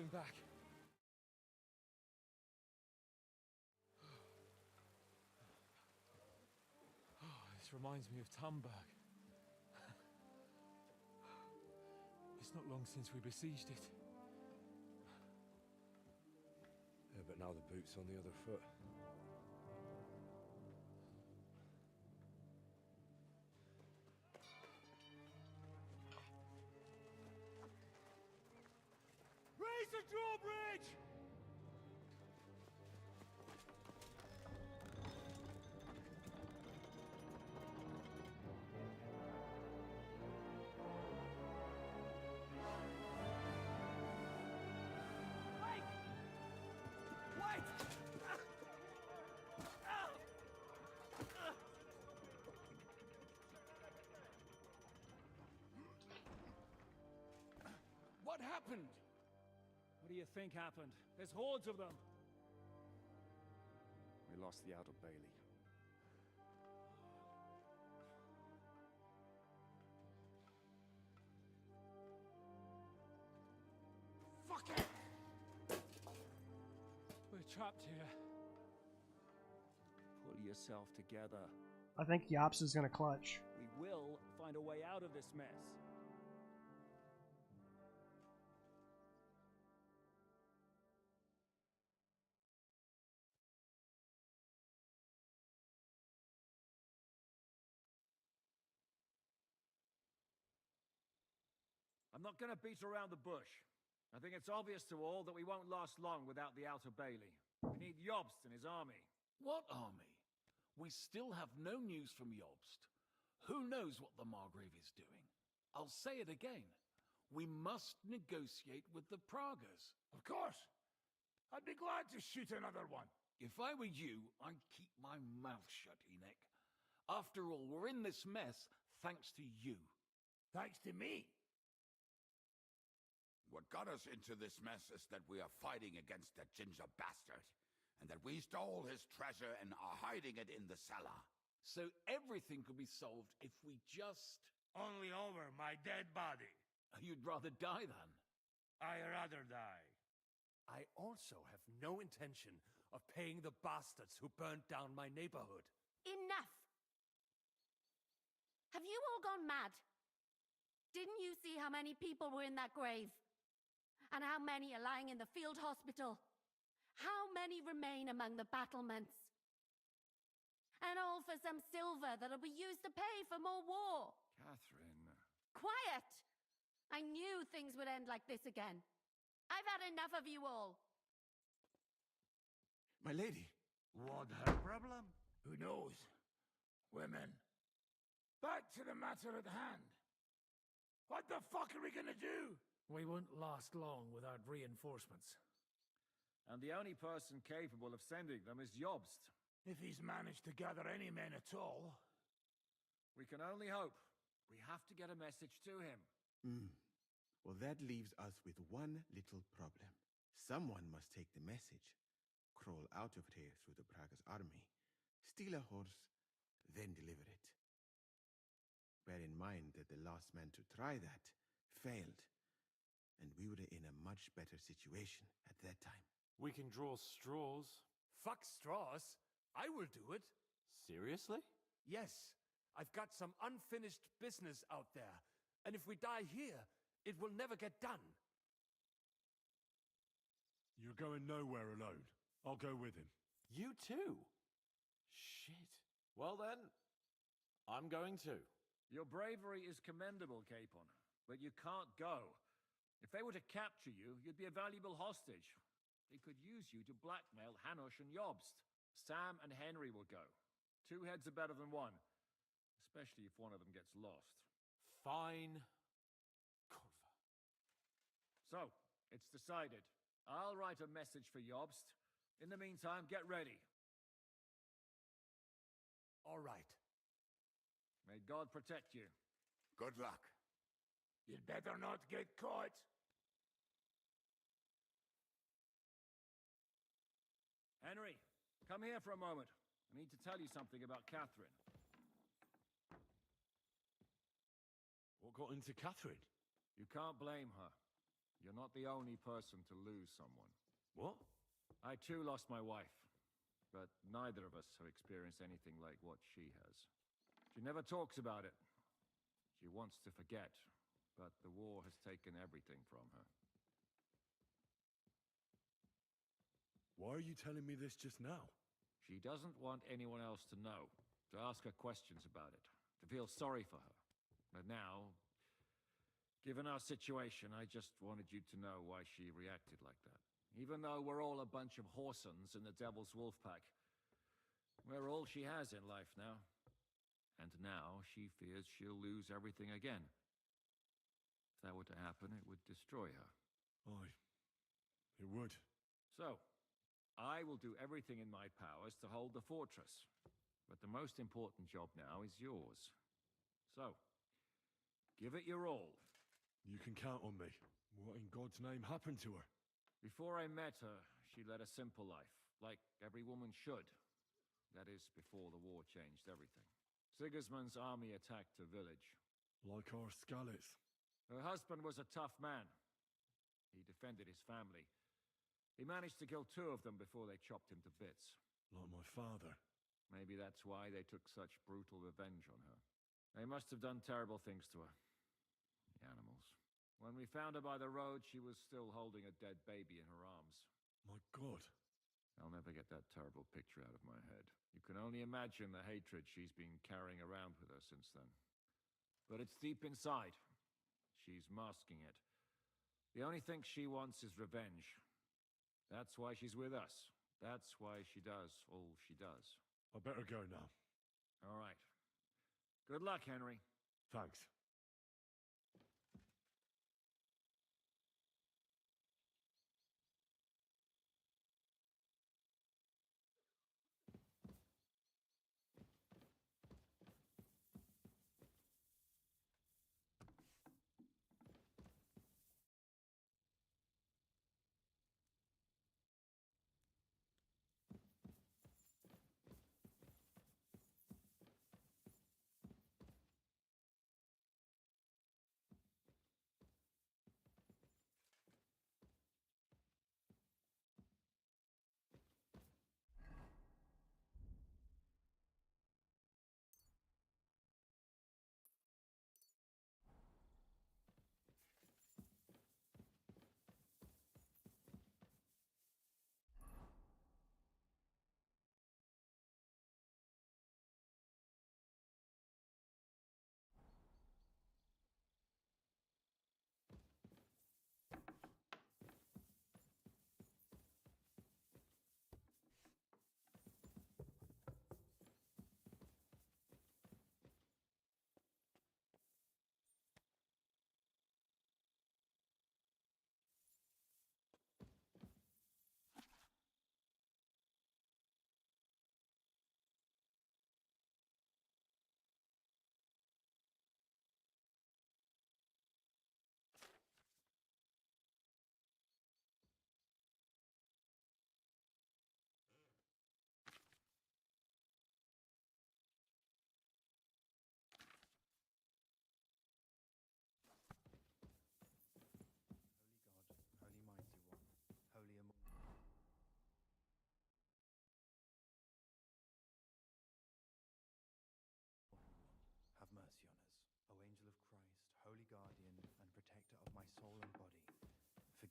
holding back. This reminds me of Tamberg. It's not long since we besieged it. Yeah, but now the boot's on the other foot. Raise the drawbridge! What happened? What do you think happened? There's hordes of them. We lost the Outer Bailey. Fuck it! We're trapped here. Pull yourself together. I think Yops is gonna clutch. We will find a way out of this mess. I'm not going to beat around the bush. I think it's obvious to all that we won't last long without the Outer Bailey. We need Jobst and his army. What army? We still have no news from Jobst. Who knows what the Margrave is doing? I'll say it again. We must negotiate with the Pragas. Of course. I'd be glad to shoot another one. If I were you, I'd keep my mouth shut, Enoch. After all, we're in this mess thanks to you. Thanks to me? What got us into this mess is that we are fighting against that ginger bastard, and that we stole his treasure and are hiding it in the cellar. So everything could be solved if we just... Only over my dead body. You'd rather die then? I'd rather die. I also have no intention of paying the bastards who burned down my neighborhood. Enough! Have you all gone mad? Didn't you see how many people were in that grave? And how many are lying in the field hospital? How many remain among the battlements? And all for some silver that'll be used to pay for more war. Catherine. Quiet! I knew things would end like this again. I've had enough of you all. My lady. What her problem? Who knows? Women. Back to the matter at hand. What the fuck are we gonna do? We won't last long without reinforcements. And the only person capable of sending them is Jobst. If he's managed to gather any men at all. We can only hope. We have to get a message to him. Well, that leaves us with one little problem. Someone must take the message, crawl out of here through the Praga's army, steal a horse, then deliver it. Bear in mind that the last man to try that failed, and we were in a much better situation at that time. We can draw straws. Fuck straws. I will do it. Seriously? Yes. I've got some unfinished business out there. And if we die here, it will never get done. You're going nowhere alone. I'll go with him. You too? Shit. Well then, I'm going too. Your bravery is commendable, Capon, but you can't go. If they were to capture you, you'd be a valuable hostage. They could use you to blackmail Hanush and Jobst. Sam and Henry will go. 2 heads are better than one, especially if one of them gets lost. Fine. Kurva. So, it's decided. I'll write a message for Jobst. In the meantime, get ready. All right. May God protect you. Good luck. You'd better not get caught. Henry, come here for a moment. I need to tell you something about Catherine. What got into Catherine? You can't blame her. you're not the only person to lose someone. What? I too lost my wife, but neither of us have experienced anything like what she has. She never talks about it. She wants to forget, but the war has taken everything from her. Why are you telling me this just now? She doesn't want anyone else to know, to ask her questions about it, to feel sorry for her. But now, given our situation, I just wanted you to know why she reacted like that. Even though we're all a bunch of whoresons in the Devil's Wolf Pack, we're all she has in life now. And now she fears she'll lose everything again. If that were to happen, it would destroy her. Aye, it would. So, I will do everything in my powers to hold the fortress. But the most important job now is yours. So, give it your all. You can count on me. What in God's name happened to her? Before I met her, she led a simple life, like every woman should. That is, before the war changed everything. Sigismund's army attacked her village. Like our Skalitz. Her husband was a tough man. He defended his family. He managed to kill 2 of them before they chopped him to bits. Like my father. Maybe that's why they took such brutal revenge on her. They must have done terrible things to her. The animals. When we found her by the road, she was still holding a dead baby in her arms. My God. I'll never get that terrible picture out of my head. You can only imagine the hatred she's been carrying around with her since then. But it's deep inside. She's masking it. The only thing she wants is revenge. That's why she's with us. That's why she does all she does. I better go now. All right. Good luck, Henry. Thanks.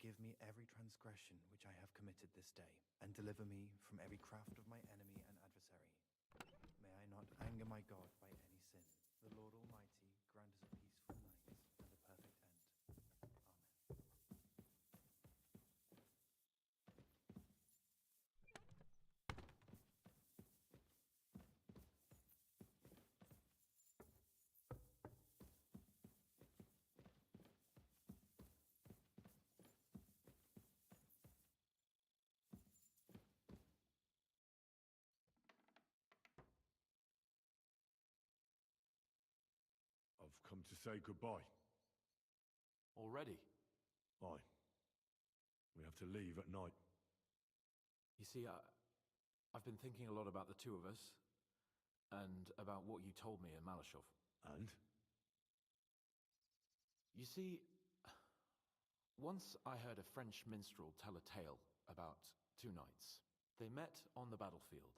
Forgive me every transgression which I have committed this day, and deliver me from every craft of my enemy and adversary. May I not anger my God by any sin. The Lord Almighty grant us a peaceful night and a perfect end. Amen. I've come to say goodbye. Already? Aye. We have to leave at night. You see, I've been thinking a lot about the 2 of us, and about what you told me in Malashov. And? You see, Once I heard a French minstrel tell a tale about two knights. They met on the battlefield,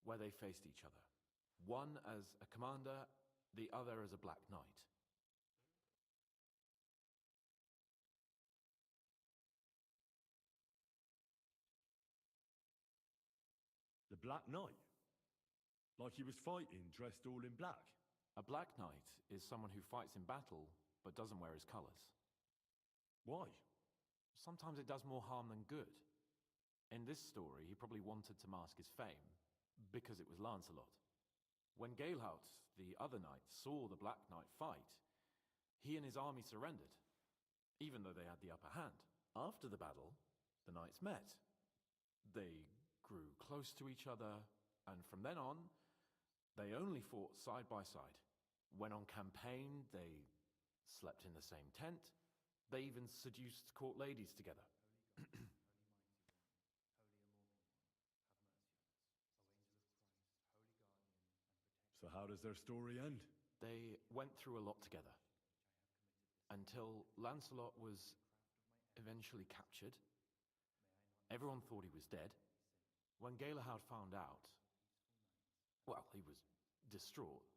where they faced each other. One as a commander, the other as a black knight. The Black Knight? Like he was fighting dressed all in black? A black knight is someone who fights in battle, but doesn't wear his colours. Why? Sometimes it does more harm than good. In this story, he probably wanted to mask his fame, because it was Lancelot. When Galehout, the other knight, saw the Black Knight fight, he and his army surrendered, even though they had the upper hand. After the battle, the knights met. They grew close to each other, and from then on, they only fought side by side. When on campaign, they slept in the same tent. They even seduced court ladies together. So how does their story end? They went through a lot together, until Lancelot was eventually captured. Everyone thought he was dead. When Galehout found out, well, he was distraught.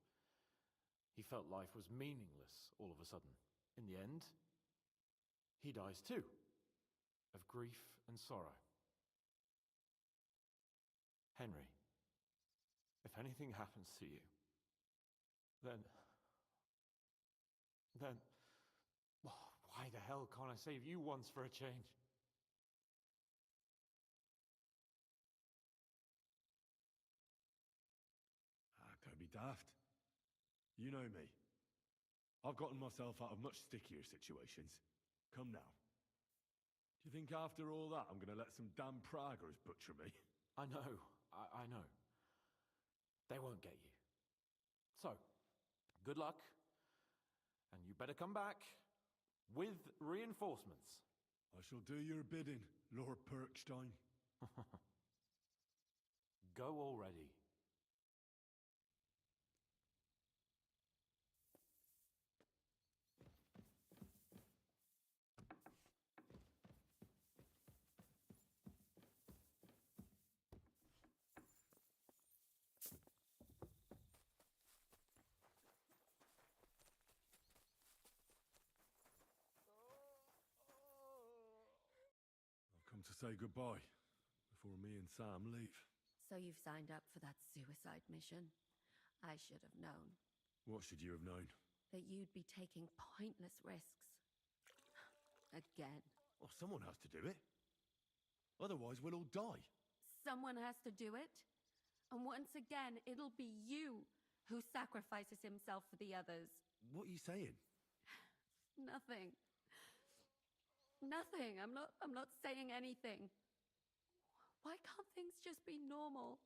He felt life was meaningless all of a sudden. In the end, he dies too, of grief and sorrow. Henry, if anything happens to you, then, why the hell can't I save you once for a change? Don't be daft. You know me. I've gotten myself out of much stickier situations. Come now. Do you think after all that I'm going to let some damn Praggers butcher me? I know. I know. They won't get you. So, good luck. And you better come back with reinforcements. I shall do your bidding, Lord Perkstein. Go already. Come to say goodbye before me and Sam leave. So you've signed up for that suicide mission? I should have known. What should you have known? That you'd be taking pointless risks. Again. Well, someone has to do it. Otherwise, we'll all die. Someone has to do it. And once again, it'll be you who sacrifices himself for the others. What are you saying? Nothing. Nothing. I'm not saying anything. Why can't things just be normal?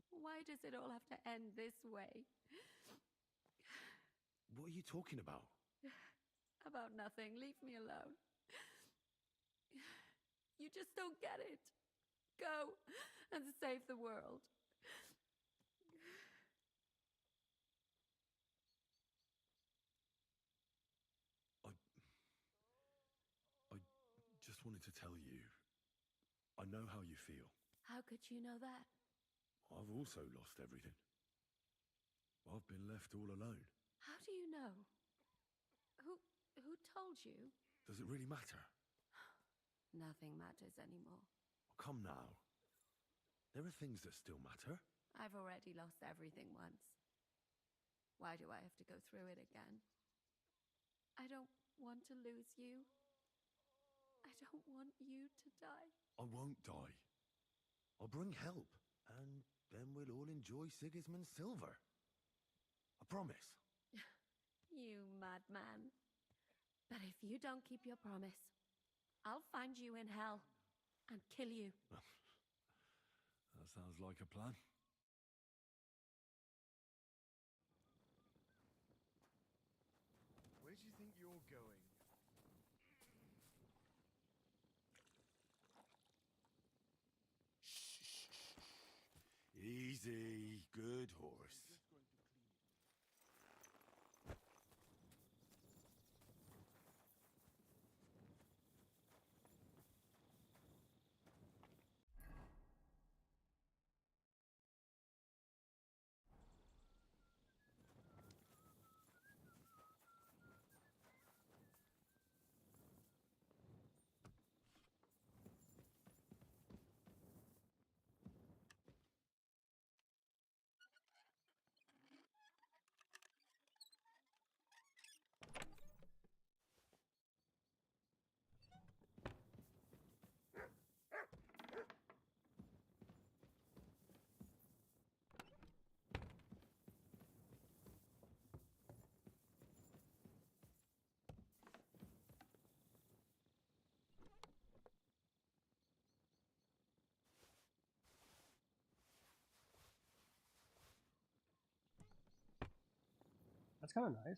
Why does it all have to end this way? What are you talking about? About nothing. Leave me alone. You just don't get it. Go and save the world. I just wanted to tell you, I know how you feel. How could you know that? I've also lost everything. I've been left all alone. How do you know? Who told you? Does it really matter? Nothing matters anymore. Come now. There are things that still matter. I've already lost everything once. Why do I have to go through it again? I don't want to lose you. I don't want you to die. I won't die. I'll bring help, and then we'll all enjoy Sigismund's silver. I promise. You madman. But if you don't keep your promise, I'll find you in hell and kill you. That sounds like a plan. Where do you think you're going? Easy, good horse. That's kind of nice.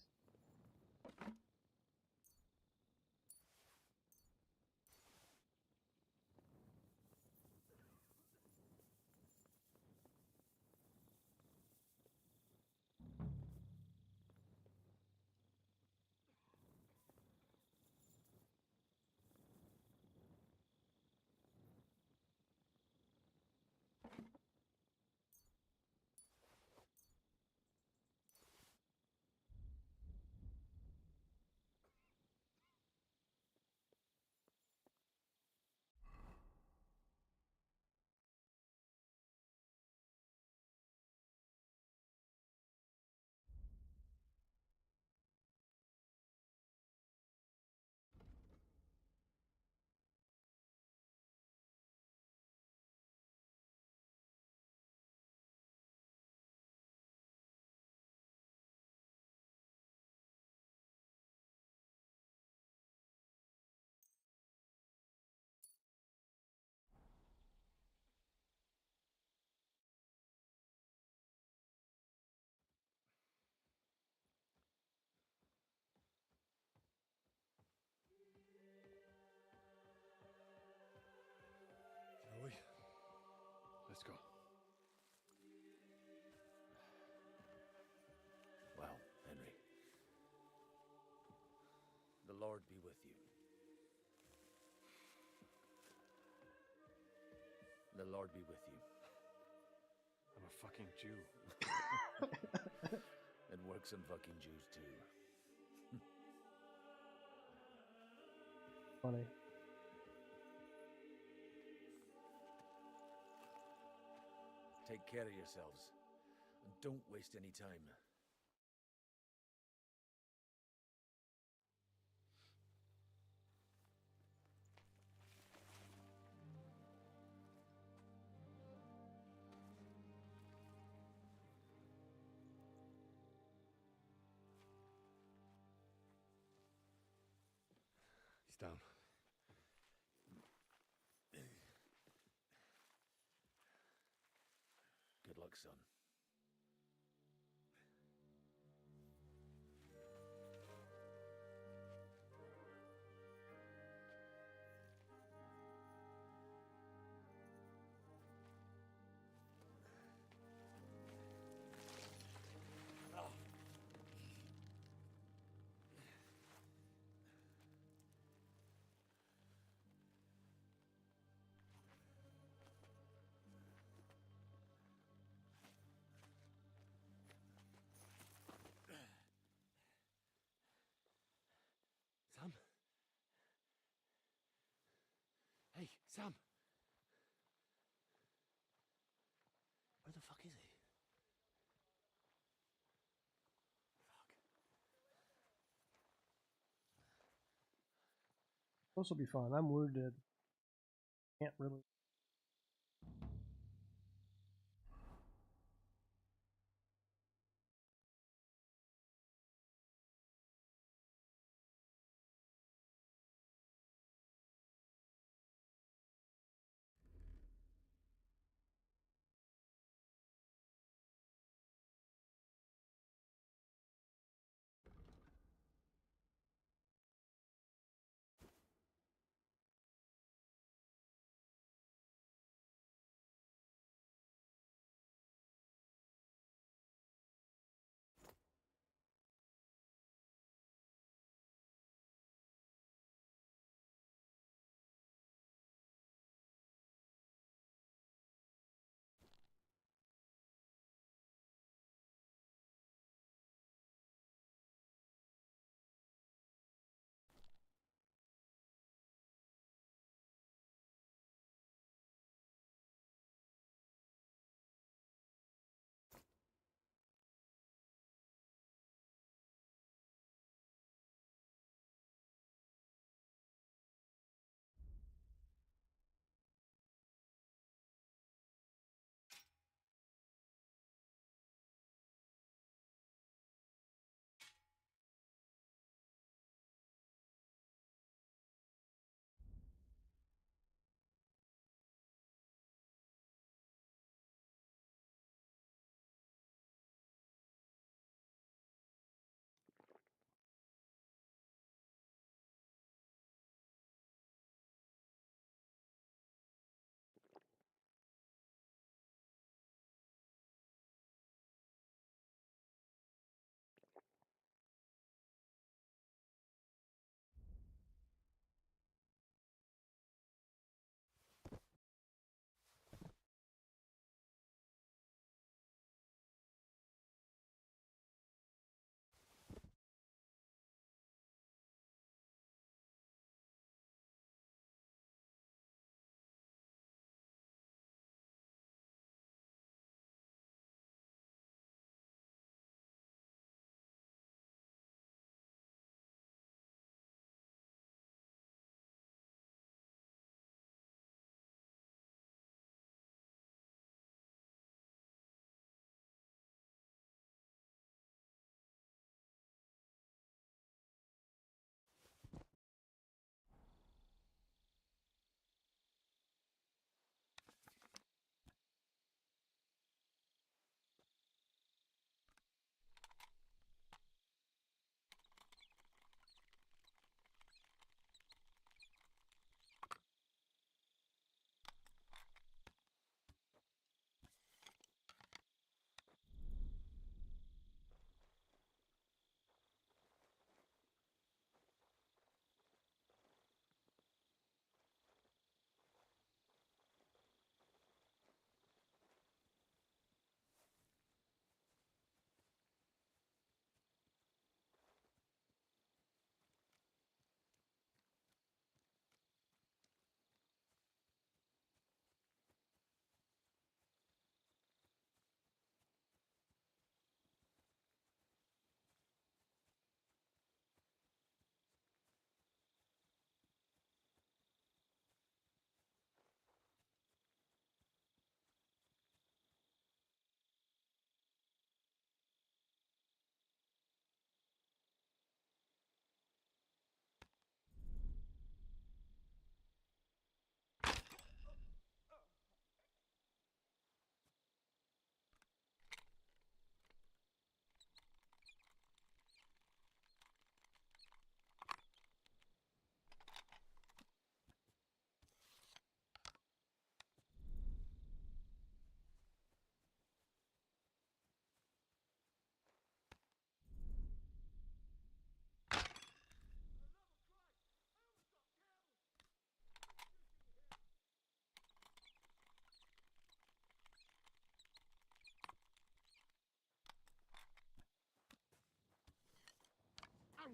Shall we? Let's go. Well, Henry. The Lord be with you. The Lord be with you. I'm a fucking Jew. And works on fucking Jews too. Funny. Take care of yourselves. And don't waste any time. He's down. Good luck, son. Sam? Hey, Sam! Where the fuck is he? This will be fun. I'm wounded. Can't really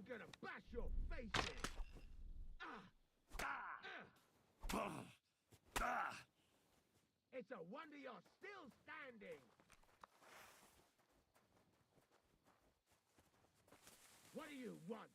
gonna bash your face in! It's a wonder you're still standing! What do you want?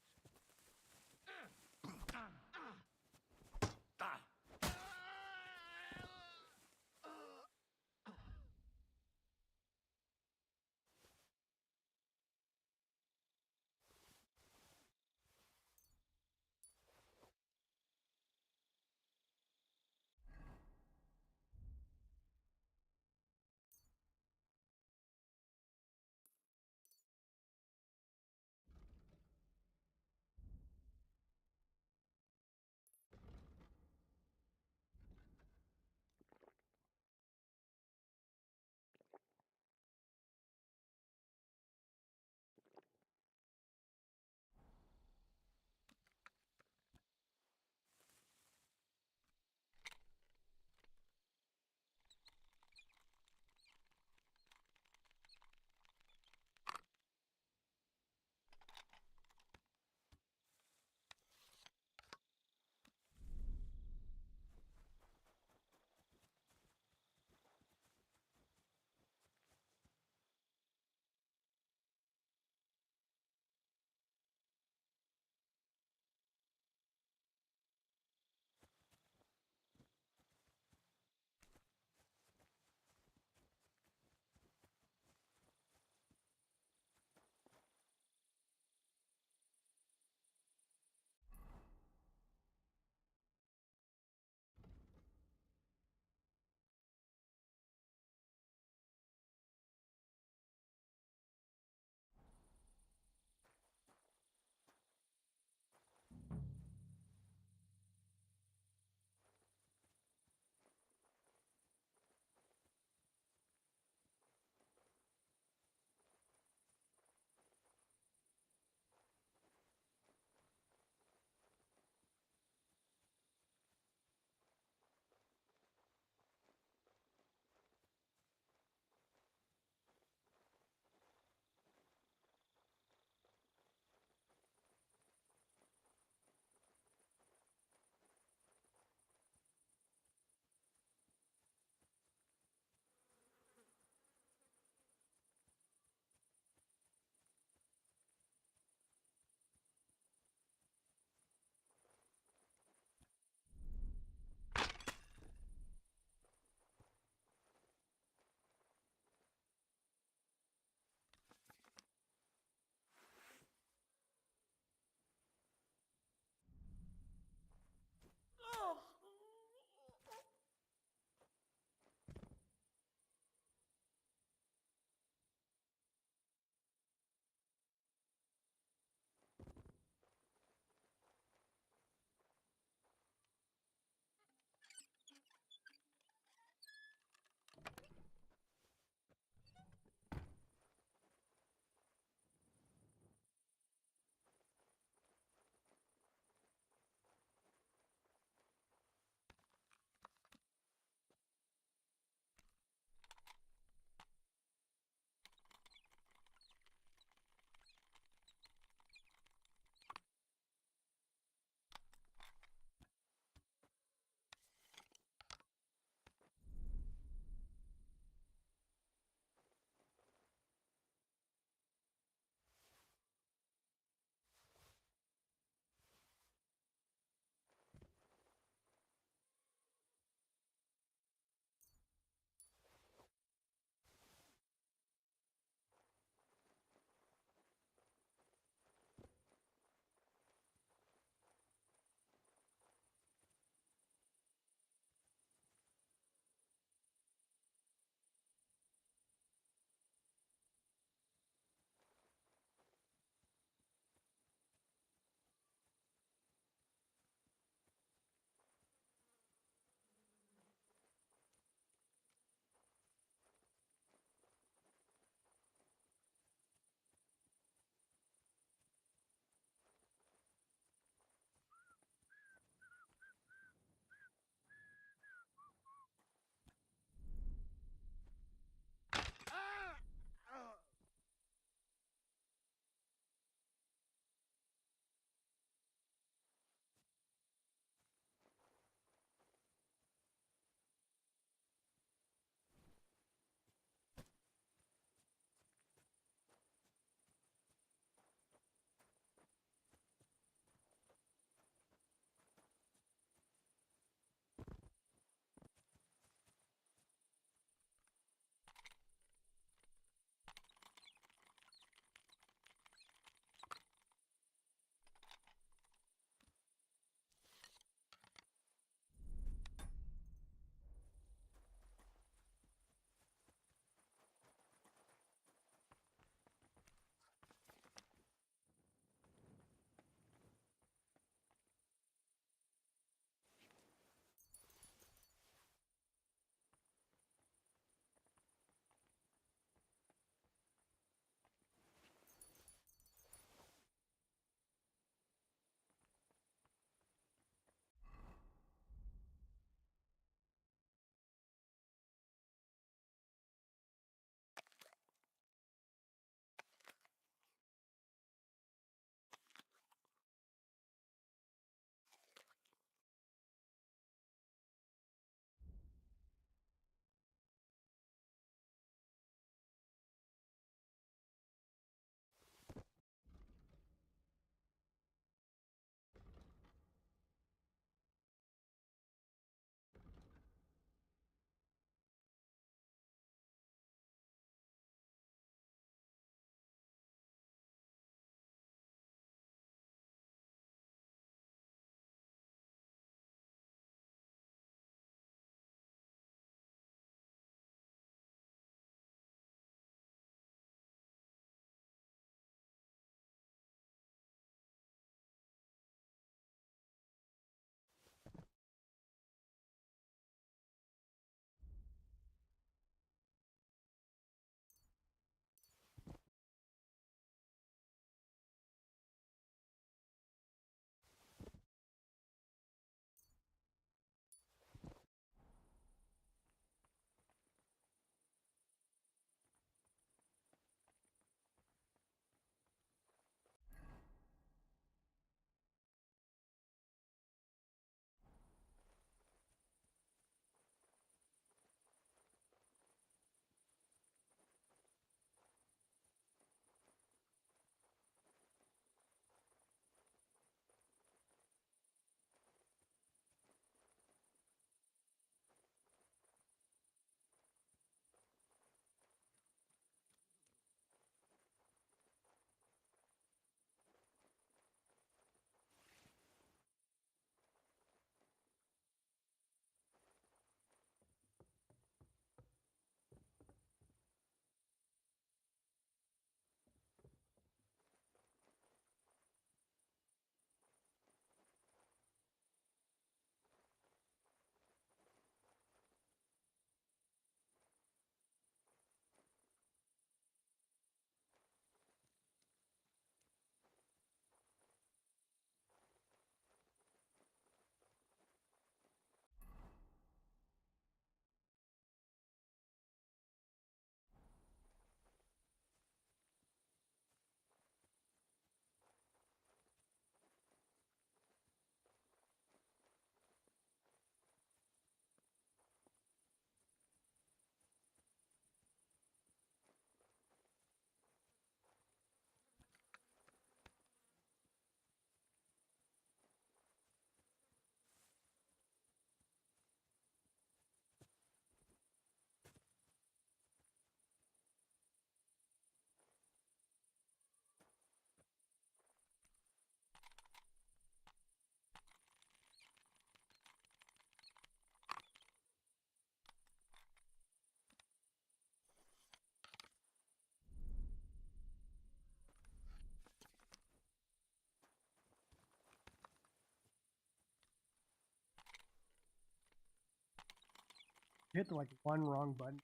Hit like one wrong button.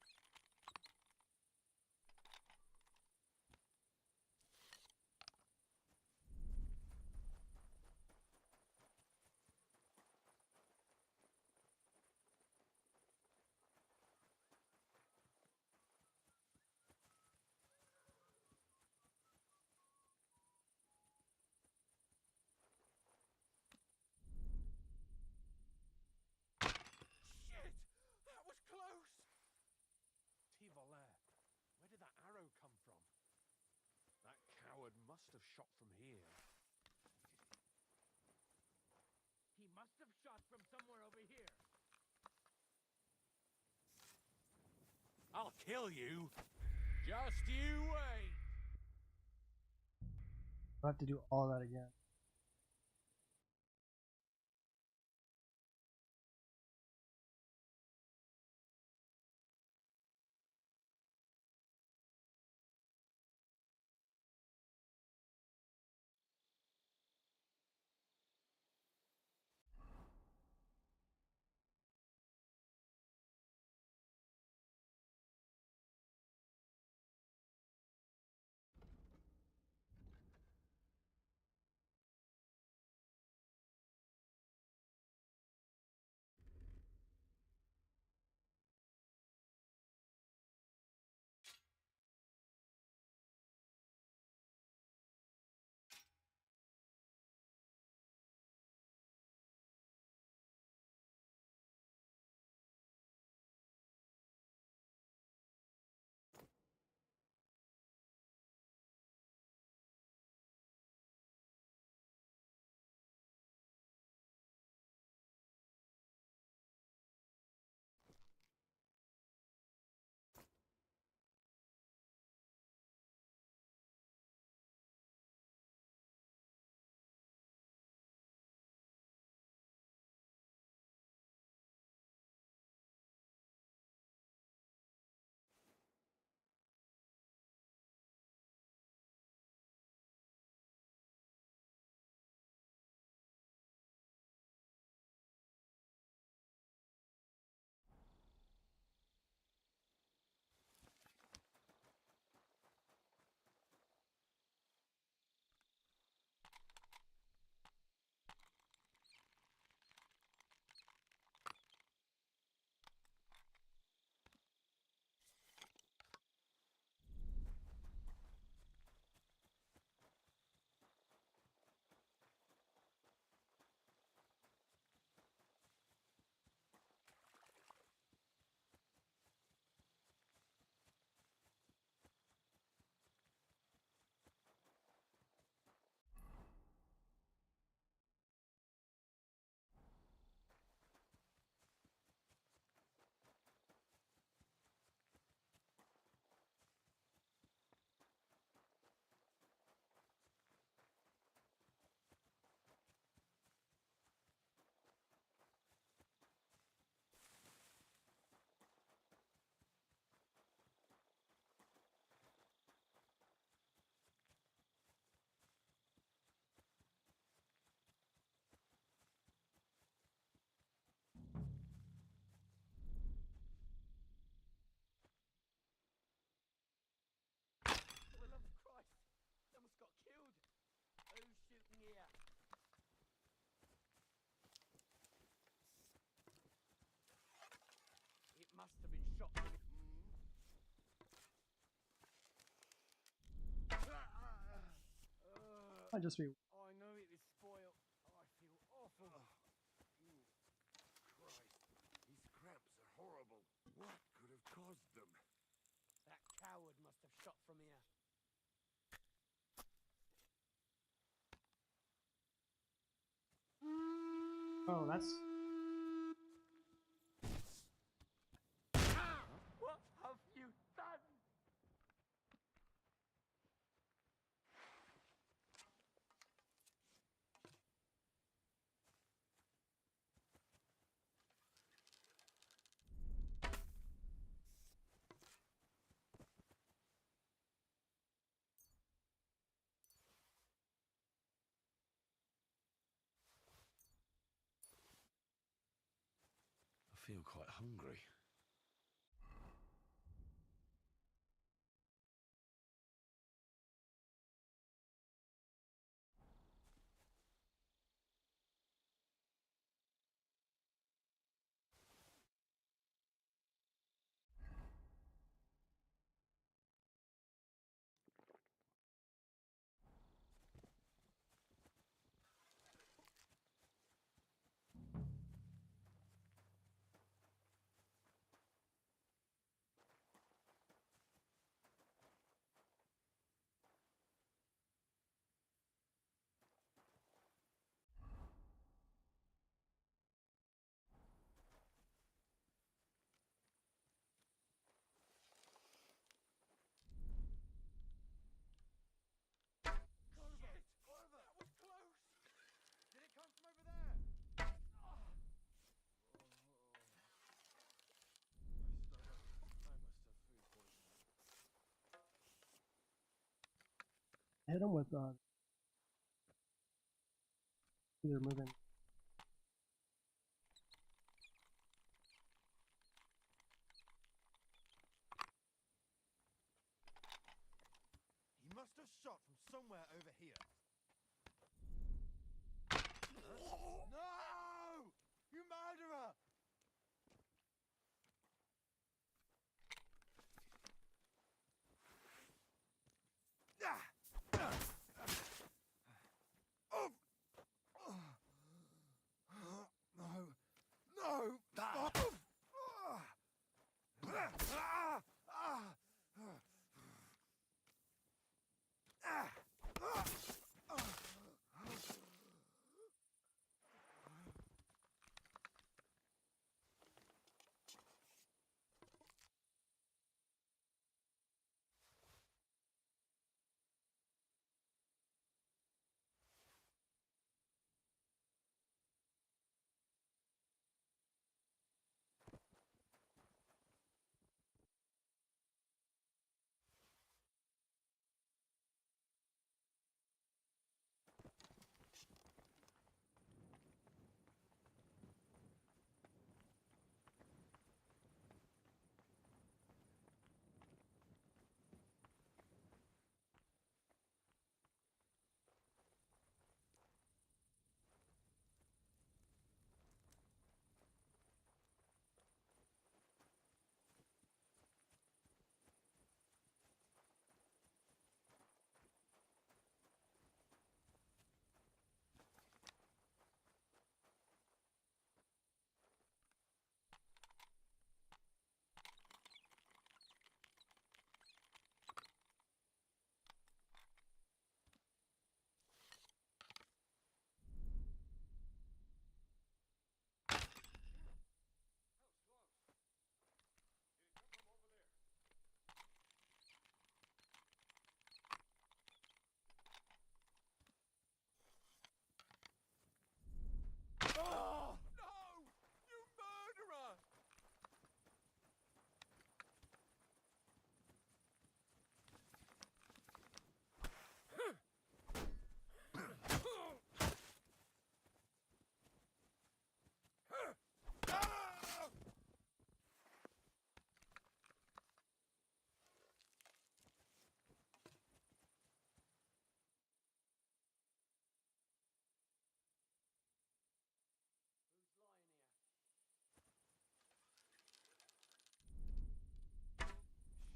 Shit! That was close! Tivoler, where did that arrow come from? That coward must have shot from here. He must have shot from somewhere over here. I'll kill you! Just you wait! I'll have to do all that again. Will of Christ! Someone's got killed! Who's shooting here? It must have been shot from it. Might just be. I know it is spoiled. I feel awful. Christ, these cramps are horrible. What could have caused them? That coward must have shot from here. Oh, that's. What have you done? I feel quite hungry. Hit him with either moving. He must have shot from somewhere over here. No! You murderer! Oh! No! No! Oh! No! You murderer!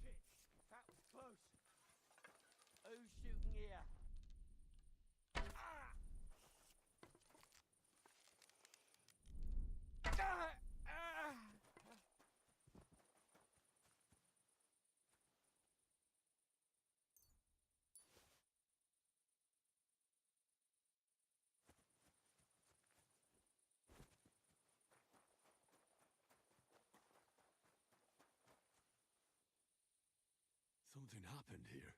Shit! That was close. Who's shooting here? Ah! Ah! Ah! Something happened here.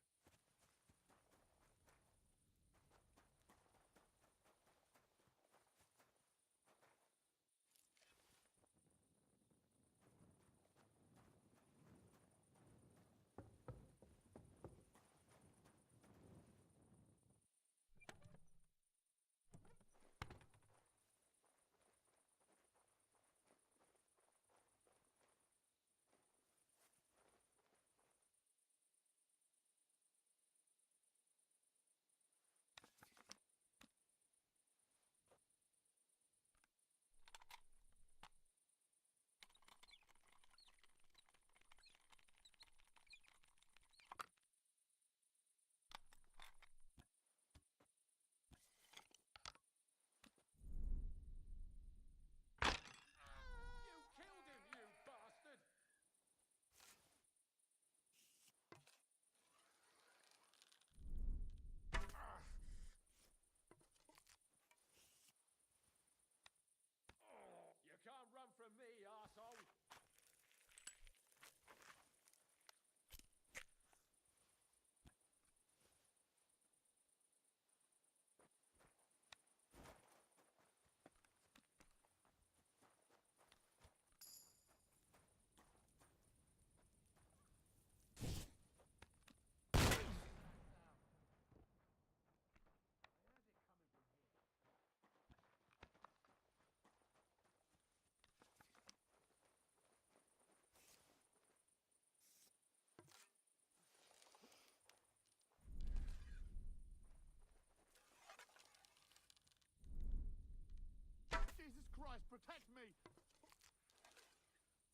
Christ, protect me!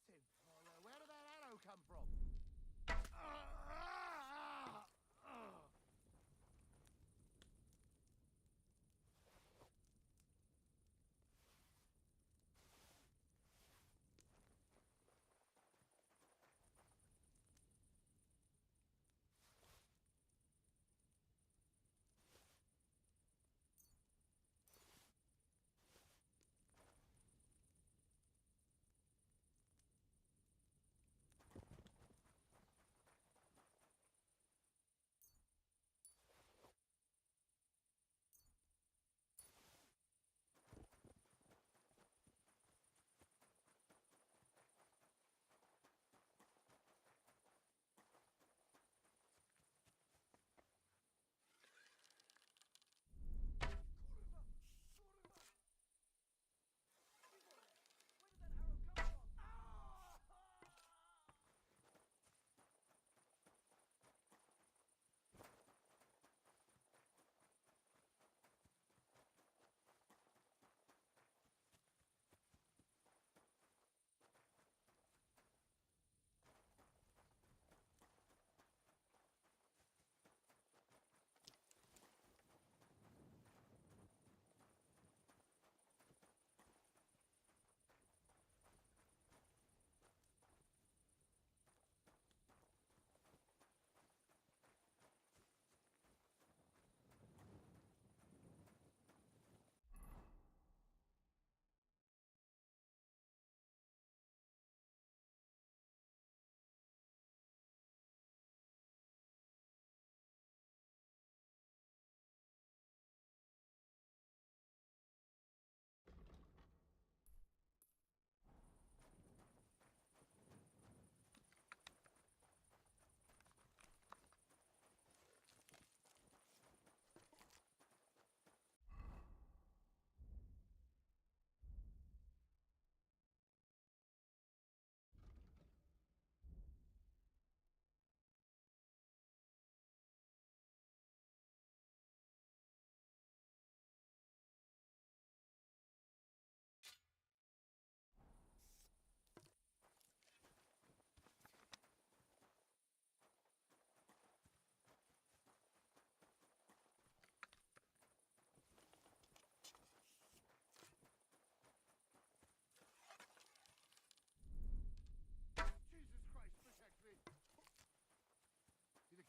Tim, where did that arrow come from?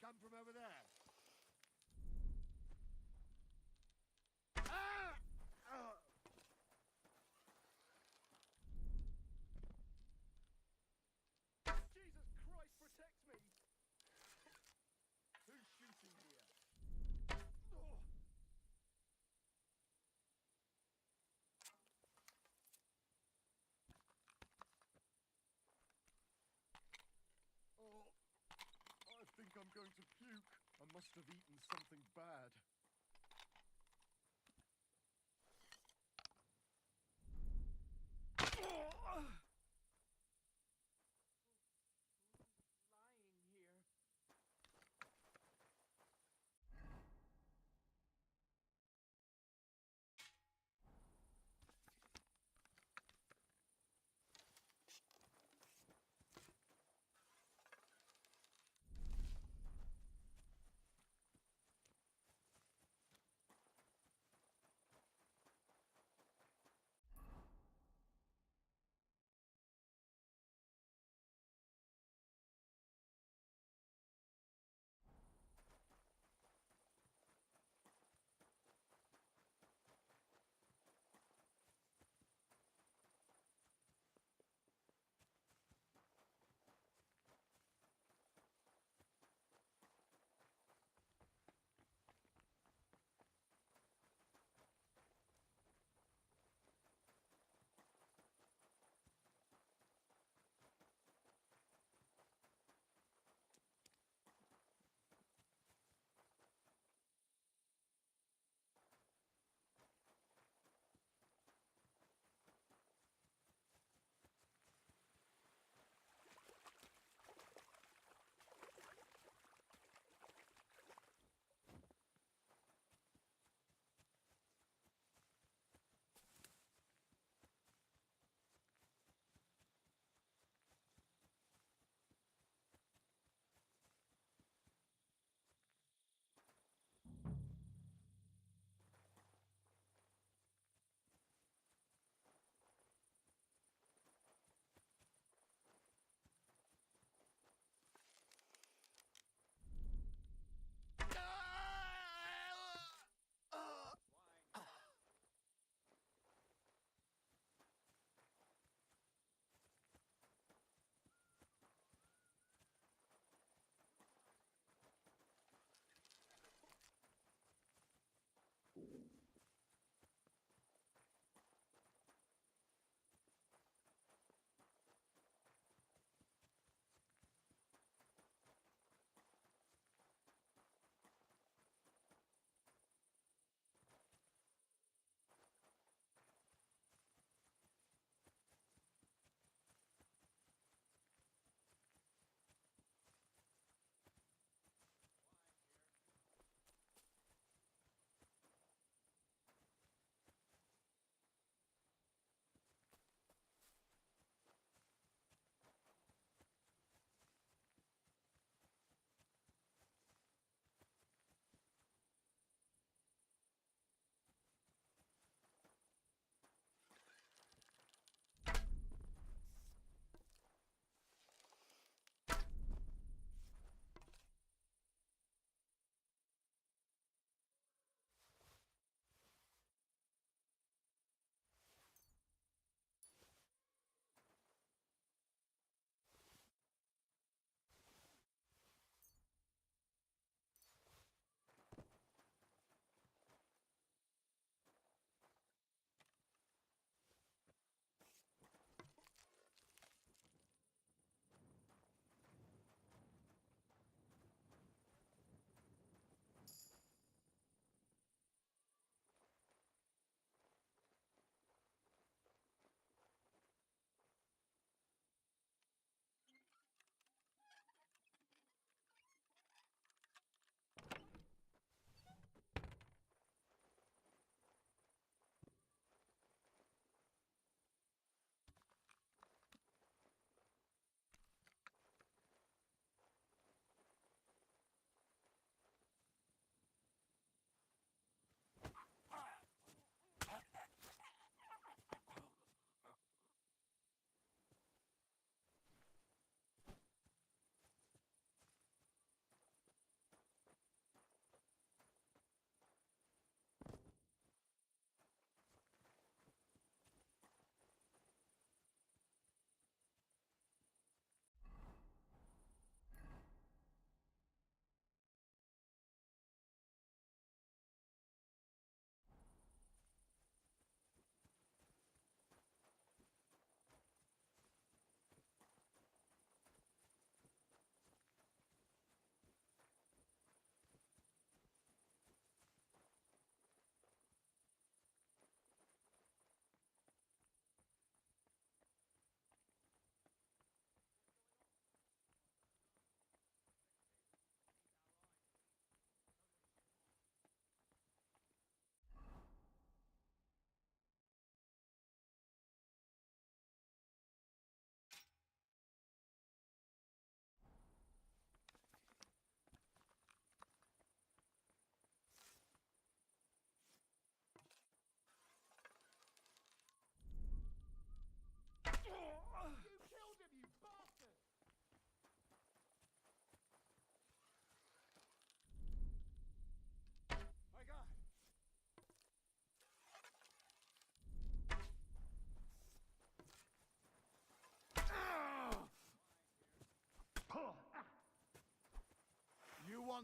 Come from over there. Ah! Oh. Jesus Christ, protect me! Who's shooting here? Oh. Oh, I think I'm going to puke. I must have eaten something bad.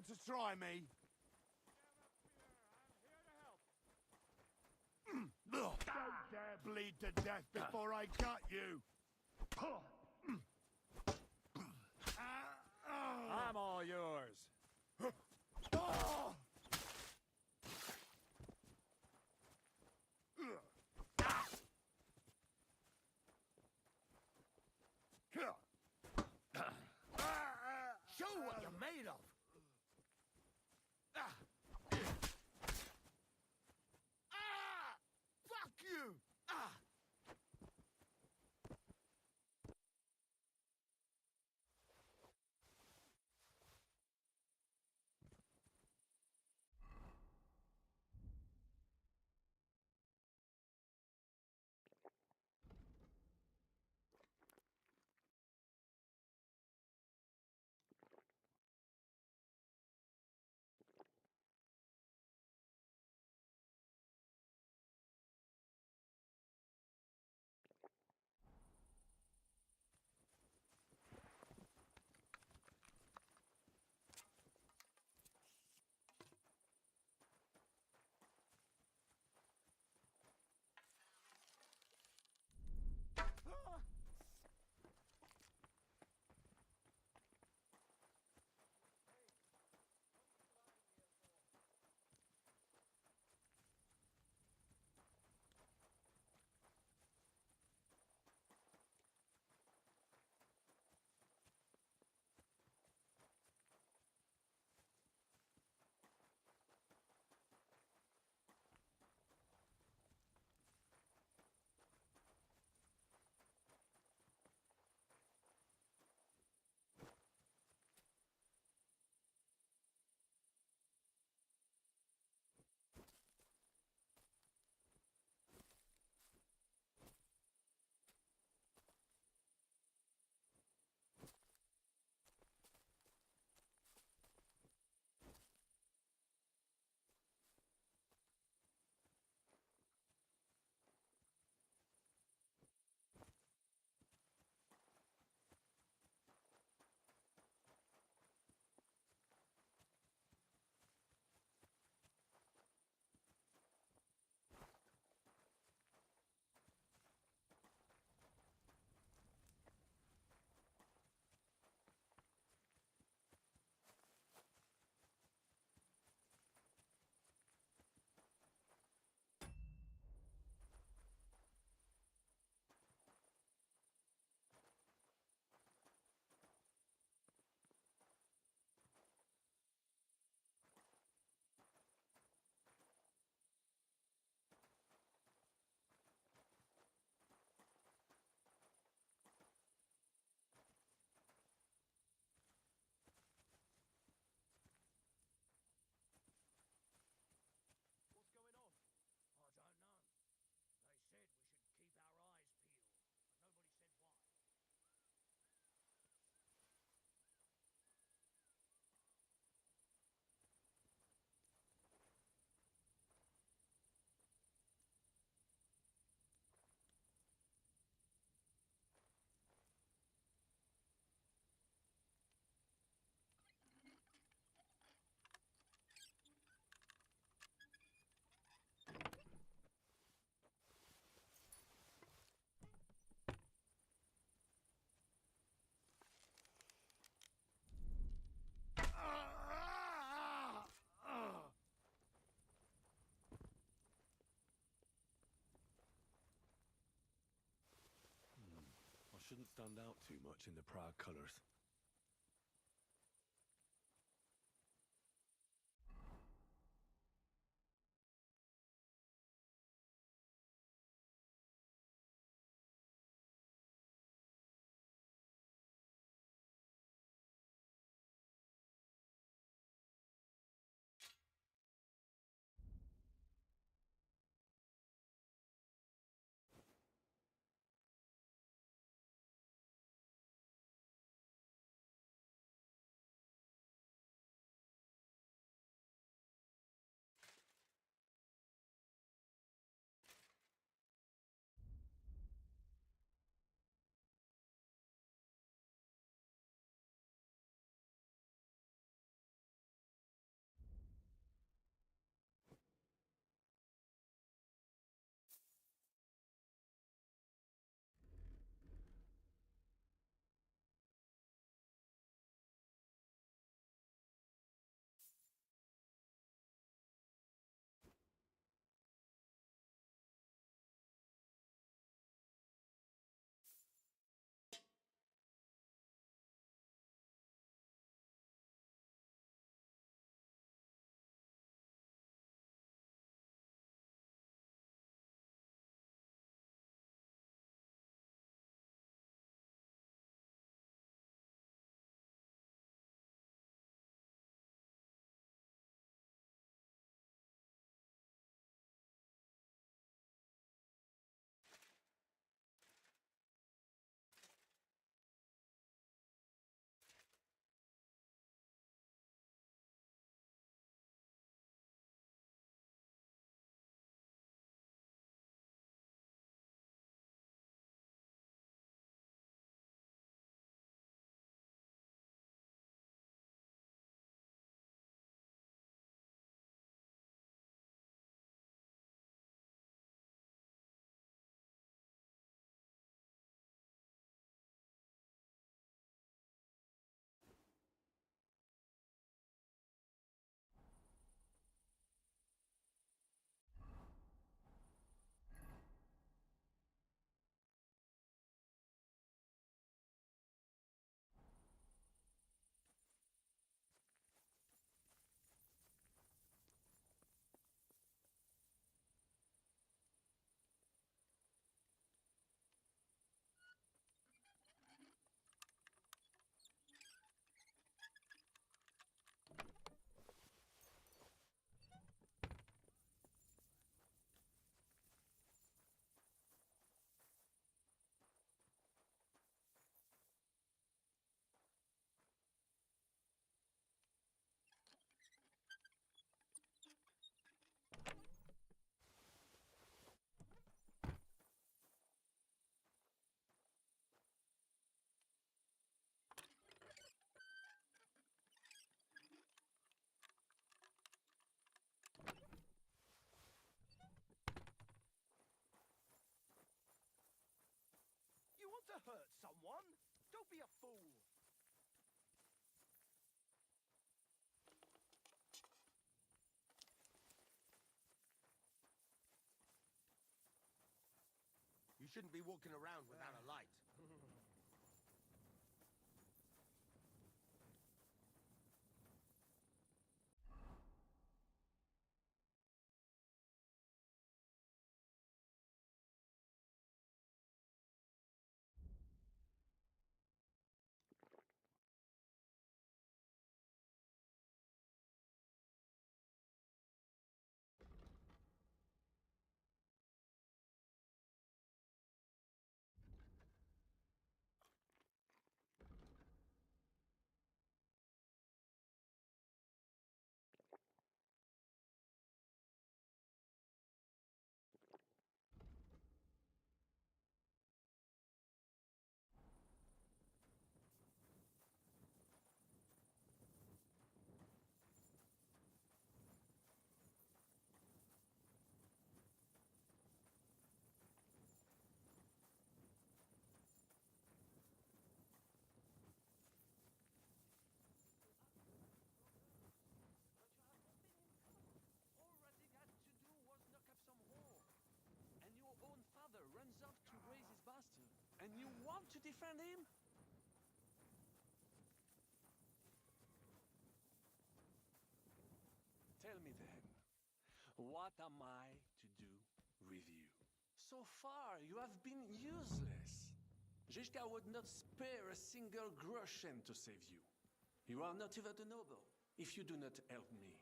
to try me? Don't dare bleed to death before I cut you! I'm all yours. Show what you're made of. Fuck you! Shouldn't stand out too much in the proud colours. hurt someone. Don't be a fool. You shouldn't be walking around without a light. Runs off to raise his bastard, and you want to defend him? Tell me then, what am I to do with you? So far, you have been useless. Zhishka would not spare a single groschen to save you. You are not even a noble, if you do not help me.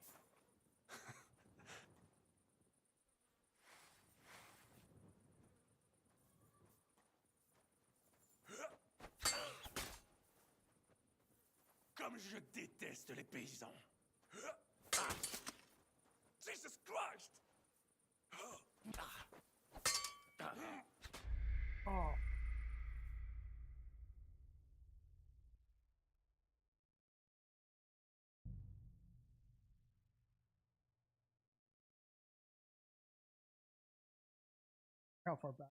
Comme je déteste les paysans. Jesus Christ! Oh. How far back?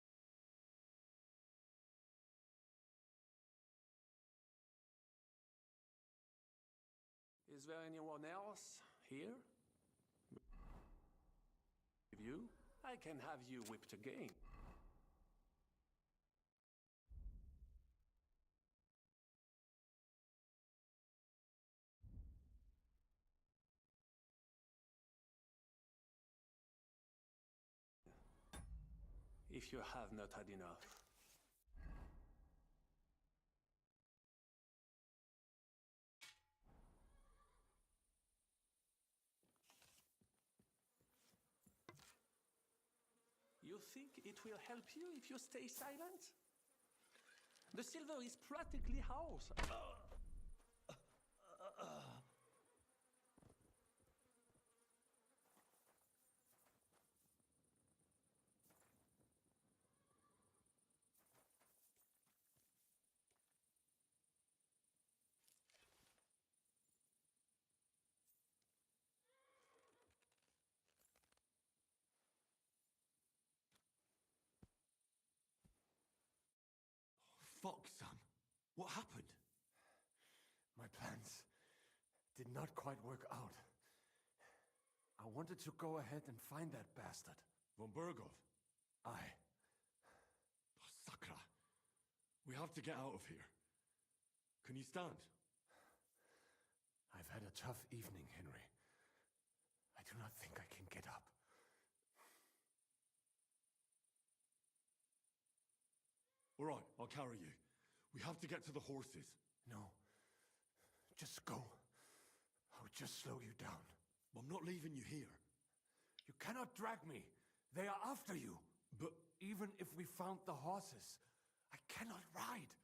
Is there anyone else here? With you? I can have you whipped again. If you have not had enough. You think it will help you if you stay silent? The silver is practically ours. Fuck, son. What happened? My plans did not quite work out. I wanted to go ahead and find that bastard. Von Burgov? Aye. Sakra. We have to get out of here. Can you stand? I've had a tough evening, Henry. I do not think I can get up. All right, I'll carry you. We have to get to the horses. No. Just go. I'll just slow you down. I'm not leaving you here. You cannot drag me. They are after you. But even if we found the horses, I cannot ride.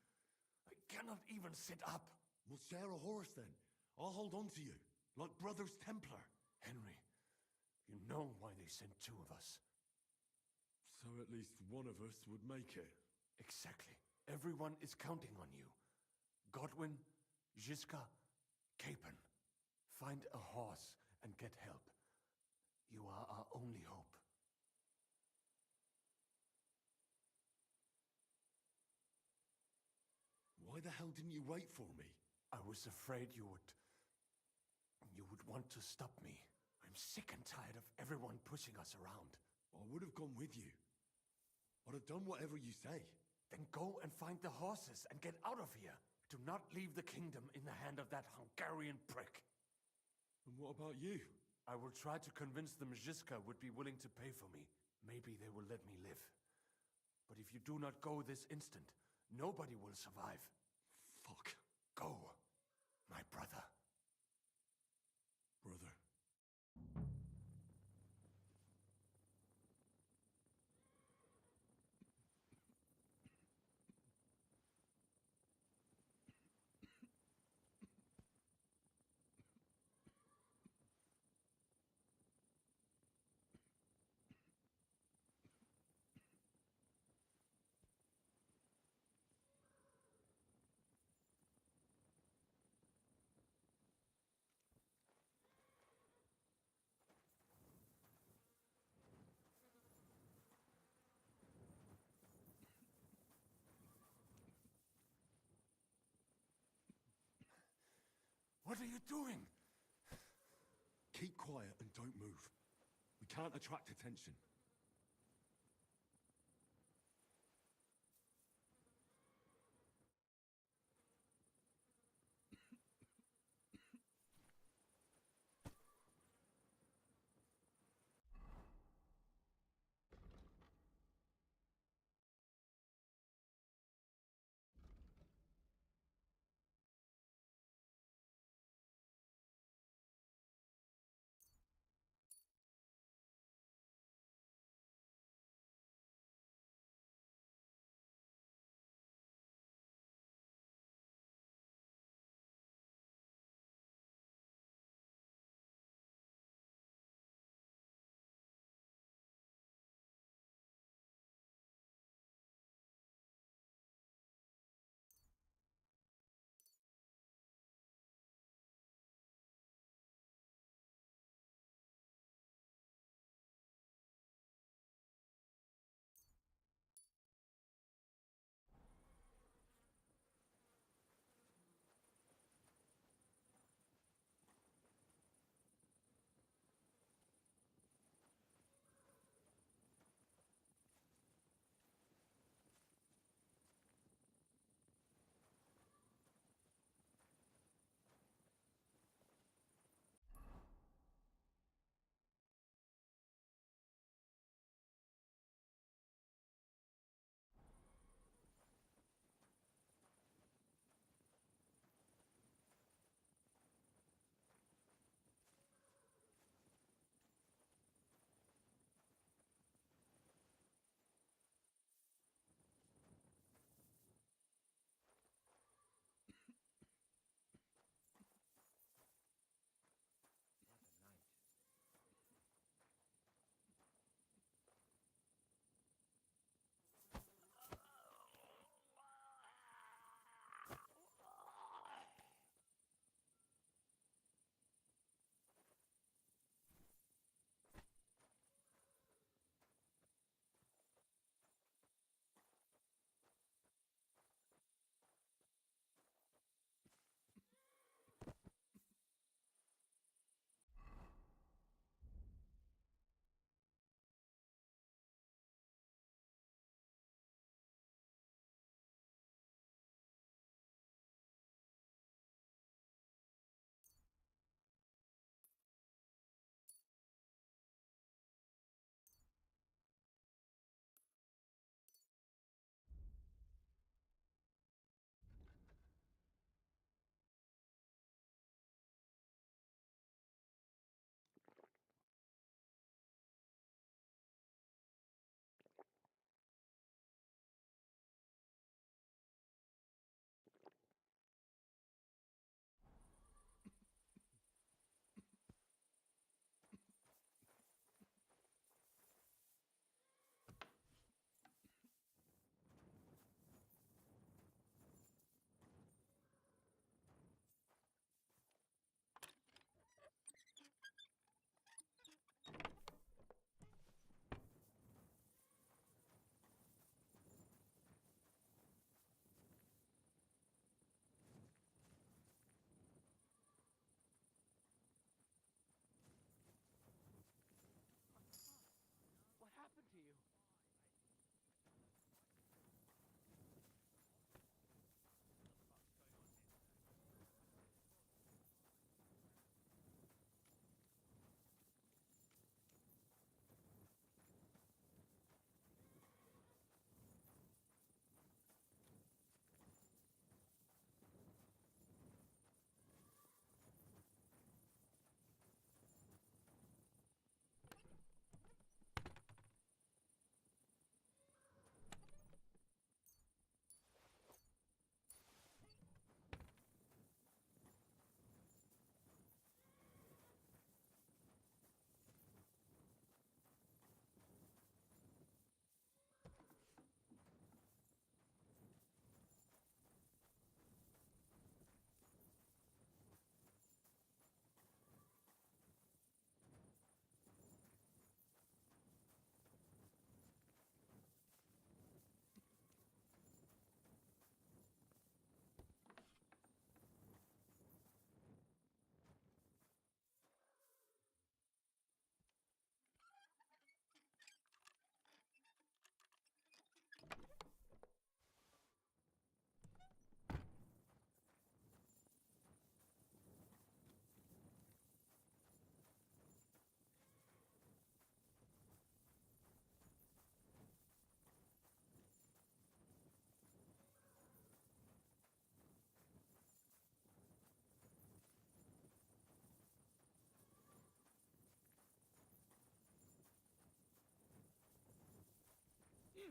I cannot even sit up. We'll share a horse then. I'll hold on to you, like Brothers Templar. Henry, you know why they sent two of us. So at least one of us would make it. Exactly. Everyone is counting on you. Godwin, Zhishka, Capon. Find a horse and get help. You are our only hope. Why the hell didn't you wait for me? I was afraid you would want to stop me. I'm sick and tired of everyone pushing us around. I would have gone with you. I'd have done whatever you say. Then go and find the horses and get out of here. Do not leave the kingdom in the hand of that Hungarian prick. And what about you? I will try to convince the Mjiska would be willing to pay for me. Maybe they will let me live. But if you do not go this instant, nobody will survive. Fuck. Go, my brother. Brother. What are you doing? Keep quiet and don't move. We can't attract attention.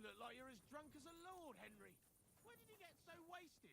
look like you're as drunk as a lord, Henry. Where did you get so wasted?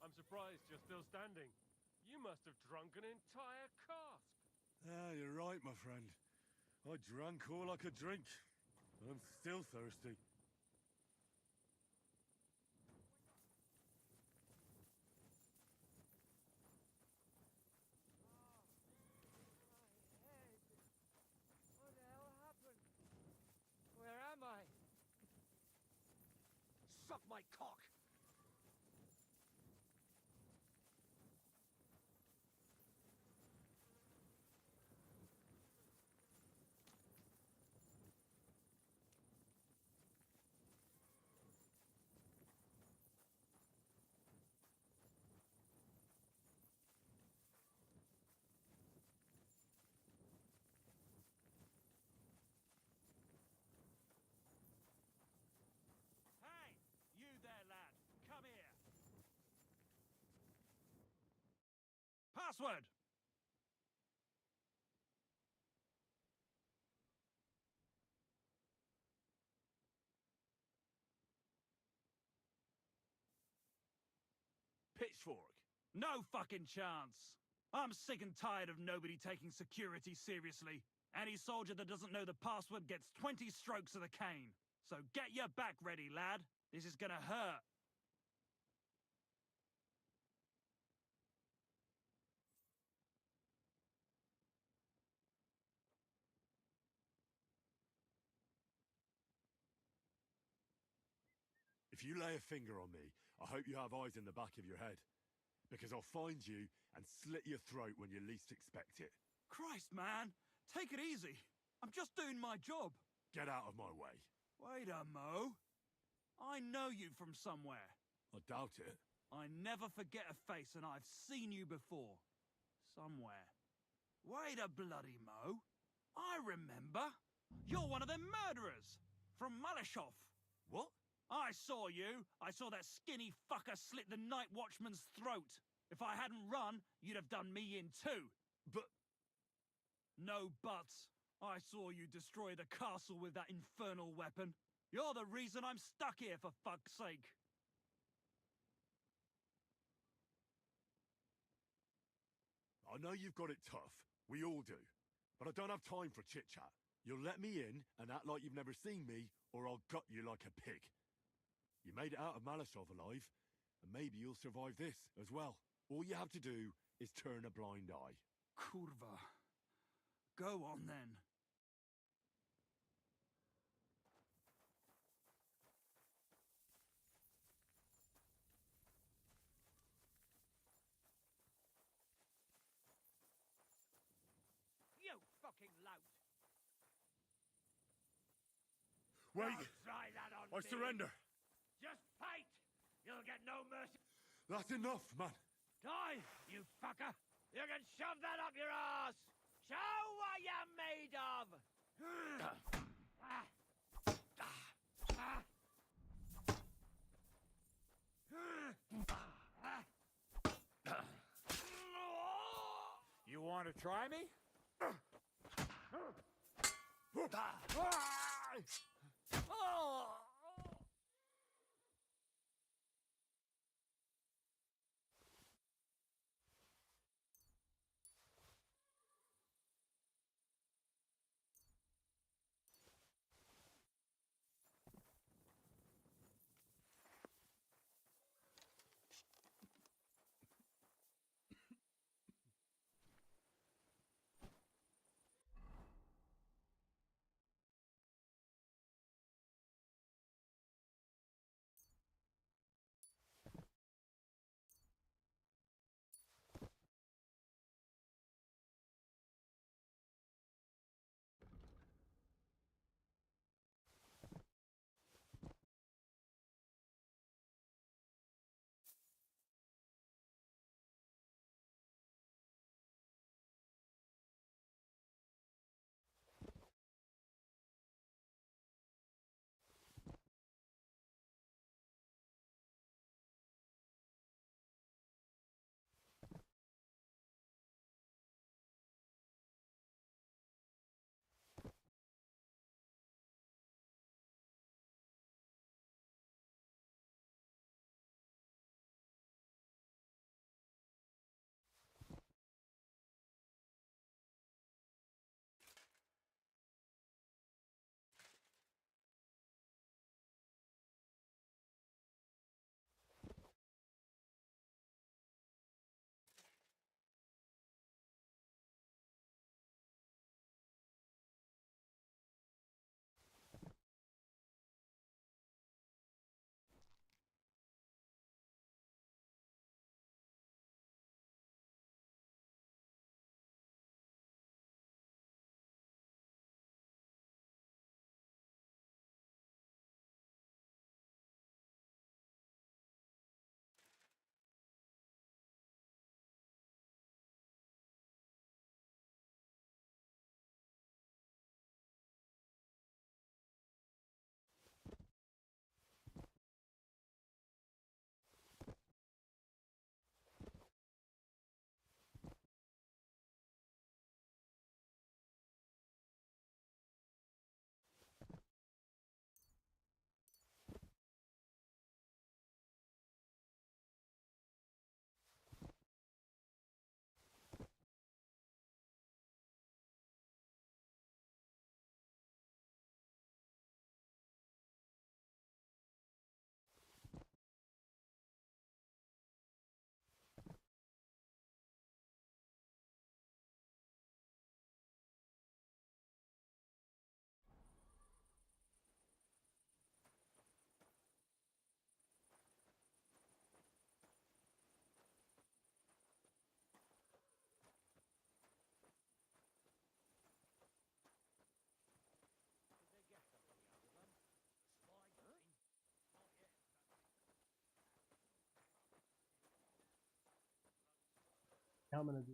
I'm surprised you're still standing. You must have drunk an entire cask. Ah, you're right, my friend. I drank all I could drink. I'm still thirsty. What the hell happened? Where am I? Suck my cock! Hey! You there, lad. Come here. Password! Pitchfork. No fucking chance. I'm sick and tired of nobody taking security seriously. Any soldier that doesn't know the password gets 20 strokes of the cane. So get your back ready, lad. This is gonna hurt. If you lay a finger on me, I hope you have eyes in the back of your head. Because I'll find you and slit your throat when you least expect it. Christ, man. Take it easy. I'm just doing my job. Get out of my way. Wait a mo. I know you from somewhere. I doubt it. I never forget a face, and I've seen you before. Somewhere. Wait a bloody mo. I remember. You're one of them murderers. From Malashov. What? I saw you. I saw that skinny fucker slit the night watchman's throat. If I hadn't run, you'd have done me in too. But... No buts. I saw you destroy the castle with that infernal weapon. You're the reason I'm stuck here, for fuck's sake. I know you've got it tough. We all do. But I don't have time for chit-chat. You'll let me in and act like you've never seen me, or I'll gut you like a pig. You made it out of Malashov alive, and maybe you'll survive this as well. All you have to do is turn a blind eye. Kurva. Go on then. Wait. Don't try that on I me. surrender. Just fight. You'll get no mercy. That's enough, man. Die, you fucker. You can shove that up your ass. Show what you're made of. You want to try me? I'm gonna do.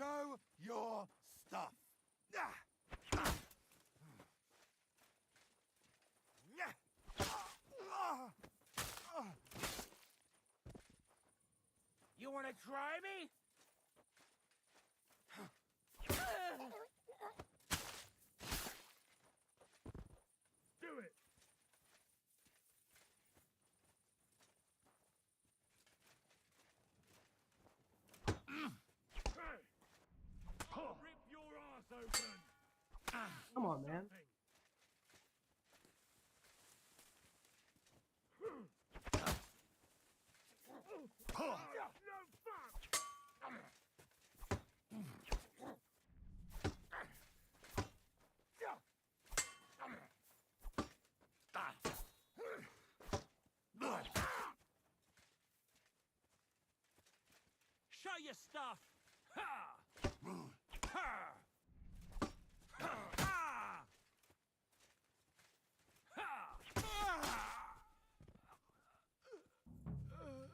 Show your stuff. You want to try me? Do it. I'll rip your ass open. Come on, man. No fuck. Show your stuff! Ha! Ha! Ha! Ha!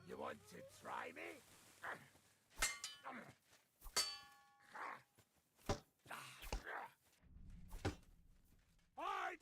You want to try me? I.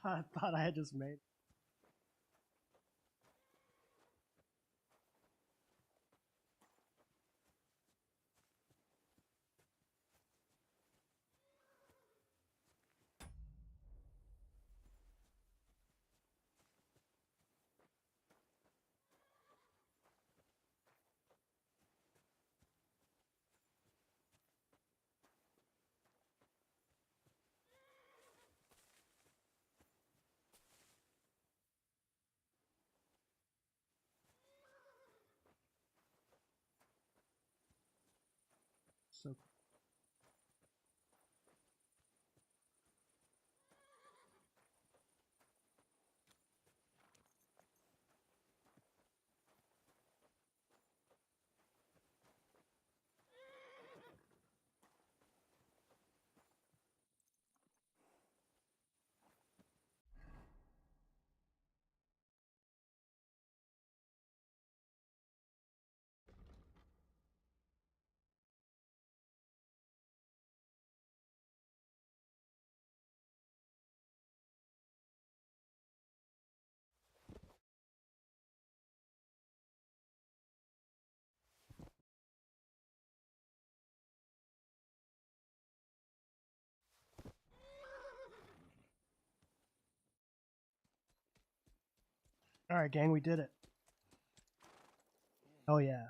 I thought I had just made. So all right, gang, we did it. Oh yeah.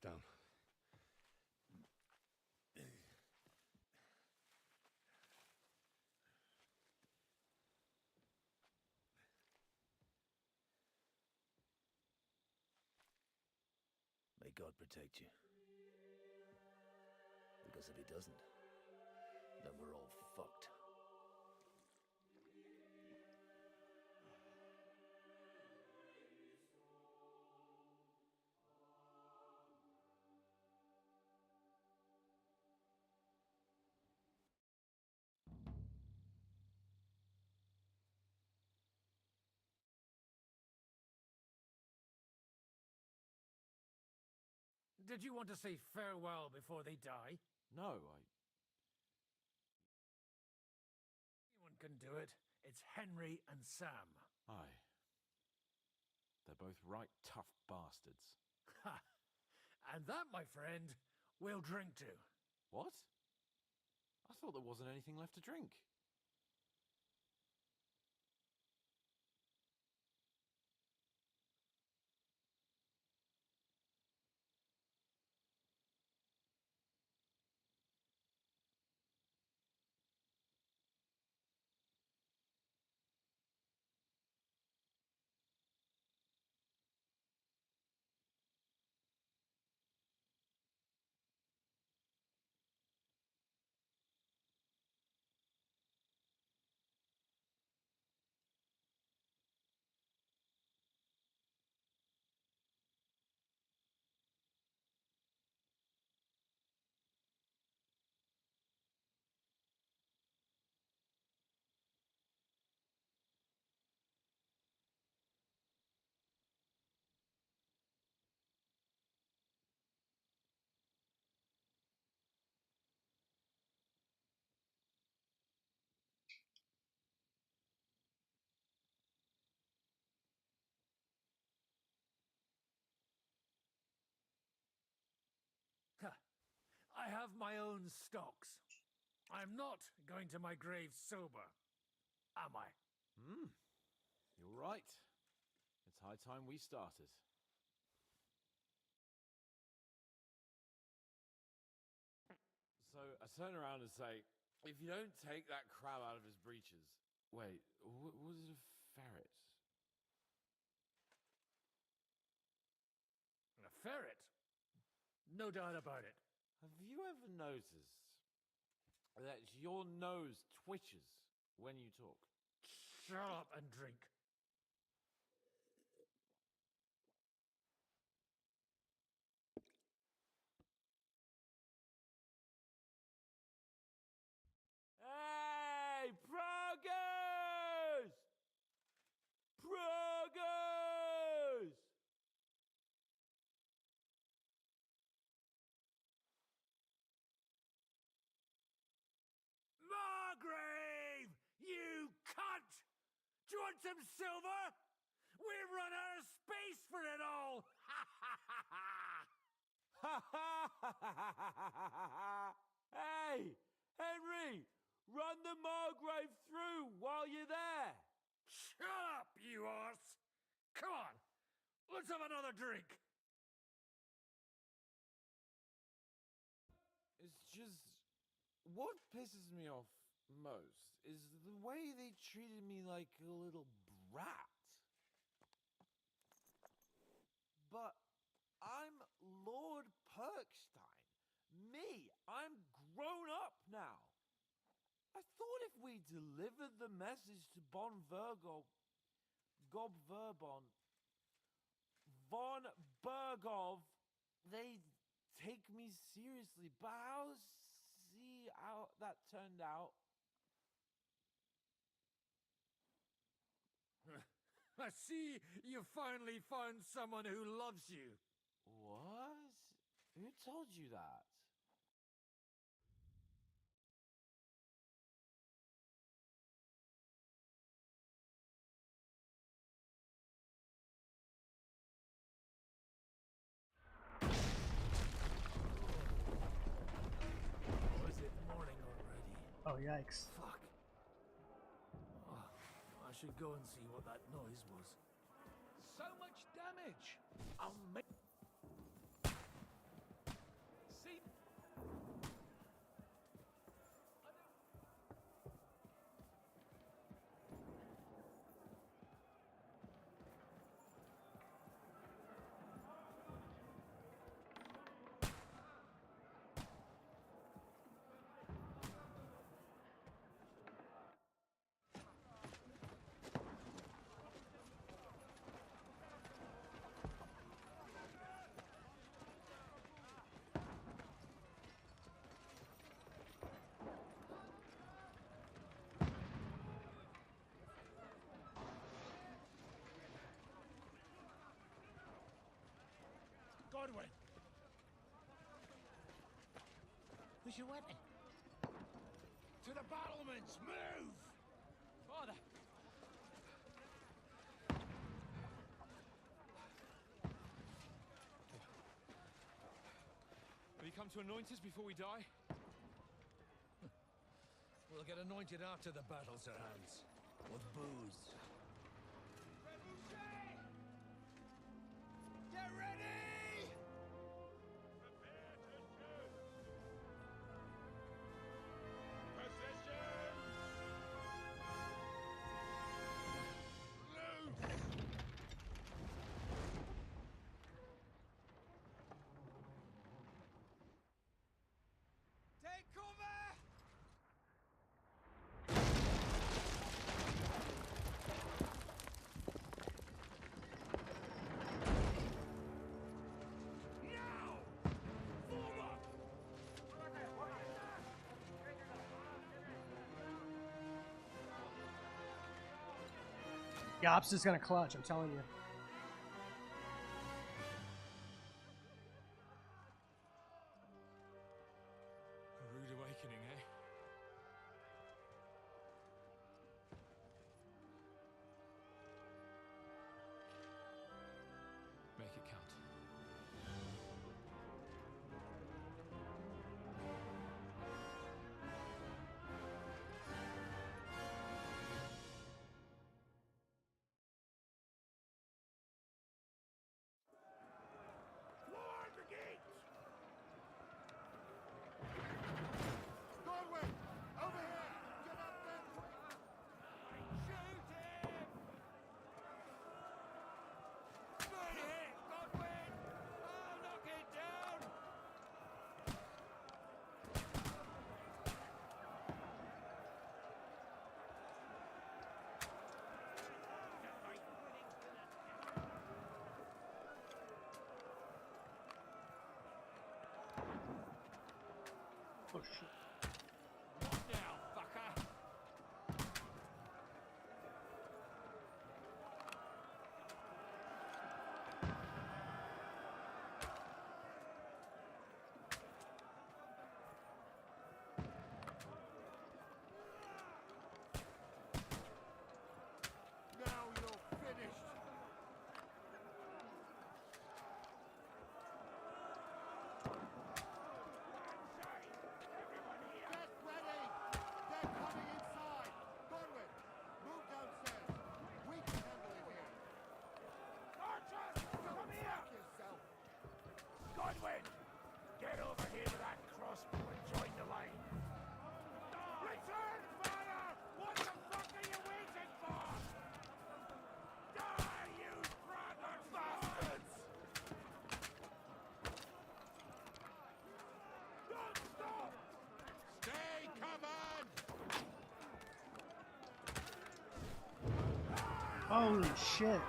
down. May God protect you. Because if he doesn't, then we're all fucked. Did you want to say farewell before they die? No, Anyone can do it. It's Henry and Sam. Aye. They're both right tough bastards. Ha! And that, my friend, we'll drink to. What? I thought there wasn't anything left to drink. I have my own stocks. I'm not going to my grave sober, am I? You're right. It's high time we started. So I turn around and say, if you don't take that crab out of his breeches... Wait, was it a ferret? A ferret? No doubt about it. Have you ever noticed that your nose twitches when you talk? Shut up and drink. Hey, progress! Progress! Margrave! You cunt! Do you want some silver? We've run out of space for it all! Hey, Henry! Run the Margrave through while you're there! Shut up, you arse! Come on, let's have another drink! It's just... What pisses me off most is the way they treated me like a little brat. But I'm Lord Perkstein. Me, I'm grown up now. I thought if we delivered the message to Von Vergob... Gob Verbon... Von Bergov, they'd take me seriously. But see how that turned out. I see you finally found someone who loves you. What? Who told you that? Was it morning already? Oh, yikes. Fuck. Oh, I should go and see what that noise was. So much damage! I'll make... Godwin! Where's your weapon? To the battlements! Move! Father! Have you come to anoint us before we die? We'll get anointed after the battles are hands. With booze. Get ready! Take cover! Yops is gonna clutch, I'm telling you. A rude awakening, eh? Make it count. Floor the gates! Godwin! Over here! Get up there quick! Shoot him! Good hit, Godwin! Oh, knock it down! Oh shit. What now, fucker? Now you're finished. Get ready! They're coming inside! Godwin, move downstairs. We can handle it here. Archers, come here! Yourself. Godwin, get over here with that crossbow and join the line. Return fire! What the fuck are you waiting for? Die, you brother bastards! Don't stop! Stay covered! Holy shit.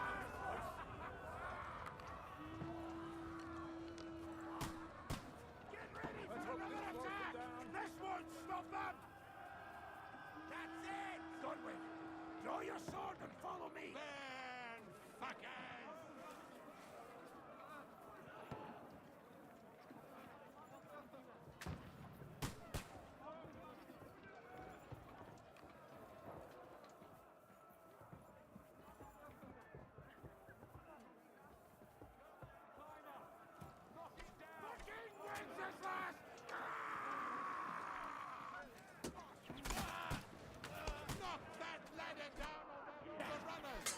Get ready for another attack! This won't stop them! That's it! Godwin, draw your sword and follow me! Burn, fuckers! Fucking Wenceslas! Knock that ladder down on the runners!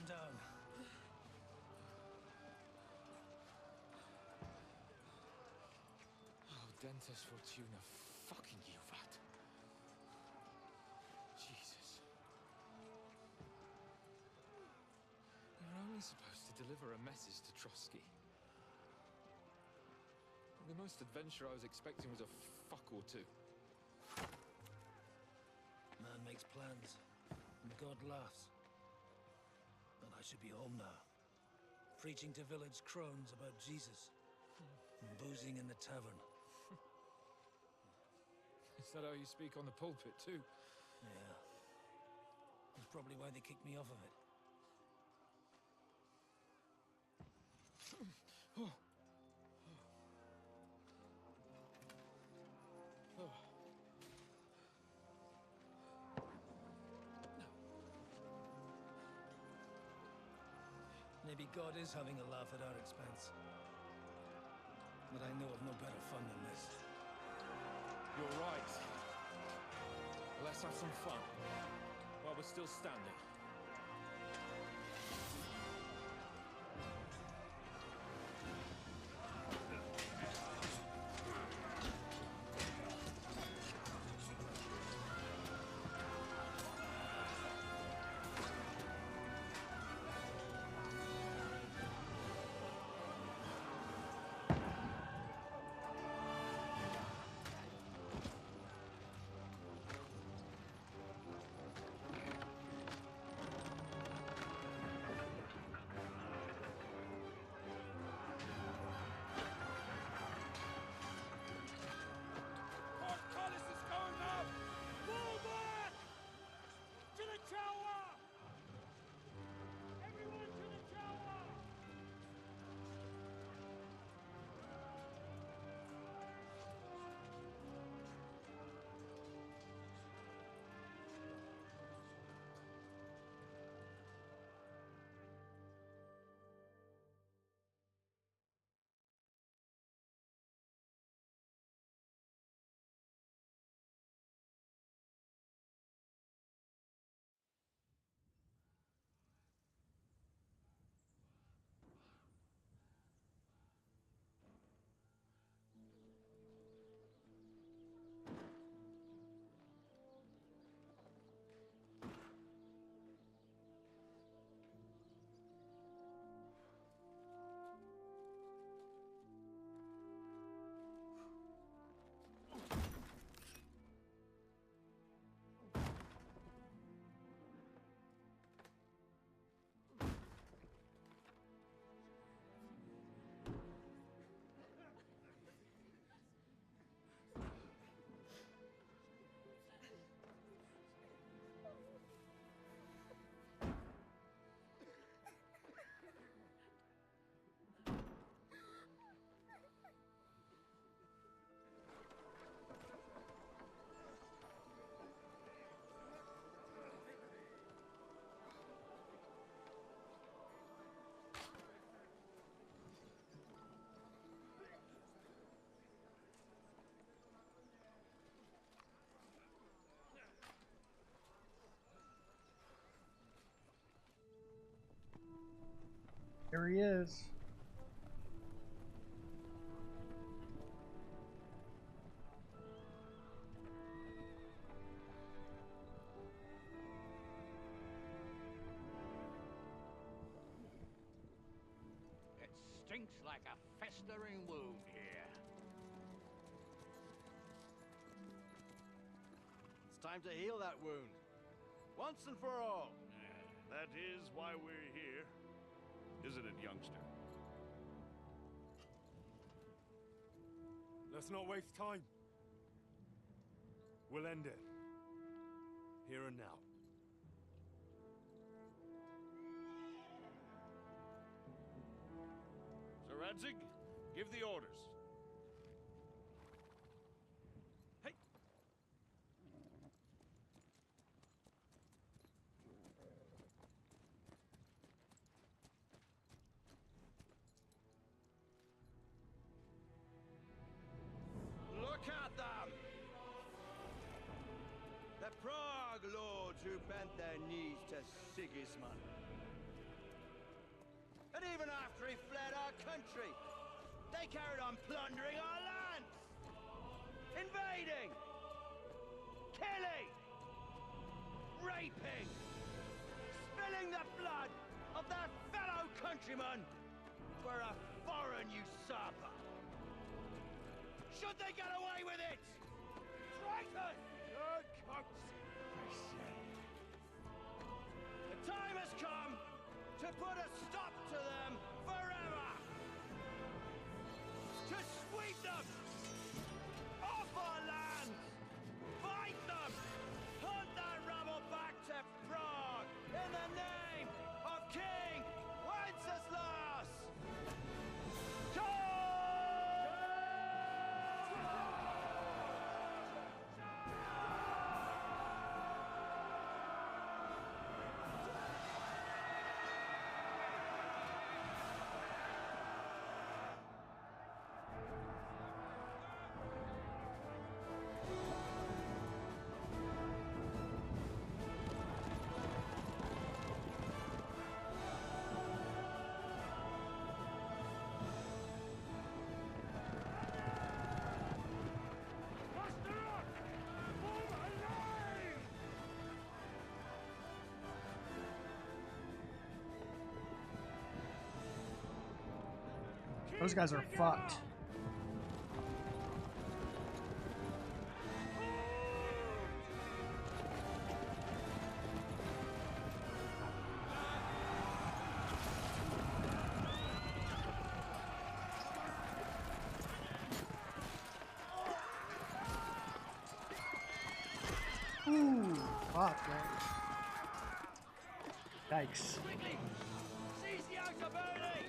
Calm down. Oh, Dentes Fortuna, fucking Juvat. Jesus. You're only supposed to deliver a message to Trotsky. The most adventure I was expecting was a fuck or two. Man makes plans, and God laughs. But I should be home now, preaching to village crones about Jesus, and boozing in the tavern. Is that how you speak on the pulpit, too? Yeah. That's probably why they kicked me off of it. Oh. Oh. Maybe God is having a laugh at our expense. But I know of no better fun than this. You're right. Let's have some fun while we're still standing. There he is. It stinks like a festering wound here. It's time to heal that wound. Once and for all. That is why we're here. Isn't it, youngster? Let's not waste time. We'll end it. Here and now. Sir Radzig, give the orders. Hey! Look at them! The Prague lords who bent their knees to Sigismund. And even after he fled our country, they carried on plundering our lands, invading, killing, raping, spilling the blood of their fellow countrymen for a foreign usurper. Should they get away with it? Traitors! Good coats, I say. The time has come to put a stop to them forever. To sweep them off our lands, fight them, hunt that rabble back to Prague in the name of King Wenceslas! Those guys are fucked. Ooh, fuck, man. Yikes. Quickly! Seize the outer early!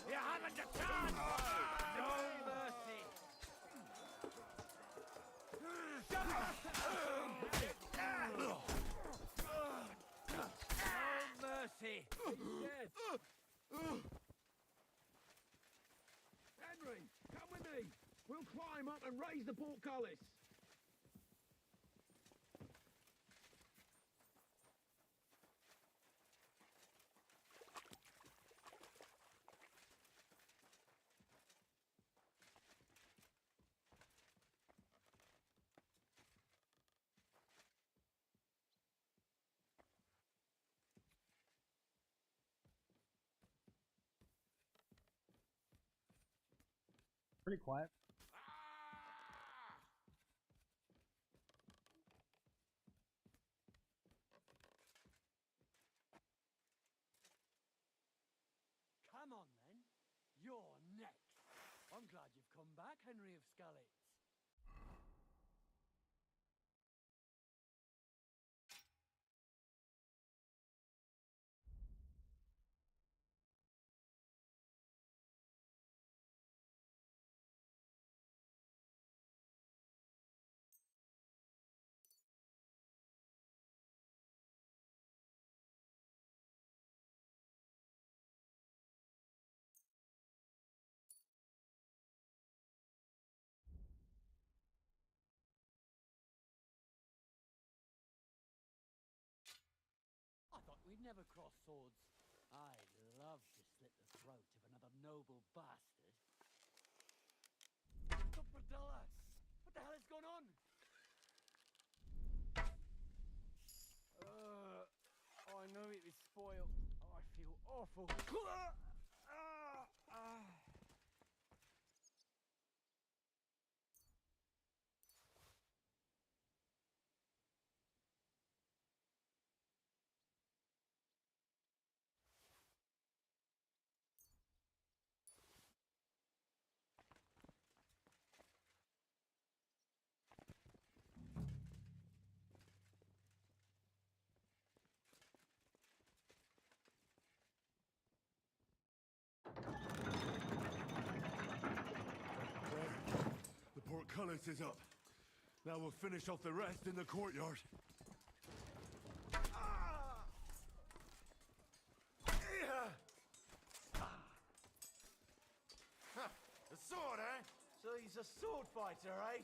You haven't a chance! No mercy! No mercy! Dead! Henry, come with me. We'll climb up and raise the portcullis. Pretty quiet. Come on, then. You're next. I'm glad you've come back, Henry of Skalitz. never cross swords. I'd love to slit the throat of another noble bastard. Superdella! What the hell has gone on? I know it was spoiled. I feel awful. The portcullis is up. Now we'll finish off the rest in the courtyard. The sword, eh? So he's a sword fighter, eh?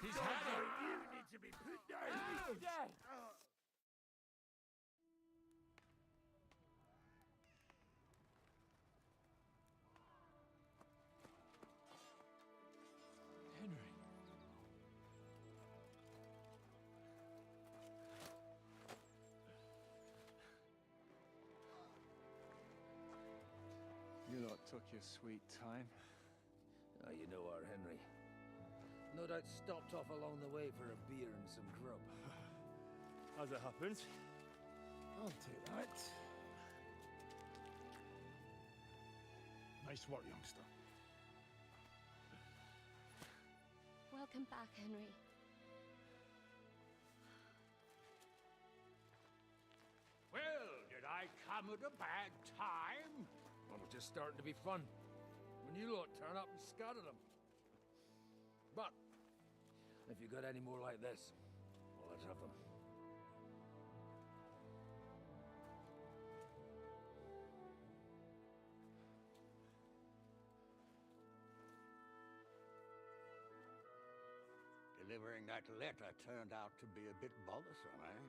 His hammer, you need to be put down. Henry. You lot took your sweet time. You know our Henry. No doubt stopped off along the way for a beer and some grub. As it happens. I'll take that. Nice work, youngster. Welcome back, Henry. Well, did I come at a bad time? Well, it was just starting to be fun. When you lot turn up and scatter them. But, if you got any more like this, well, let's have them. Delivering that letter turned out to be a bit bothersome, eh?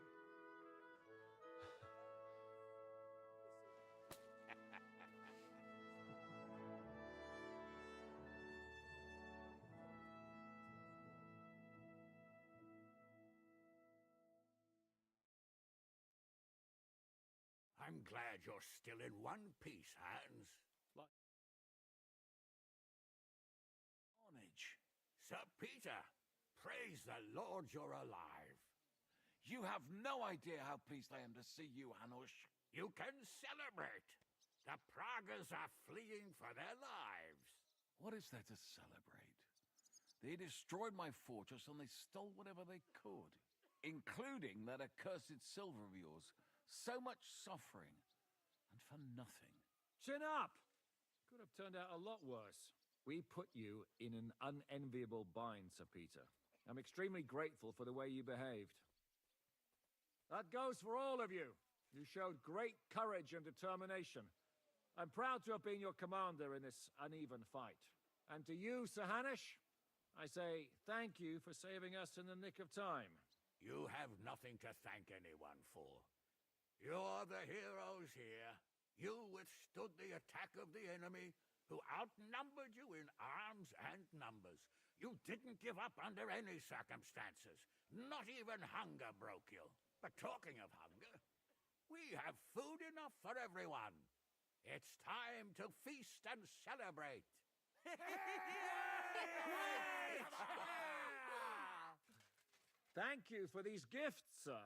I'm glad you're still in one piece, Hans. Carnage. Sir Peter, praise the Lord you're alive. You have no idea how pleased I am to see you, Hanush. You can celebrate. The Pragas are fleeing for their lives. What is there to celebrate? They destroyed my fortress and they stole whatever they could, including that accursed silver of yours. So much suffering, and for nothing. Chin up! Could have turned out a lot worse. We put you in an unenviable bind, Sir Peter. I'm extremely grateful for the way you behaved. That goes for all of you. You showed great courage and determination. I'm proud to have been your commander in this uneven fight. And to you, Sir Hanush, I say thank you for saving us in the nick of time. You have nothing to thank anyone for. You're the heroes here. You withstood the attack of the enemy, who outnumbered you in arms and numbers. You didn't give up under any circumstances. Not even hunger broke you. But talking of hunger, we have food enough for everyone. It's time to feast and celebrate. Thank you for these gifts, sir.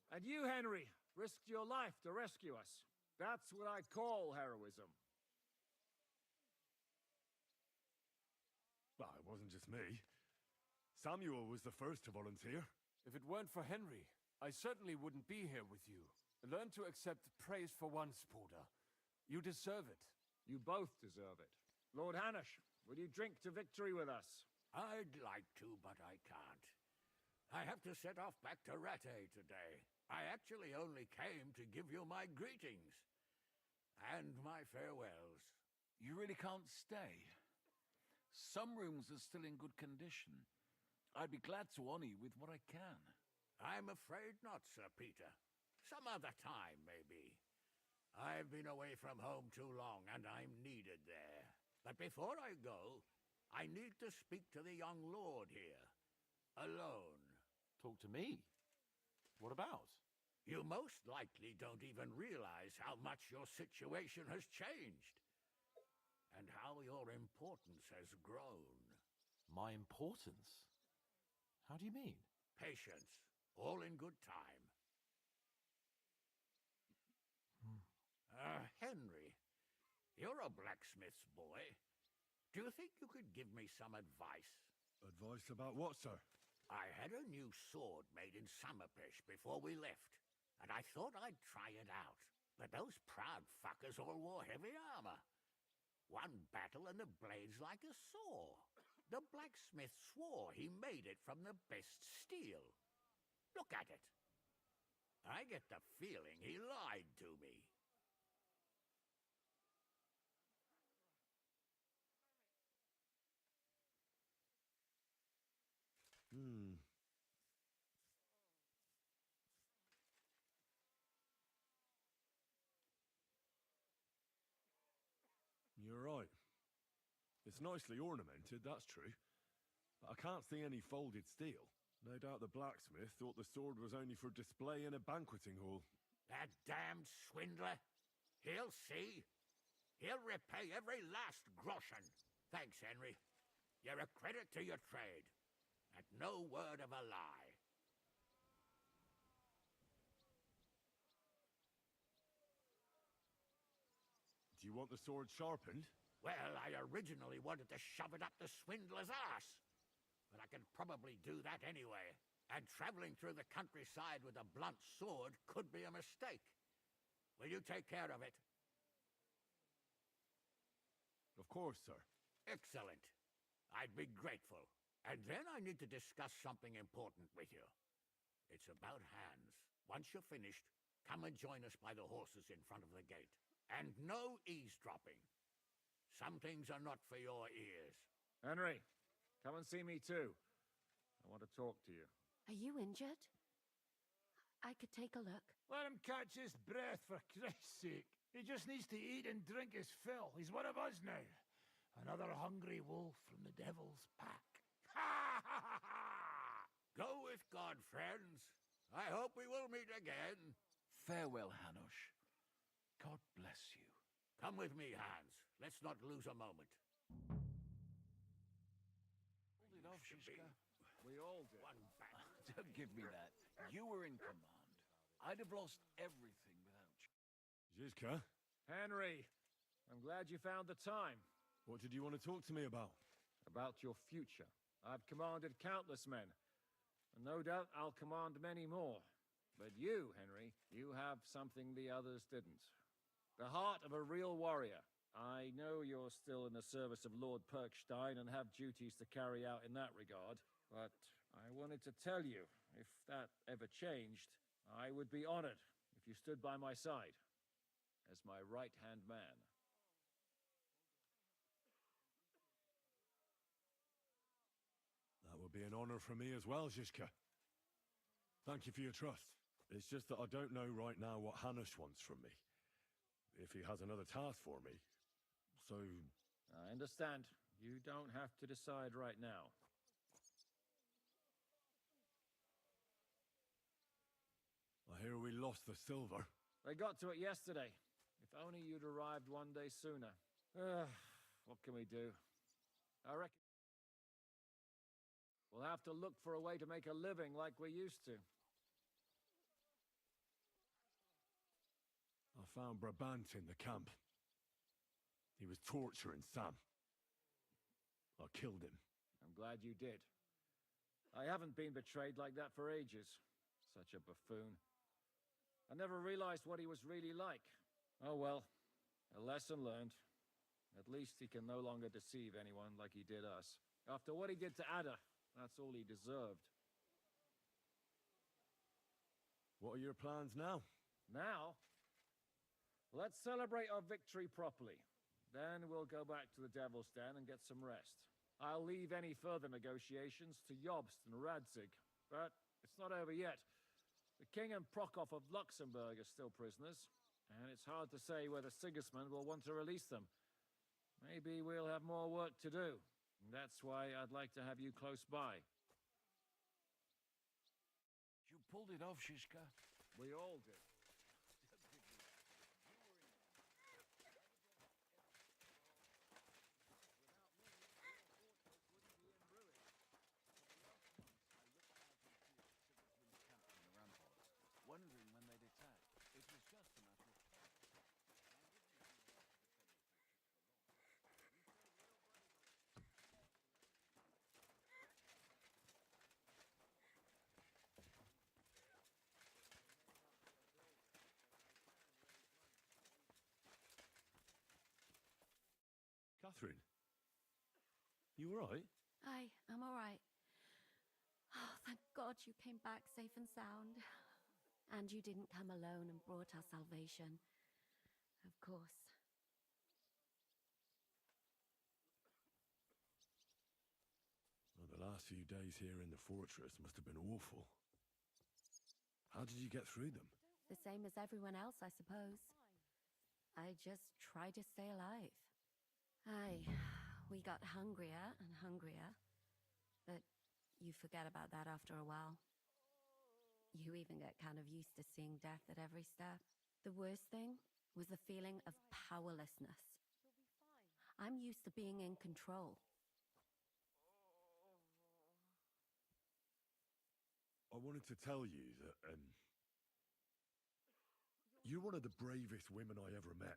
And you, Henry, risked your life to rescue us. That's what I call heroism. Well, it wasn't just me. Samuel was the first to volunteer. If it weren't for Henry, I certainly wouldn't be here with you. Learn to accept praise for once, Porter. You deserve it. You both deserve it. Lord Hanush, will you drink to victory with us? I'd like to, but I can't. I have to set off back to Rattay today. I actually only came to give you my greetings. And my farewells. You really can't stay. Some rooms are still in good condition. I'd be glad to honor you with what I can. I'm afraid not, Sir Peter. Some other time, maybe. I've been away from home too long, and I'm needed there. But before I go, I need to speak to the young lord here. Alone. Talk to me? What about? You most likely don't even realize how much your situation has changed. And how your importance has grown. My importance? How do you mean? Patience. All in good time. Henry, you're a blacksmith's boy. Do you think you could give me some advice? Advice about what, sir? I had a new sword made in Summerpish before we left, and I thought I'd try it out. But those proud fuckers all wore heavy armor. One battle and the blade's like a saw. The blacksmith swore he made it from the best steel. Look at it. I get the feeling he lied to me. You're right. It's nicely ornamented, that's true. But I can't see any folded steel. No doubt the blacksmith thought the sword was only for display in a banqueting hall. That damned swindler. He'll see. He'll repay every last groschen. Thanks, Henry. You're a credit to your trade. And no word of a lie. Do you want the sword sharpened? Well, I originally wanted to shove it up the swindler's ass. But I can probably do that anyway. And traveling through the countryside with a blunt sword could be a mistake. Will you take care of it? Of course, sir. Excellent. I'd be grateful. And then I need to discuss something important with you. It's about Hans. Once you're finished, come and join us by the horses in front of the gate. And no eavesdropping. Some things are not for your ears. Henry, come and see me too. I want to talk to you. Are you injured? I could take a look. Let him catch his breath, for Christ's sake. He just needs to eat and drink his fill. He's one of us now. Another hungry wolf from the devil's pack. Go with God, friends. I hope we will meet again. Farewell, Hanush. God bless you. Come with me, Hans. Let's not lose a moment. Hold it off, Shishka. We all did. One back. Don't give me that. You were in command. I'd have lost everything without you. Zizka? Henry, I'm glad you found the time. What did you want to talk to me about? About your future. I've commanded countless men, and no doubt I'll command many more. But you, Henry, you have something the others didn't. The heart of a real warrior. I know you're still in the service of Lord Perkstein and have duties to carry out in that regard, but I wanted to tell you, if that ever changed, I would be honored if you stood by my side as my right-hand man. would be an honor for me as well, Zizka. Thank you for your trust. It's just that I don't know right now what Hanush wants from me. If he has another task for me. So... I understand. You don't have to decide right now. I hear we lost the silver. They got to it yesterday. If only you'd arrived one day sooner. What can we do? I reckon we'll have to look for a way to make a living like we used to. I found Brabant in the camp. He was torturing Sam. I killed him. I'm glad you did. I haven't been betrayed like that for ages. Such a buffoon. I never realized what he was really like. Oh well, a lesson learned. At least he can no longer deceive anyone like he did us. After what he did to Ada, that's all he deserved. What are your plans now? Now? Let's celebrate our victory properly. Then we'll go back to the Devil's Den and get some rest. I'll leave any further negotiations to Jobst and Radzig. But it's not over yet. The King and Prokop of Luxembourg are still prisoners, and it's hard to say whether Sigismund will want to release them. Maybe we'll have more work to do. That's why I'd like to have you close by. You pulled it off, Shishka. We all did. Wondering when they'd attack. It was just a matter of time. Catherine? You alright? I'm alright. Oh, thank God you came back safe and sound. And you didn't come alone and brought us salvation. Of course. Well, the last few days here in the fortress must have been awful. How did you get through them? The same as everyone else, I suppose. I just tried to stay alive. We got hungrier and hungrier. But you forget about that after a while. You even get kind of used to seeing death at every step. The worst thing was the feeling of powerlessness. I'm used to being in control. I wanted to tell you that, you're one of the bravest women I ever met.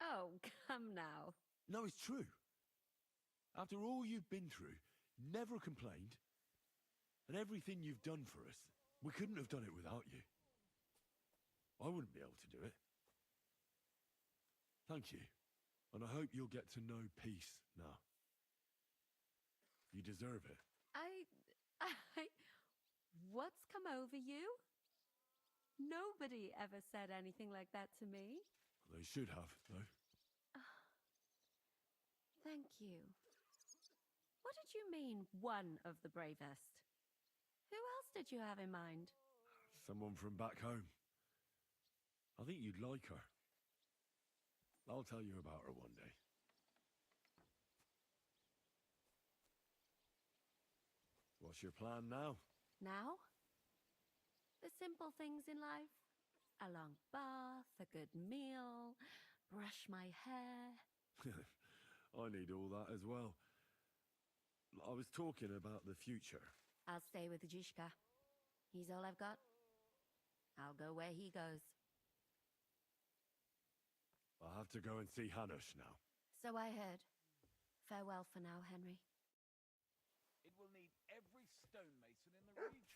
Oh, come now. No, it's true. After all you've been through, never complained, and everything you've done for us, we couldn't have done it without you. I wouldn't be able to do it. Thank you, and I hope you'll get to know peace now. You deserve it. What's come over you? Nobody ever said anything like that to me. They should have, though. Thank you. What did you mean, one of the bravest? Who else did you have in mind? Someone from back home. I think you'd like her. I'll tell you about her one day. What's your plan now? Now? The simple things in life. A long bath, a good meal, brush my hair. I need all that as well. I was talking about the future. I'll stay with Zizka. He's all I've got. I'll go where he goes. I'll have to go and see Hanush now. So I heard. Farewell for now, Henry. It will need every stonemason in the region.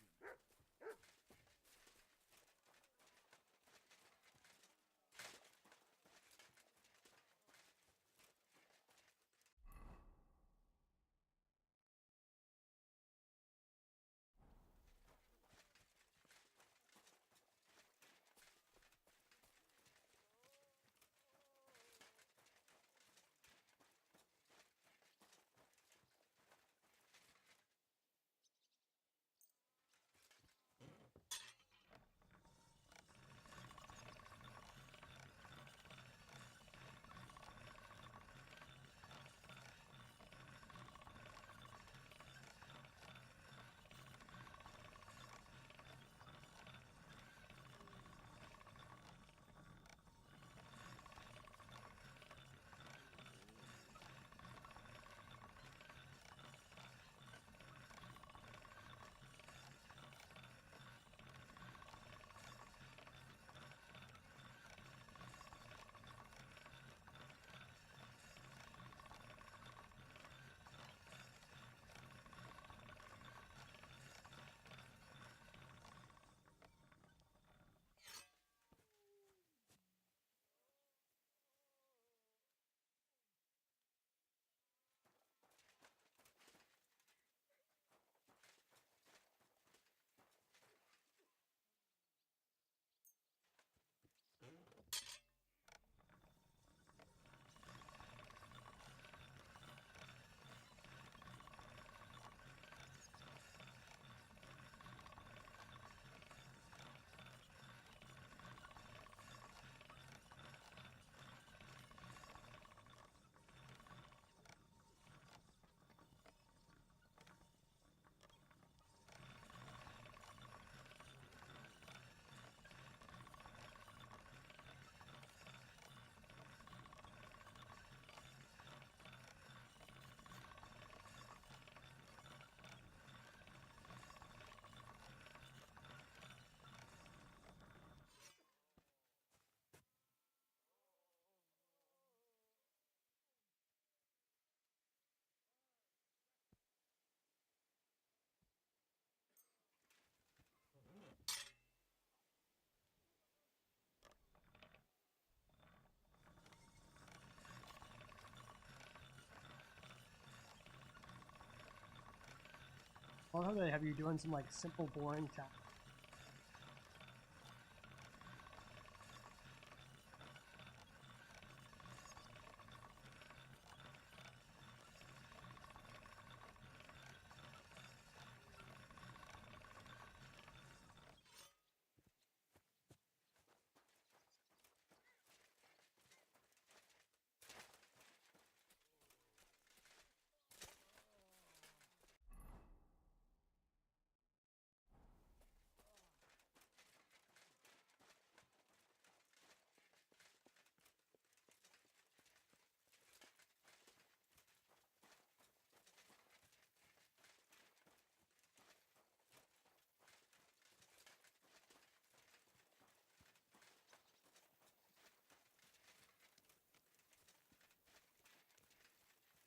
I love how they have you doing some like simple, boring tasks.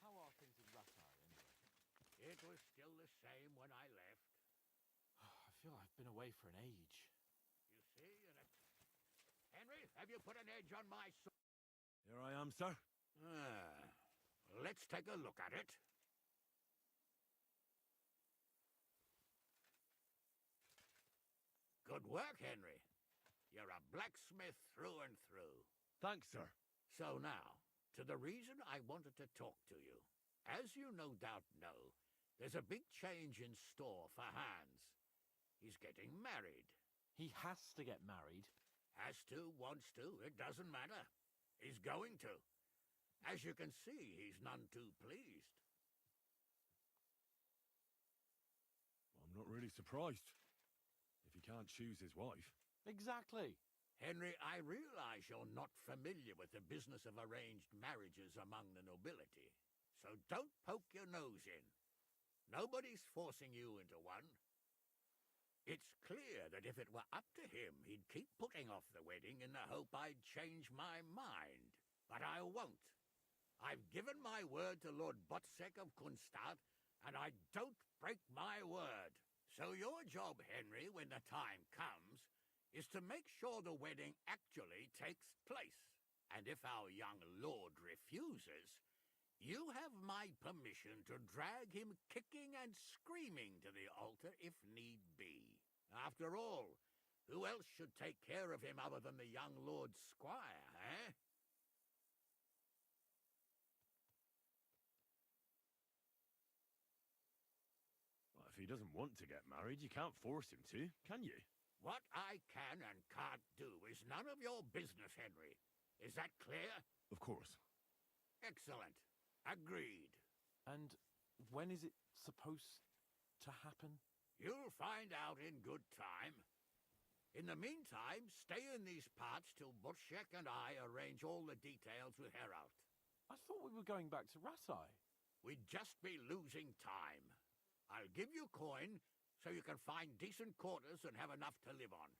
How are things in Rattire, anyway? It was still the same when I left. I feel I've been away for an age. You see, Henry, have you put an edge on my sword? Here I am, sir. Let's take a look at it. Good work, Henry. You're a blacksmith through and through. Thanks, sir. So now, to the reason I wanted to talk to you. As you no doubt know, there's a big change in store for Hans. He's getting married. He has to get married. Has to, wants to, it doesn't matter. He's going to. As you can see, he's none too pleased. I'm not really surprised. If he can't choose his wife. Exactly. Henry, I realize you're not familiar with the business of arranged marriages among the nobility, so don't poke your nose in. Nobody's forcing you into one. It's clear that if it were up to him, he'd keep putting off the wedding in the hope I'd change my mind. But I won't. I've given my word to Lord Botsek of Kunstad, and I don't break my word. So your job, Henry, when the time comes, is to make sure the wedding actually takes place. And if our young lord refuses, you have my permission to drag him kicking and screaming to the altar if need be. After all, who else should take care of him other than the young lord's squire, eh? Well, if he doesn't want to get married, you can't force him to, can you? What I can and can't do is none of your business, Henry. Is that clear? Of course. Excellent. Agreed. And when is it supposed to happen? You'll find out in good time. In the meantime, stay in these parts till Butchek and I arrange all the details with Heraut. I thought we were going back to Rattire. We'd just be losing time. I'll give you coin so you can find decent quarters and have enough to live on.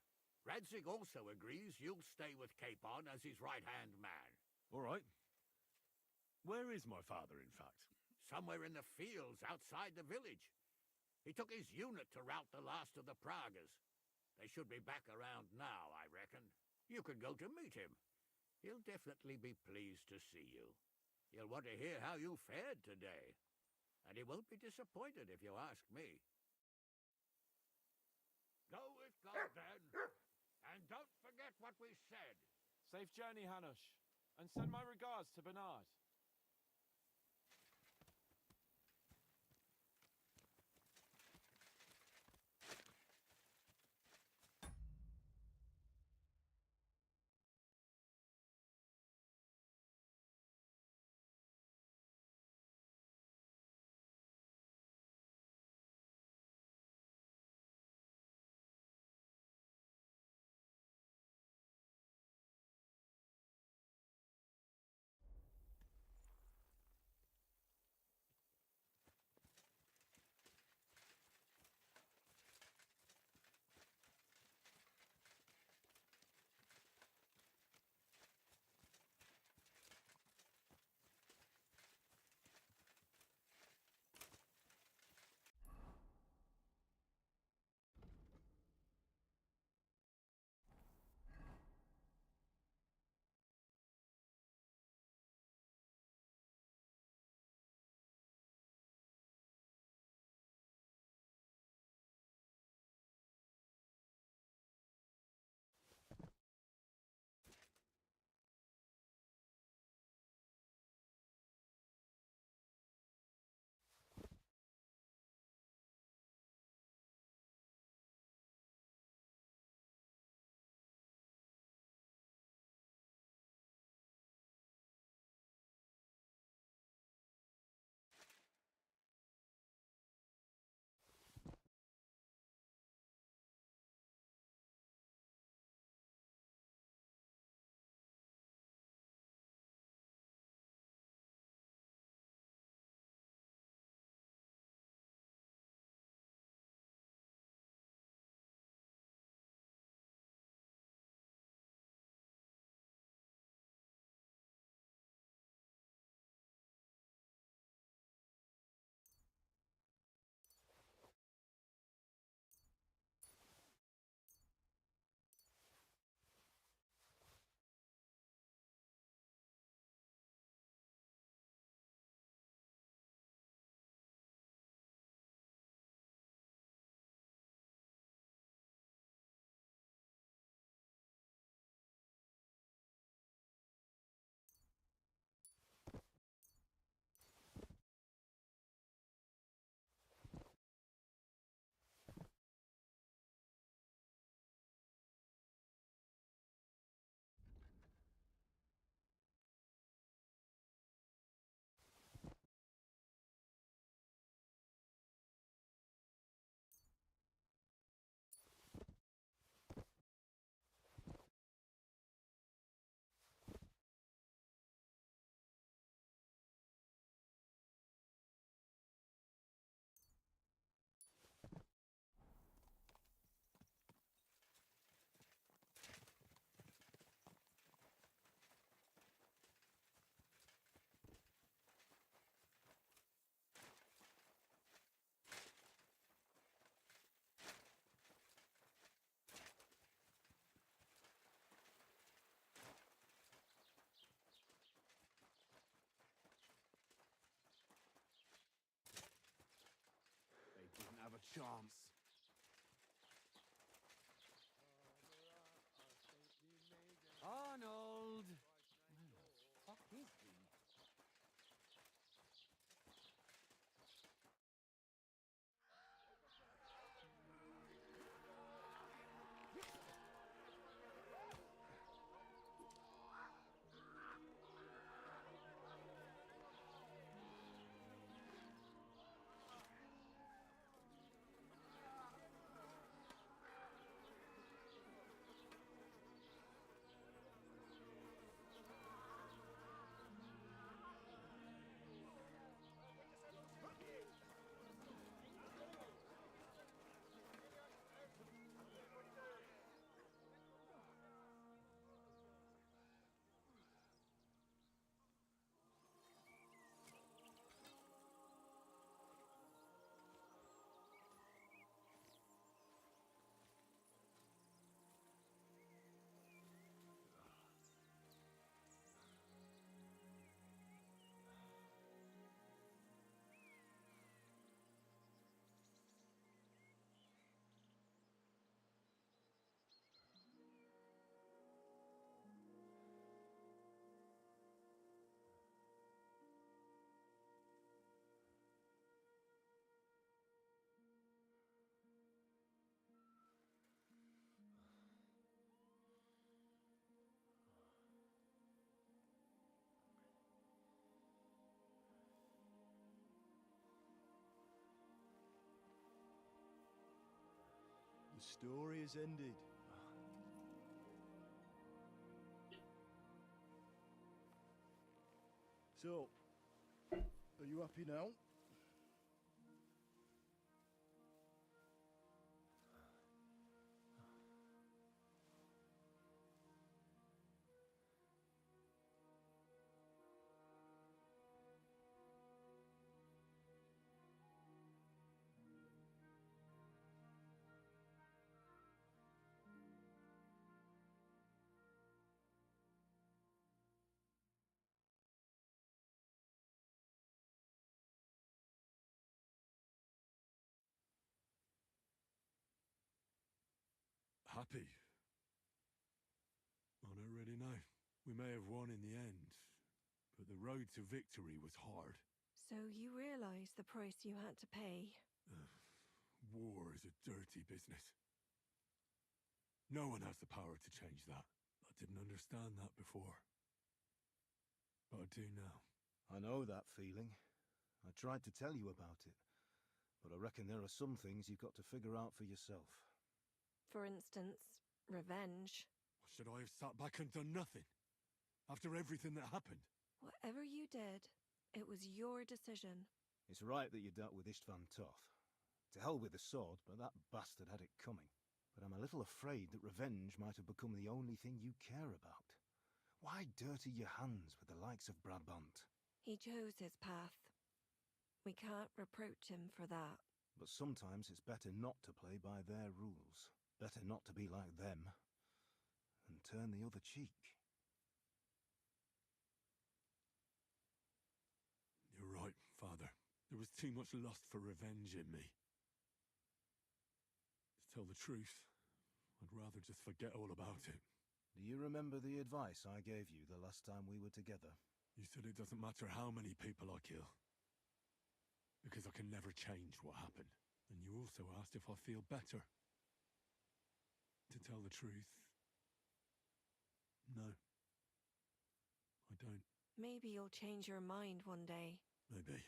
Radzig also agrees you'll stay with Capon as his right-hand man. All right. Where is my father, in fact? Somewhere in the fields outside the village. He took his unit to rout the last of the Pragas. They should be back around now, I reckon. You could go to meet him. He'll definitely be pleased to see you. He'll want to hear how you fared today. And he won't be disappointed if you ask me. Go with God, then. And don't forget what we said. Safe journey, Hanush. And send my regards to Bernard. chance. Arnold! Where the fuck is he? The story is ended. So, are you happy now? Happy? I don't really know. We may have won in the end, but the road to victory was hard. So you realize the price you had to pay? War is a dirty business. No one has the power to change that. I didn't understand that before. But I do now. I know that feeling. I tried to tell you about it, but I reckon there are some things you've got to figure out for yourself. For instance, revenge. Should I have sat back and done nothing? After everything that happened? Whatever you did, it was your decision. It's right that you dealt with Istvan tough. To hell with the sword, but that bastard had it coming. But I'm a little afraid that revenge might have become the only thing you care about. Why dirty your hands with the likes of Brabant? He chose his path. We can't reproach him for that. But sometimes it's better not to play by their rules. Better not to be like them. And turn the other cheek. You're right, Father. There was too much lust for revenge in me. To tell the truth, I'd rather just forget all about it. Do you remember the advice I gave you the last time we were together? You said it doesn't matter how many people I kill. Because I can never change what happened. And you also asked if I feel better. To tell the truth, no. I don't. Maybe you'll change your mind one day. Maybe.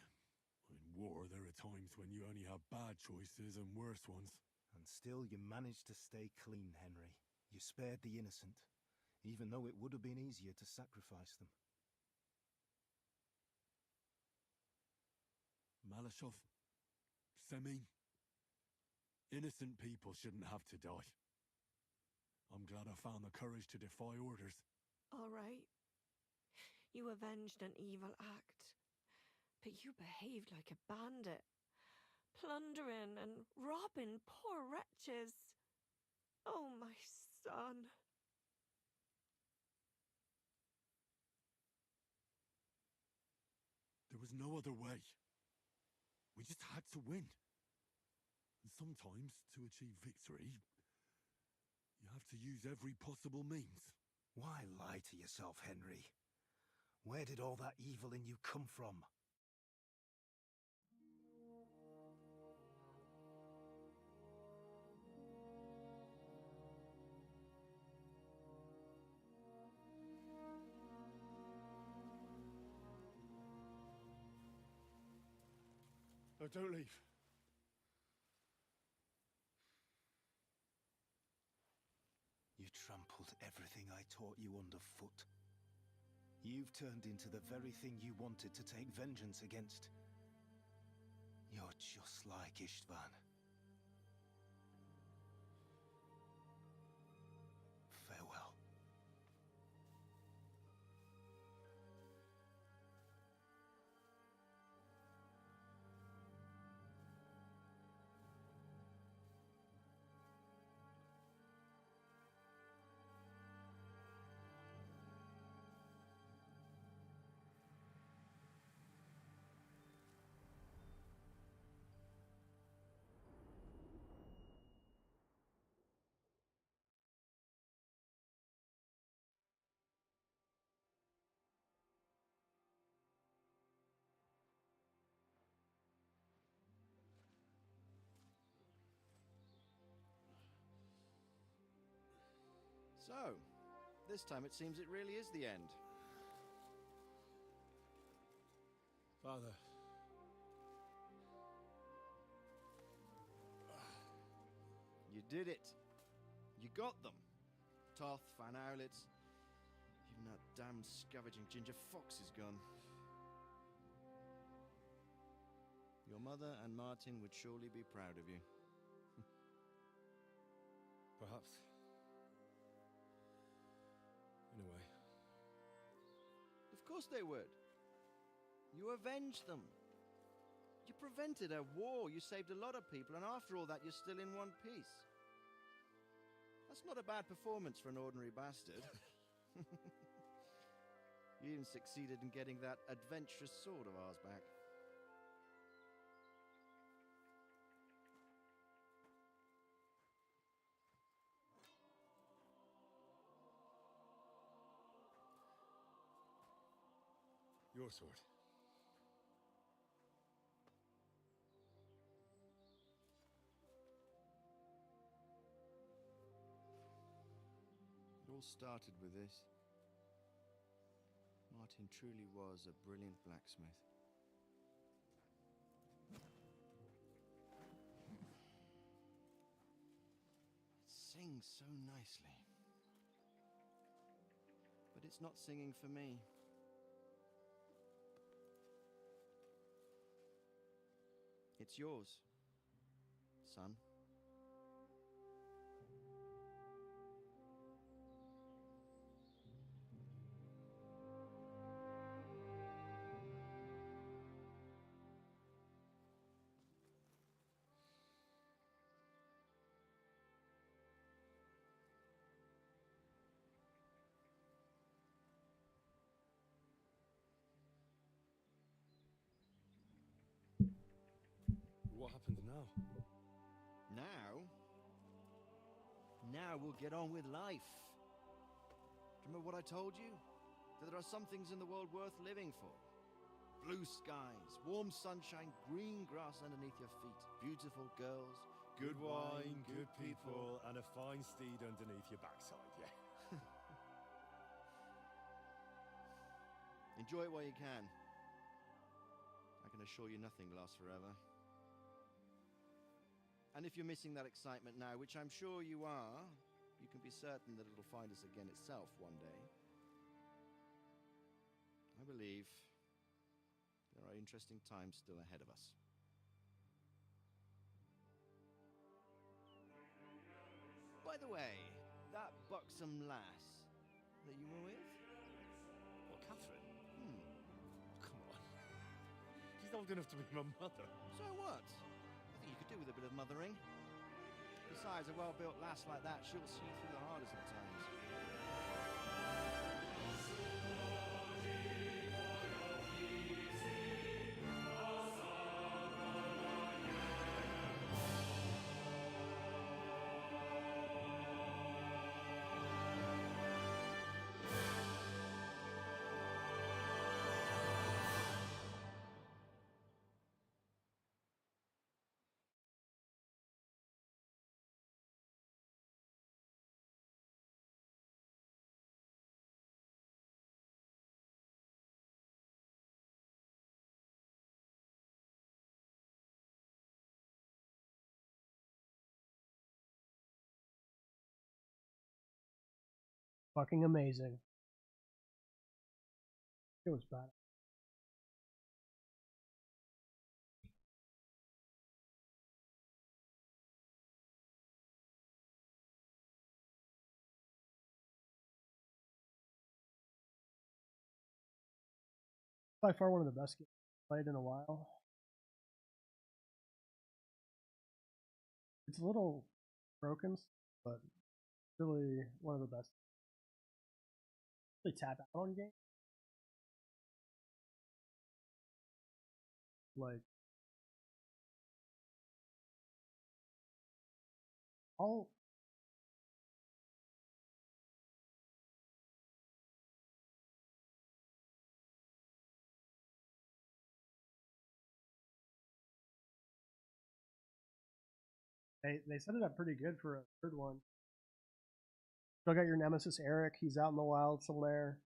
In war, there are times when you only have bad choices and worse ones. And still you managed to stay clean, Henry. You spared the innocent, even though it would have been easier to sacrifice them. Malashov, Semyon, innocent people shouldn't have to die. I'm glad I found the courage to defy orders. All right. You avenged an evil act. But you behaved like a bandit. Plundering and robbing poor wretches. Oh, my son. There was no other way. We just had to win. Sometimes, to achieve victory, you have to use every possible means. Why lie to yourself, Henry? Where did all that evil in you come from? No, don't leave. You trampled everything I taught you underfoot. You've turned into the very thing you wanted to take vengeance against. You're just like Istvan. Farewell. So, this time it seems it really is the end. Father. You did it. You got them. Toth, Van Owlitz, even that damned scavenging ginger fox is gone. Your mother and Martin would surely be proud of you. Perhaps. In a way. Of course they would. You avenged them. You prevented a war. You saved a lot of people, and after all that, you're still in one piece. That's not a bad performance for an ordinary bastard. You even succeeded in getting that adventurous sword of ours back. Your sword. It all started with this. Martin truly was a brilliant blacksmith. It sings so nicely. But it's not singing for me. It's yours, son. What happens now? Now we'll get on with life. Remember what I told you? That there are some things in the world worth living for. Blue skies, warm sunshine, green grass underneath your feet, beautiful girls, Good wine, good people, and a fine steed underneath your backside, yeah. Enjoy it while you can. I can assure you nothing lasts forever. And if you're missing that excitement now, which I'm sure you are, you can be certain that it'll find us again itself one day. I believe there are interesting times still ahead of us. By the way, that buxom lass that you were with? What, Catherine? Come on. She's old enough to be my mother. So what? I think you could do with a bit of mothering. Besides, a well-built lass like that, she'll see you through the hardest of times. fucking amazing. It was bad. By far one of the best games I've played in a while. It's a little broken, but really one of the best. Really tap out on games. Like all they set it up pretty good for a third one. Still got your nemesis Eric. He's out in the wild somewhere.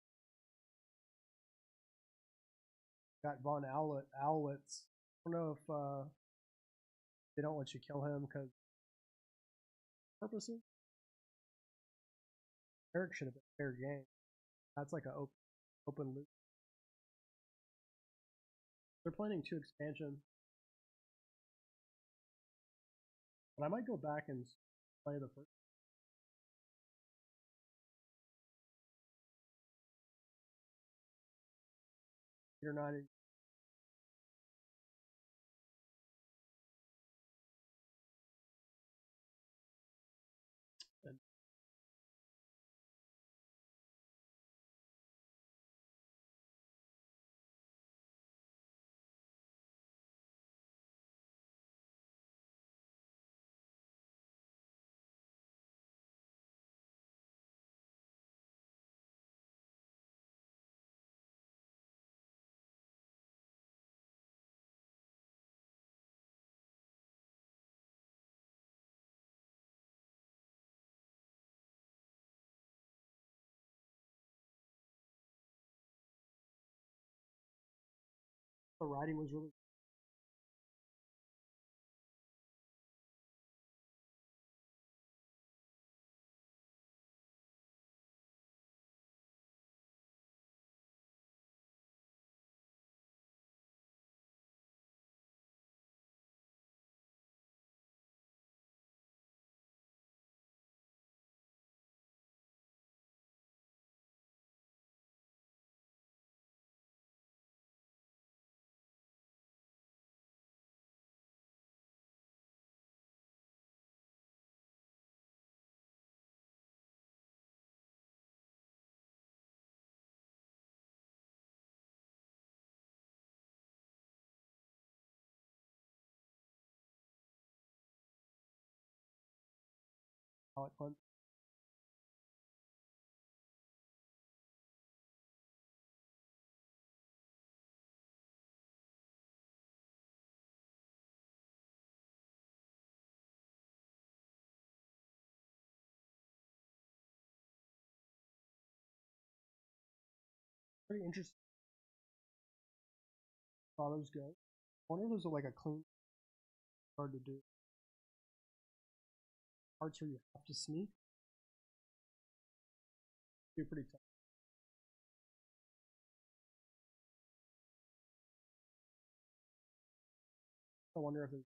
Got Von Owlitz. I don't know if they don't let you kill him because purposes. Eric should have been fair game. That's like an open loop. They're planning 2 expansions. But I might go back and play the first. 8 or 9. And the writing was really palate cleanse. Pretty interesting. Father's go. I wonder if there's like a clean hard to do. Parts where you have to sneak. Be pretty tough. I wonder if there's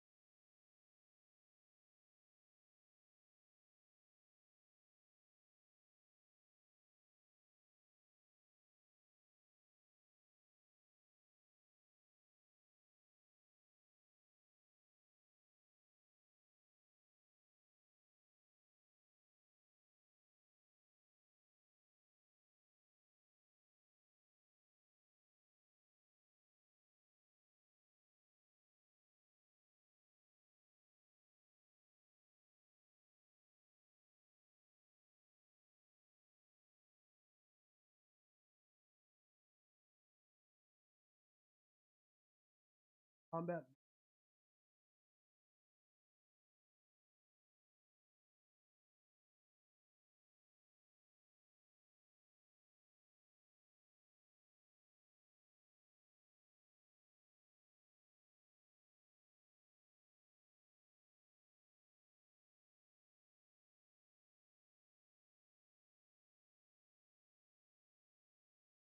combat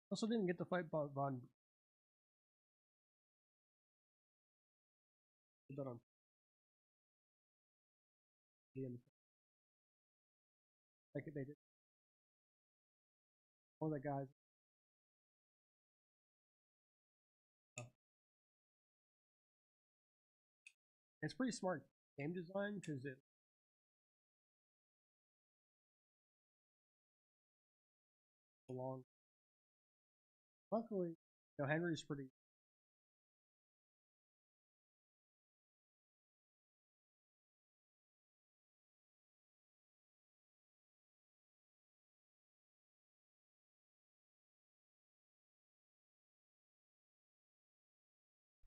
Also didn't get to fight Von. Did that on. Like they did. All the guys. It's pretty smart game design because it. Long. Luckily, Henry's pretty.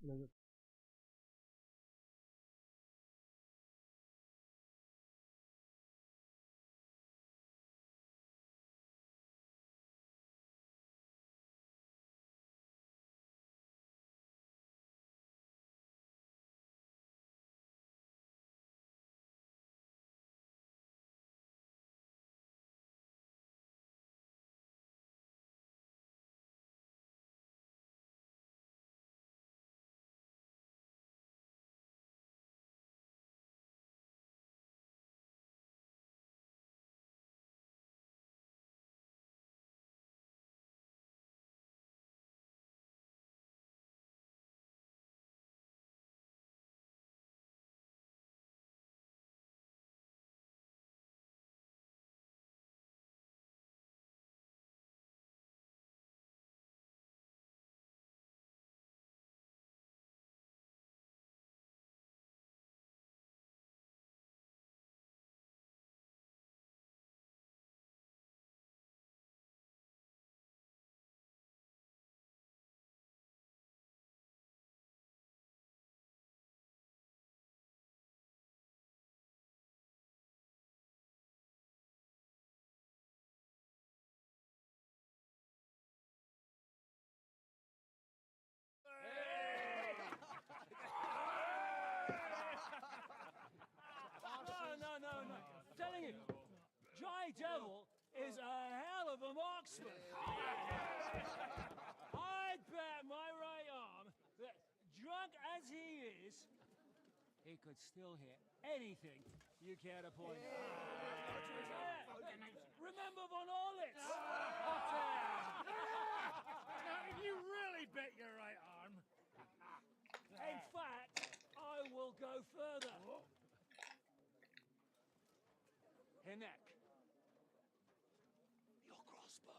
No. I'm telling you, Dry Devil is a hell of a marksman. I'd bet my right arm that, drunk as he is, he could still hit anything you care to point out. Remember Von Orlitz? Now, if you really bet your right arm. In fact, I will go further. Hinek. Your crossbow.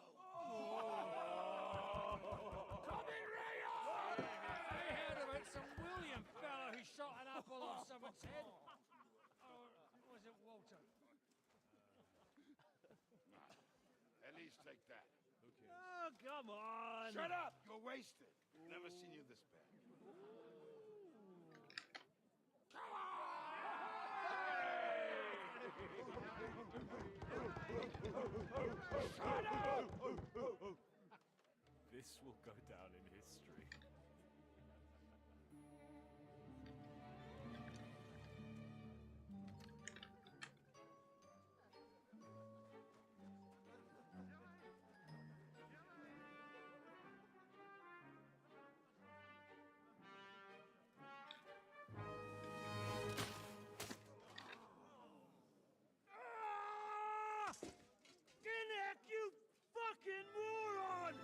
Come in, Rayo! I heard about some William fellow who shot an apple off someone's head. Or was it Walter? At least take that. Okay. Oh, come on. Shut up! You're wasted. Never seen you this bad. This will go down in history. Hinek, you fucking moron!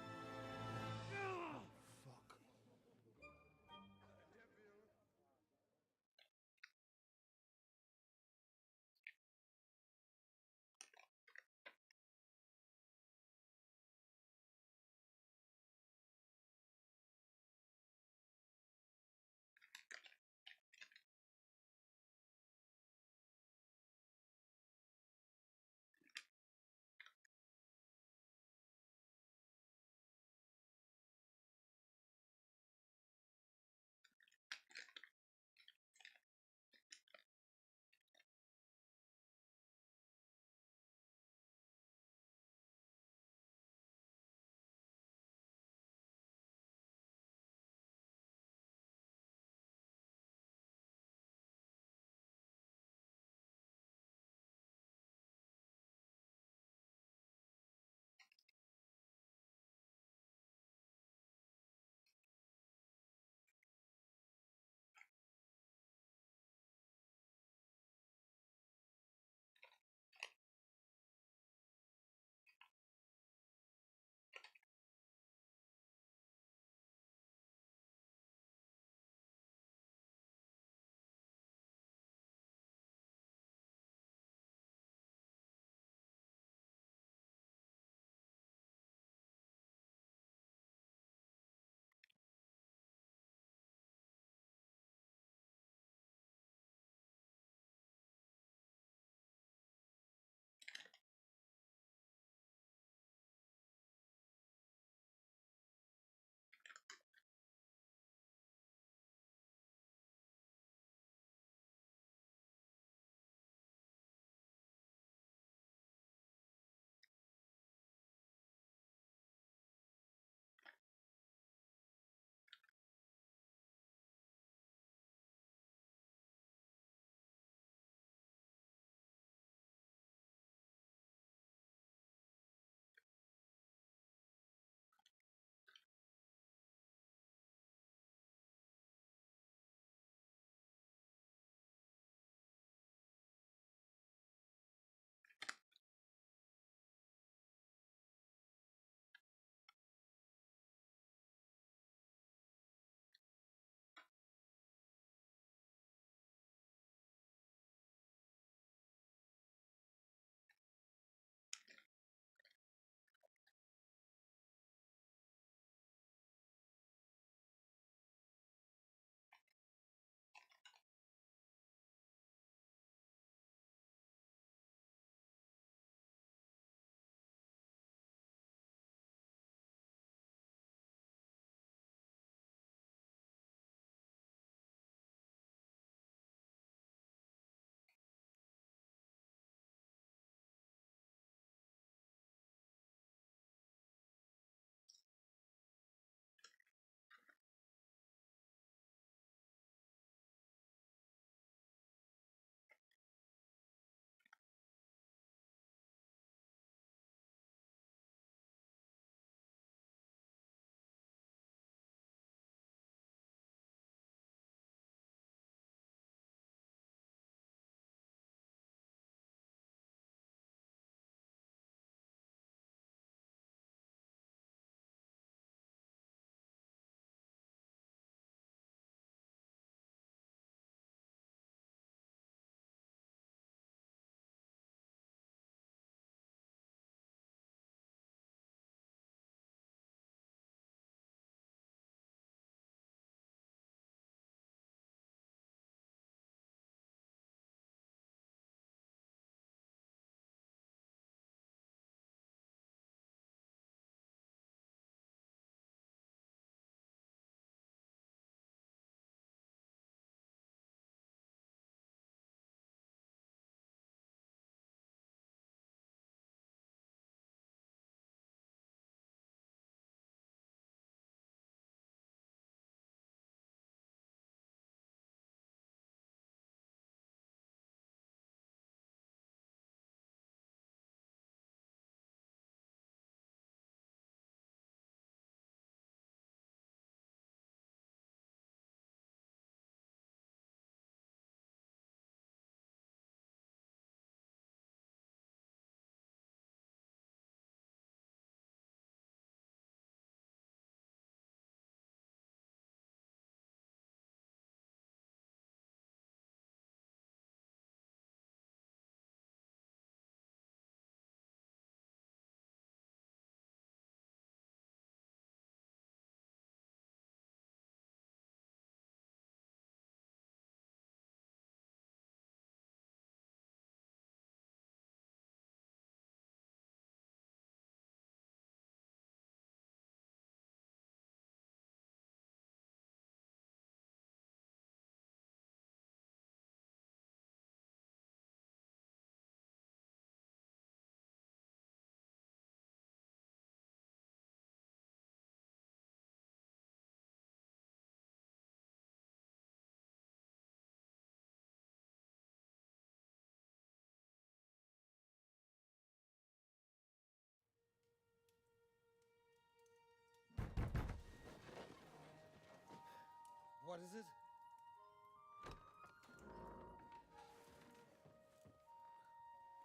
What is it?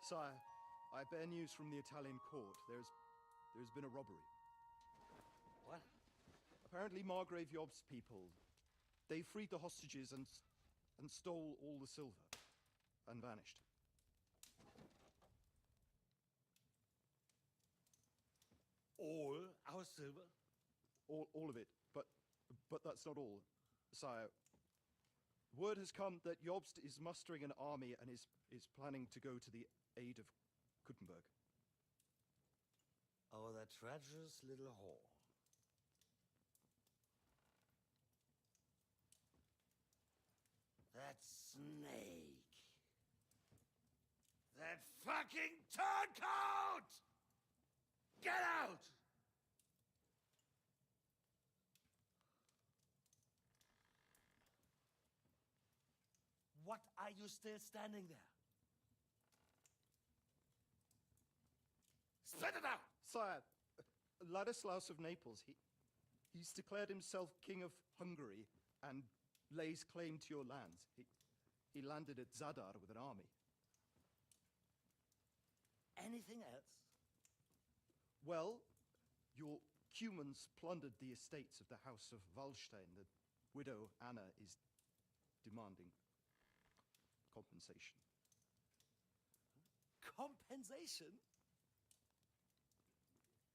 Sire, I bear news from the Italian court. There's been a robbery. What? Apparently Margrave Yob's people, they freed the hostages and stole all the silver and vanished. All our silver? All of it, but that's not all, sire. Word has come that Jobst is mustering an army and is planning to go to the aid of Kuttenberg. Oh, that treacherous little whore. That snake. That fucking turncoat! Get out! What are you still standing there? Spit it out! Sire, Ladislaus of Naples, he's declared himself King of Hungary and lays claim to your lands. He landed at Zadar with an army. Anything else? Well, your Cumans plundered the estates of the House of Wallstein. The widow Anna is demanding compensation. Compensation?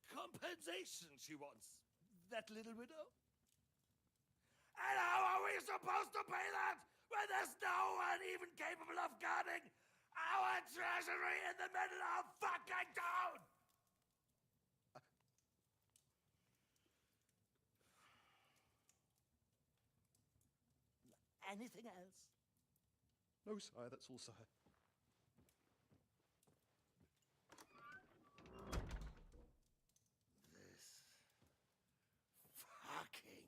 Compensation she wants, that little widow? And how are we supposed to pay that when there's no one even capable of guarding our treasury in the middle of fucking town? Anything else? No, sire, that's all, sire. This fucking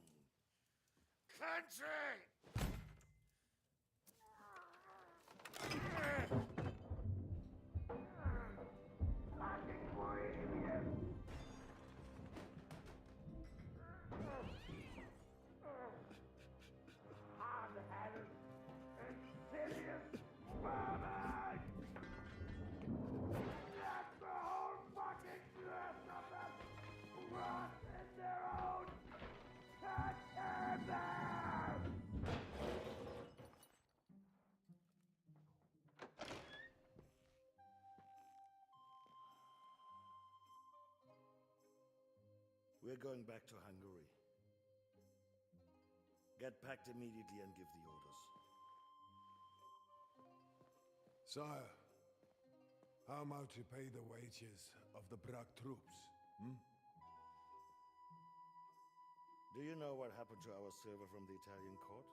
country! Fucking Bohemian! Hard-headed, insidious vermin! Let the whole fucking rest of them rot in their own goddamn! We're going back to Hungary. Get packed immediately and give the orders. Sire, how am I to pay the wages of the Prague troops? Do you know what happened to our silver from the Italian court?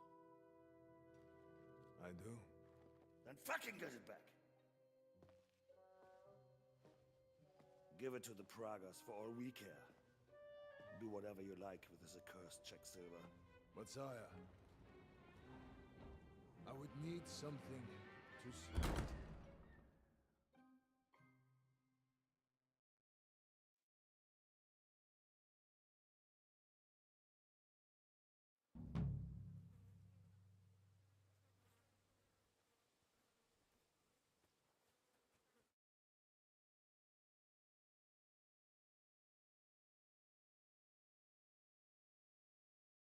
I do. Then fucking get it back! Give it to the Pragas for all we care. Do whatever you like with this accursed Czech silver. But sire, I would need something to see.